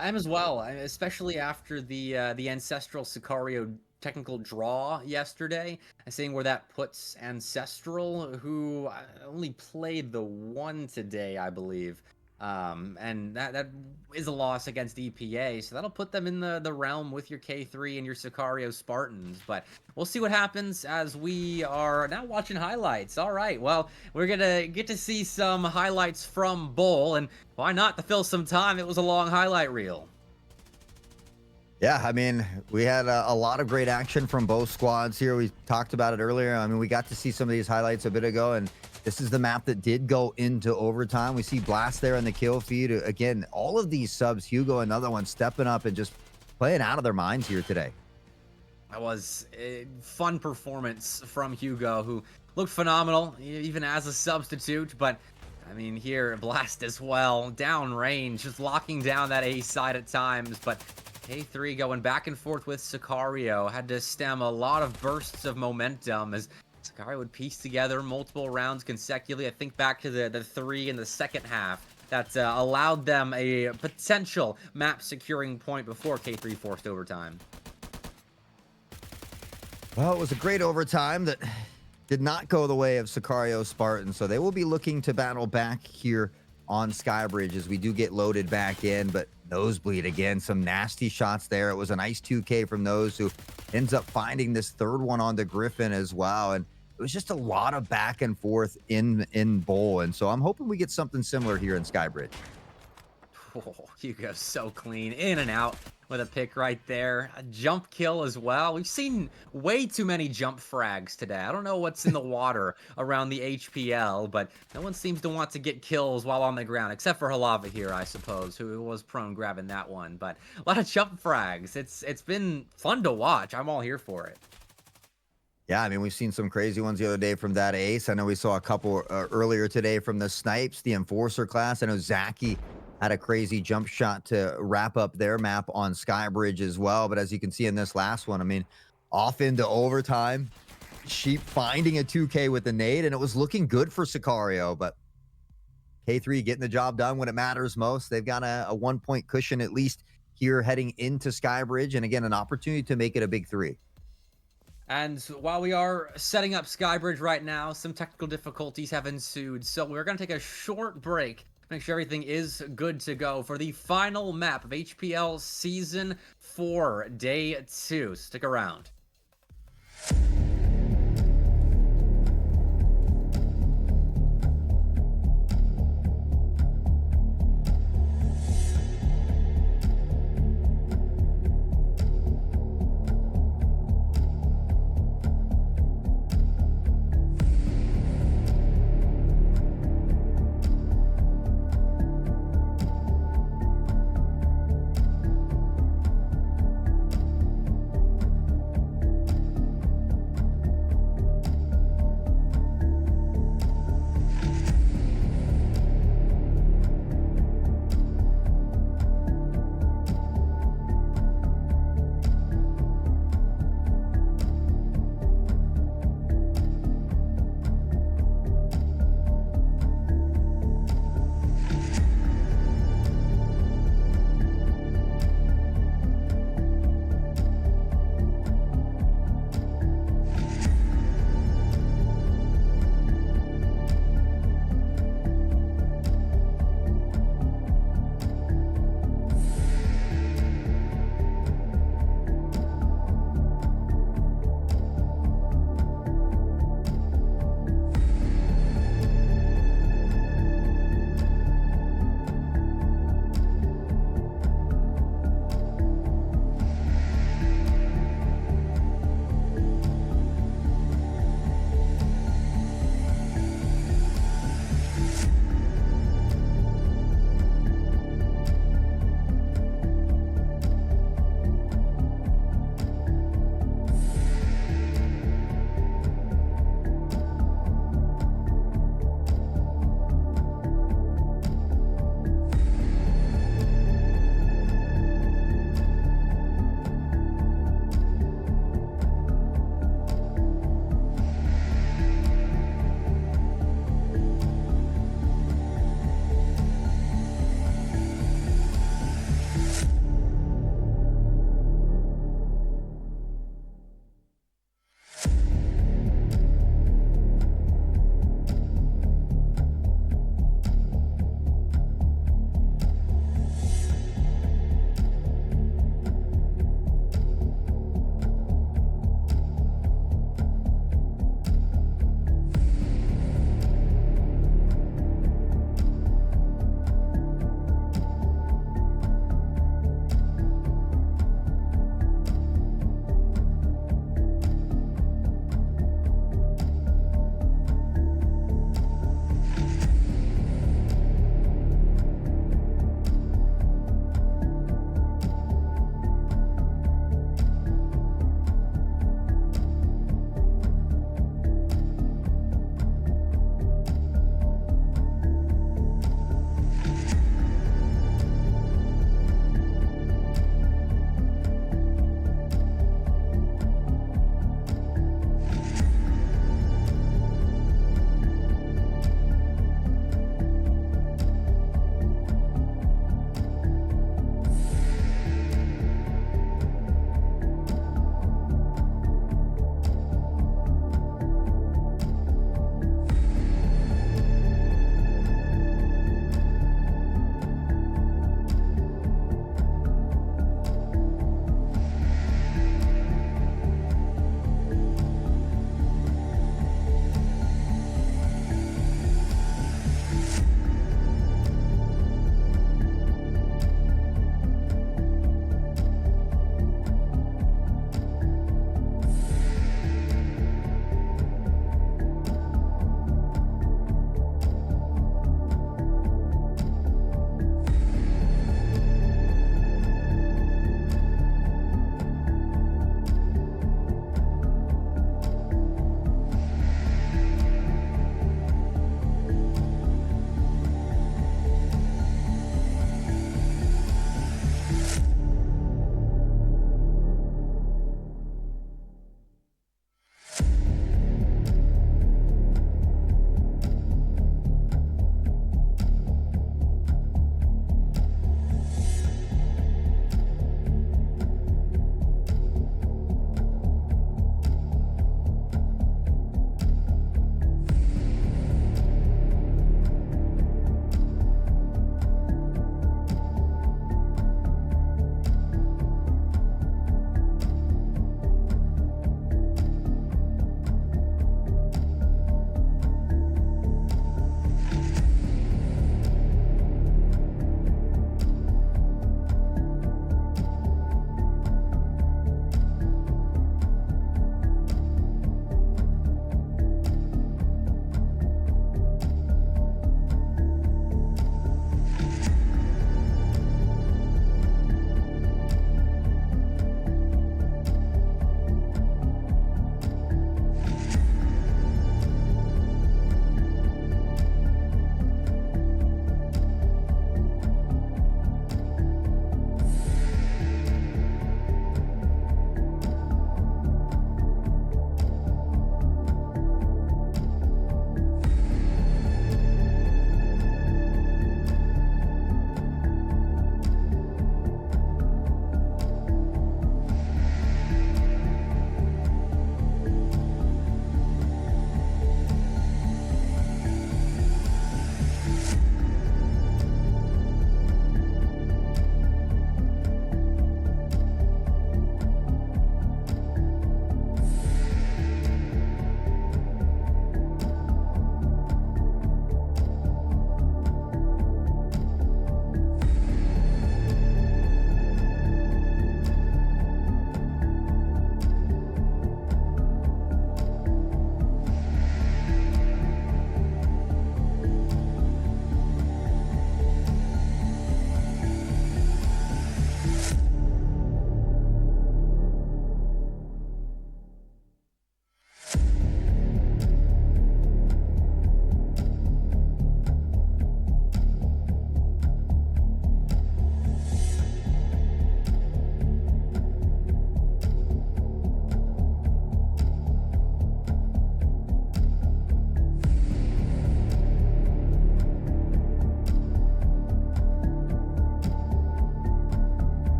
I am as well, especially after the Ancestral Sicario technical draw yesterday, and seeing where that puts Ancestral, who only played the 1 today, I believe. And that is a loss against EPA, so that'll put them in the realm with your K3 and your Sicario Spartans. But we'll see what happens as we are now watching highlights. All right, well, we're gonna get to see some highlights from Bull, and why not, to fill some time? It was a long highlight reel. Yeah, I mean, we had a lot of great action from both squads here. We talked about it earlier. I mean, we got to see some of these highlights a bit ago, and this is the map that did go into overtime. We see Blast there in the kill feed. Again, all of these subs, Hugo, another one, stepping up and just playing out of their minds here today. That was a fun performance from Hugo, who looked phenomenal, even as a substitute, but I mean, here, Blast as well, down range, just locking down that A side at times, but K3 going back and forth with Sicario, had to stem a lot of bursts of momentum as Sicario would piece together multiple rounds consecutively. I think back to the 3 in the second half that allowed them a potential map securing point before K3 forced overtime. Well, it was a great overtime that did not go the way of Sicario Spartan, so they will be looking to battle back here on Skybridge as we do get loaded back in, but Nosebleed again, some nasty shots there. It was a nice 2K from those who ends up finding this third one on the Griffin as well, and it was just a lot of back and forth in bowl, and so I'm hoping we get something similar here in Skybridge. Oh, Hugo so clean, in and out with a pick right there. A jump kill as well. We've seen way too many jump frags today. I don't know what's in the water around the HPL, but no one seems to want to get kills while on the ground, except for Halava here, I suppose, who was prone grabbing that one. But a lot of jump frags. It's been fun to watch. I'm all here for it. Yeah, I mean, we've seen some crazy ones the other day from that Ace. I know we saw a couple earlier today from the Snipes, the Enforcer class. I know Zaki had a crazy jump shot to wrap up their map on Skybridge as well. But as you can see in this last one, I mean, off into overtime, Sheep finding a 2K with the nade, and it was looking good for Sicario. But K3 getting the job done when it matters most. They've got a 1-point cushion at least here heading into Skybridge. And again, an opportunity to make it a big 3. And while we are setting up Skybridge right now, some technical difficulties have ensued. So we're going to take a short break, make sure everything is good to go for the final map of HPL Season 4, Day 2. Stick around.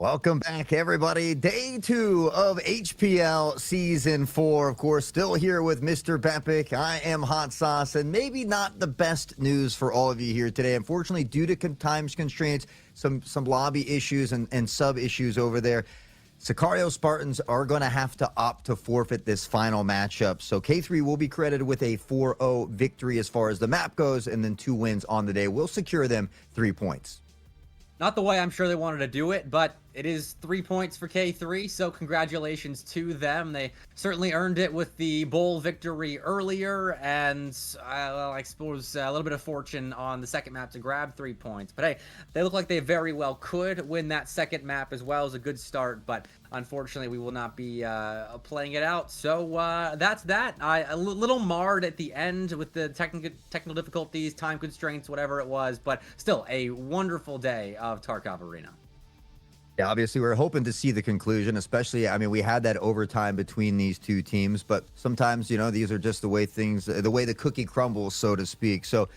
Welcome back, everybody. Day 2 of HPL Season 4. Of course, still here with Mr. Bepic. I am Hot Sauce, and maybe not the best news for all of you here today. Unfortunately, due to time constraints, some lobby issues and sub issues over there, Sicario Spartans are going to have to opt to forfeit this final matchup. So K3 will be credited with a 4-0 victory as far as the map goes, and then 2 wins on the day will secure them 3 points. Not the way I'm sure they wanted to do it, but it is 3 points for K3, so congratulations to them. They certainly earned it with the bowl victory earlier, and I suppose a little bit of fortune on the second map to grab 3 points. But hey, they look like they very well could win that second map as well. As a good start, but unfortunately we will not be playing it out. So that's that. A little marred at the end with the technical difficulties, time constraints, whatever it was, but still a wonderful day of Tarkov Arena. Yeah, obviously we're hoping to see the conclusion, especially, I mean, we had that overtime between these two teams, but sometimes, you know, these are just the way the cookie crumbles, so to speak. So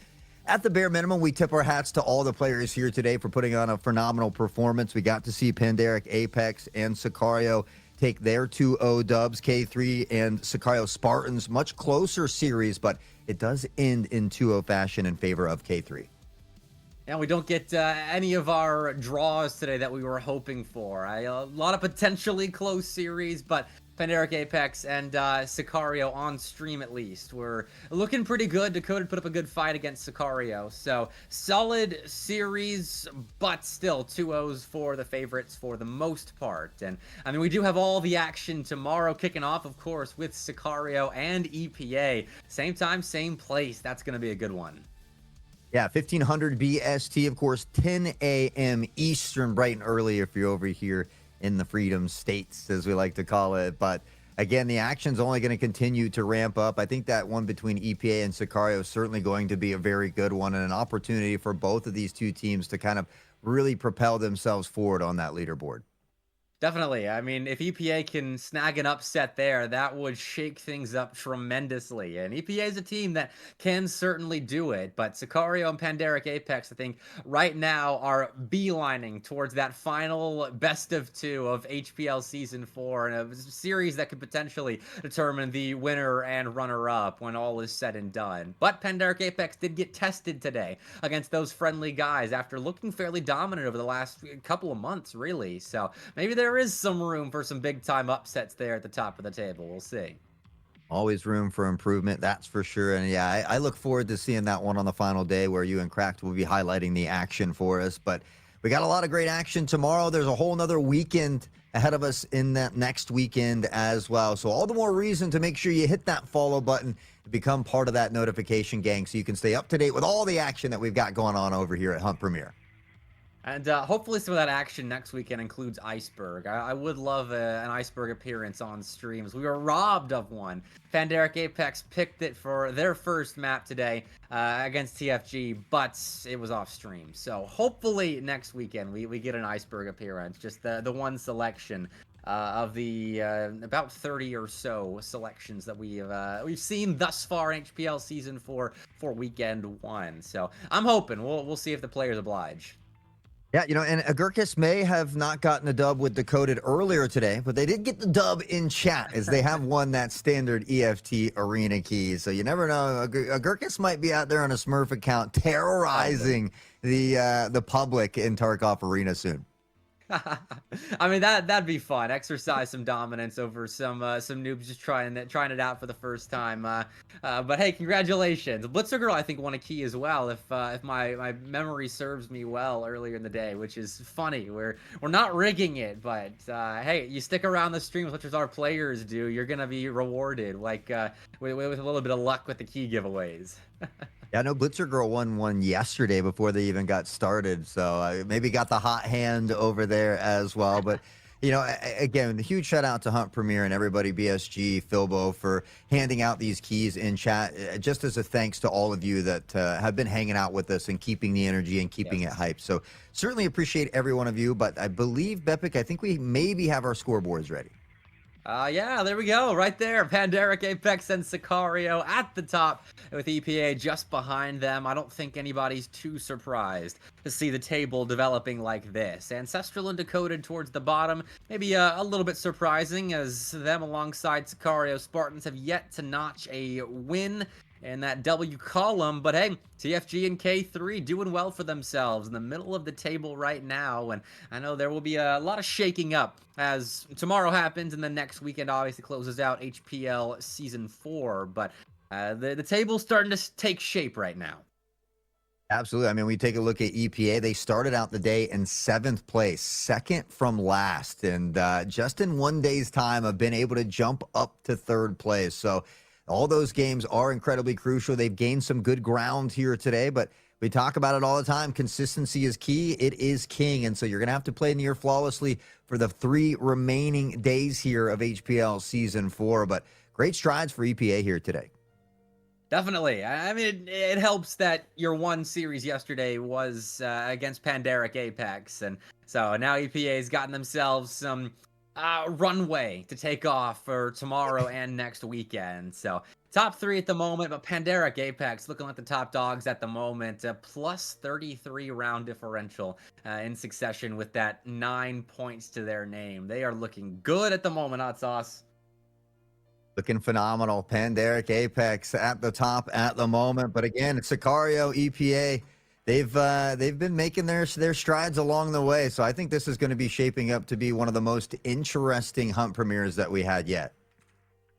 at the bare minimum, we tip our hats to all the players here today for putting on a phenomenal performance. We got to see Pandaric, Apex, and Sicario take their 2-0 dubs. K3 and Sicario Spartans, much closer series, but it does end in 2-0 fashion in favor of K3. And we don't get any of our draws today that we were hoping for. A lot of potentially close series, but Pandaric, Apex, and Sicario on stream at least were looking pretty good. Dakota put up a good fight against Sicario. So solid series, but still 2-0s for the favorites for the most part. And I mean, we do have all the action tomorrow kicking off, of course, with Sicario and EPA. Same time, same place. That's going to be a good one. Yeah, 1500 BST, of course, 10 a.m. Eastern, bright and early if you're over here in the Freedom States, as we like to call it. But again, the action's only going to continue to ramp up. I think that one between EPA and Sicario is certainly going to be a very good one and an opportunity for both of these two teams to kind of really propel themselves forward on that leaderboard. Definitely. I mean, if EPA can snag an upset there, that would shake things up tremendously. And EPA is a team that can certainly do it. But Sicario and Pandaric Apex, I think, right now are beelining towards that final best of 2 of HPL Season 4, and a series that could potentially determine the winner and runner-up when all is said and done. But Pandaric Apex did get tested today against those friendly guys after looking fairly dominant over the last couple of months, really. So maybe there is some room for some big time upsets there at the top of the table. We'll see. Always room for improvement, that's for sure. And yeah, I look forward to seeing that one on the final day where you and Cracked will be highlighting the action for us. But we got a lot of great action tomorrow. There's a whole nother weekend ahead of us in that next weekend as well. So all the more reason to make sure you hit that follow button to become part of that notification gang so you can stay up to date with all the action that we've got going on over here at Hunt Premier. And hopefully some of that action next weekend includes Iceberg. I would love an Iceberg appearance on streams. We were robbed of one. Pandaric Apex picked it for their first map today against TFG, but it was off stream. So hopefully next weekend we get an Iceberg appearance, just the one selection of the about 30 or so selections that we've seen thus far in HPL Season 4 for weekend 1. So I'm hoping we'll see if the players oblige. Yeah, you know, and Agurkus may have not gotten a dub with Decoded earlier today, but they did get the dub in chat as they have won that standard EFT arena key. So you never know. Agurkus might be out there on a Smurf account terrorizing the public in Tarkov Arena soon. I mean, that'd be fun. Exercise some dominance over some noobs just trying it out for the first time. But hey, congratulations. Blitzer Girl, I think, won a key as well, if my memory serves me well earlier in the day, which is funny. We're not rigging it, but hey, you stick around the stream as much as our players do, you're gonna be rewarded, like with a little bit of luck with the key giveaways. Yeah, I know Blitzer Girl won one yesterday before they even got started, so maybe got the hot hand over there as well. But, you know, again, a huge shout out to Hunt Premier and everybody, BSG, Philbo, for handing out these keys in chat, just as a thanks to all of you that have been hanging out with us and keeping the energy and keeping it hyped. So certainly appreciate every one of you, but I believe, Bepic, I think we maybe have our scoreboards ready. Yeah, there we go. Right there. Pandaric, Apex, and Sicario at the top with EPA just behind them. I don't think anybody's too surprised to see the table developing like this. Ancestral and Decoded towards the bottom. Maybe a little bit surprising as them alongside Sicario Spartans have yet to notch a win in that W column. But hey, TFG and K3 doing well for themselves in the middle of the table right now. And I know there will be a lot of shaking up as tomorrow happens and the next weekend obviously closes out HPL Season 4. But the table's starting to take shape right now. Absolutely. I mean, we take a look at EPA. They started out the day in 7th place, second from last. And just in one day's time, have been able to jump up to 3rd place. So all those games are incredibly crucial. They've gained some good ground here today, but we talk about it all the time. Consistency is key. It is king. And so you're going to have to play near flawlessly for the 3 remaining days here of HPL Season 4. But great strides for EPA here today. Definitely. I mean, it helps that your one series yesterday was against Pandaric Apex. And so now EPA's gotten themselves some runway to take off for tomorrow and next weekend. So top 3 at the moment, but Pandaric Apex looking like the top dogs at the moment. Plus 33 round differential in succession with that 9 points to their name. They are looking good at the moment, Hot Sauce. Looking phenomenal. Pandaric Apex at the top at the moment. But again, Sicario, EPA, they've been making their strides along the way. So I think this is going to be shaping up to be one of the most interesting hunt premieres that we had yet.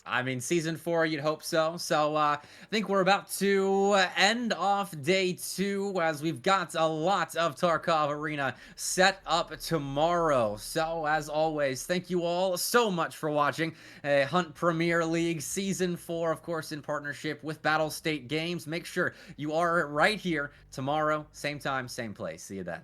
I mean, Season 4, you'd hope so. So I think we're about to end off day 2 as we've got a lot of Tarkov Arena set up tomorrow. So as always, thank you all so much for watching Hunt Premier League Season 4, of course, in partnership with Battle State Games. Make sure you are right here tomorrow, same time, same place. See you then.